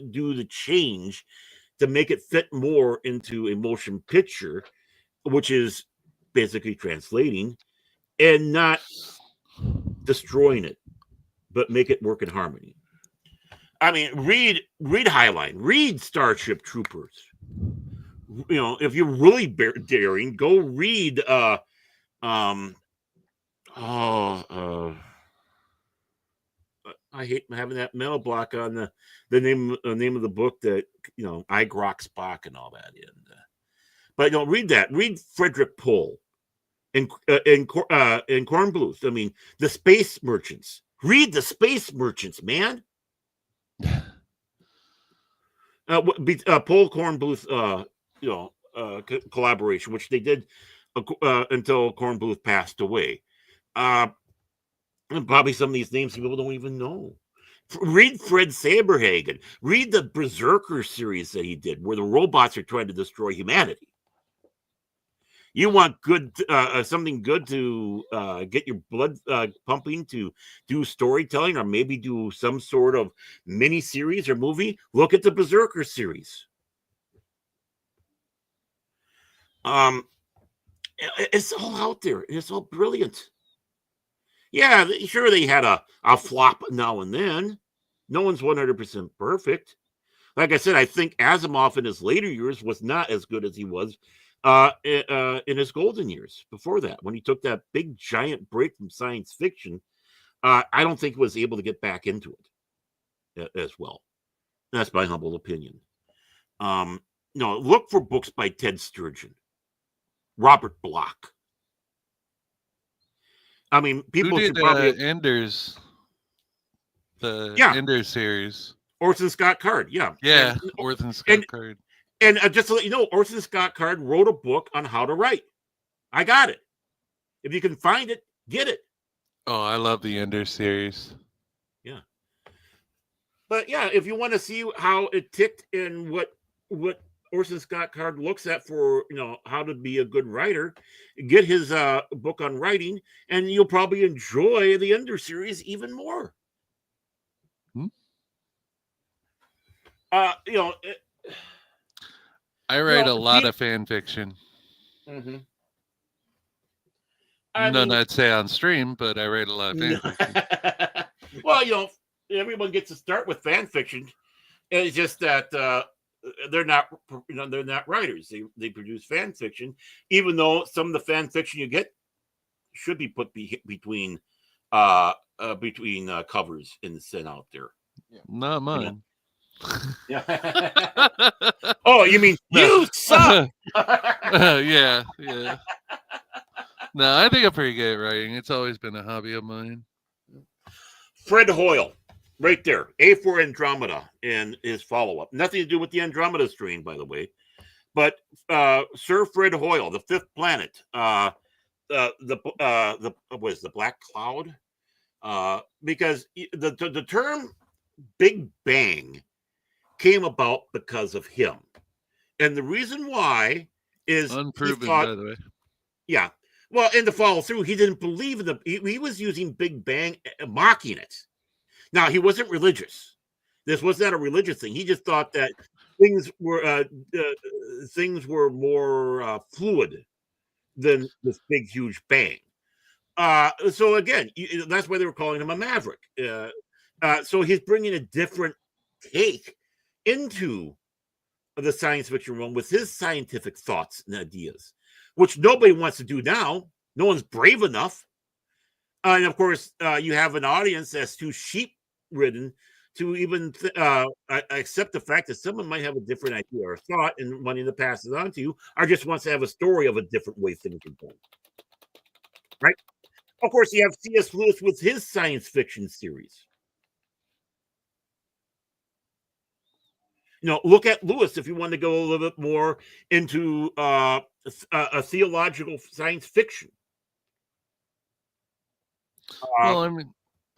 do the change to make it fit more into a motion picture, which is basically translating and not destroying it, but make it work in harmony. I mean, read Highline, read Starship Troopers. If you're really daring, go read I hate having that mental block on the name of the book that I Grok Spock and all that but read that. Read Frederick Pohl and Corn Bluth. I mean, the Space Merchants. Read the Space Merchants, man. Pohl Corn Bluth collaboration, which they did until Corn Bluth passed away. And probably some of these names people don't even know. Read Fred Saberhagen. Read the Berserker series that he did, where the robots are trying to destroy humanity. You want something good to get your blood pumping, to do storytelling, or maybe do some sort of mini series or movie? Look at the Berserker series. It's all out there. It's all brilliant. Yeah, sure, they had a flop now and then. No one's 100% perfect. Like I said, I think Asimov in his later years was not as good as he was in his golden years before that. When he took that big, giant break from science fiction, I don't think he was able to get back into it as well. That's my humble opinion. Look for books by Ted Sturgeon, Robert Bloch. I mean, people should probably Enders, Enders series. Orson Scott Card, yeah. Orson Scott Card. And just to let you know, Orson Scott Card wrote a book on how to write. I got it. If you can find it, get it. Oh, I love the Enders series. Yeah. But yeah, if you want to see how it ticked and what Orson Scott Card looks at for how to be a good writer, get his book on writing, and you'll probably enjoy the Ender series even more. I write a lot of fan fiction. Mm-hmm. None I'd say on stream, but I write a lot of fan fiction. Well, everyone gets to start with fan fiction. It's just that they're not writers. They produce fan fiction, even though some of the fan fiction you get should be put between covers and sent out there. Yeah. Not mine. Yeah. Oh, you mean you suck? Yeah. No, I think I'm pretty good at writing. It's always been a hobby of mine. Fred Hoyle. Right there, A for Andromeda and his follow-up. Nothing to do with the Andromeda strain, by the way. but Sir Fred Hoyle, the Fifth Planet, the was the Black Cloud, because the term Big Bang came about because of him, and the reason why is unproven, by the way. Yeah, well, and to follow through, he didn't believe in he was using Big Bang, mocking it. Now, he wasn't religious. This was not a religious thing. He just thought that things were more fluid than this big, huge bang. So again, that's why they were calling him a maverick. So he's bringing a different take into the science fiction realm with his scientific thoughts and ideas, which nobody wants to do now. No one's brave enough. And of course, you have an audience that's too sheep-ridden to even accept the fact that someone might have a different idea or thought and wanting to pass it on to you, or just wants to have a story of a different way things are done. Right? Of course, you have C.S. Lewis with his science fiction series. Look at Lewis if you want to go a little bit more into a theological science fiction. Well, I mean,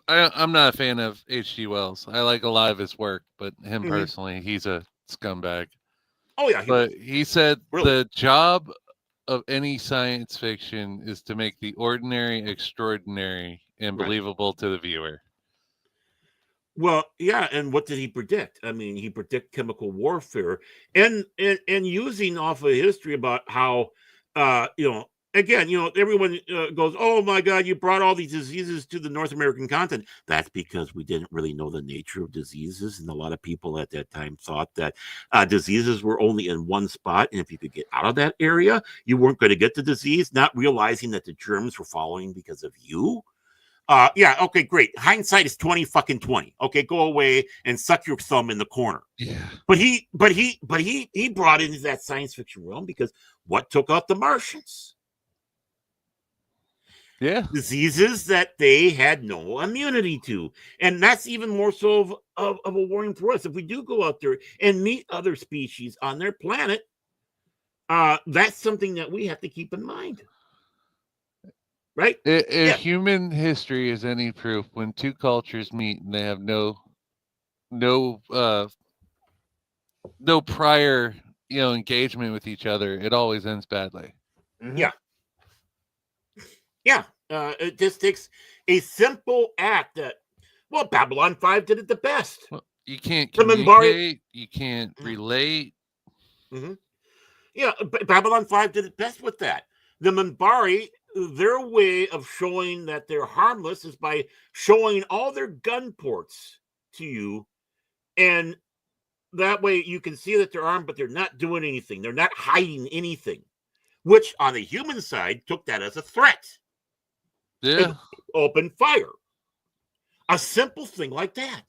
I'm not a fan of H.G. Wells. I like a lot of his work, but him personally, he's a scumbag. Oh, yeah. But he said the job of any science fiction is to make the ordinary extraordinary and believable to the viewer. Well, yeah, and what did he predict? I mean, he predicted chemical warfare and using off of history about how, again, everyone goes, oh my God, you brought all these diseases to the North American continent. That's because we didn't really know the nature of diseases. And a lot of people at that time thought that diseases were only in one spot. And if you could get out of that area, you weren't going to get the disease, not realizing that the germs were following because of you. Yeah, okay, great. Hindsight is 20/20. Okay, go away and suck your thumb in the corner. Yeah. But he brought into that science fiction realm because what took out the Martians? Yeah. Diseases that they had no immunity to. And that's even more so of a warning for us. If we do go out there and meet other species on their planet, that's something that we have to keep in mind. Right? If human history is any proof, when two cultures meet and they have no prior, engagement with each other, it always ends badly. Mm-hmm. Yeah. It just takes a simple act that, Babylon 5 did it the best. Well, you can't communicate, you can't relate. Mm-hmm. Yeah, Babylon 5 did it best with that. The Minbari, their way of showing that they're harmless is by showing all their gun ports to you, and that way you can see that they're armed, but they're not doing anything. They're not hiding anything, which on the human side took that as a threat. Yeah. Open fire. A simple thing like that.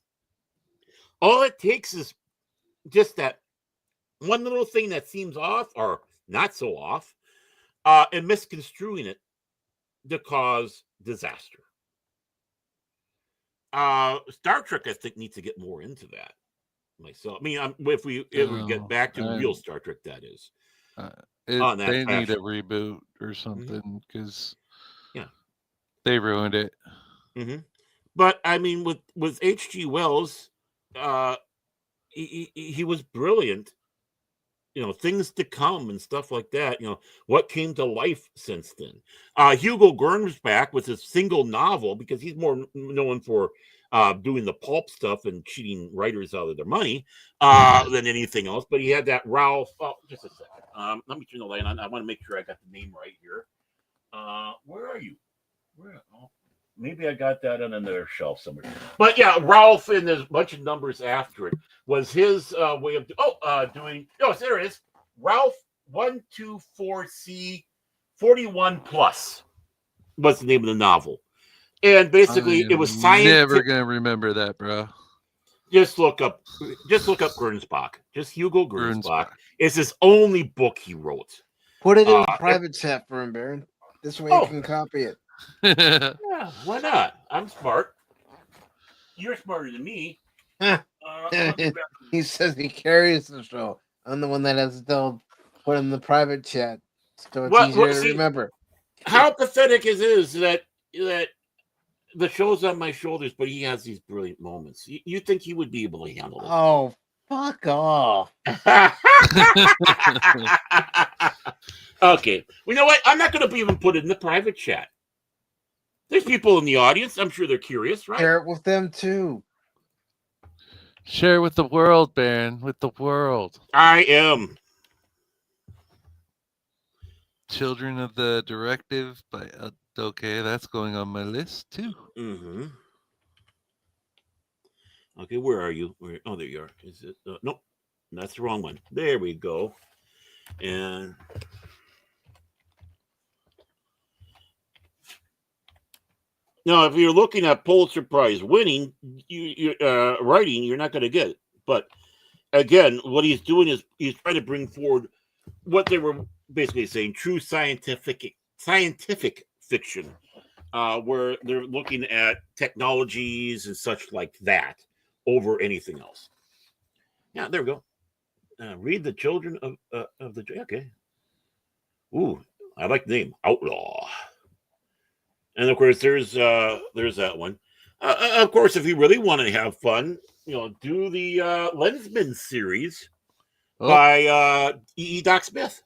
All it takes is just that one little thing that seems off or not so off, and misconstruing it to cause disaster. Star Trek, I think, needs to get more into that myself. I mean, if we get back to real Star Trek, that is. They need a reboot or something because they ruined it. Mm-hmm. But I mean, with H.G. Wells, he was brilliant. Things to come and stuff like that. What came to life since then. Hugo Gernsback with his single novel, because he's more known for doing the pulp stuff and cheating writers out of their money than anything else. But he had that Ralph. Oh, just a second. Let me turn the light on. I want to make sure I got the name right here. Where are you? Maybe I got that on another shelf somewhere. But yeah, Ralph, and there's a bunch of numbers after it, was his way of doing. No, there it is. Ralph 124C 41 Plus was the name of the novel, and basically it was science. Never gonna remember that, bro. Just look up Gernsback. Just Hugo Gernsback. It's his only book he wrote. Put it in a private chat for him, Baron. This way you can copy it. Yeah, why not? I'm smart. You're smarter than me. He says he carries the show. I'm the one that has to tell put in the private chat so it's What- easier what- to see- remember. How pathetic it is that the show's on my shoulders, but he has these brilliant moments. You think he would be able to handle it? Oh, fuck off. Okay. Well, you know what? I'm not going to even put it in the private chat. There's people in the audience. I'm sure they're curious, right? Share it with them too. Share with the world, Baron. With the world. I am. Children of the Directive by okay, that's going on my list too. Mm-hmm. Okay, where are you? Oh, there you are. Is it? Nope, that's the wrong one. There we go. And now, if you're looking at Pulitzer Prize winning, writing, you're not going to get it. But again, what he's doing is he's trying to bring forward what they were basically saying: true scientific fiction, where they're looking at technologies and such like that over anything else. Yeah, there we go. Read the Children of the okay. Ooh, I like the name Outlaw. And of course, there's that one. Of course, if you really want to have fun, do the Lensman series by E. Doc Smith.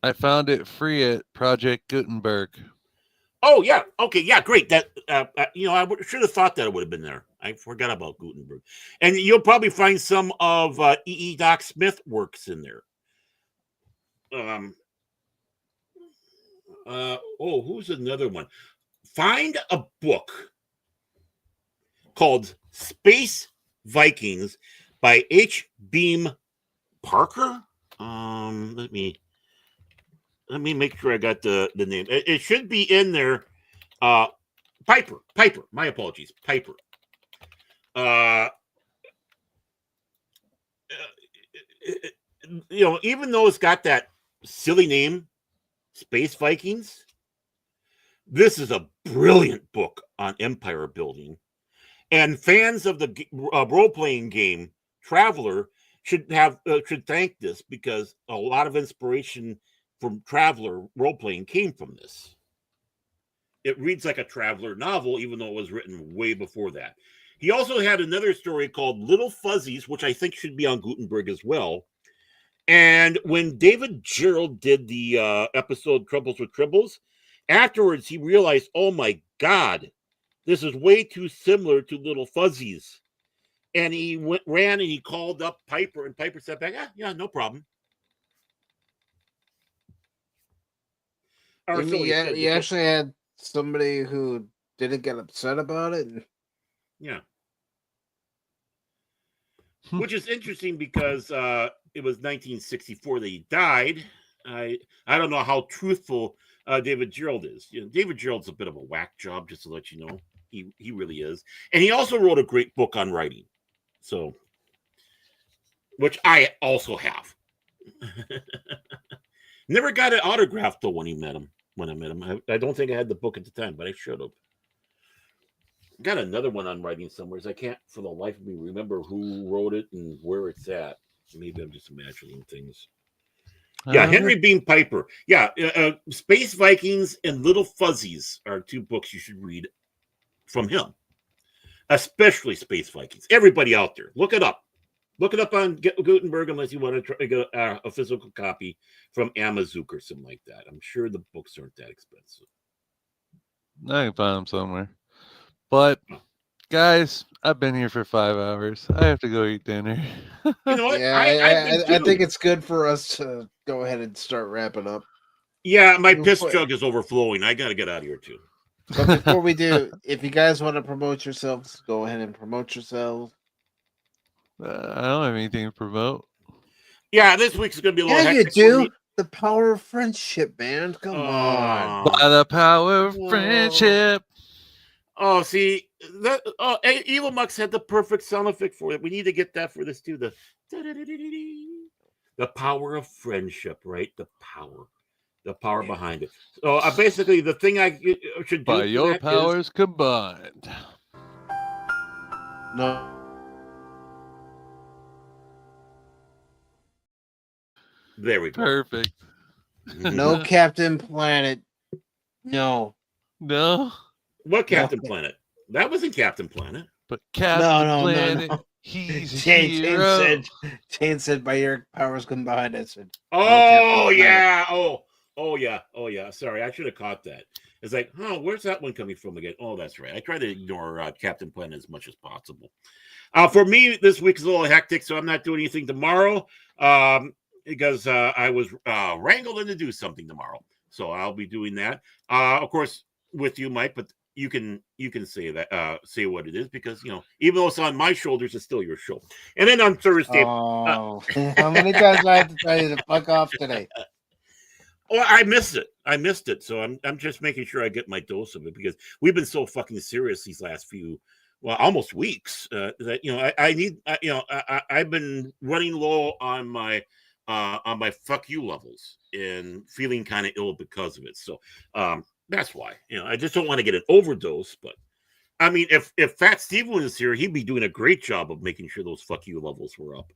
I found it free at Project Gutenberg. Oh yeah, okay, yeah, great. That I should have thought that it would have been there. I forgot about Gutenberg, and you'll probably find some of E. Doc Smith works in there. Who's another one? Find a book called Space Vikings by H. Beam Parker. Let me make sure I got the name. It should be in there. Piper. My apologies. Piper. Even though it's got that silly name, Space Vikings, this is a brilliant book on empire building. And fans of the role-playing game Traveler should thank this, because a lot of inspiration from Traveler role-playing came from this. It reads like a Traveler novel, even though it was written way before that. He also had another story called Little Fuzzies, which I think should be on Gutenberg as well. And when David Gerald did the episode Troubles with Tribbles, afterwards he realized, oh my God, this is way too similar to Little Fuzzies. And he ran and he called up Piper, and Piper said back, yeah, no problem. Or so he said. You actually had somebody who didn't get upset about it. Yeah. Which is interesting because it was 1964 that he died. I don't know how truthful David Gerald is. David Gerald's a bit of a whack job, just to let you know. He really is. And he also wrote a great book on writing. So, which I also have. Never got it autographed though when I met him. I don't think I had the book at the time, but I should have. Got another one on writing somewhere. I can't for the life of me remember who wrote it and where it's at. Maybe I'm just imagining things. Yeah, Henry Beam Piper. Yeah, Space Vikings and Little Fuzzies are two books you should read from him, especially Space Vikings. Everybody out there, look it up. Look it up on Gutenberg unless you want to try to get a physical copy from Amazook or something like that. I'm sure the books aren't that expensive. I can find them somewhere. But, guys, I've been here for 5 hours. I have to go eat dinner. You know what? Yeah, I think it's good for us to go ahead and start wrapping up. Yeah, my piss jug is overflowing. I got to get out of here, too. But before we do, if you guys want to promote yourselves, go ahead and promote yourselves. I don't have anything to promote. Yeah, this week's going to be a little hectic. Yeah, you do. The power of friendship, man. Come on. By the power of friendship. Oh, see, Evil Mux had the perfect sound effect for it. We need to get that for this too. The power of friendship, right? The power behind it. So basically, the thing I should do by your powers combined. No. There we go. Perfect. No Captain Planet. No. No. What Captain Planet? That wasn't Captain Planet. But Captain No. Planet, he's a Jane hero. said by your powers combined. I said, Oh, yeah. Oh, yeah. Sorry, I should have caught that. It's like, where's that one coming from again? Oh, that's right. I try to ignore Captain Planet as much as possible. For me, this week is a little hectic, so I'm not doing anything tomorrow because I was wrangled in to do something tomorrow. So I'll be doing that. Of course, with you, Mike, but you can say that, say what it is, because, even though it's on my shoulders, it's still your show. And then on Thursday. how many times do I have to tell you to fuck off today? Oh, I missed it. So I'm just making sure I get my dose of it, because we've been so fucking serious these last few, almost weeks, that I need. I've been running low on my fuck you levels and feeling kind of ill because of it. So that's why I just don't want to get an overdose. But I mean, if Fat Steve was here, he'd be doing a great job of making sure those fuck you levels were up.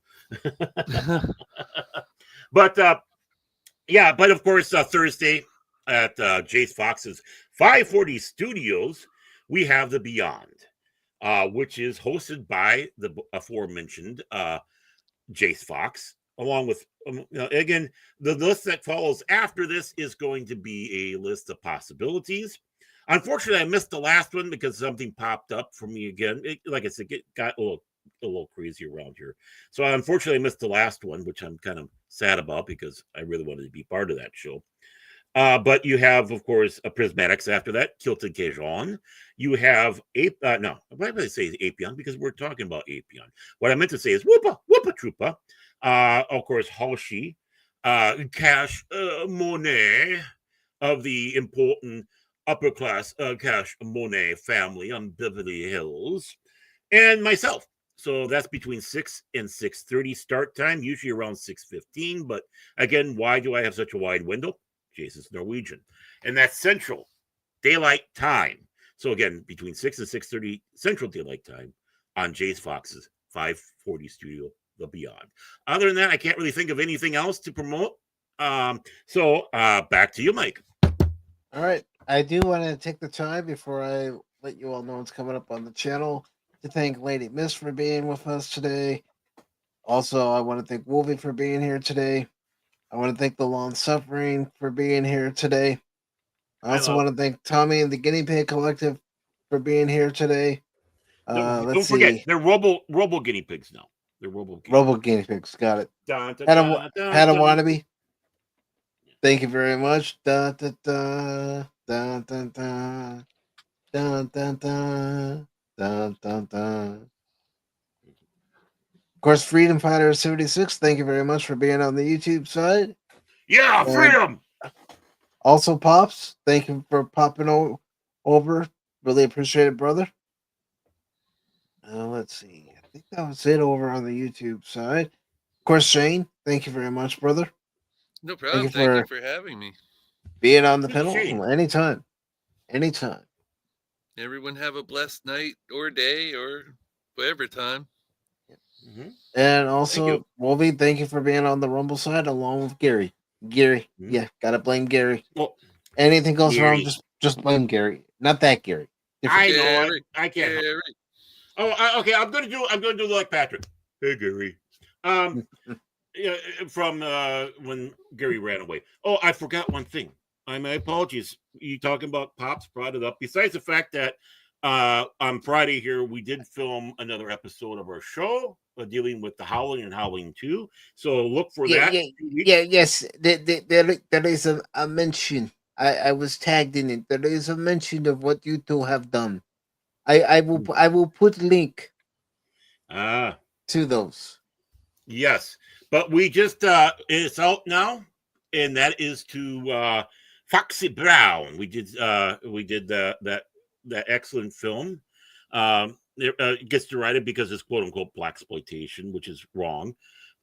But. Yeah, but of course, Thursday at Jace Fox's 540 Studios, we have The Beyond, which is hosted by the aforementioned Jace Fox, along with, again, the list that follows after this is going to be a list of possibilities. Unfortunately, I missed the last one because something popped up for me again. Like I said, it got a little crazy around here. So unfortunately, I missed the last one, which I'm kind of sad about because I really wanted to be part of that show. But you have, of course, a Prismatics after that, Kilton Kejon. You have no, why would I say Apion? Because we're talking about Apion. What I meant to say is Whoopa Troopa. Of course, Halsey, Cash Monet of the important upper class Cash Monet family on Beverly Hills, and myself. So that's between 6 and 6:30 start time, usually around 6:15. But again, why do I have such a wide window? Jason's Norwegian. And that's Central Daylight Time. So again, between 6 and 6:30 Central Daylight Time on Jace Fox's 540 Studio, The Beyond. Other than that, I can't really think of anything else to promote. So back to you, Mike. All right. I do want to take the time before I let you all know what's coming up on the channel to thank Lady Miss for being with us today. Also, I want to thank Wolvie for being here today. I want to thank The Long Suffering for being here today. I also want to thank Tommy and the Guinea Pig Collective for being here today. Don't forget, they're Robo Guinea Pigs now. They're Robo Guinea Pigs. Got it. Had a wannabe. Thank you very much. Da da da da da da da da da. Dun, dun, dun. Of course, Freedom Fighter 76, thank you very much for being on the YouTube side. Yeah, freedom! Also, Pops, thank you for popping over. Really appreciate it, brother. Let's see. I think that was it over on the YouTube side. Of course, Shane, thank you very much, brother. No problem. Thank you for having me. Being on the panel anytime. Anytime. Everyone have a blessed night or day or whatever time. Mm-hmm. And also, Wolvie, thank you for being on the Rumble side along with Gary. Yeah, gotta blame Gary. Well, anything goes wrong, just blame Gary. Not that Gary. I know. I can't. Oh, okay. I'm gonna do like Patrick. Hey, Gary. From when Gary ran away. Oh, I forgot one thing. My apologies. You talking about Pops brought it up. Besides the fact that on Friday here we did film another episode of our show dealing with the Howling and Howling 2. So look for that. Yes. There is a mention. I was tagged in it. There is a mention of what you two have done. I will put link to those. Yes, but we just it's out now, and that is to Foxy Brown. We did that excellent film. It gets derided because it's quote unquote blaxploitation, which is wrong,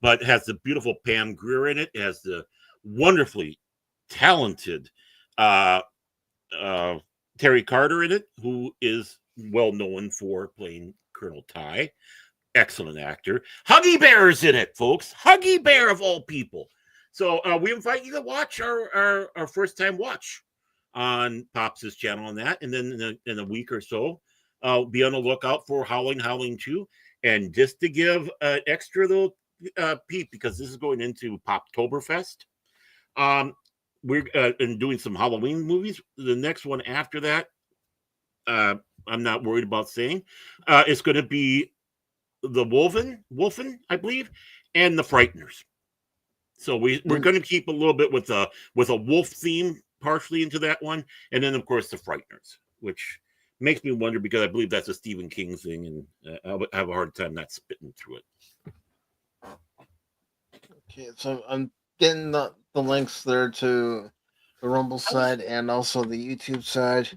but it has the beautiful Pam Grier in it. It has the wonderfully talented Terry Carter in it, who is well known for playing Colonel Ty. Excellent actor. Huggy Bear is in it, folks. Huggy Bear of all people. So we invite you to watch our first time watch on Pops' channel on that. And then in a week or so, be on the lookout for Howling 2. And just to give an extra little peep, because this is going into Poptoberfest, we're doing some Halloween movies. The next one after that, I'm not worried about saying, it's going to be the Wolfen, I believe, and the Frighteners. So we're going to keep a little bit with a wolf theme partially into that one, and then of course the Frighteners, which makes me wonder because I believe that's a Stephen King thing, and I would have a hard time not spitting through it. Okay, so I'm getting the links there to the Rumble side and also the YouTube side.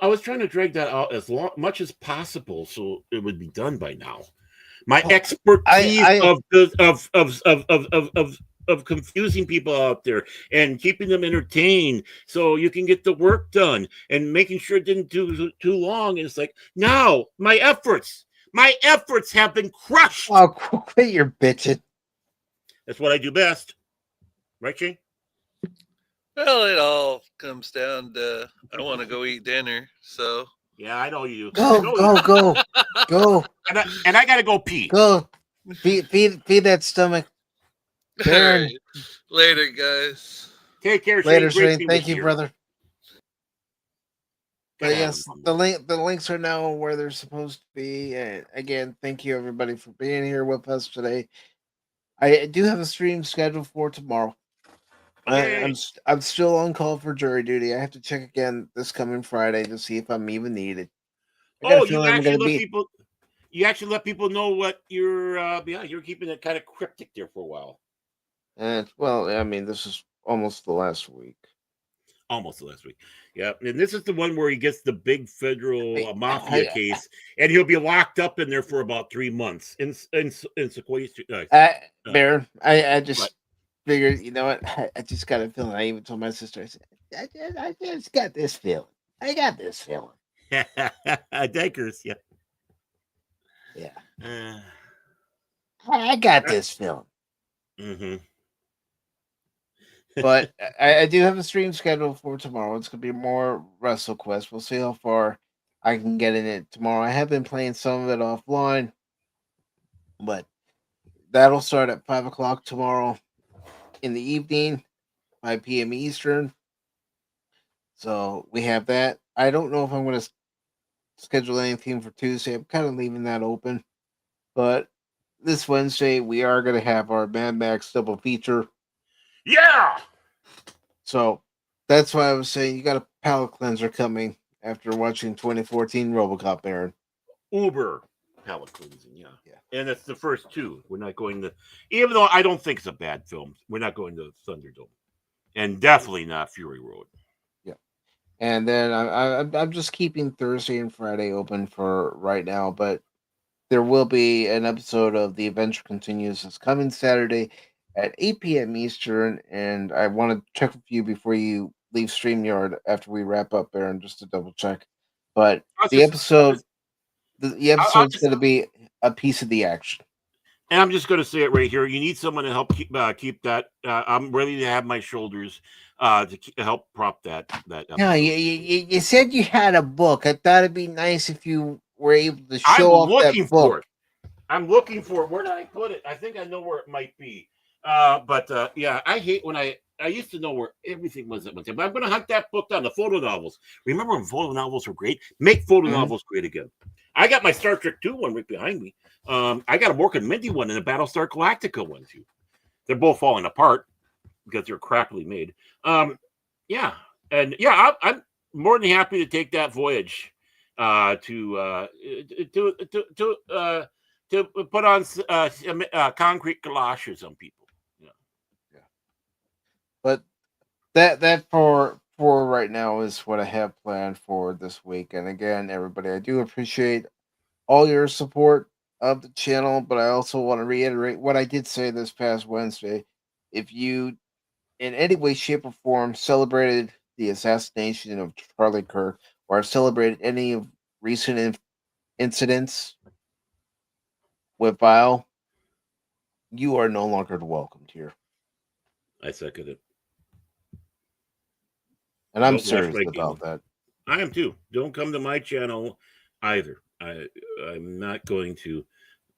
I was trying to drag that out as much as possible so it would be done by now. My expertise of confusing people out there and keeping them entertained so you can get the work done and making sure it didn't do too long. And it's like, no, my efforts have been crushed. Oh, quit your bitching. That's what I do best. Right, Shane? Well, it all comes down to I want to go eat dinner, so. Yeah, I know you. Go. And I got to go pee. Go. Feed that stomach. Baron. Right. Later, guys. Take care, Later, Shane. Shane. Thank you, brother. But yes, the links are now where they're supposed to be. And again, thank you everybody for being here with us today. I do have a stream scheduled for tomorrow. I'm still on call for jury duty. I have to check again this coming Friday to see if I'm even needed. You actually let people know what you're keeping it kind of cryptic there for a while. And well, I mean, this is almost the last week. Yeah, and this is the one where he gets the big federal mafia case, and he'll be locked up in there for about 3 months in sequestration. Baron, I just figured, you know what? I just got a feeling. I even told my sister, I said, I just got this feeling. I got this feeling. Dikers, yeah. Yeah. I got this feeling. Mm-hmm. But I do have a stream scheduled for tomorrow. It's going to be more WrestleQuest. We'll see how far I can get in it tomorrow. I have been playing some of it offline, but that'll start at 5 o'clock tomorrow in the evening, 5 p.m. Eastern. So we have that. I don't know if I'm going to schedule anything for Tuesday. I'm kind of leaving that open. But this Wednesday, we are going to have our Mad Max double feature. Yeah! So that's why I was saying you got a palate cleanser coming after watching 2014 Robocop, Aaron. Uber palate cleansing, yeah. And it's the first two. We're not going to, even though I don't think it's a bad film, we're not going to Thunderdome. And definitely not Fury Road. Yeah. And then I'm just keeping Thursday and Friday open for right now, but there will be an episode of The Adventure Continues this coming Saturday at 8 p.m. Eastern, and I want to check with you before you leave StreamYard after we wrap up, Aaron, just to double check. But the episode's going to be a piece of the action. And I'm just going to say it right here. You need someone to help keep that. I'm ready to have my shoulders to help prop that. No, you said you had a book. I thought it'd be nice if you were able to show off that book. I'm looking for it. Where did I put it? I think I know where it might be. Yeah, I hate when I used to know where everything was at one time. But I'm going to hunt that book down. The photo novels. Remember when photo novels were great? Make photo novels great again. I got my Star Trek 2 one right behind me. I got a Mork and Mindy one and a Battlestar Galactica one too. They're both falling apart because they're crappily made. Yeah, and yeah, I'm more than happy to take that voyage to put on concrete galoshes on people. Yeah. But that for right now is what I have planned for this week. And again, everybody, I do appreciate all your support of the channel, but I also want to reiterate what I did say this past Wednesday. If you, in any way, shape, or form, celebrated the assassination of Charlie Kirk or celebrated any of recent incidents with Vile, you are no longer welcomed here. I second it. And I'm Don't watch serious my about game. that. I am too. Don't come to my channel either. I'm not going to.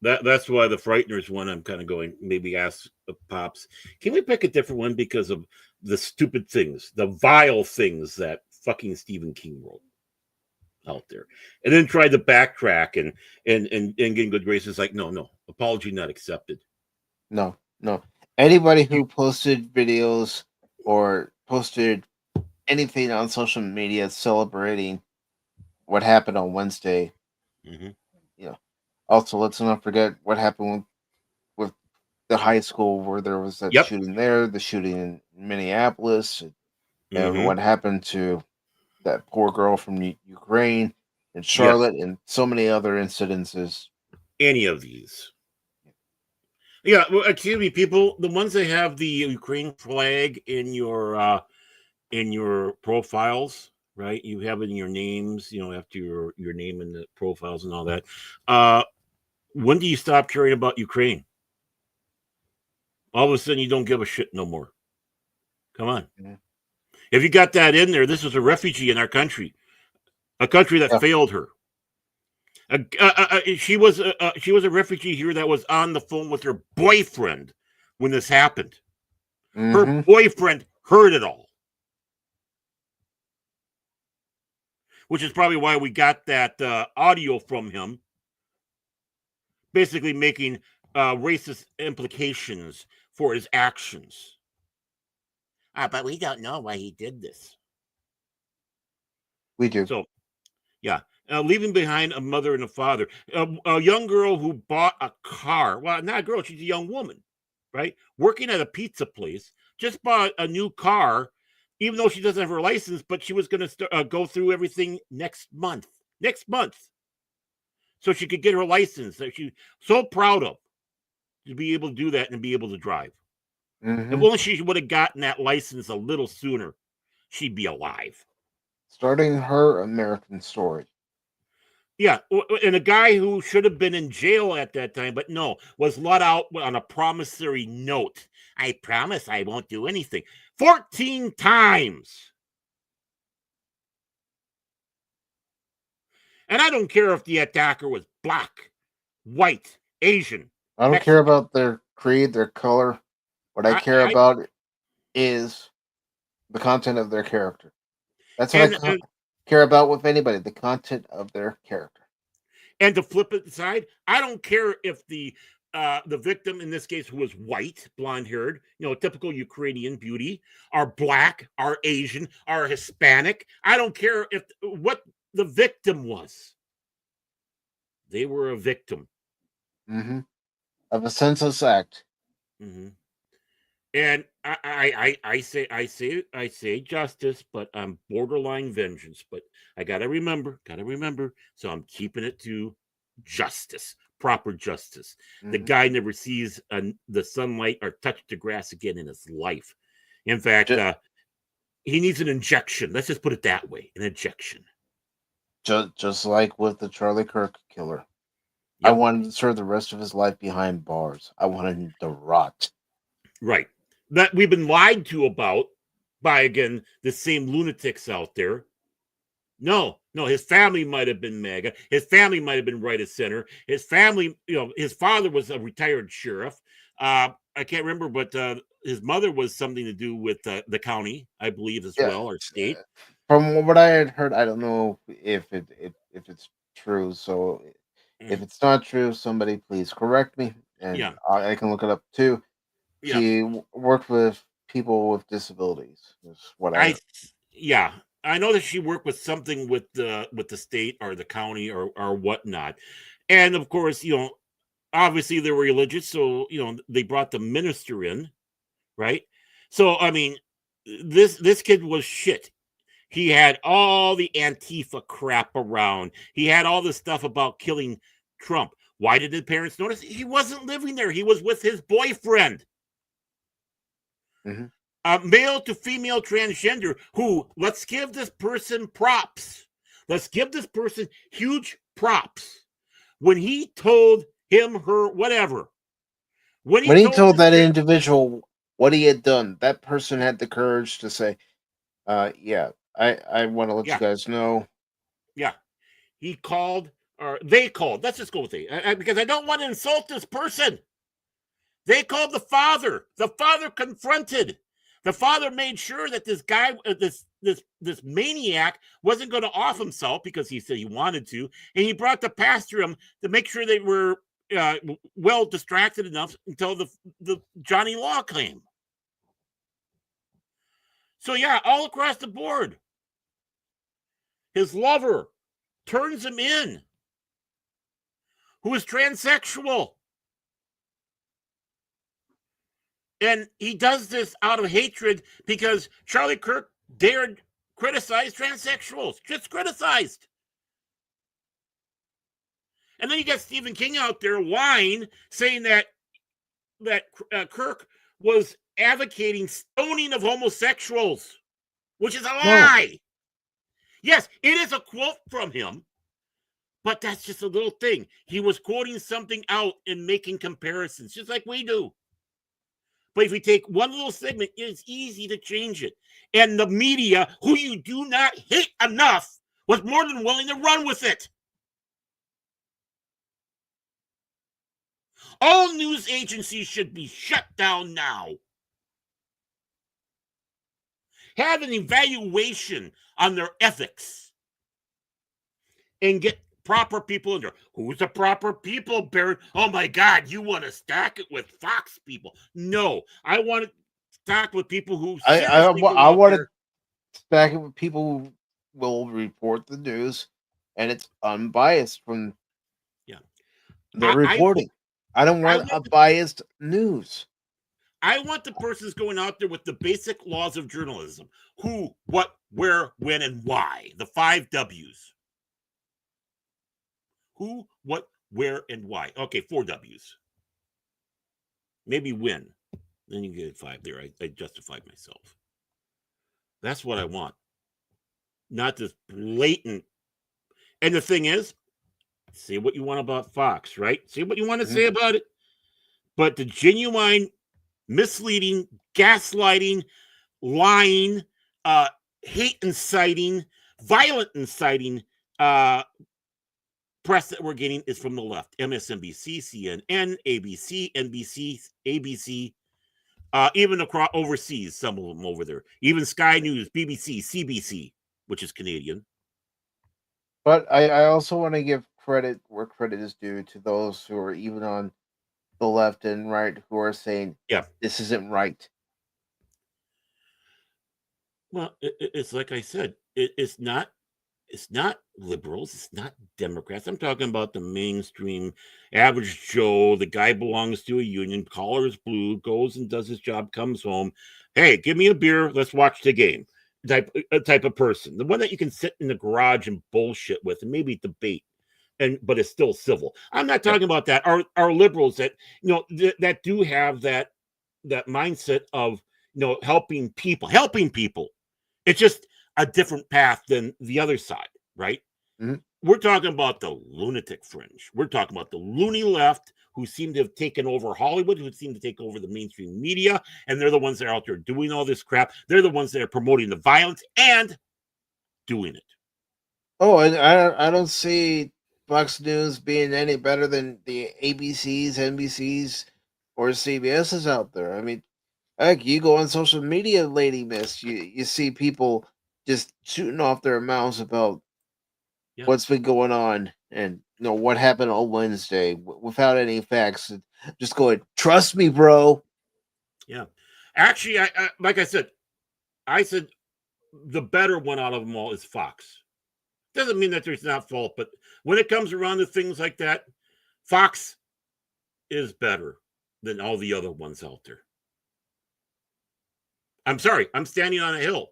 That's why the Frighteners one, I'm kind of going, maybe ask Pops, can we pick a different one because of the stupid things, the vile things that fucking Stephen King wrote out there, and then tried to backtrack and getting good graces. Like, no, apology not accepted. No. Anybody who posted videos or posted anything on social media celebrating what happened on Wednesday, also, let's not forget what happened with the high school where there was that shooting there, the shooting in Minneapolis, and what happened to that poor girl from Ukraine and Charlotte and so many other incidences. Any of these. Yeah, well, excuse me, people, the ones that have the Ukraine flag in your profiles, right? You have it in your names, after your name in the profiles and all that. When do you stop caring about Ukraine? All of a sudden, you don't give a shit no more. Come on. Mm-hmm. If you got that in there, this was a refugee in our country, a country that failed her. She was a refugee here that was on the phone with her boyfriend when this happened. Her boyfriend heard it all, which is probably why we got that audio from him, basically making racist implications for his actions. But we don't know why he did this. We do. So, yeah. Leaving behind a mother and a father. A young girl who bought a car. Well, not a girl. She's a young woman, right? Working at a pizza place. Just bought a new car, even though she doesn't have her license, but she was going to go through everything next month. So she could get her license that she's so proud of, to be able to do that and be able to drive. If only she would have gotten that license a little sooner, she'd be alive. Starting her American story. Yeah, and a guy who should have been in jail at that time, but no, was let out on a promissory note. I promise I won't do anything. 14 times. And I don't care if the attacker was black, white, Asian. I don't care about their creed, their color. What I care about is the content of their character. That's what I care about with anybody, the content of their character. And to flip it aside, I don't care if the victim in this case, who was white, blonde-haired, typical Ukrainian beauty, are black, are Asian, are Hispanic. I don't care what the victim was. They were a victim of a senseless act. And I say justice, but I'm borderline vengeance. But I gotta remember. So I'm keeping it to justice, proper justice. The guy never sees the sunlight or touch the grass again in his life. In fact, he needs an injection. Let's just put it that way, an injection. Just like with the Charlie Kirk killer. Yep. I wanted to serve the rest of his life behind bars. I wanted him to rot. Right. That we've been lied to about by, again, the same lunatics out there. No, his family might have been MAGA. His family might have been right of center. His family, his father was a retired sheriff. I can't remember, but his mother was something to do with the county, I believe, as well, or state. From what I had heard, I don't know if it's true. So if it's not true, somebody please correct me, and I can look it up too. Yeah. She worked with people with disabilities. Is what I know that she worked with something with the state or the county or whatnot, and of course, obviously they were religious, so they brought the minister in, right? So I mean, this kid was shit. He had all the Antifa crap around. He had all this stuff about killing Trump. Why did the parents notice? He wasn't living there. He was with his boyfriend. Male to female transgender who, let's give this person props. Let's give this person huge props. When he told him, her, whatever. When he told that individual what he had done. That person had the courage to say, yeah, I want to let you guys know. Yeah. He called, or they called. Let's just go with they, because I don't want to insult this person. They called the father. The father confronted. The father made sure that this guy, this maniac, wasn't going to off himself because he said he wanted to, and he brought the pastor him to make sure they were well distracted enough until the Johnny Law came. So yeah, all across the board, his lover turns him in, who is transsexual. And he does this out of hatred because Charlie Kirk dared criticize transsexuals. Just criticized. And then you got Stephen King out there lying, saying that Kirk was advocating stoning of homosexuals, which is a lie. No. Yes, it is a quote from him, but that's just a little thing. He was quoting something out and making comparisons, just like we do. But if we take one little segment, it's easy to change it. And the media, who you do not hate enough, was more than willing to run with it. All news agencies should be shut down now. Have an evaluation on their ethics and get proper people in there. Who's the proper people, Barrett? Oh my God, you want to stack it with Fox people? No, I want to stack with people who I want to stack it with people who will report the news and it's unbiased from the reporting. I don't want a biased news. I want the persons going out there with the basic laws of journalism. Who, what, where, when, and why. The 5 W's. Who, what, where, and why. Okay, 4 W's. Maybe when. Then you get 5 there. I justified myself. That's what I want. Not this blatant. And the thing is, say what you want about Fox, right? Say what you want to say about it. But the genuine misleading, gaslighting, lying, hate inciting, violent inciting press that we're getting is from the left. MSNBC, CNN, ABC, NBC, ABC, even across overseas, some of them over there. Even Sky News, BBC, CBC, which is Canadian. But I also want to give credit where credit is due to those who are even on the left and right who are saying, yeah, this isn't right. Well, it's like I said, it's not liberals, it's not Democrats. I'm talking about the mainstream average Joe. The guy belongs to a union, collar is blue, goes and does his job, comes home. Hey, give me a beer, let's watch the game. Type of person. The one that you can sit in the garage and bullshit with and maybe debate. But it's still civil. I'm not talking about that. Our liberals that that do have that mindset of helping people. It's just a different path than the other side, right? Mm-hmm. We're talking about the lunatic fringe. We're talking about the loony left who seem to have taken over Hollywood, who seem to take over the mainstream media, and they're the ones that are out there doing all this crap. They're the ones that are promoting the violence and doing it. Oh, I don't see Fox News being any better than the ABCs, NBCs, or CBSs out there. I mean, heck, you go on social media, Lady Miss, you see people just shooting off their mouths about what's been going on and what happened on Wednesday without any facts. Just going, trust me, bro. Yeah, actually, I like I said the better one out of them all is Fox. Doesn't mean that there's not fault, but when it comes around to things like that, Fox is better than all the other ones out there. I'm sorry, I'm standing on a hill.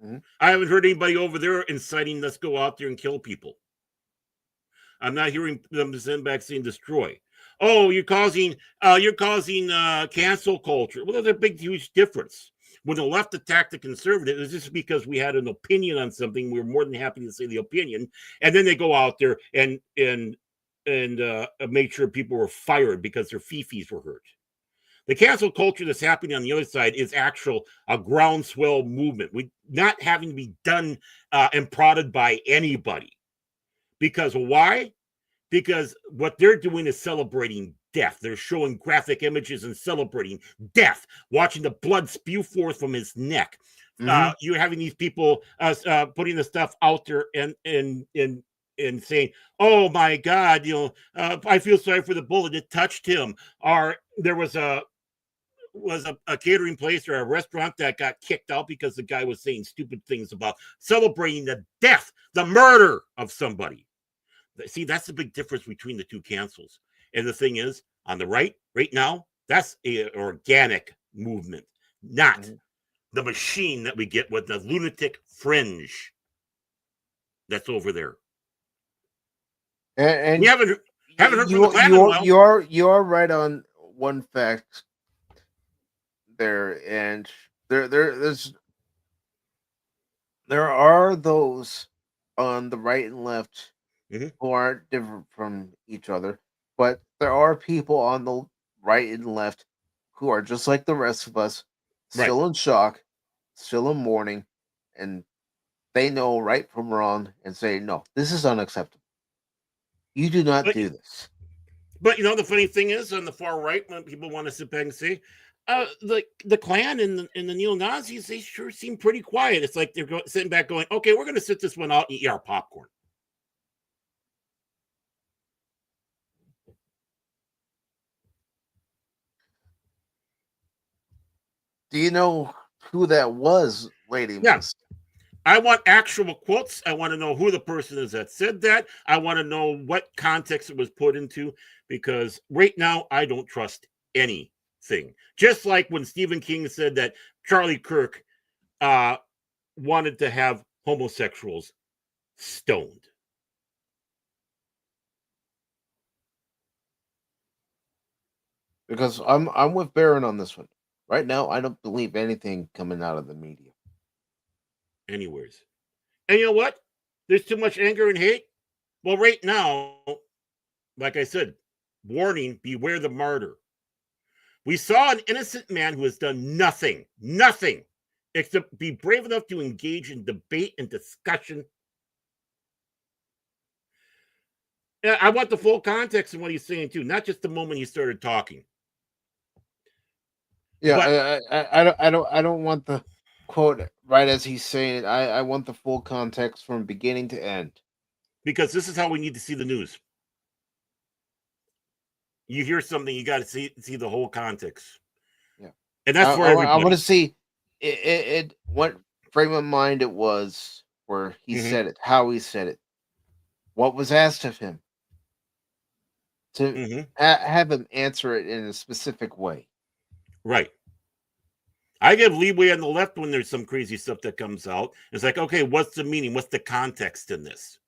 Mm-hmm. I haven't heard anybody over there inciting let's go out there and kill people. I'm not hearing them send back saying destroy. Oh, you're causing cancel culture. Well, there's a big, huge difference. When the left attacked the conservative, it's just because we had an opinion on something. We were more than happy to say the opinion, and then they go out there and made sure people were fired because their fifis were hurt. The cancel culture that's happening on the other side is a groundswell movement. We not having to be done and prodded by anybody. Because why? Because what they're doing is celebrating death. They're showing graphic images and celebrating death, watching the blood spew forth from his neck. You're having these people putting the stuff out there and saying, "Oh my God, I feel sorry for the bullet. It touched him." Or there was a catering place or a restaurant that got kicked out because the guy was saying stupid things about celebrating the death, the murder of somebody. See, that's the big difference between the two cancels. And the thing is, on the right now, that's an organic movement, not the machine that we get with the lunatic fringe that's over there. And you haven't heard from the clan in a while. You're right on one fact there, and there are those on the right and left who aren't different from each other, but there are people on the right and left who are just like the rest of us, still in shock, still in mourning, and they know right from wrong and say, no, this is unacceptable. You do not do this. But the funny thing is, on the far right, when people want to sit back and say, the Klan and the neo-Nazis, they sure seem pretty quiet. It's like they're sitting back going, okay, we're going to sit this one out and eat our popcorn. Do you know who that was, lady? Yes. I want actual quotes. I want to know who the person is that said that. I want to know what context it was put into, because right now I don't trust anything. Just like when Stephen King said that Charlie Kirk wanted to have homosexuals stoned. Because I'm with Baron on this one. Right now, I don't believe anything coming out of the media. Anywheres. And you know what? There's too much anger and hate. Well, right now, like I said, warning, beware the martyr. We saw an innocent man who has done nothing, except be brave enough to engage in debate and discussion. And I want the full context of what he's saying, too, not just the moment he started talking. Yeah, but I don't want the quote right as he's saying it. I want the full context from beginning to end. Because this is how we need to see the news. You hear something, you got to see the whole context. Yeah, and that's for everybody. I want to see it what frame of mind it was where he said it, how he said it, what was asked of him, to have him answer it in a specific way. Right. I give leeway on the left when there's some crazy stuff that comes out. It's like, okay, what's the meaning? What's the context in this?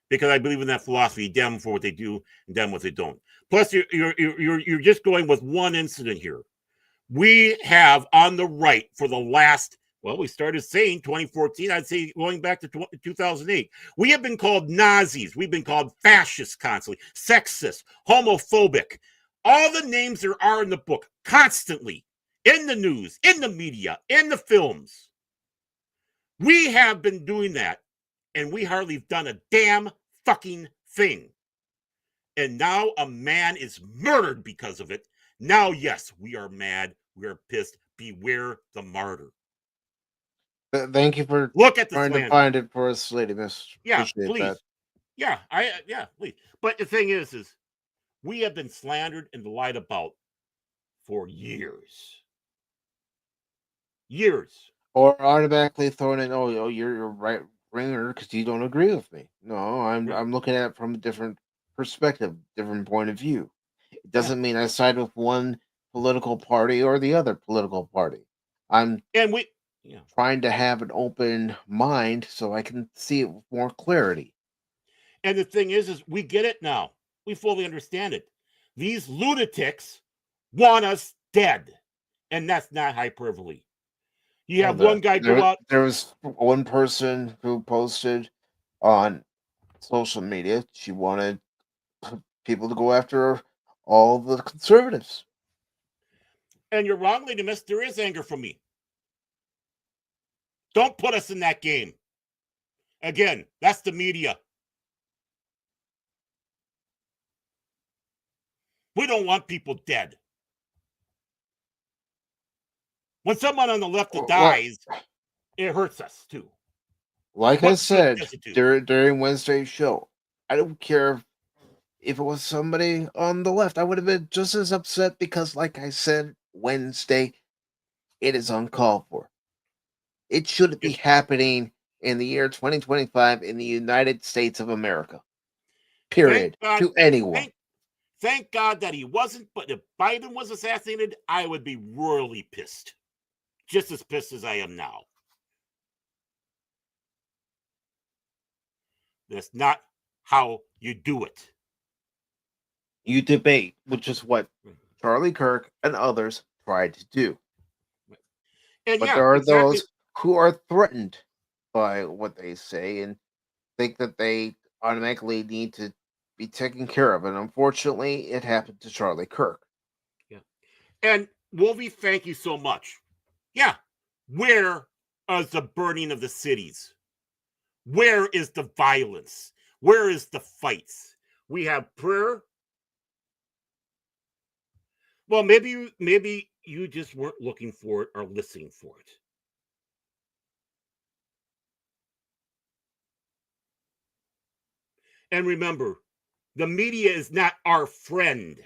Because I believe in that philosophy: damn for what they do and damn what they don't. Plus, you're just going with one incident here. We have on the right for the last, well, we started saying 2014. I'd say going back to 2008. We have been called Nazis. We've been called fascists constantly, sexist, homophobic. All the names there are in the book, constantly, in the news, in the media, in the films. We have been doing that, and we hardly have done a damn fucking thing. And now a man is murdered because of it. Now, yes, we are mad. We are pissed. Beware the martyr. Thank you for look at the trying to find it for us, Lady Miss. Yeah, appreciate please. That. Yeah, please. But the thing is we have been slandered and lied about for years. Or automatically thrown in, oh, you're a right winger because you don't agree with me. No, I'm looking at it from a different perspective, different point of view. It doesn't mean I side with one political party or the other political party. I'm trying to have an open mind so I can see it with more clarity. And the thing is we get it now. We fully understand it. These lunatics want us dead. And that's not hyperbole. You have one guy go out. There was one person who posted on social media. She wanted people to go after all the conservatives. And you're wrong, Lady Miss. There is anger from me. Don't put us in that game. Again, that's the media. We don't want people dead. When someone on the left dies, it hurts us too. Like I said during Wednesday's show, I don't care if it was somebody on the left. I would have been just as upset because, like I said, Wednesday, it is uncalled for. It shouldn't be happening in the year 2025 in the United States of America. Period. To anyone. Thank God that he wasn't, but if Biden was assassinated, I would be royally pissed. Just as pissed as I am now. That's not how you do it. You debate, which is what Charlie Kirk and others tried to do. And but there are those who are threatened by what they say and think that they automatically need to be taken care of. And unfortunately, it happened to Charlie Kirk. Yeah. And Wolvie, thank you so much. Yeah. Where is the burning of the cities? Where is the violence? Where is the fights? We have prayer. Well, maybe you just weren't looking for it or listening for it. And remember, the media is not our friend.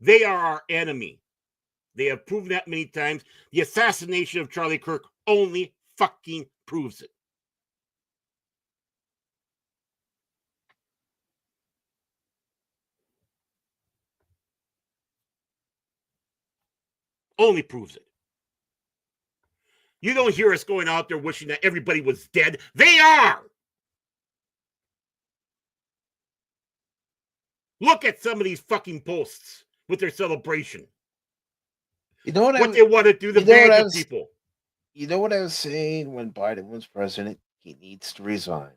They are our enemy. They have proven that many times. The assassination of Charlie Kirk only fucking proves it. Only proves it. You don't hear us going out there wishing that everybody was dead. They are. Look at some of these fucking posts with their celebration. You know what they want to do to bad people. You know what I was saying when Biden was president? He needs to resign.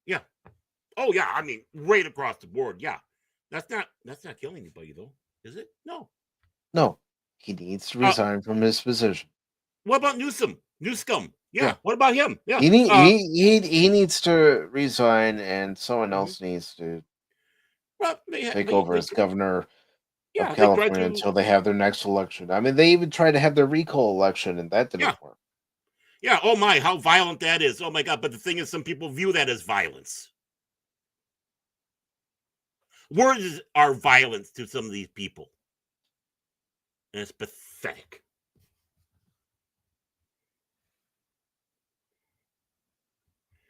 Yeah. Oh yeah. I mean, right across the board. Yeah. That's not killing anybody though, is it? No. No. He needs to resign from his position. What about Newsom? Yeah. What about him? Yeah. He needs to resign, and someone else needs to take over as governor of California until they have their next election. I mean, they even tried to have their recall election, and that didn't work. Yeah. Oh my, how violent that is. Oh my God. But the thing is, some people view that as violence. Words are violence to some of these people. And it's pathetic.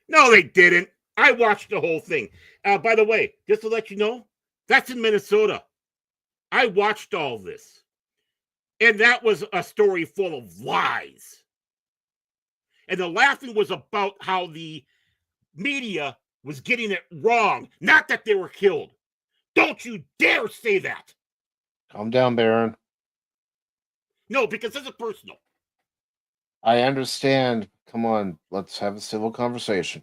No, they didn't. I watched the whole thing. By the way, just to let you know, that's in Minnesota. I watched all this. And that was a story full of lies. And the laughing was about how the media was getting it wrong. Not that they were killed. Don't you dare say that. Calm down, Baron. No, because this is personal. I understand. Come on, let's have a civil conversation.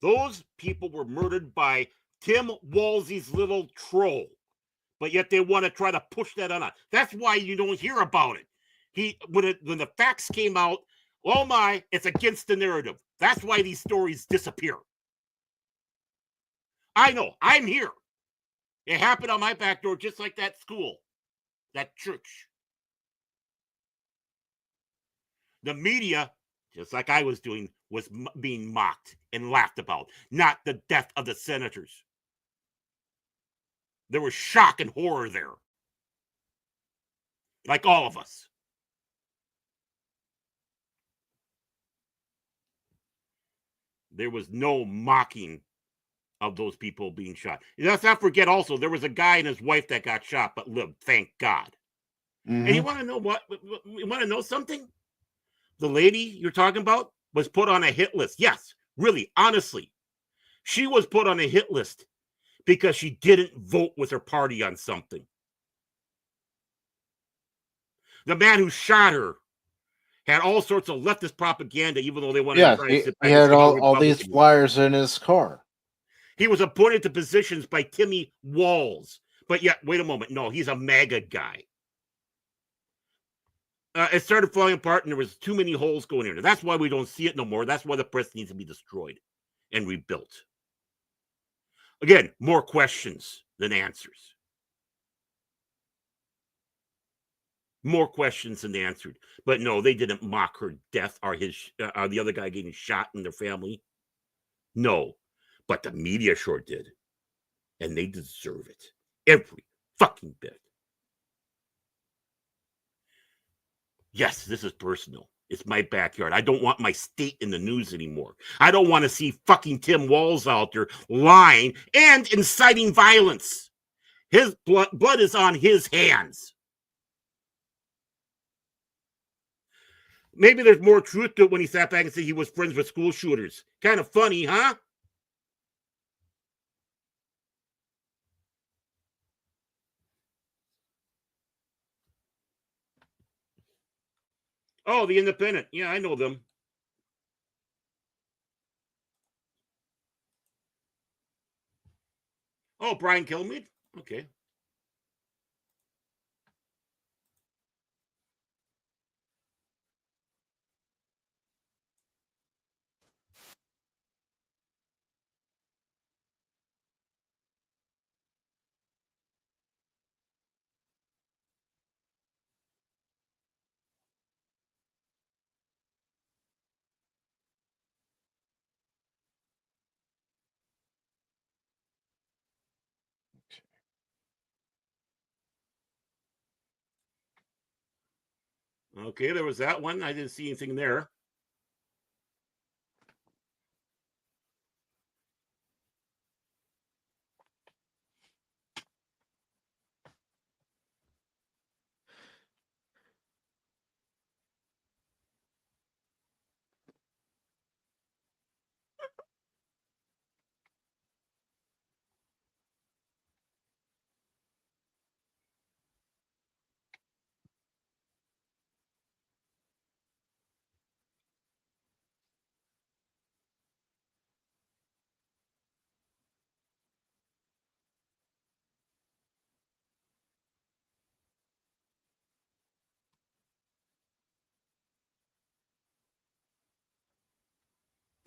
Those people were murdered by Tim Walzey's little troll, but yet they want to try to push that on us. That's why you don't hear about it. When the facts came out, oh my, it's against the narrative. That's why these stories disappear. I know, I'm here. It happened on my back door, just like that school. That church. The media, just like I was doing, was being mocked and laughed about, not the death of the senators. There was shock and horror there. Like all of us. There was no mocking of those people being shot. Let's not forget also, there was a guy and his wife that got shot but lived, thank God. Mm-hmm. And you want to know what? You want to know something? The lady you're talking about was put on a hit list. Yes, really, honestly. She was put on a hit list because she didn't vote with her party on something. The man who shot her had all sorts of leftist propaganda, even though they wanted to try to sit back. He had all these flyers in his car. He was appointed to positions by Timmy Walz. But yet, wait a moment. No, he's a MAGA guy. it started falling apart, and there was too many holes going in there. That's why we don't see it no more. That's why the press needs to be destroyed and rebuilt. Again, more questions than answers. More questions than answered. But no, they didn't mock her death or the other guy getting shot in their family. No, but the media sure did. And they deserve it. Every fucking bit. Yes, this is personal. It's my backyard. I don't want my state in the news anymore. I don't want to see fucking Tim Walz out there lying and inciting violence. His blood is on his hands. Maybe there's more truth to it when he sat back and said he was friends with school shooters. Kind of funny, huh? Oh, The Independent. Yeah, I know them. Oh, Brian Kilmeade? Okay. Okay, there was that one. I didn't see anything there.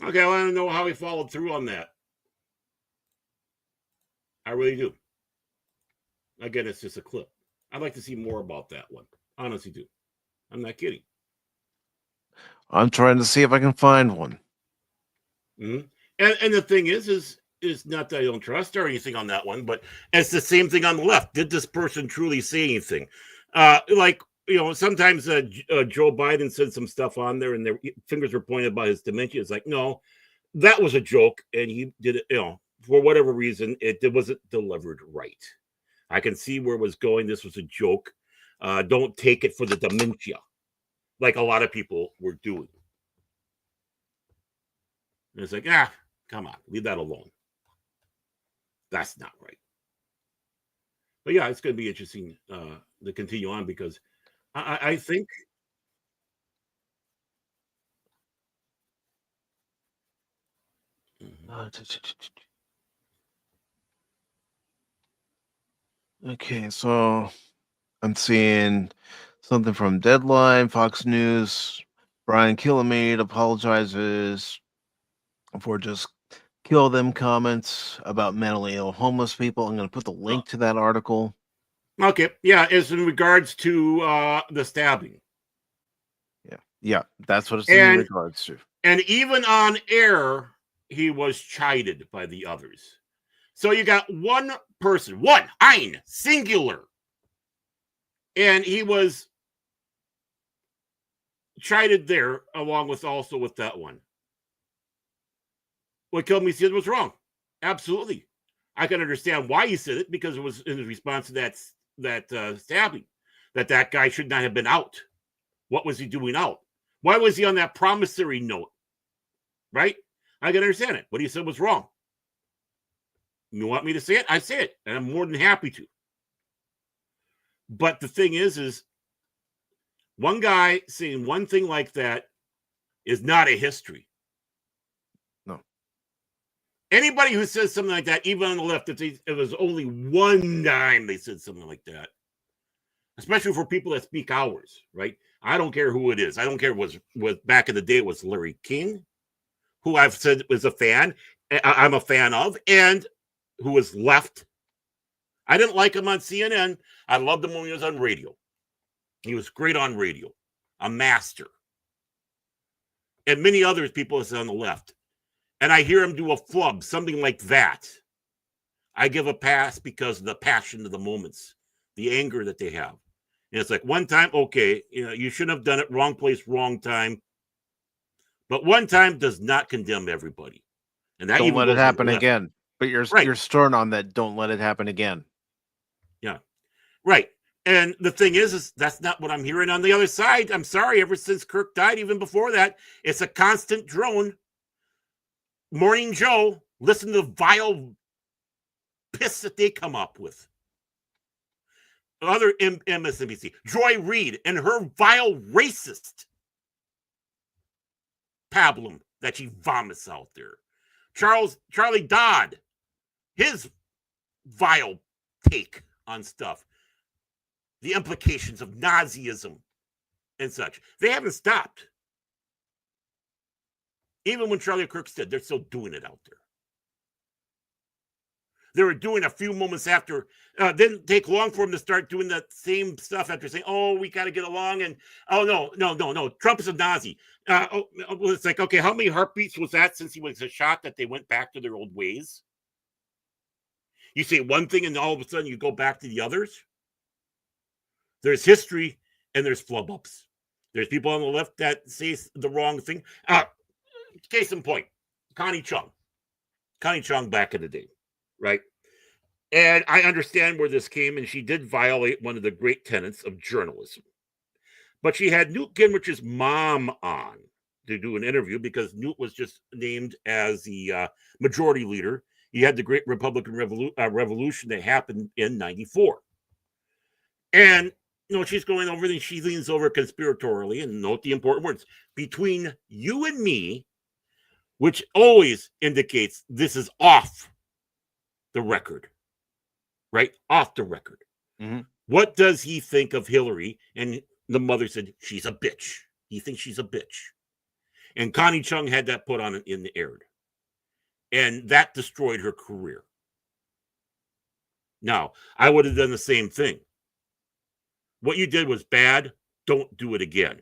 Okay, I want to know how he followed through on that. I really do. Again, it's just a clip. I'd like to see more about that one. Honestly, do. I'm not kidding. I'm trying to see if I can find one. Mm-hmm. And the thing is not that I don't trust or anything on that one, but it's the same thing on the left. Did this person truly say anything? Like, you know, sometimes Joe Biden said some stuff on there and their fingers were pointed about his dementia. It's like, no, that was a joke. And he did it, you know, for whatever reason, it wasn't delivered right. I can see where it was going. This was a joke. Don't take it for the dementia, like a lot of people were doing. And it's like, come on, leave that alone. That's not right. But yeah, it's going to be interesting to continue on because I think. Okay, so I'm seeing something from Deadline, Fox News. Brian Kilmeade apologizes for just kill them comments about mentally ill homeless people. I'm going to put the link to that article. Okay, yeah, it's in regards to the stabbing. Yeah, that's what it's in regards to. And even on air, he was chided by the others. So you got one person, singular. And he was chided there along with also with that one. What Kilmeade said was wrong. Absolutely. I can understand why he said it because it was in response to that stabbing, that guy should not have been out. What was he doing out? Why was he on that promissory note? Right? I can understand it. What he said was wrong. You want me to say it? I say it, and I'm more than happy to. But the thing is one guy saying one thing like that is not a history. No. Anybody who says something like that, even on the left, if it was only one time they said something like that, especially for people that speak ours, right? I don't care who it is. I don't care was back in the day it was Larry King, who I've said was a fan. I'm a fan of, and who was left. I didn't like him on CNN. I loved him when he was on radio. He was great on radio, a master. And many others people is on the left. And I hear him do a flub, something like that. I give a pass because of the passion of the moments, the anger that they have. And it's like one time, okay, you shouldn't have done it. Wrong place, wrong time. But one time does not condemn everybody. And that don't let it happen again. But you're stern on that. Don't let it happen again. Yeah, right. And the thing is that's not what I'm hearing on the other side. I'm sorry. Ever since Kirk died, even before that, it's a constant drone. Morning Joe, listen to the vile piss that they come up with. Other MSNBC, Joy Reid and her vile racist pablum that she vomits out there. Charlie Dodd, his vile take on stuff. The implications of Nazism and such. They haven't stopped. Even when Charlie Kirk said, they're still doing it out there. They were doing a few moments after. Didn't take long for them to start doing that same stuff after saying, oh, we got to get along. And, oh, no. Trump is a Nazi. It's like, okay, how many heartbeats was that since he was shot that they went back to their old ways? You say one thing and all of a sudden you go back to the others. There's history and there's flub-ups. There's people on the left that say the wrong thing. Case in point, Connie Chung. Connie Chung back in the day, right? And I understand where this came, and she did violate one of the great tenets of journalism. But she had Newt Gingrich's mom on to do an interview because Newt was just named as the majority leader. He had the great Republican revolution that happened in 94. And she's going over and she leans over conspiratorially, and note the important words, between you and me, which always indicates this is off the record, right? Off the record. Mm-hmm. What does he think of Hillary? And the mother said, she's a bitch. He thinks she's a bitch. And Connie Chung had that put on in the air. And that destroyed her career. Now, I would have done the same thing. What you did was bad. Don't do it again.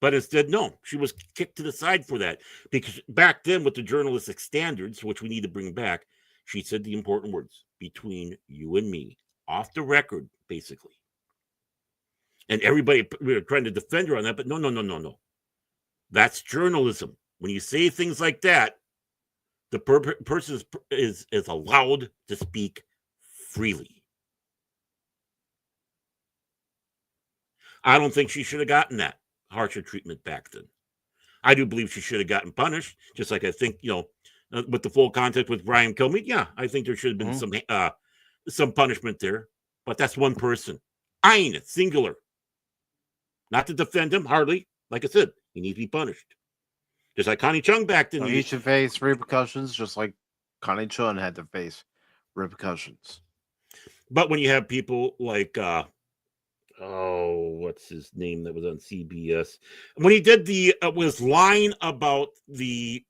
But instead, no, she was kicked to the side for that. Because back then, with the journalistic standards, which we need to bring back, she said the important words, between you and me, off the record, basically. And everybody, we were trying to defend her on that, but no. That's journalism. When you say things like that, the person is allowed to speak freely. I don't think she should have gotten that harsher treatment back then. I do believe she should have gotten punished, just like I think, with the full contact with Brian Kilmeade. Yeah, I think there should have been some punishment there. But that's one person. Ein, singular. Not to defend him, hardly. Like I said, he needs to be punished. Just like Connie Chung back then. He should face repercussions, just like Connie Chung had to face repercussions. But when you have people like, what's his name that was on CBS? When he did was line about the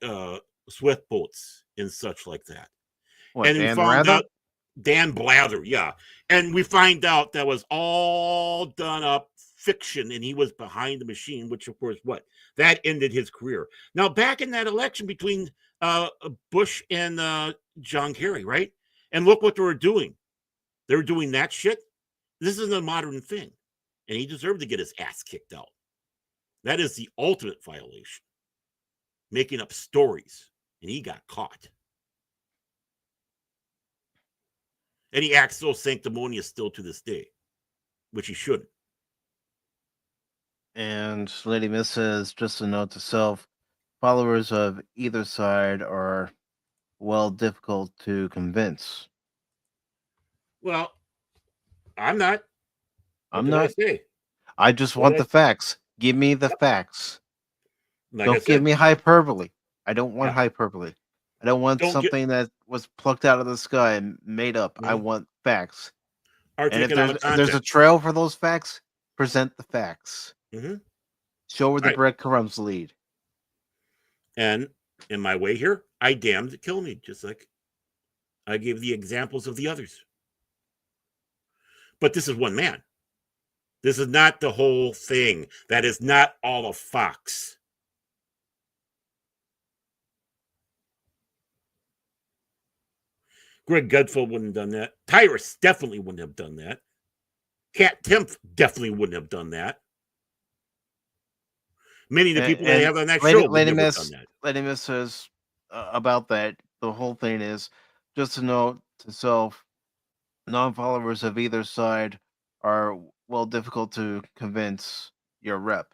Swift boats and such like that. What, and we found out Dan Blather, yeah. And we find out that was all done up fiction, and he was behind the machine, which of course that ended his career. Now back in that election between Bush and John Kerry, right? And look what they were doing. They were doing that shit. This is a modern thing, and he deserved to get his ass kicked out. That is the ultimate violation. Making up stories, and he got caught. And he acts so sanctimonious still to this day, which he shouldn't. And Lady Miss says, just a note to self, followers of either side are, difficult to convince. Well, I'm not. I'm not. I just want the facts. Give me the facts. Don't give me hyperbole. I don't want hyperbole. I don't want something that was plucked out of the sky and made up. I want facts. Or And if taken out of if there's a context. trail for those facts, present the facts. Mm-hmm. Show where the Right. breadcrumbs lead. And in my way here, I damned it kill me, just like I gave the examples of the others. But this is one man. This is not the whole thing. That is not all of Fox. Greg Gutfeld wouldn't have done that. Tyrus definitely wouldn't have done that. Kat Timpf definitely wouldn't have done that. Many of the people that have on that show would never have done that. Lady Miss says about that. The whole thing is just a note to self: non-followers of either side are difficult to convince your rep.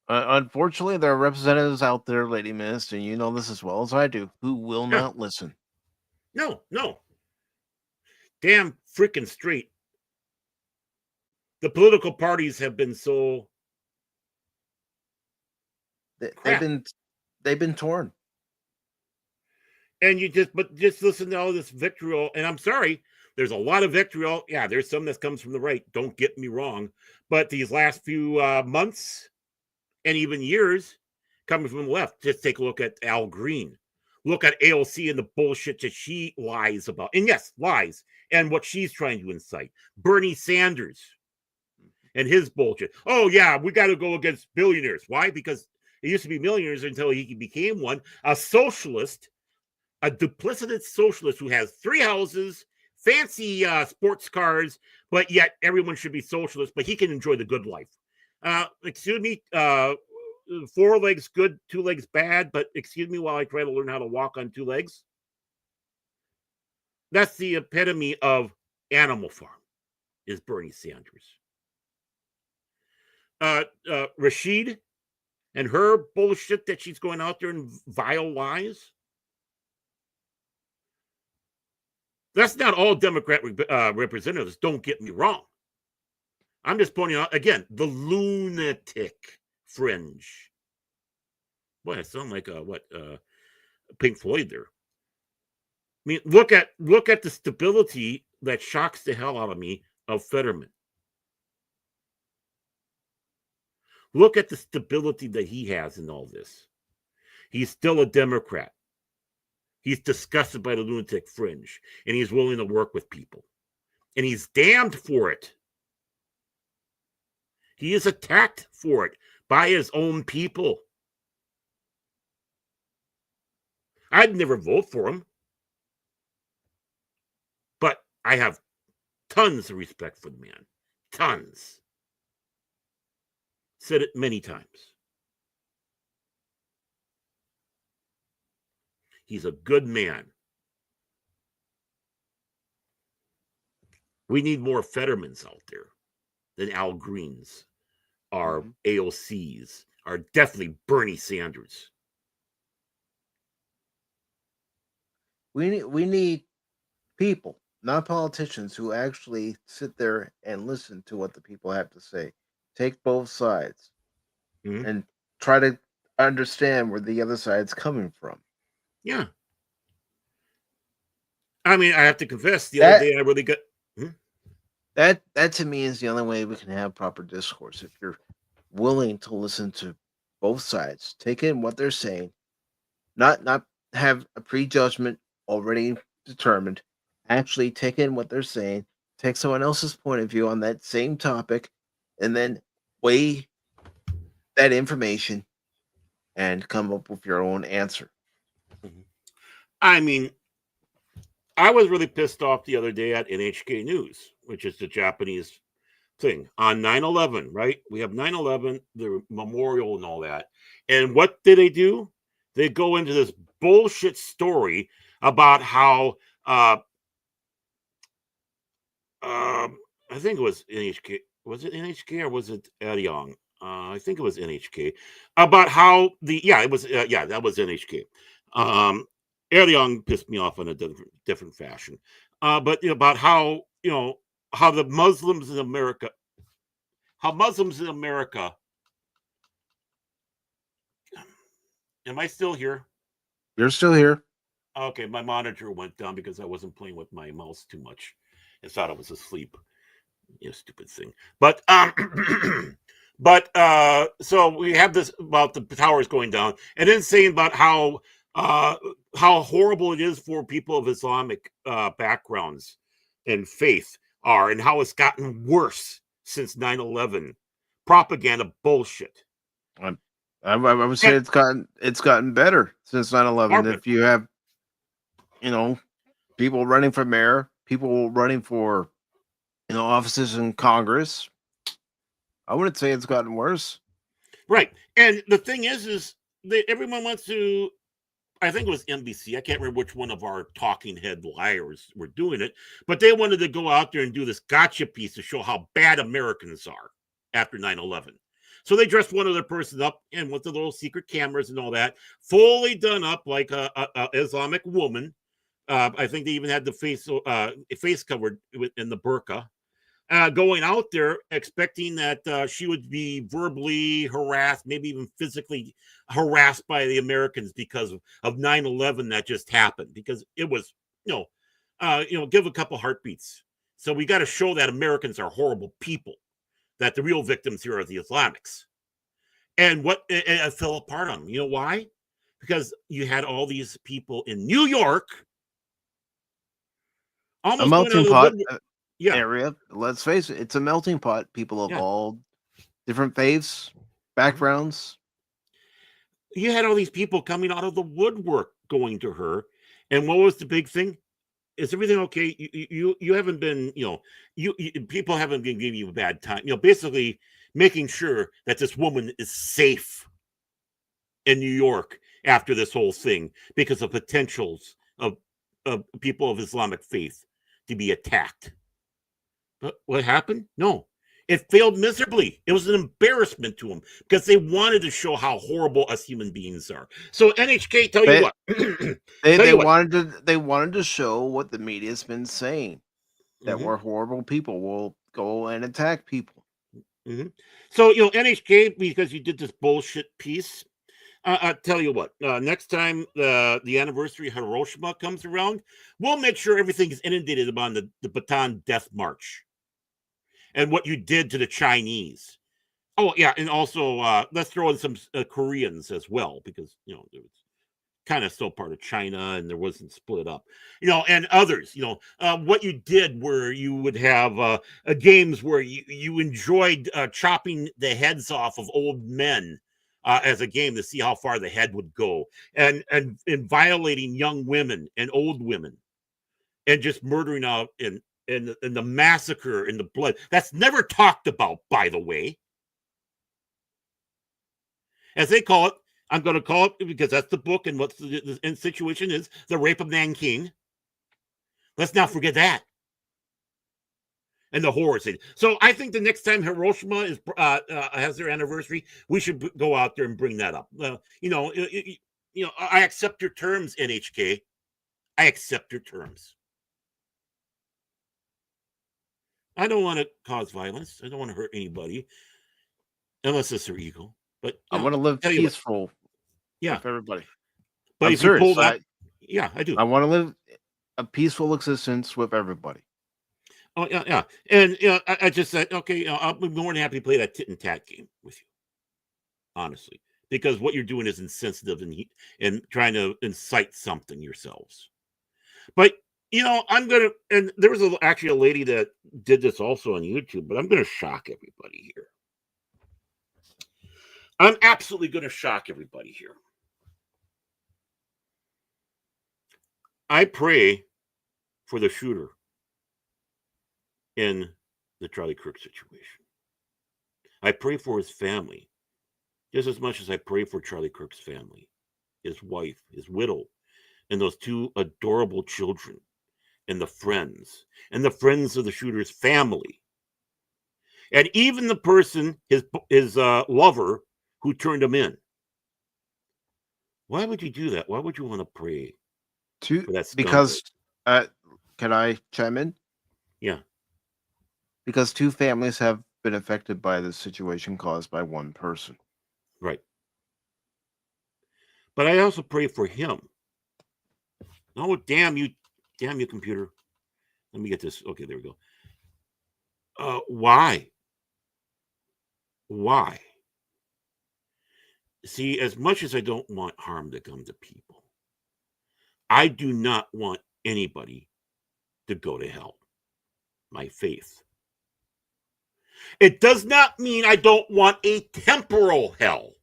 Unfortunately, there are representatives out there, Lady Mist, and you know this as well as I do, who will not listen. No. Damn freaking straight. The political parties have been so they've been torn. And just listen to all this vitriol. And I'm sorry, there's a lot of vitriol. Yeah, there's some that comes from the right. Don't get me wrong. But these last few months and even years coming from the left, just take a look at Al Green. Look at AOC and the bullshit that she lies about. And yes, lies. And what she's trying to incite. Bernie Sanders and his bullshit. Oh, yeah, we got to go against billionaires. Why? Because it used to be millionaires until he became one. A socialist, a duplicitous socialist who has 3 houses, fancy sports cars, but yet everyone should be socialist, but he can enjoy the good life. Excuse me, 4 legs good, 2 legs bad, but excuse me while I try to learn how to walk on 2 legs. That's the epitome of Animal Farm, is Bernie Sanders. Rashid and her bullshit that she's going out there and vile lies. That's not all Democrat representatives, don't get me wrong. I'm just pointing out, again, the lunatic fringe. Boy, I sound like Pink Floyd there. I mean, look at the stability that shocks the hell out of me of Fetterman. Look at the stability that he has in all this. He's still a Democrat. He's disgusted by the lunatic fringe, and he's willing to work with people. And he's damned for it. He is attacked for it by his own people. I'd never vote for him. But I have tons of respect for the man. Tons. Said it many times. He's a good man. We need more Fettermans out there than Al Greens, our AOCs, are definitely Bernie Sanders. We need people, not politicians, who actually sit there and listen to what the people have to say. Take both sides and try to understand where the other side's coming from. Yeah. I mean, I have to confess, the other day I really got... That to me is the only way we can have proper discourse. If you're willing to listen to both sides, take in what they're saying, not have a prejudgment already determined, actually take in what they're saying, take someone else's point of view on that same topic, and then weigh that information and come up with your own answer. I mean, I was really pissed off the other day at NHK News, which is the Japanese thing, on 9/11, right? We have 9/11, the memorial and all that. And what did they do? They go into this bullshit story about how I think it was NHK. Was it NHK or was it Arirang? I think it was NHK. About how that was NHK. Arirang pissed me off in a different fashion. But about how the Muslims in America, am I still here? You're still here. Okay, my monitor went down because I wasn't playing with my mouse too much. I thought I was asleep. You stupid thing. But so we have this about the towers going down, and then saying about how horrible it is for people of Islamic backgrounds and faith are, and how it's gotten worse since 9/11. Propaganda bullshit. I would say it's gotten better since 9/11. If you have, people running for mayor, people running for, offices in Congress, I wouldn't say it's gotten worse. Right. And the thing is everyone wants to, I think it was NBC. I can't remember which one of our talking head liars were doing it, but they wanted to go out there and do this gotcha piece to show how bad Americans are after 9/11. So they dressed one other person up and with the little secret cameras and all that, fully done up like a Islamic woman. I think they even had the face covered in the burqa, going out there expecting that she would be verbally harassed, maybe even physically harassed by the Americans because of 9/11 that just happened. Because it was, give a couple heartbeats. So we got to show that Americans are horrible people, that the real victims here are the Islamics. And what it fell apart on them. You know why? Because you had all these people in New York, almost a melting pot yeah. area. Let's face it, it's a melting pot. People of all different faiths, backgrounds. You had all these people coming out of the woodwork going to her. And what was the big thing? Is everything okay? You haven't been, you people haven't been giving you a bad time. Basically making sure that this woman is safe in New York after this whole thing because of potentials of people of Islamic faith to be attacked. But what happened? No, it failed miserably. It was an embarrassment to them because they wanted to show how horrible us human beings are. So NHK, tell you what, they wanted to show what the media's been saying, that we're horrible people. We'll go and attack people. So NHK, because you did this bullshit piece. I'll tell you what, next time the anniversary of Hiroshima comes around, we'll make sure everything is inundated upon the Bataan Death March and what you did to the Chinese. Oh, yeah, and also let's throw in some Koreans as well, because, it was kind of still part of China and there wasn't split up, and others, what you did where you would have games where you enjoyed chopping the heads off of old men as a game to see how far the head would go, and violating young women and old women, and just murdering out in the massacre and the blood. That's never talked about, by the way. As they call it, I'm going to call it, because that's the book, and what the situation is, the rape of Nanking. Let's not forget that. And the horrors. So I think the next time Hiroshima has their anniversary, we should go out there and bring that up. I accept your terms, NHK. I accept your terms. I don't want to cause violence. I don't want to hurt anybody, unless it's their ego. But I want to live peaceful. With everybody. But if you pull that, I do. I want to live a peaceful existence with everybody. Oh, yeah. And, I just said, okay, I'll be more than happy to play that tit and tat game with you. Honestly. Because what you're doing is insensitive and trying to incite something yourselves. But, I'm going to, and there was actually a lady that did this also on YouTube, but I'm going to shock everybody here. I'm absolutely going to shock everybody here. I pray for the shooter in the Charlie Kirk situation. I pray for his family just as much as I pray for Charlie Kirk's family, his wife, his widow, and those two adorable children, and the friends of the shooter's family, and even the person, his lover, who turned him in. Why would you do that? Why would you want to pray for that scumbag? Because, can I chime in? Yeah. Because two families have been affected by the situation caused by one person. Right. But I also pray for him. Oh, damn you, computer. Let me get this. Okay, there we go. Why? Why? See, as much as I don't want harm to come to people, I do not want anybody to go to hell. My faith. It does not mean I don't want a temporal hell.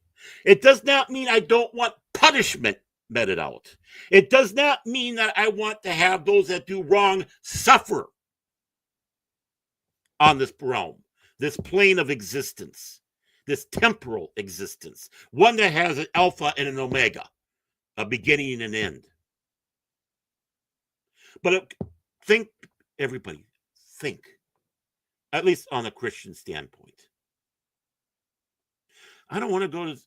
It does not mean I don't want punishment meted out. It does not mean that I want to have those that do wrong suffer on this realm, this plane of existence, this temporal existence, one that has an alpha and an omega, a beginning and an end. But think, everybody, think, at least on a Christian standpoint. I don't want to go to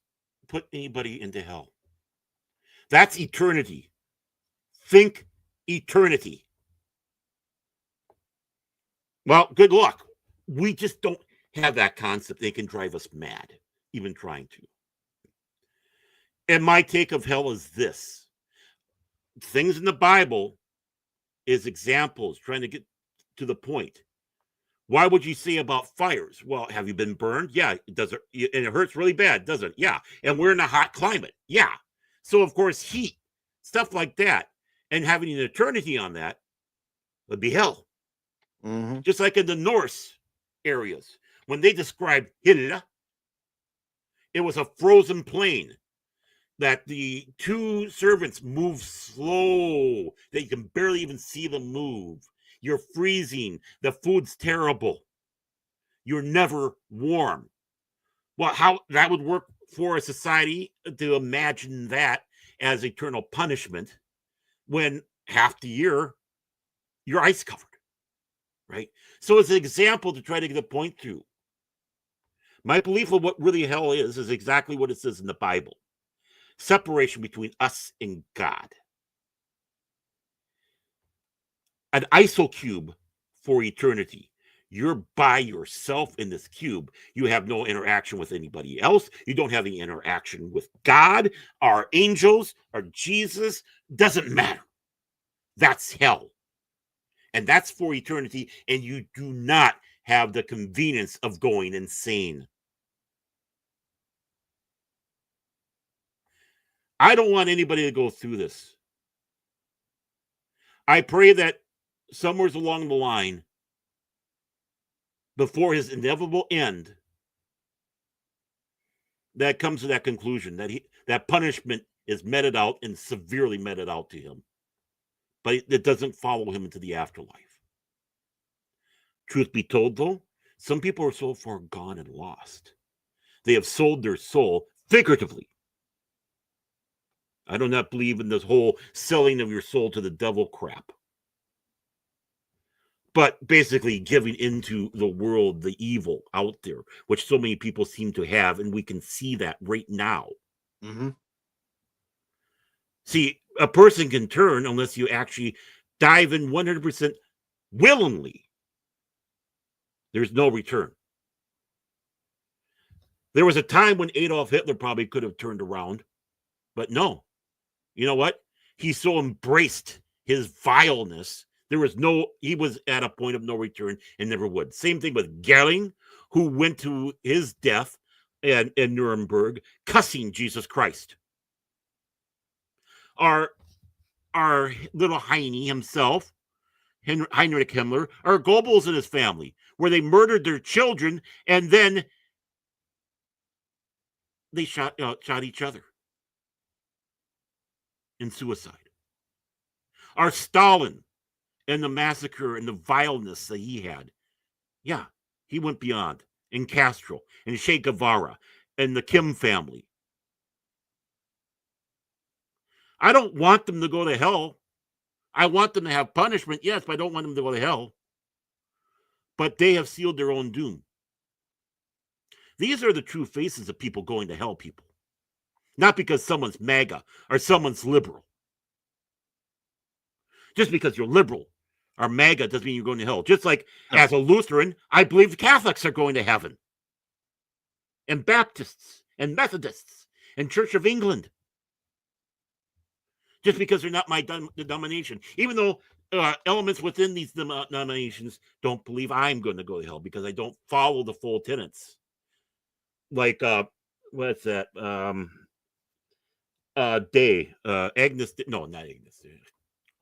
put anybody into hell. That's eternity. Think eternity. Well, good luck. We just don't have that concept. They can drive us mad, even trying to. And my take of hell is this. Things in the Bible is examples, trying to get to the point. Why would you say about fires? Well, have you been burned? Yeah, it does. And it hurts really bad, doesn't it? Yeah. And we're in a hot climate. Yeah. So, of course, heat, stuff like that, and having an eternity on that would be hell. Mm-hmm. Just like in the Norse areas, when they described Hilla, it was a frozen plain that the two servants move slow, that you can barely even see them move. You're freezing. The food's terrible. You're never warm. Well, how that would work for a society to imagine that as eternal punishment when half the year you're ice covered, right? So it's an example to try to get a point through. My belief of what really hell is exactly what it says in the Bible. Separation between us and God. An isocube for eternity. You're by yourself in this cube. You have no interaction with anybody else. You don't have any interaction with God, our angels, or Jesus. Doesn't matter. That's hell. And that's for eternity. And you do not have the convenience of going insane. I don't want anybody to go through this. I pray that somewhere along the line, before his inevitable end, that comes to that conclusion, that punishment is meted out and severely meted out to him. But it doesn't follow him into the afterlife. Truth be told, though, some people are so far gone and lost. They have sold their soul figuratively. I do not believe in this whole selling of your soul to the devil crap. But basically giving into the world, the evil out there, which so many people seem to have, and we can see that right now. Mm-hmm. See, a person can turn unless you actually dive in 100% willingly. There's no return. There was a time when Adolf Hitler probably could have turned around, but no. You know what? He so embraced his vileness. He was at a point of no return and never would. Same thing with Goering, who went to his death in Nuremberg, cussing Jesus Christ. Our little Heine himself, Heinrich Himmler, or Goebbels and his family, where they murdered their children and then they shot each other in suicide. Our Stalin and the massacre and the vileness that he had. Yeah, he went beyond. And Castro and Che Guevara and the Kim family. I don't want them to go to hell. I want them to have punishment, yes, but I don't want them to go to hell. But they have sealed their own doom. These are the true faces of people going to hell, people. Not because someone's MAGA or someone's liberal. Just because you're liberal or MAGA doesn't mean you're going to hell. Just like as a Lutheran, I believe the Catholics are going to heaven. And Baptists and Methodists and Church of England. just because they're not my denomination. Even though elements within these denominations don't believe I'm going to go to hell because I don't follow the full tenets. Like, what's that? Agnes, no, not Agnes.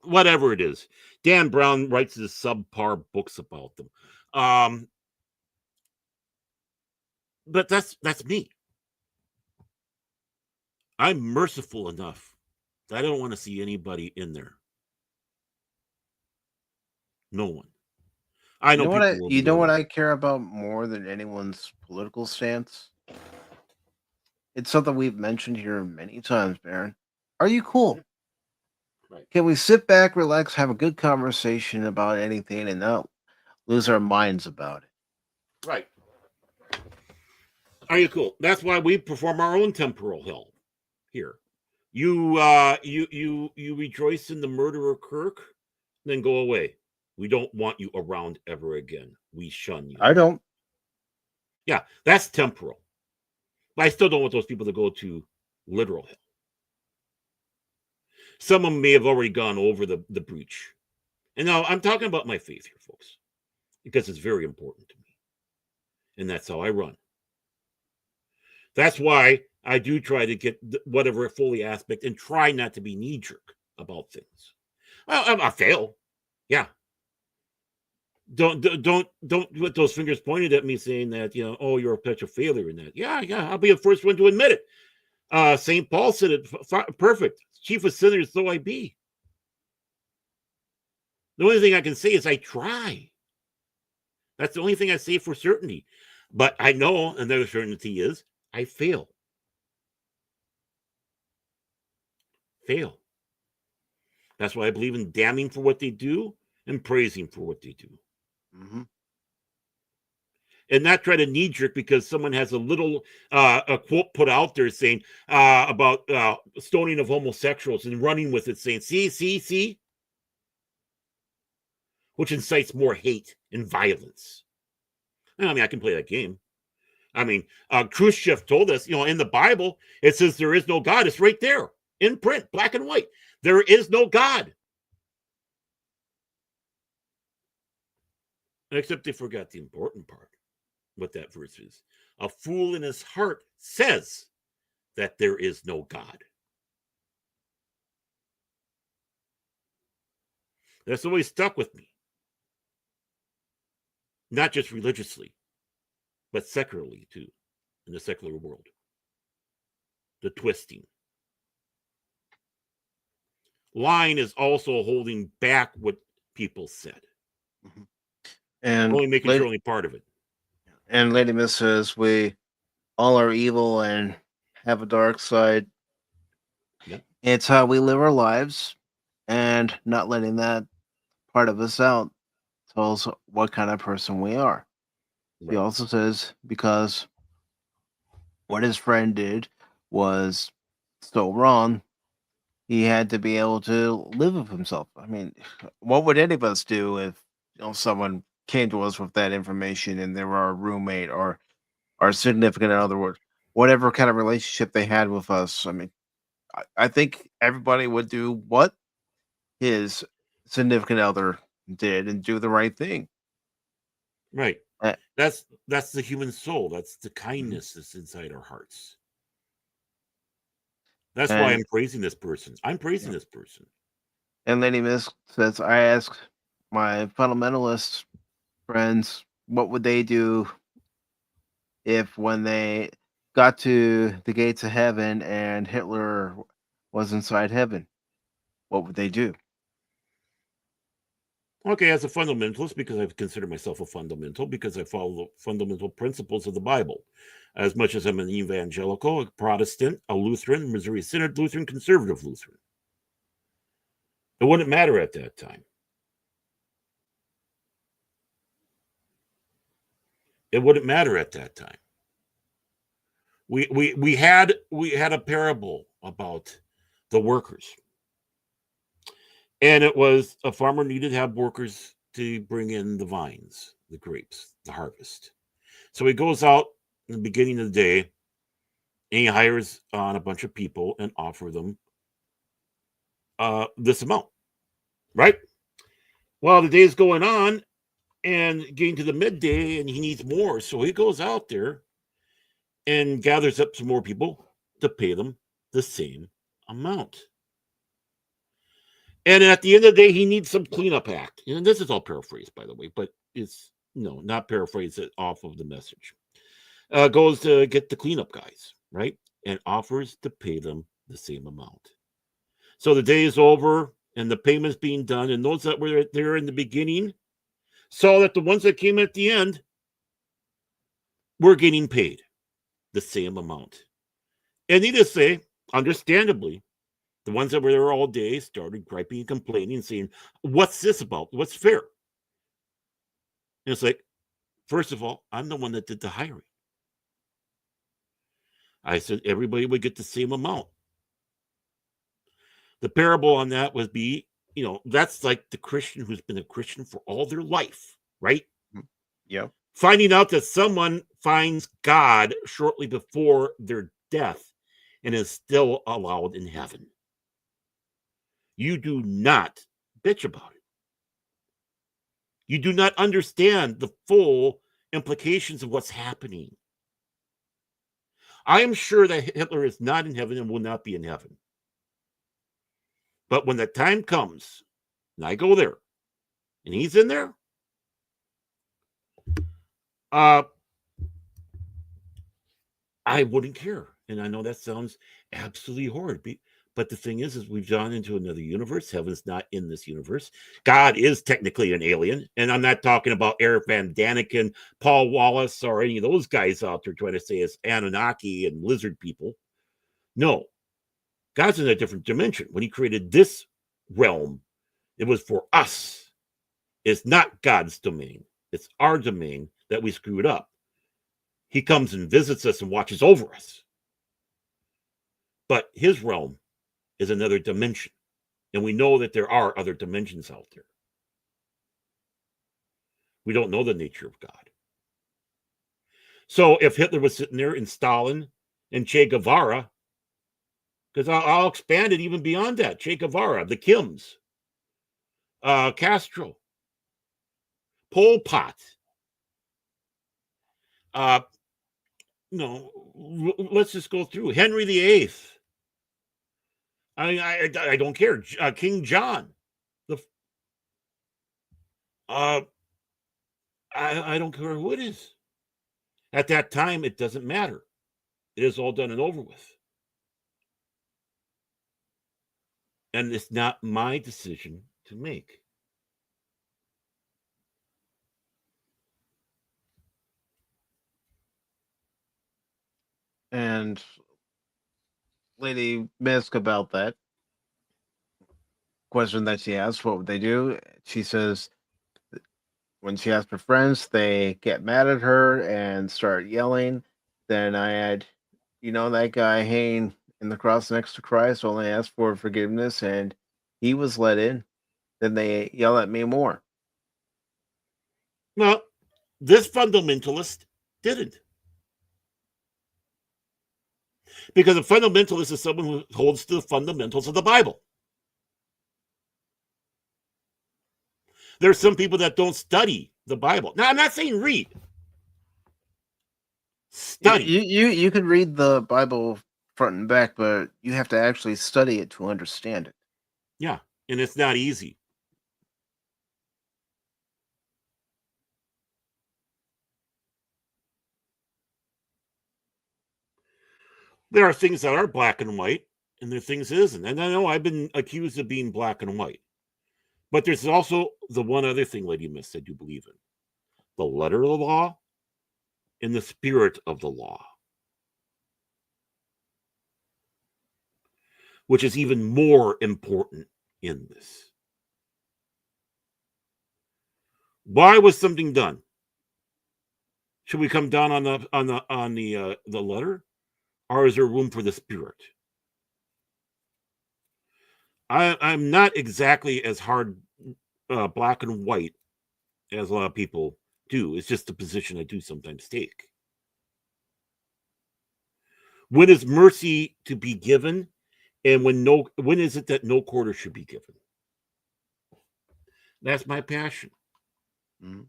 Whatever it is. Dan Brown writes his subpar books about them. But that's me. I'm merciful enough that I don't want to see anybody in there. No one. I know you know what I care about more than anyone's political stance? It's something we've mentioned here many times, Baron. Are you cool? Right. Can we sit back, relax, have a good conversation about anything and not lose our minds about it? Right. Are you cool? That's why we perform our own temporal hell here. You rejoice in the murderer Kirk, then go away. We don't want you around ever again. We shun you. I don't. Yeah, that's temporal. But I still don't want those people to go to literal hell. Some of them may have already gone over the breach. And now I'm talking about my faith here, folks, because it's very important to me. And that's how I run. That's why I do try to get whatever fully aspect and try not to be knee-jerk about things. Well, I fail. Yeah. Don't put those fingers pointed at me saying that, oh, you're a perpetual failure in that. Yeah, I'll be the first one to admit it. St. Paul said it perfect. Chief of sinners though I be. The only thing I can say is I try. That's the only thing I say for certainty. But I know another certainty is I fail. Fail. That's why I believe in damning for what they do and praising for what they do. Mm-hmm. And not try to knee-jerk because someone has a little a quote put out there saying about stoning of homosexuals and running with it saying, see, which incites more hate and violence. I mean, I can play that game. I mean, Khrushchev told us, in the Bible, it says there is no God. It's right there in print, black and white. There is no God. Except they forgot the important part. What that verse is. A fool in his heart says that there is no God. That's always stuck with me. Not just religiously, but secularly too, in the secular world. The twisting. Lying is also holding back what people said. Mm-hmm. And only making sure only part of it. And Lady Miss says we all are evil and have a dark side. Yep. It's how we live our lives, and not letting that part of us out tells what kind of person we are. Right. He also says because what his friend did was so wrong, he had to be able to live with himself. I mean, what would any of us do if someone came to us with that information and they were our roommate or our significant other, whatever kind of relationship they had with us? I mean, I think everybody would do what his significant other did and do the right thing. Right. That's the human soul. That's the kindness that's inside our hearts. That's why I'm praising this person. I'm praising this person. And Lady Miss says, I asked my fundamentalist friends, what would they do if when they got to the gates of heaven and Hitler was inside heaven? What would they do? Okay, as a fundamentalist, because I consider myself a fundamental, because I follow the fundamental principles of the Bible. As much as I'm an evangelical, a Protestant, a Lutheran, Missouri Synod Lutheran, conservative Lutheran. It wouldn't matter at that time. It wouldn't matter at that time. We had a parable about the workers. And it was a farmer needed to have workers to bring in the vines, the grapes, the harvest. So he goes out in the beginning of the day and he hires on a bunch of people and offer them this amount, right? Well, the day's going on and getting to the midday, and he needs more. So he goes out there and gathers up some more people to pay them the same amount. And at the end of the day, he needs some cleanup act. And this is all paraphrased, by the way, but it's not paraphrased it off of the message. Goes to get the cleanup guys, right? And offers to pay them the same amount. So the day is over and the payment's being done. And those that were there in the beginning saw that the ones that came at the end were getting paid the same amount. And needless to say, understandably, the ones that were there all day started griping and complaining and saying, what's this about? What's fair? And it's like, first of all, I'm the one that did the hiring. I said everybody would get the same amount. The parable on that would be, that's like the Christian who's been a Christian for all their life, right? Yeah. Finding out that someone finds God shortly before their death and is still allowed in heaven. You do not bitch about it. You do not understand the full implications of what's happening. I am sure that Hitler is not in heaven and will not be in heaven. But when the time comes, and I go there, and he's in there, I wouldn't care. And I know that sounds absolutely horrid. But the thing is we've gone into another universe. Heaven's not in this universe. God is technically an alien. And I'm not talking about Eric Van Daniken, Paul Wallace, or any of those guys out there trying to say it's Anunnaki and lizard people. No. God's in a different dimension. When he created this realm, it was for us. It's not God's domain. It's our domain that we screwed up. He comes and visits us and watches over us. But his realm is another dimension. And we know that there are other dimensions out there. We don't know the nature of God. So if Hitler was sitting there and Stalin and Che Guevara, because I'll expand it even beyond that, Che Guevara, the Kims, Castro, Pol Pot, let's just go through Henry VIII. I don't care. King John. I don't care who it is. At that time, it doesn't matter. It is all done and over with. And it's not my decision to make. And Lady Misk about that question that she asked, what would they do? She says when she asked her friends, they get mad at her and start yelling. Then I had, that guy hanging in the cross next to Christ only asked for forgiveness and he was let in. Then they yell at me more. Well, this fundamentalist didn't. Because a fundamentalist is someone who holds to the fundamentals of the Bible. There's some people that don't study the Bible. Now, I'm not saying read. Study. You can read the Bible front and back, but you have to actually study it to understand it. Yeah, and it's not easy. There are things that are black and white, and there are things that isn't. And I know I've been accused of being black and white. But there's also the one other thing, Lady Miss, I do believe in. The letter of the law and the spirit of the law. Which is even more important in this. Why was something done? Should we come down on the letter? Or is there room for the spirit? I'm not exactly as hard black and white as a lot of people do. It's just the position I do sometimes take. When is mercy to be given And when is it that no quarter should be given? That's my passion. Mm-hmm.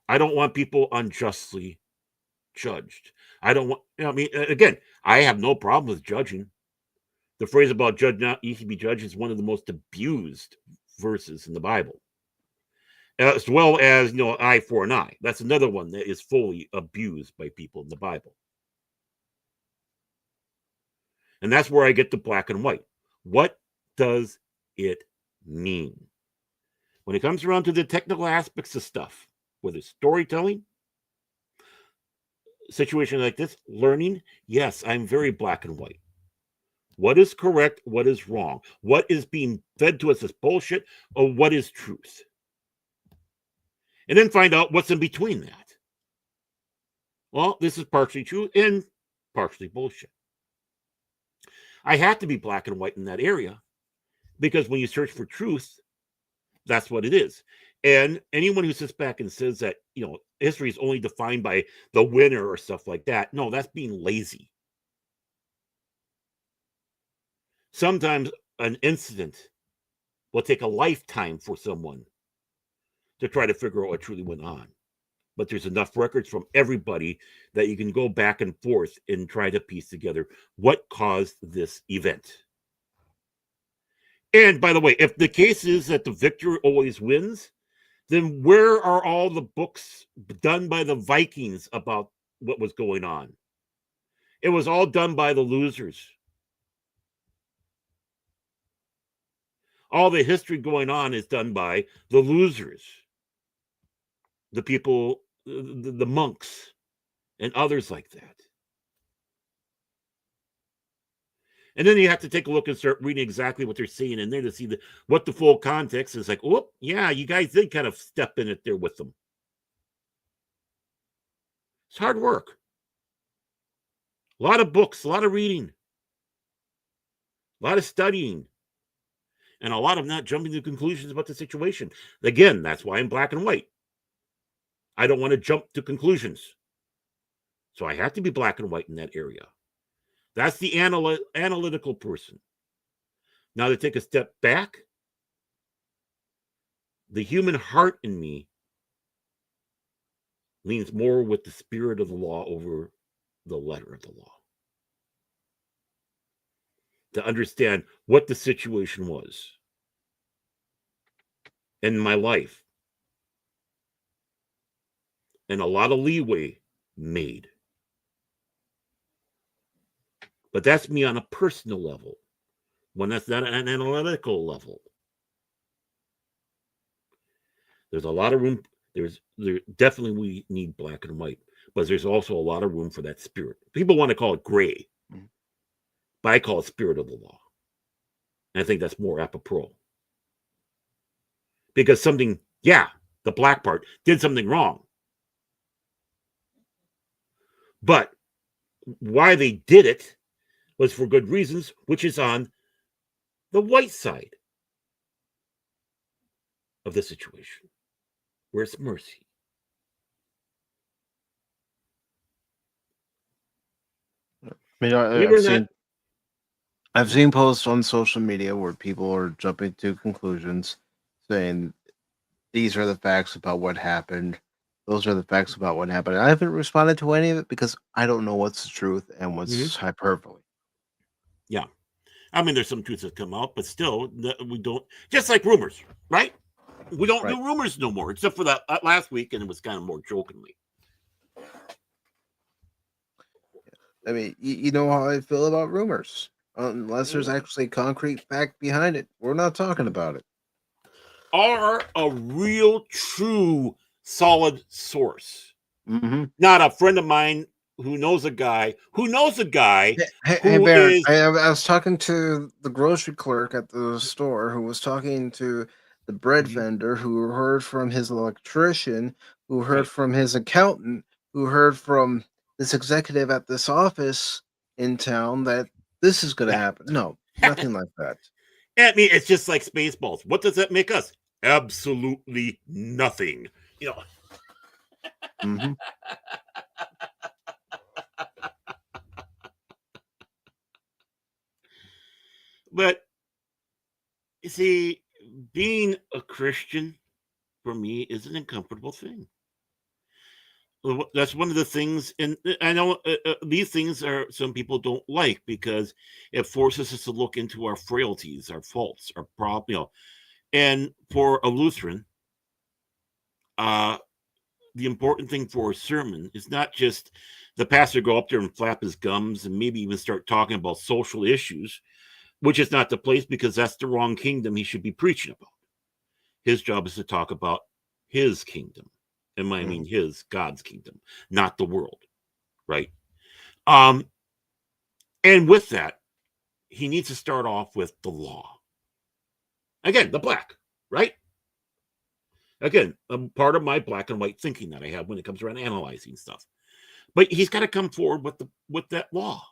I don't want people unjustly judged. I don't want, I mean, again, I have no problem with judging. The phrase about judge not easy to be judged is one of the most abused verses in the Bible. As well as, eye for an eye. That's another one that is fully abused by people in the Bible. And that's where I get the black and white. What does it mean? When it comes around to the technical aspects of stuff, whether it's storytelling, situation like this, learning, yes, I'm very black and white. What is correct? What is wrong? What is being fed to us as bullshit? Or what is truth? And then find out what's in between that. Well, this is partially true and partially bullshit. I have to be black and white in that area because when you search for truth, that's what it is. And anyone who sits back and says that, history is only defined by the winner or stuff like that, no, that's being lazy. Sometimes an incident will take a lifetime for someone to try to figure out what truly went on. But there's enough records from everybody that you can go back and forth and try to piece together what caused this event. And by the way, if the case is that the victor always wins, then where are all the books done by the Vikings about what was going on? It was all done by the losers. All the history going on is done by the losers. The people, the monks, and others like that. And then you have to take a look and start reading exactly what they're saying in there to see what the full context is. Like, oh, yeah, you guys did kind of step in it there with them. It's hard work. A lot of books, a lot of reading, a lot of studying, and a lot of not jumping to conclusions about the situation. Again, that's why I'm black and white. I don't want to jump to conclusions. So I have to be black and white in that area. That's the analytical person. Now to take a step back, the human heart in me leans more with the spirit of the law over the letter of the law. To understand what the situation was in my life. And a lot of leeway made. But that's me on a personal level, when that's not an analytical level. There's a lot of room. There definitely we need black and white, but there's also a lot of room for that spirit. People want to call it gray, but I call it spirit of the law. And I think that's more apropos. Because the black part did something wrong. But why they did it was for good reasons, which is on the white side of the situation, where it's mercy. I've seen posts on social media where people are jumping to conclusions, saying these are the facts about what happened. Those are the facts about what happened. And I haven't responded to any of it because I don't know what's the truth and what's hyperbole. Yeah. I mean, there's some truths that come out, but still, we don't, just like rumors, right? We don't do rumors no more, except for that last week, and it was kind of more jokingly. I mean, you know how I feel about rumors. Unless there's actually concrete fact behind it, we're not talking about it. Are a real, true, solid source. Mm-hmm. Not a friend of mine who knows a guy Hey Baron, I was talking to the grocery clerk at the store who was talking to the bread vendor who heard from his electrician, who heard from his accountant, who heard from this executive at this office in town that this is going to happen. No, nothing like that. I mean, it's just like Spaceballs. What does that make us? Absolutely nothing. Mm-hmm. But you see, being a Christian for me is an uncomfortable thing. That's one of the things, and I know these things are some people don't like because it forces us to look into our frailties, our faults, our problems. And for a Lutheran, the important thing for a sermon is not just the pastor go up there and flap his gums and maybe even start talking about social issues, which is not the place because that's the wrong kingdom he should be preaching about. His job is to talk about his kingdom. And I mean his, God's kingdom, not the world, right? And with that, he needs to start off with the law. Again, the black, right? Again, part of my black and white thinking that I have when it comes around analyzing stuff. But he's got to come forward with that law.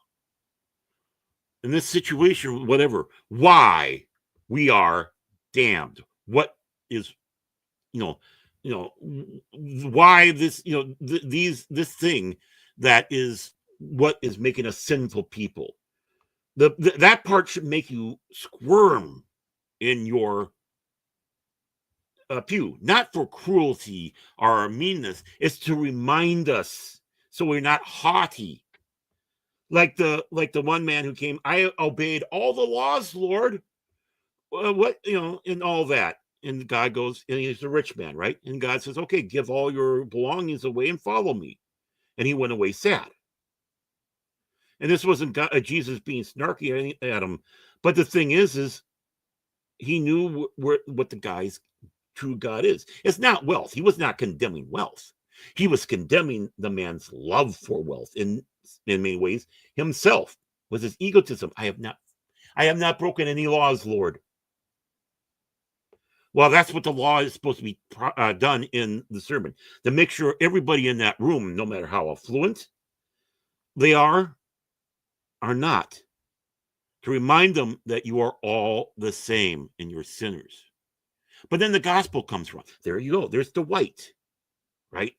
In this situation, whatever, why we are damned. What is, why this, this thing that is what is making us sinful people. That part should make you squirm in your pew, not for cruelty or meanness. It's to remind us so we're not haughty. Like the one man who came, I obeyed all the laws, Lord. And all that. And God goes, and he's a rich man, right? And God says, okay, give all your belongings away and follow me. And he went away sad. And this wasn't God, Jesus being snarky at him. But the thing is he knew what the guy's true God is. It's not wealth. He was not condemning wealth. He was condemning the man's love for wealth in many ways. Himself was his egotism. I have not broken any laws, Lord. Well, that's what the law is supposed to be done in the sermon, to make sure everybody in that room, no matter how affluent they are not, to remind them that you are all the same and you're sinners. But then the gospel comes from. There you go. There's the white, right?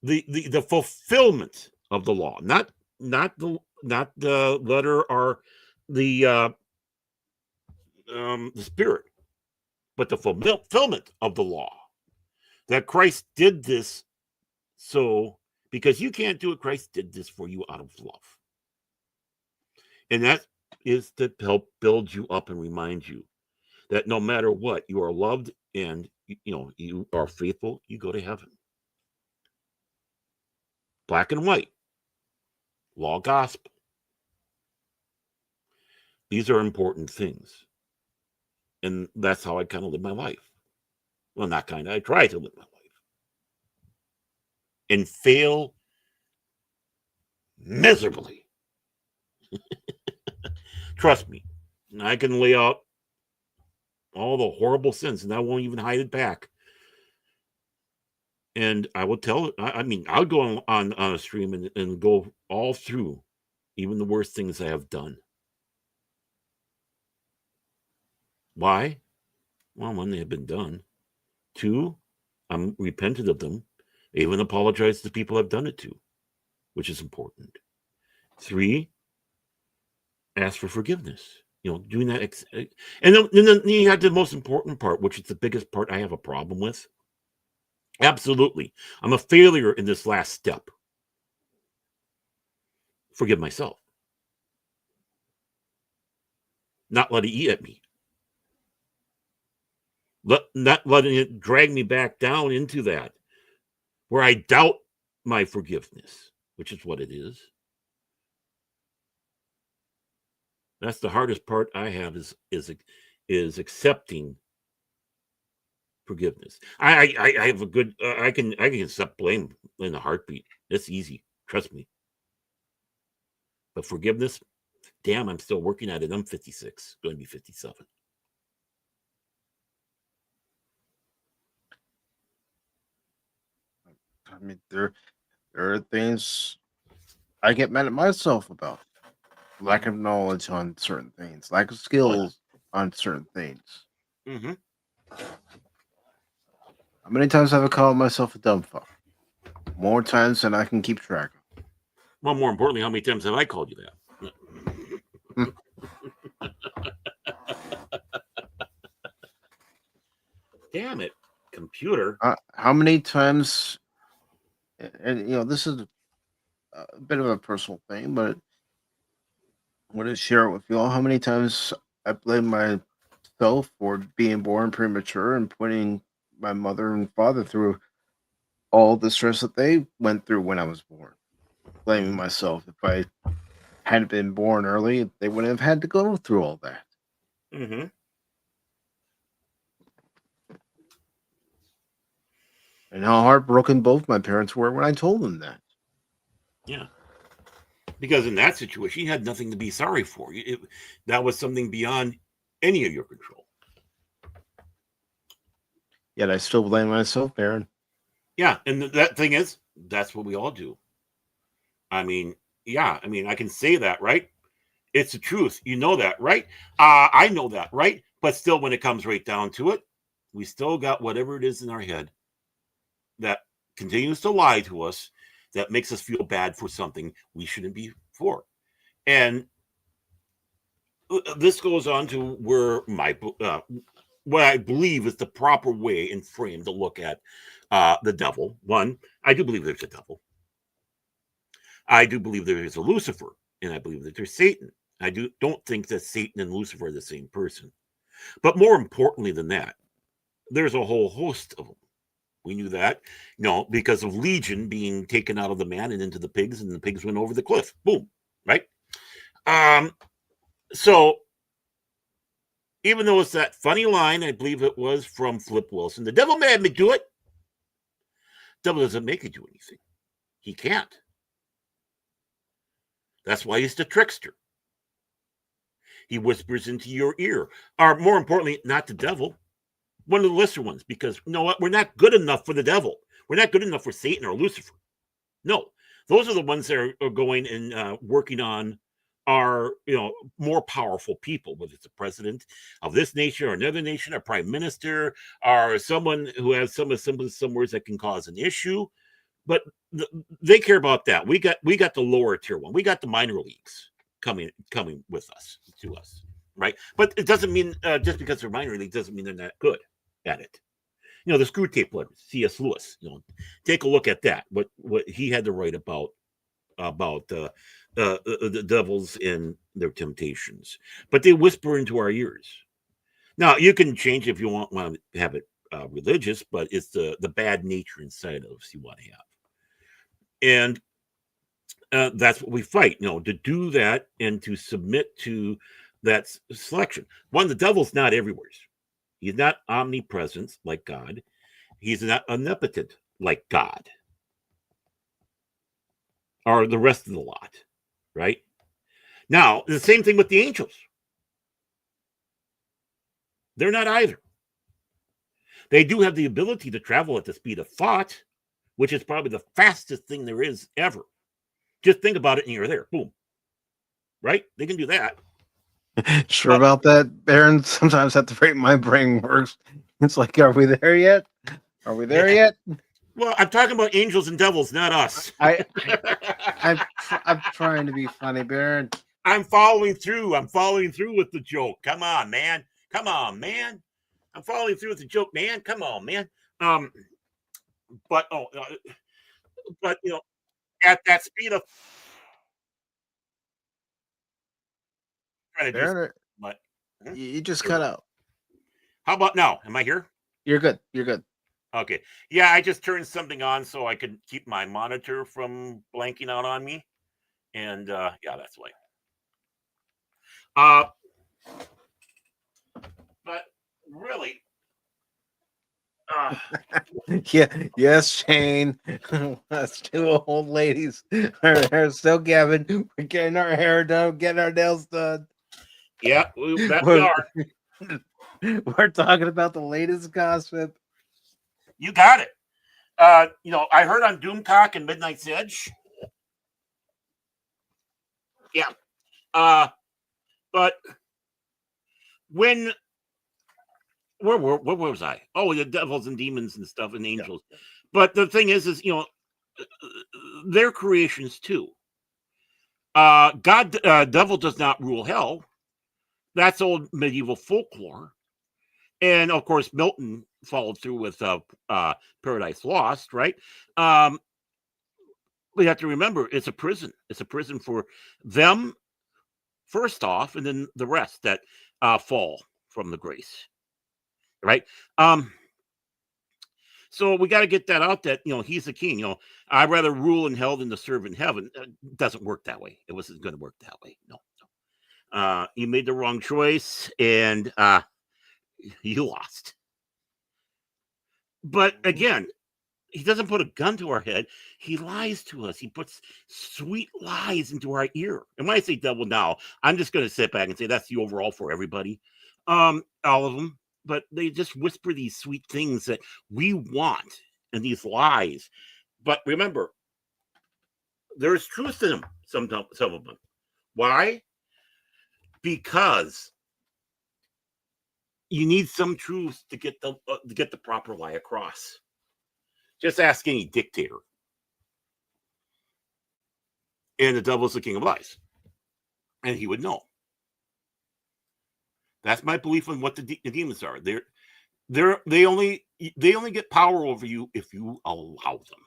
The fulfillment of the law, not the letter or the spirit, but the fulfillment of the law. That Christ did this so, because you can't do it, Christ did this for you out of love. And that is to help build you up and remind you that no matter what, you are loved and you are faithful, you go to heaven. Black and white. Law, gospel. These are important things. And that's how I kind of live my life. Well, not kind of. I try to live my life. And fail miserably. Trust me. I can lay out all the horrible sins, and I won't even hide it back. And I will tell it. I'll go on a stream and go all through even the worst things I have done. Why? Well, one, they have been done. Two, I'm repentant of them. I even apologize to the people I've done it to, which is important. Three, ask for forgiveness. Doing that. And then you had the most important part, which is the biggest part I have a problem with. Absolutely. I'm a failure in this last step. Forgive myself. Not let it eat at me. Not letting it drag me back down into that, where I doubt my forgiveness, which is what it is. That's the hardest part I have is accepting forgiveness. I have a good I can accept blame in a heartbeat. It's easy, trust me. But forgiveness, damn, I'm still working at it. I'm 56, going to be 57. There are things I get mad at myself about. Lack of knowledge on certain things, lack of skills on certain things. Mm-hmm. How many times have I called myself a dumb fuck? More times than I can keep track of. Well, more importantly, how many times have I called you that? Damn it, computer. How many times? And this is a bit of a personal thing, but I want to share it with you all. How many times I blame myself for being born premature and putting my mother and father through all the stress that they went through when I was born. Blaming myself. If I hadn't been born early, they wouldn't have had to go through all that. Mm-hmm. And how heartbroken both my parents were when I told them that. Yeah. Because in that situation, you had nothing to be sorry for. That was something beyond any of your control. Yet I still blame myself, Aaron. Yeah, and that thing is, that's what we all do. I mean, yeah, I can say that, right? It's the truth. You know that, right? I know that, right? But still, when it comes right down to it, we still got whatever it is in our head that continues to lie to us, that makes us feel bad for something we shouldn't be for. And this goes on to where what I believe is the proper way and frame to look at the devil. One, I do believe there's a devil. I do believe there is a Lucifer, and I believe that there's Satan. I don't think that Satan and Lucifer are the same person. But more importantly than that, there's a whole host of them. We knew that, because of Legion being taken out of the man and into the pigs, and the pigs went over the cliff. Boom, right? So even though it's that funny line, I believe it was from Flip Wilson, the devil made me do it. Devil doesn't make you do anything. He can't. That's why he's the trickster. He whispers into your ear. Or more importantly, not the devil, one of the lesser ones, because you know what? We're not good enough for the devil. We're not good enough for Satan or Lucifer. No, those are the ones that are going and working on our, more powerful people, whether it's a president of this nation or another nation, a prime minister, or someone who has some words that can cause an issue. But they care about that. We got the lower tier one. We got the minor leagues coming with us, to us, right? But it doesn't mean just because they're minor league doesn't mean they're not good at it. The Screw Tape Letters, C.S. Lewis. Take a look at that. What he had to write about the devils and their temptations. But they whisper into our ears. Now you can change if you want to have it religious, but it's the bad nature inside of us you want to have. And that's what we fight, to do that and to submit to that selection. One, the devil's not everywhere. He's not omnipresent like God. He's not omnipotent like God. Or the rest of the lot, right? Now, the same thing with the angels. They're not either. They do have the ability to travel at the speed of thought, which is probably the fastest thing there is ever. Just think about it and you're there. Boom. Right? They can do that. Sure about that, Aaron? Sometimes at the rate my brain works, it's like, are we there yet? Are we there yet? Well, I'm talking about angels and devils, not us. I'm trying to be funny, Baron. I'm following through. I'm following through with the joke. Come on, man. Come on, man. I'm following through with the joke, man. Come on, man. But at that speed of Baron, you just cut out. How about now? Am I here? You're good. You're good. Okay. Yeah, I just turned something on so I could keep my monitor from blanking out on me. And yeah, that's why. But really, yeah, yes, Shane. Us two old ladies are still gabbing. We're getting our hair done, getting our nails done. Yeah, we are. We're talking about the latest gossip. You got it. I heard on Doom Talk and Midnight's Edge. Yeah. But when where was I? Oh, the devils and demons and stuff and angels. Yeah. But the thing is they're creations too. Devil does not rule hell. That's old medieval folklore. And of course, Milton followed through with Paradise Lost, right? We have to remember it's a prison. It's a prison for them first off, and then the rest that fall from the grace, right? So we got to get that out that, he's the king. I'd rather rule in hell than to serve in heaven. It doesn't work that way. It wasn't going to work that way. No. You made the wrong choice and you lost. But again, he doesn't put a gun to our head. He lies to us. He puts sweet lies into our ear. And when I say double now, I'm just going to sit back and say that's the overall for everybody. All of them. But they just whisper these sweet things that we want and these lies. But remember, there's truth in them, some of them. Why? Because you need some truth to get the proper lie across. Just ask any dictator. And the devil's the king of lies. And he would know. That's my belief on what the demons are. They only get power over you if you allow them.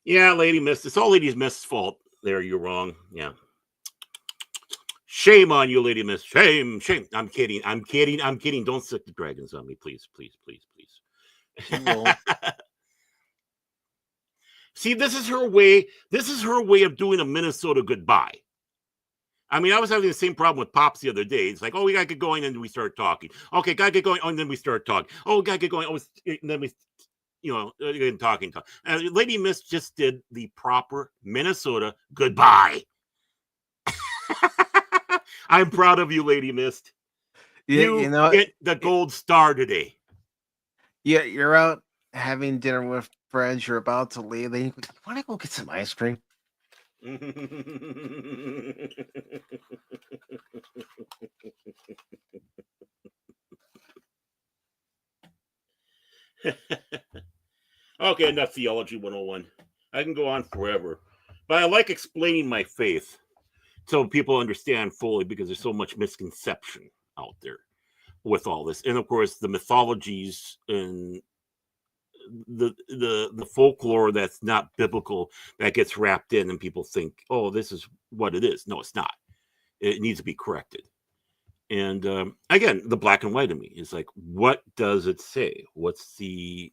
Yeah, Lady Mist. It's all Lady Mist's fault. There, you're wrong. Yeah. Shame on you, Lady Mist. Shame. I'm kidding. Don't sick the dragons on me, please. See, this is her way. This is her way of doing a Minnesota goodbye. I mean, I was having the same problem with Pops the other day. It's like, oh, we gotta get going, and then we start talking. Okay, gotta get going, and then we start talking. Oh, gotta get going, and then we, talking. Lady Mist just did the proper Minnesota goodbye. I'm proud of you, Lady Mist. You get the gold star today. Yeah, you're out having dinner with friends. You're about to leave. Then you want to go get some ice cream? Okay, enough theology 101. I can go on forever. But I like explaining my faith so people understand fully, because there's so much misconception out there with all this. And of course, the mythologies and the folklore that's not biblical that gets wrapped in, and people think, oh, this is what it is. No, it's not. It needs to be corrected. And again, the black and white of me is like, what does it say? What's the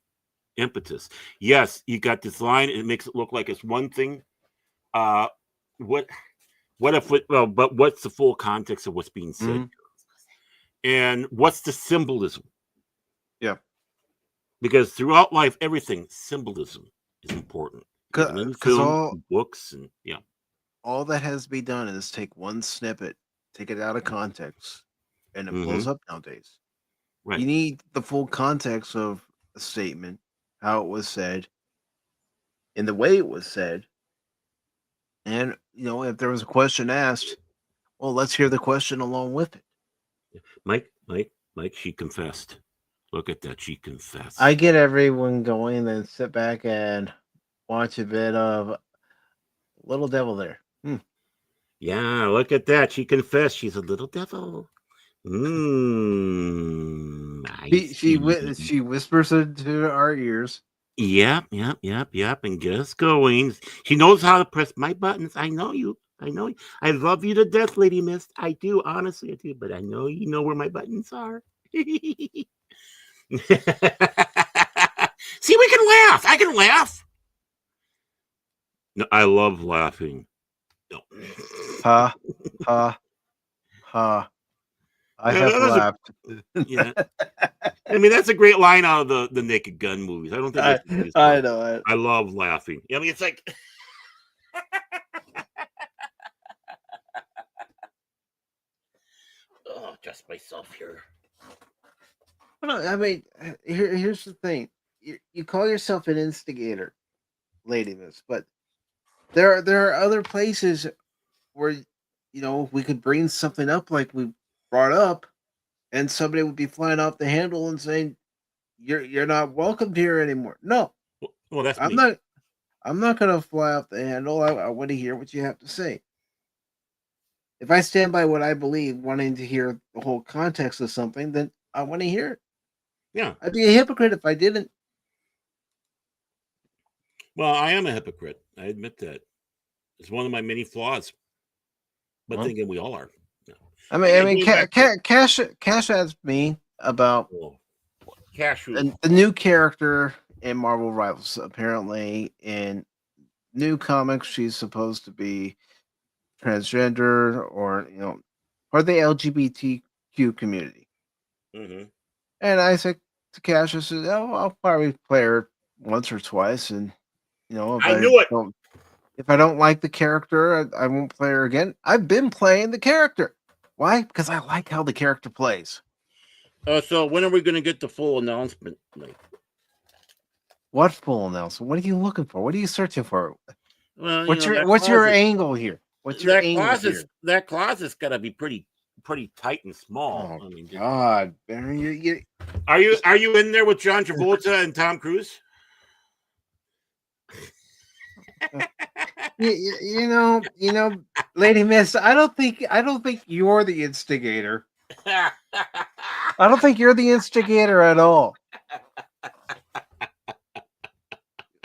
impetus? Yes, you got this line. It makes it look like it's one thing. What if but what's the full context of what's being said? Mm-hmm. And what's the symbolism? Yeah. Because throughout life, everything, symbolism is important. Because books and all that has to be done is take one snippet, take it out of context, and it blows up nowadays. Right. You need the full context of a statement, how it was said, and the way it was said. And if there was a question asked, well, let's hear the question along with it. Mike, she confessed. Look at that, she confessed. I get everyone going and then sit back and watch a bit of Little Devil there. Yeah, look at that. She confessed. She's a little devil. She whispers into our ears. Yep. And just going. She knows how to press my buttons. I know you. I love you to death, Lady Mist. I do. Honestly, I do. But I know you know where my buttons are. See, we can laugh. I can laugh. No, I love laughing. No. Ha. I have laughed. Yeah. I mean, that's a great line out of the Naked Gun movies. I don't think I know. I love laughing. I mean, it's like oh, just myself here. I mean, here's the thing. You call yourself an instigator, Lady Miss, but there are other places where we could bring something up like we brought up, and somebody would be flying off the handle and saying, "You're not welcomed here anymore." No, well, that's I'm not going to fly off the handle. I want to hear what you have to say. if I stand by what I believe, wanting to hear the whole context of something, then I want to hear it. Yeah. I'd be a hypocrite if I didn't. Well, I am a hypocrite. I admit that. It's one of my many flaws. But then again, we all are. Yeah. I mean, Cash asked me about the new character in Marvel Rivals. Apparently, in new comics, she's supposed to be transgender, or or the LGBTQ community. Mm-hmm. And I said to Cash, I said, "Oh, I'll probably play her once or twice, and if I don't like the character, I won't play her again." I've been playing the character. Why? Because I like how the character plays. So when are we going to get the full announcement? What full announcement? What are you looking for? What are you searching for? Well, what's your angle here? What's your angle here? That closet's got to be pretty tight and small. Oh, I mean, God, Barry, are you in there with John Travolta and Tom Cruise? you know, Lady Miss, I don't think you're the instigator. I don't think you're the instigator at all.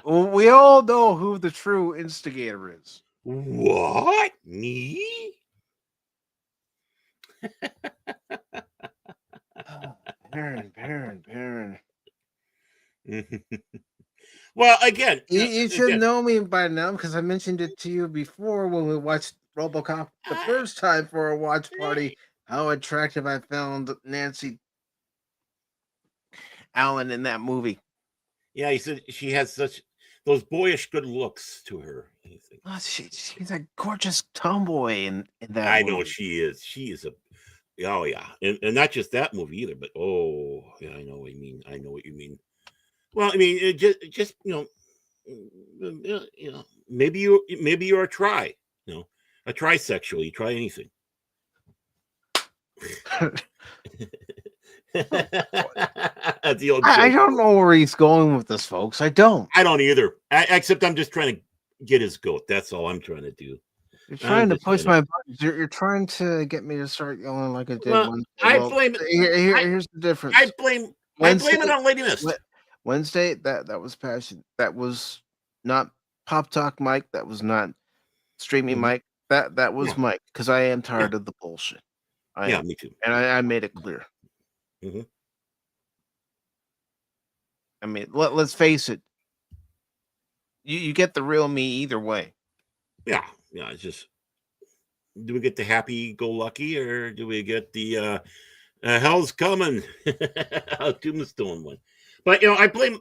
We all know who the true instigator is. What? Me? Baron. Well, again, you should know me by now because I mentioned it to you before when we watched Robocop the first time for a watch party. How attractive I found Nancy Allen in that movie. Yeah, he said she has those boyish good looks to her. Oh, she's a gorgeous tomboy in that I movie. know she is. She is oh yeah, and not just that movie either. But yeah, I know what you mean. I know what you mean. Well, I mean, it just maybe you're a a trisexual. You try anything. I don't know where he's going with this, folks. I don't either. Except I'm just trying to get his goat. That's all I'm trying to do. You're trying to push my buttons. You're trying to get me to start yelling like I did. Here's the difference. I blame it on Lady Mist. Wednesday, that was passion. That was not Pop Talk Mike. That was not streaming Mike. That was Mike, because I am tired of the bullshit. Me too. And I made it clear. Mm-hmm. I mean, let's face it. You get the real me either way. Yeah. It's just, do we get the happy-go-lucky, or do we get the hell's coming tombstone one? But I blame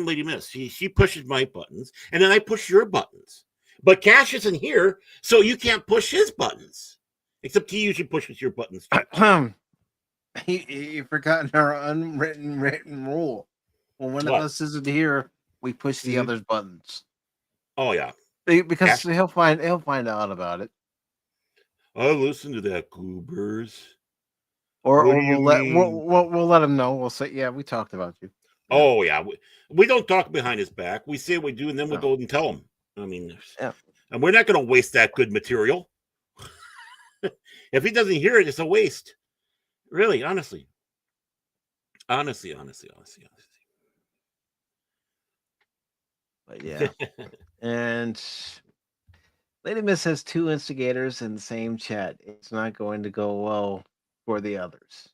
Lady Miss. She pushes my buttons, and then I push your buttons. But Cash isn't here, so you can't push his buttons. Except he usually pushes your buttons too. You've forgotten our unwritten rule. When one of us isn't here, we push the other's buttons. Oh yeah, because Cash, he'll find out about it. I'll listen to that, goobers. Or we'll let him know. We'll say, yeah, we talked about you. Oh yeah, we don't talk behind his back. We say we do, and then we go and tell him. I mean, and we're not going to waste that good material. If he doesn't hear it, it's a waste. Really, honestly. But yeah, and Lady Miss has two instigators in the same chat. It's not going to go well for the others.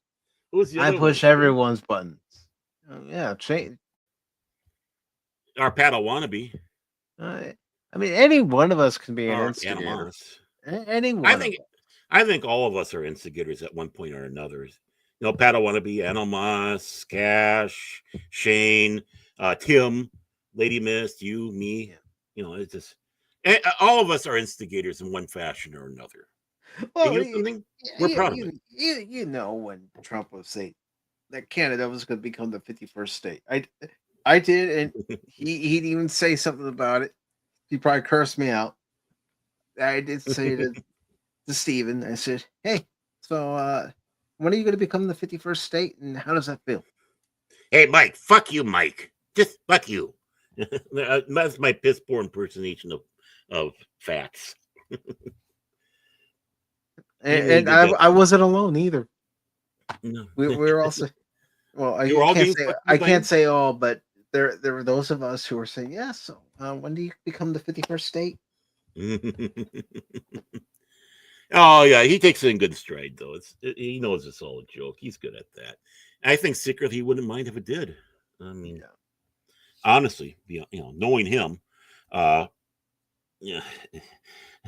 I push everyone's buttons. Yeah, change. Our paddle wannabe. I mean, any one of us can be an instigator. Anyone. I think all of us are instigators at one point or another. Paddle wannabe, Animas, Cash, Shane, Tim, Lady Mist, you, me. It's just all of us are instigators in one fashion or another. Well, we're proud of it. When Trump was saying that Canada was going to become the 51st state, I did, and he'd even say something about it. He probably cursed me out. I did say to Steven, I said, "Hey, so when are you going to become the 51st state, and how does that feel?" Hey, Mike, fuck you, Mike. Just fuck you. That's my piss poor impersonation of facts. and I wasn't alone either. No. We were also well. They were all being I can't say all, but there were those of us who were saying yes. So when do you become the 51st state? Oh yeah, he takes it in good stride though. He knows it's all a joke. He's good at that. I think secretly he wouldn't mind if it did. I mean, honestly, knowing him, yeah,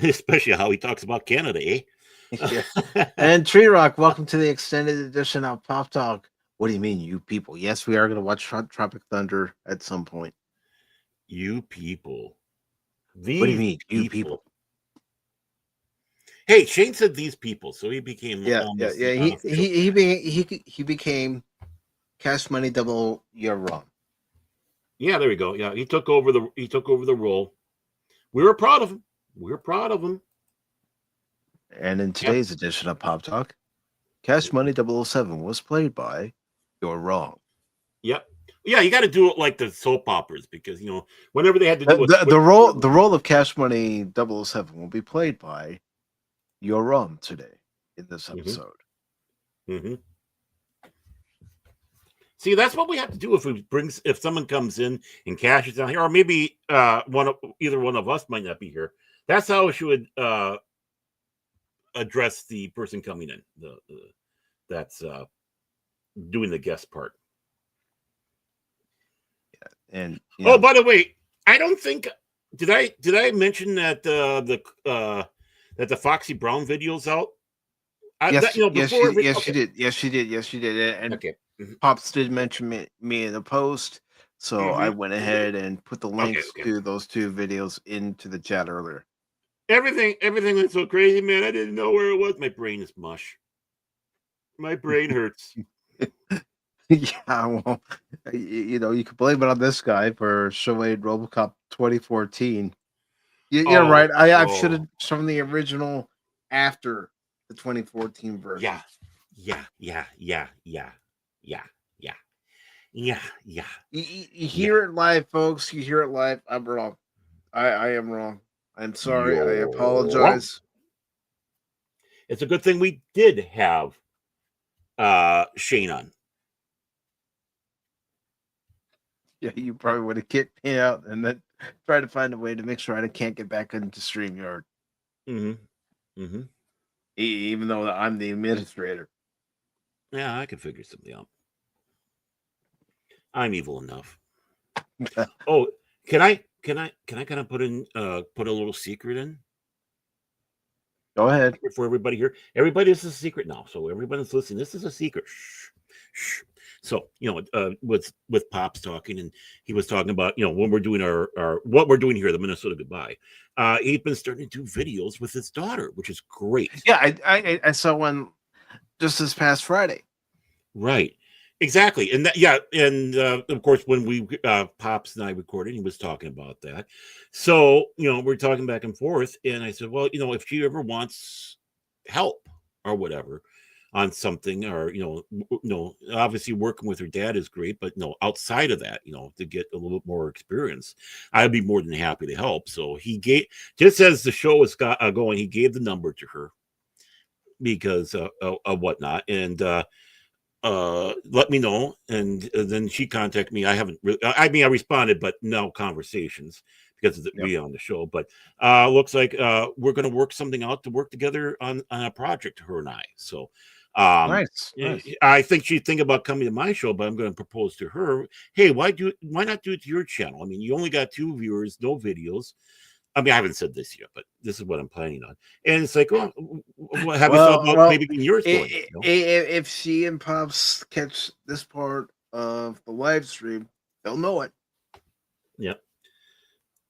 especially how he talks about Canada, eh? Yeah. And Tree Rock, welcome to the extended edition of Pop Talk. What do you mean, you people? Yes, we are going to watch Tropic Thunder at some point. You people. What do you mean, you people? Hey, Shane said these people, so he became He became Cash Money Double. You're wrong. Yeah, there we go. Yeah, he took over the role. We were proud of him. And in today's edition of Pop Talk, Cash Money 007 was played by You're Wrong. Yep. Yeah, you got to do it like the soap operas because whenever they had to do the role of Cash Money 007 will be played by You're Wrong today in this episode. Mm-hmm. See, that's what we have to do if someone comes in and Cash is down here, or maybe either one of us might not be here. That's how we should address the person coming in. That's doing the guest part. Yeah, and by the way, I don't think did I mention that that the Foxy Brown video's out? Yes, you did. Yes, you did. And okay. Pops did mention me in the post, so I went ahead and put the links to those two videos into the chat earlier. Everything went so crazy, man. I didn't know where it was. My brain is mush. My brain hurts. Yeah, well, you could blame it on this guy for showing Robocop 2014. You're right. I should have shown the original after the 2014 version. Yeah. You hear it live, folks. You hear it live. I'm wrong. I am wrong. I'm sorry. I apologize. It's a good thing we did have Shane on. Yeah, you probably would have kicked me out and then try to find a way to make sure I can't get back into StreamYard. Even though I'm the administrator. Yeah, I can figure something out. I'm evil enough. Oh, can I kind of put a little secret in? Go ahead. For everybody here. Everybody, this is a secret now. So everybody's listening. This is a secret. Shh. So, with Pops talking, and he was talking about, when we're doing our what we're doing here, the Minnesota Goodbye. He's been starting to do videos with his daughter, which is great. Yeah, I saw one just this past Friday. Right. Exactly. And of course, when we Pops and I recorded, he was talking about that. So, we're talking back and forth, and I said, well, if she ever wants help or whatever on something, or obviously working with her dad is great, but outside of that, to get a little bit more experience, I'd be more than happy to help. So he gave, just as the show was going, he gave the number to her because of whatnot, and let me know, and then she contacted me. I haven't really, I responded, but no conversations because of we on the show. But looks like we're going to work something out to work together on a project, her and I. So nice. I think she'd think about coming to my show, but I'm going to propose to her, hey, why not do it to your channel? I mean, you only got 2 viewers, no videos. I mean, I haven't said this yet, but this is what I'm planning on. And it's like, have you thought about maybe being yours? If she and Pops catch this part of the live stream, they'll know it. Yeah.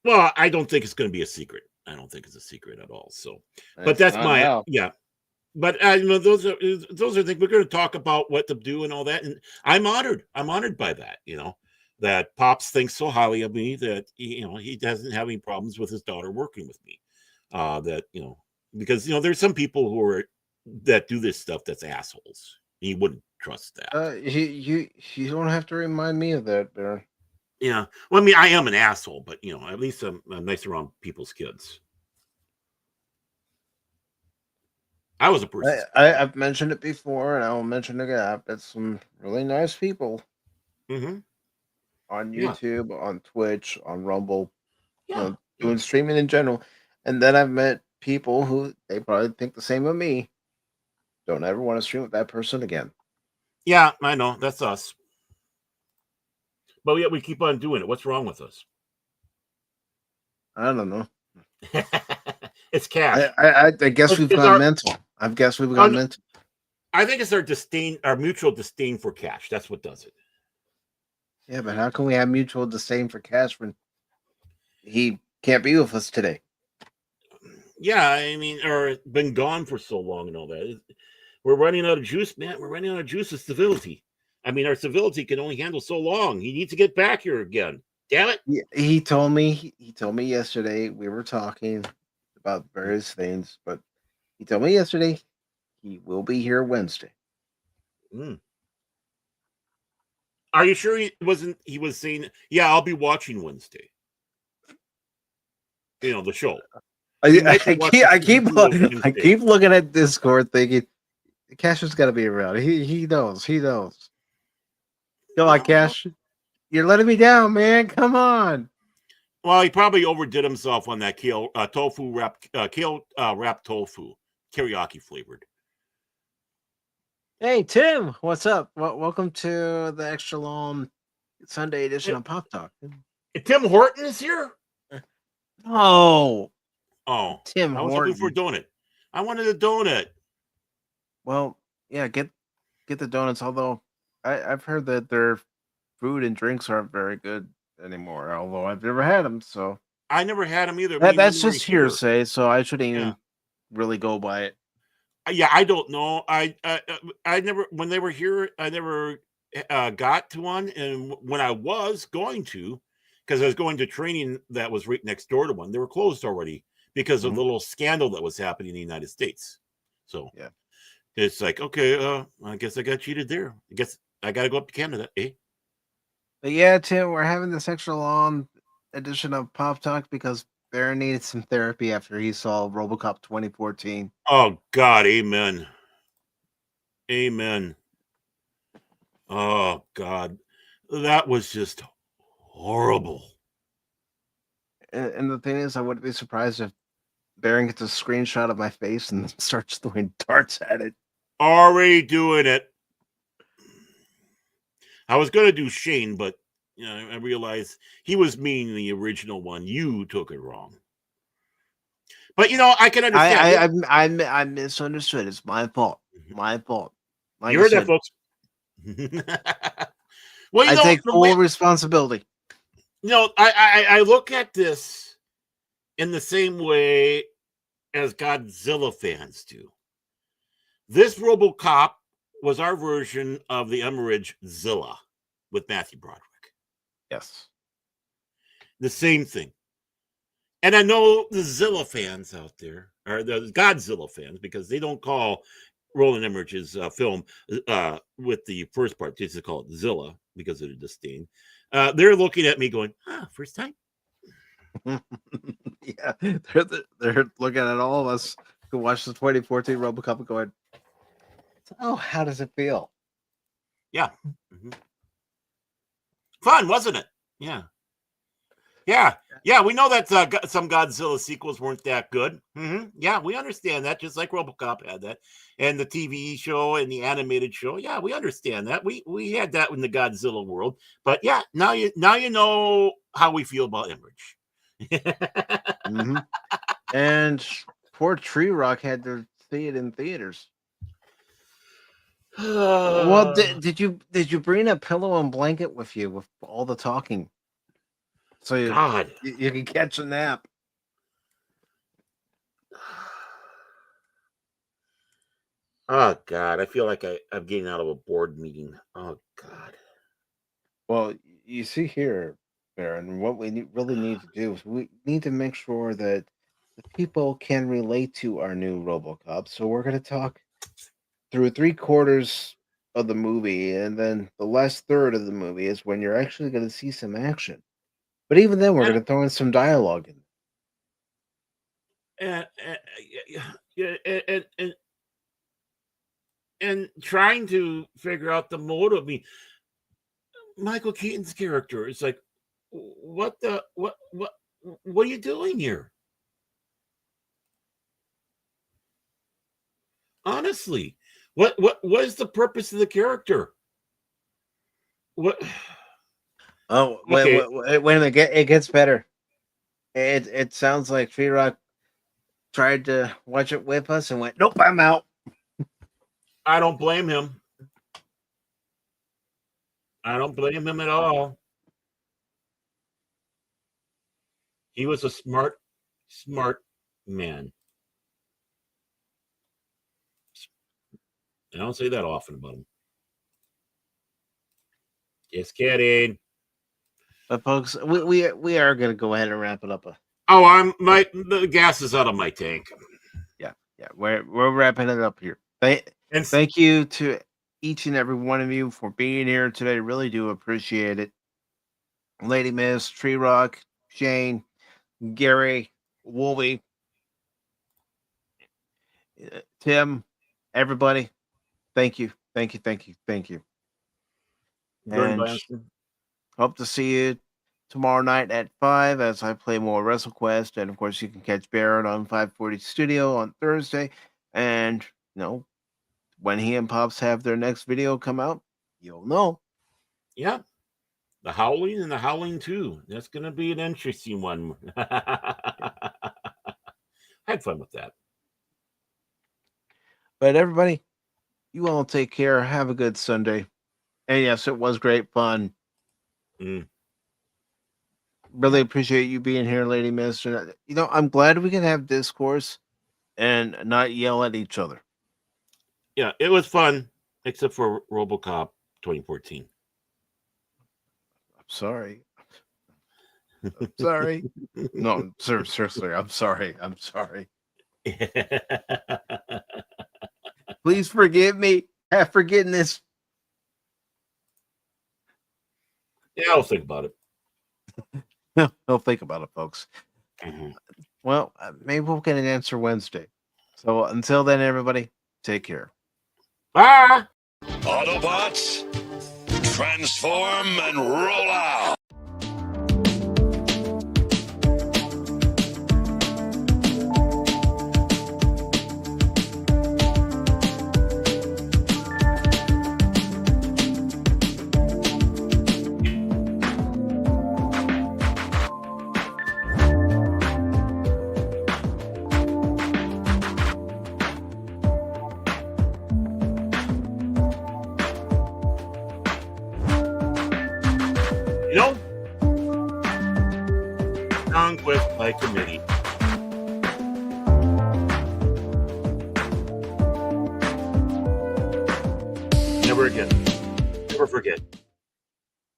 Well, I don't think it's going to be a secret. I don't think it's a secret at all. So, but that's my But those are things we're going to talk about, what to do and all that. And I'm honored. I'm honored by that. That Pops thinks so highly of me that he doesn't have any problems with his daughter working with me. Because there's some people that do this stuff that's assholes. He wouldn't trust that. You don't have to remind me of that, Baron. Yeah. Well, I mean, I am an asshole, but at least I'm nice around people's kids. I was a person. I've mentioned it before, and I will mention it again. I've met some really nice people Mm-hmm. on Yeah. YouTube, on Twitch, on Rumble, Yeah. doing streaming in general. And then I've met people who they probably think the same of me. Don't ever want to stream with that person again. Yeah, I know. That's us. But yet we keep on doing it. What's wrong with us? I don't know. It's cash. I guess we've gone mental. I guess we've gone mental. I think it's our mutual disdain for cash. That's what does it. Yeah, but how can we have mutual disdain for cash when he can't be with us today? Yeah, I mean, or been gone for so long and all that. We're running out of juice, man. We're running out of juice of civility. I mean, our civility can only handle so long. He needs to get back here again. Damn it! Yeah, he told me yesterday. We were talking about various things, but he told me yesterday he will be here Wednesday. Are you sure he wasn't? He was saying, "Yeah, I'll be watching Wednesday." You know, the show. I keep looking at Discord thinking Cash has got to be around. He knows. Come on, Cash. You're letting me down, man. Come on. Well, he probably overdid himself on that kale tofu wrapped tofu, teriyaki flavored. Hey, Tim. What's up? Welcome to the extra long Sunday edition of Pop Talk. Tim Horton is here? Oh. Oh. Tim I was Horton. looking for a donut. I wanted a donut. Well, yeah, get the donuts, although I've heard that their food and drinks aren't very good anymore, although I've never had them, so I never had them either. That's just hearsay, so I shouldn't even really go by it. Yeah, I don't know. I never, when they were here, I never got to one, and when I was going to, because I was going to training that was right next door to one, they were closed already because of the little scandal that was happening in the United States. So yeah, it's like, okay, I guess I got cheated there. I guess I got to go up to Canada, eh? But yeah, Tim, we're having this extra long edition of Pop Talk because Baron needed some therapy after he saw Robocop 2014. Oh, God, amen. Amen. Oh, God. That was just horrible. And the thing is, I wouldn't be surprised if Baron gets a screenshot of my face and starts throwing darts at it. Already doing it. I was going to do Shane, but I realized he was meaning the original one. You took it wrong. But I can understand. I misunderstood. It's my fault. My fault. Like you heard that, folks. Well, I take full responsibility. I look at this in the same way as Godzilla fans do. This Robocop was our version of the Emmerich Zilla with Matthew Broderick. Yes. The same thing. And I know the Zilla fans out there, or the Godzilla fans, because they don't call Roland Emmerich's film with the first part, they just call it Zilla because of the disdain. They're looking at me going, first time? Yeah, they're looking at all of us who watched the 2014 Robocop and going, oh, how does it feel? Yeah. Mm-hmm. Fun, wasn't it? Yeah. Yeah, we know that some Godzilla sequels weren't that good. Mm-hmm. Yeah, we understand that, just like Robocop had that. And the TV show and the animated show, yeah, we understand that. We had that in the Godzilla world. But yeah, now you know how we feel about Emmerich. Mm-hmm. And poor Tree Rock had to see it in theaters. Well, did you bring a pillow and blanket with you with all the talking? So you can catch a nap. Oh, God. I feel like I'm getting out of a board meeting. Oh, God. Well, you see here, Baron, what we really need to do is we need to make sure that the people can relate to our new Robocop. So we're going to talk through 3/4 of the movie, and then the last third of the movie is when you're actually going to see some action. But even then, we're going to throw in some dialogue in. And and trying to figure out the motive. I mean, Michael Keaton's character is like, what are you doing here? Honestly, what is the purpose of the character? What? Oh, Okay. wait a minute. It gets better. It sounds like Tree Rock tried to watch it with us and went, nope, I'm out. I don't blame him. I don't blame him at all. He was a smart man. I don't say that often about him. Just kidding. But folks, we are going to go ahead and wrap it up. Oh, the gas is out of my tank. Yeah, we're wrapping it up here. Thank you to each and every one of you for being here today. Really do appreciate it. Lady Miss, Tree Rock, Shane, Gary, Wolvie, Tim, everybody. Thank you. And hope to see you tomorrow night at 5 as I play more WrestleQuest. And of course, you can catch Barrett on 540 Studio on Thursday. And when he and Pops have their next video come out, you'll know. Yeah. The Howling and the Howling 2. That's going to be an interesting one. I had fun with that. But everybody, you all take care. Have a good Sunday. And yes, it was great fun. Really appreciate you being here, Lady Miss. I'm glad we can have discourse and not yell at each other. Yeah, it was fun, except for Robocop 2014. I'm sorry. No, seriously, I'm sorry. Please forgive me. Have forgiveness. Yeah, I'll think about it. I'll think about it, folks. Mm-hmm. Well, maybe we'll get an answer Wednesday. So until then, everybody, take care. Bye. Autobots, transform and roll out. Conquest by committee. Never again. Never forget.